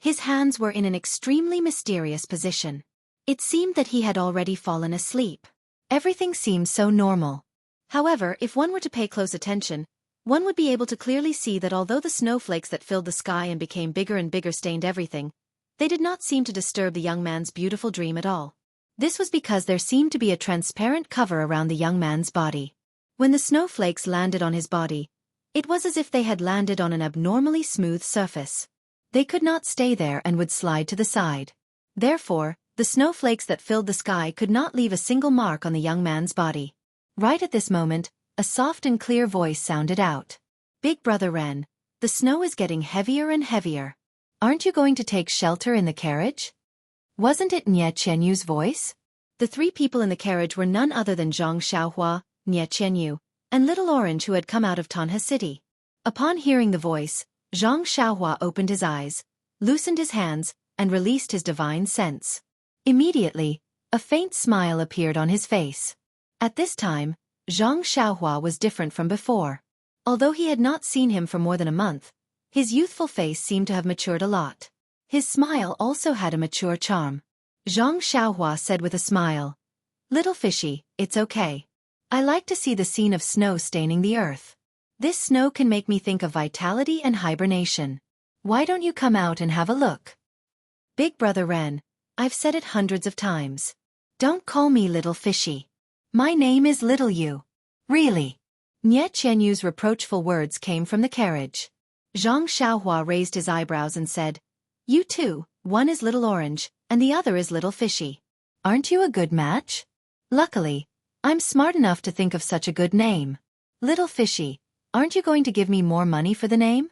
His hands were in an extremely mysterious position. It seemed that he had already fallen asleep. Everything seemed so normal. However, if one were to pay close attention, one would be able to clearly see that although the snowflakes that filled the sky and became bigger and bigger stained everything, they did not seem to disturb the young man's beautiful dream at all. This was because there seemed to be a transparent cover around the young man's body. When the snowflakes landed on his body, it was as if they had landed on an abnormally smooth surface. They could not stay there and would slide to the side. Therefore, the snowflakes that filled the sky could not leave a single mark on the young man's body. Right at this moment, a soft and clear voice sounded out. Big Brother Ren, the snow is getting heavier and heavier. Aren't you going to take shelter in the carriage? Wasn't it Nie Qianyu's voice? The 3 people in the carriage were none other than Zhang Xiaohua, Nie Qianyu, and Little Orange who had come out of Tanha City. Upon hearing the voice, Zhang Xiaohua opened his eyes, loosened his hands, and released his divine sense. Immediately, a faint smile appeared on his face. At this time, Zhang Xiaohua was different from before. Although he had not seen him for more than a month, his youthful face seemed to have matured a lot. His smile also had a mature charm. Zhang Xiaohua said with a smile, Little fishy, it's okay. I like to see the scene of snow staining the earth. This snow can make me think of vitality and hibernation. Why don't you come out and have a look? Big Brother Ren, I've said it hundreds of times. Don't call me Little Fishy. My name is Little You. Really? Nie Qianyu's reproachful words came from the carriage. Zhang Xiaohua raised his eyebrows and said, You two, one is Little Orange, and the other is Little Fishy. Aren't you a good match? Luckily, I'm smart enough to think of such a good name. Little Fishy, aren't you going to give me more money for the name?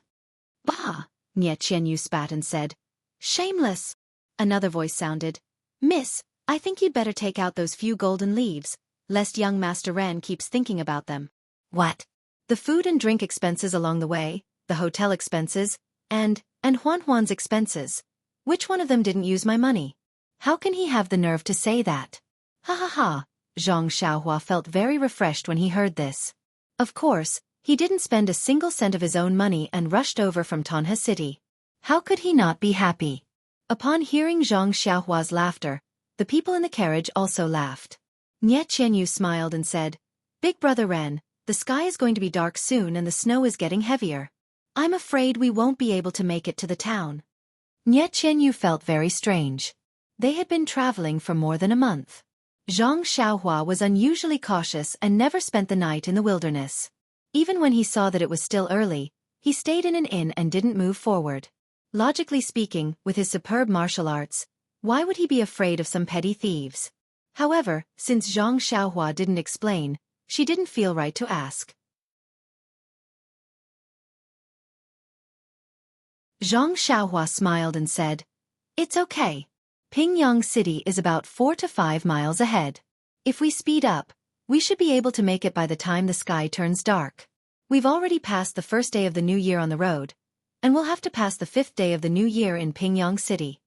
Bah! Xianxia spat and said. Shameless! Another voice sounded. Miss, I think you'd better take out those few golden leaves, lest young Master Ren keeps thinking about them. What? The food and drink expenses along the way, the hotel expenses, and Huan's expenses. Which one of them didn't use my money? How can he have the nerve to say that? Ha ha ha! Xianxia felt very refreshed when he heard this. Of course, he didn't spend a single cent of his own money and rushed over from Tanha City. How could he not be happy? Upon hearing Xiaohua's laughter, the people in the carriage also laughed. Nie Qianyu smiled and said, Big Brother Ren, the sky is going to be dark soon and the snow is getting heavier. I'm afraid we won't be able to make it to the town. Nie Qianyu felt very strange. They had been traveling for more than a month. Xianxia was unusually cautious and never spent the night in the wilderness. Even when he saw that it was still early, he stayed in an inn and didn't move forward. Logically speaking, with his superb martial arts, why would he be afraid of some petty thieves? However, since Xianxia didn't explain, she didn't feel right to ask. Xianxia smiled and said, It's okay. Pingyang City is about 4 to 5 miles ahead. If we speed up, we should be able to make it by the time the sky turns dark. We've already passed the first day of the new year on the road, and we'll have to pass the 5th day of the new year in Pingyang City.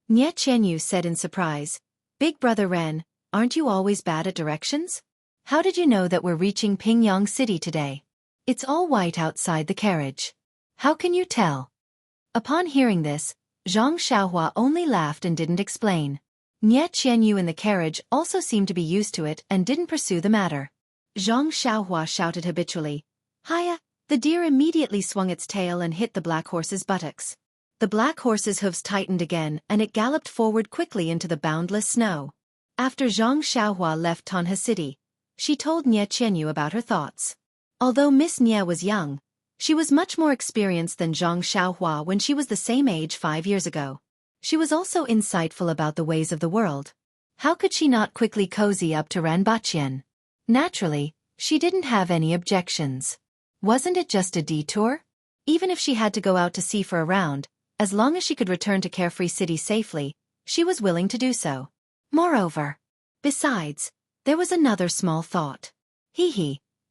Nie Qianyu said in surprise, Big Brother Ren, aren't you always bad at directions? How did you know that we're reaching Pingyang City today? It's all white outside the carriage. How can you tell? Upon hearing this, Xianxia only laughed and didn't explain. Nie Qianyu in the carriage also seemed to be used to it and didn't pursue the matter. Xianxia shouted habitually, Hiya! The deer immediately swung its tail and hit the black horse's buttocks. The black horse's hooves tightened again and it galloped forward quickly into the boundless snow. After Xianxia left Tanha City, she told Nie Qianyu about her thoughts. Although Miss Nie was young, she was much more experienced than Xianxia when she was the same age 5 years ago. She was also insightful about the ways of the world. How could she not quickly cozy up to Ranbaqian? Naturally, she didn't have any objections. Wasn't it just a detour? Even if she had to go out to sea for a round, as long as she could return to Carefree City safely, she was willing to do so. Besides, there was another small thought.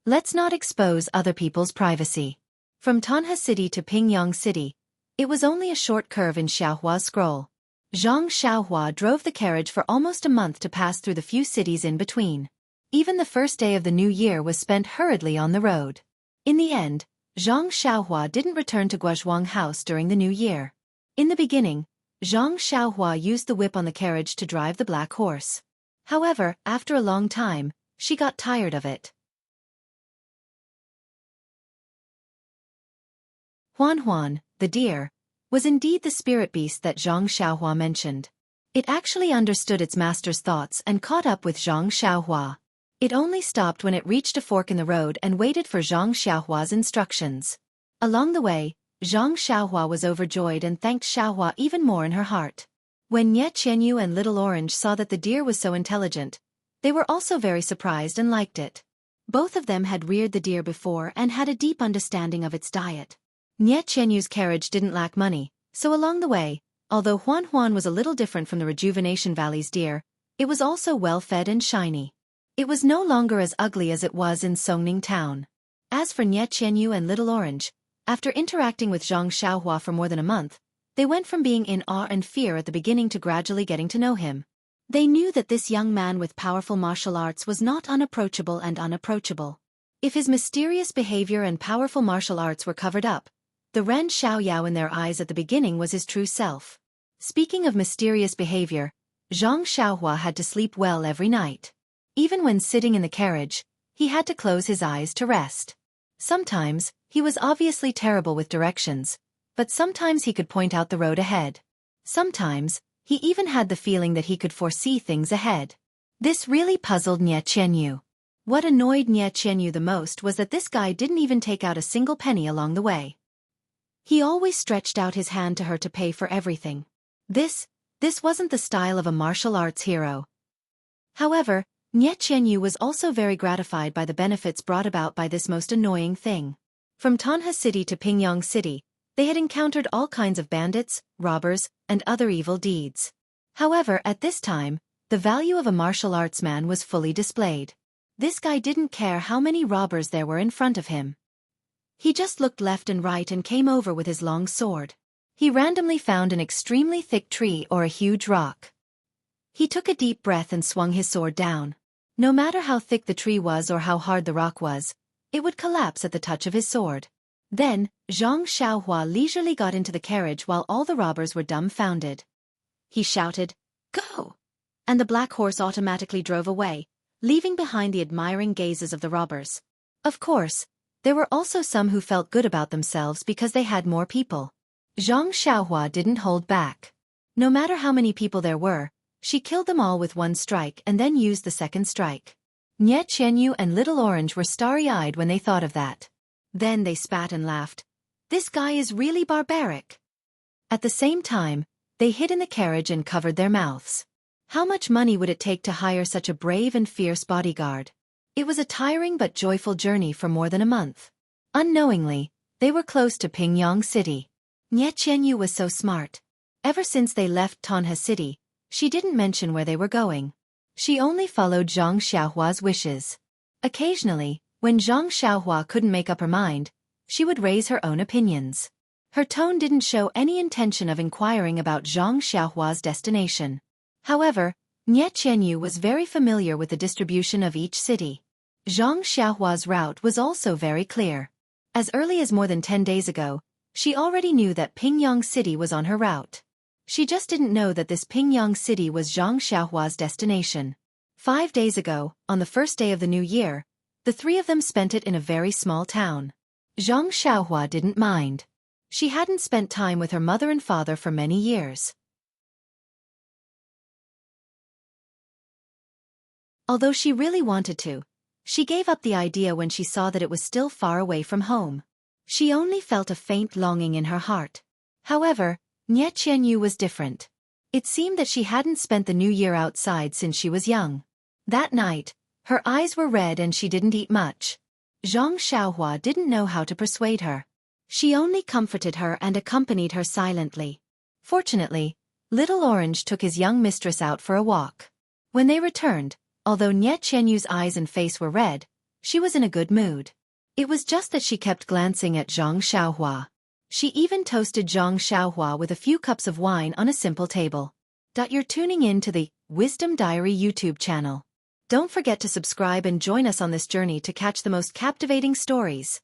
Let's not expose other people's privacy. From Tanha City to Pingyang City, it was only a short curve in Xiaohua's scroll. Xianxia drove the carriage for almost a month to pass through the few cities in between. Even the first day of the new year was spent hurriedly on the road. In the end, Xianxia didn't return to Guozhuang House during the new year. In the beginning, Xianxia used the whip on the carriage to drive the black horse. However, after a long time, she got tired of it. Huan, the deer, was indeed the spirit beast that Xianxia mentioned. It actually understood its master's thoughts and caught up with Xianxia. It only stopped when it reached a fork in the road and waited for Xianxia's instructions. Along the way, Xianxia was overjoyed and thanked Xiahua even more in her heart. When Nie Qianyu and Little Orange saw that the deer was so intelligent, they were also very surprised and liked it. Both of them had reared the deer before and had a deep understanding of its diet. Nie Qianyu's carriage didn't lack money, so along the way, although Huan was a little different from the Rejuvenation Valley's deer, it was also well-fed and shiny. It was no longer as ugly as it was in Songning Town. As for Nie Qianyu and Little Orange, after interacting with Xianxia for more than a month, they went from being in awe and fear at the beginning to gradually getting to know him. They knew that this young man with powerful martial arts was not unapproachable and unapproachable. If his mysterious behavior and powerful martial arts were covered up, the Ren Xiaoyao in their eyes at the beginning was his true self. Speaking of mysterious behavior, Xianxia had to sleep well every night. Even when sitting in the carriage, he had to close his eyes to rest. Sometimes, he was obviously terrible with directions, but sometimes he could point out the road ahead. Sometimes, he even had the feeling that he could foresee things ahead. This really puzzled Nie Qianyu. What annoyed Nie Qianyu the most was that this guy didn't even take out a single penny along the way. He always stretched out his hand to her to pay for everything. This wasn't the style of a martial arts hero. However, Xianxia was also very gratified by the benefits brought about by this most annoying thing. From Tanha City to Pingyang City, they had encountered all kinds of bandits, robbers, and other evil deeds. However, at this time, the value of a martial arts man was fully displayed. This guy didn't care how many robbers there were in front of him. He just looked left and right and came over with his long sword. He randomly found an extremely thick tree or a huge rock. He took a deep breath and swung his sword down. No matter how thick the tree was or how hard the rock was, it would collapse at the touch of his sword. Then, Xianxia leisurely got into the carriage while all the robbers were dumbfounded. He shouted, "Go!" And the black horse automatically drove away, leaving behind the admiring gazes of the robbers. Of course, there were also some who felt good about themselves because they had more people. Xianxia didn't hold back. No matter how many people there were, she killed them all with one strike and then used the second strike. Xianxia and Little Orange were starry-eyed when they thought of that. Then they spat and laughed. This guy is really barbaric. At the same time, they hid in the carriage and covered their mouths. How much money would it take to hire such a brave and fierce bodyguard? It was a tiring but joyful journey for more than a month. Unknowingly, they were close to Pingyang City. Xianxia was so smart. Ever since they left Tanha City, she didn't mention where they were going. She only followed Xiaohua's wishes. Occasionally, when Xiaohua couldn't make up her mind, she would raise her own opinions. Her tone didn't show any intention of inquiring about Xiaohua's destination. However, Xianxia was very familiar with the distribution of each city. Xiaohua's route was also very clear. As early as more than 10 days ago, she already knew that Pingyang City was on her route. She just didn't know that this Pingyang City was Xiaohua's destination. 5 days ago, on the first day of the new year, the three of them spent it in a very small town. Xiaohua didn't mind. She hadn't spent time with her mother and father for many years. Although she really wanted to, she gave up the idea when she saw that it was still far away from home. She only felt a faint longing in her heart. However, Xianxia was different. It seemed that she hadn't spent the new year outside since she was young. That night, her eyes were red and she didn't eat much. Xiaohua didn't know how to persuade her. She only comforted her and accompanied her silently. Fortunately, Little Orange took his young mistress out for a walk. When they returned, although Xianxia's eyes and face were red, she was in a good mood. It was just that she kept glancing at Xiaohua. She even toasted Xiaohua with a few cups of wine on a simple table. You're tuning in to the Wisdom Diary YouTube channel. Don't forget to subscribe and join us on this journey to catch the most captivating stories.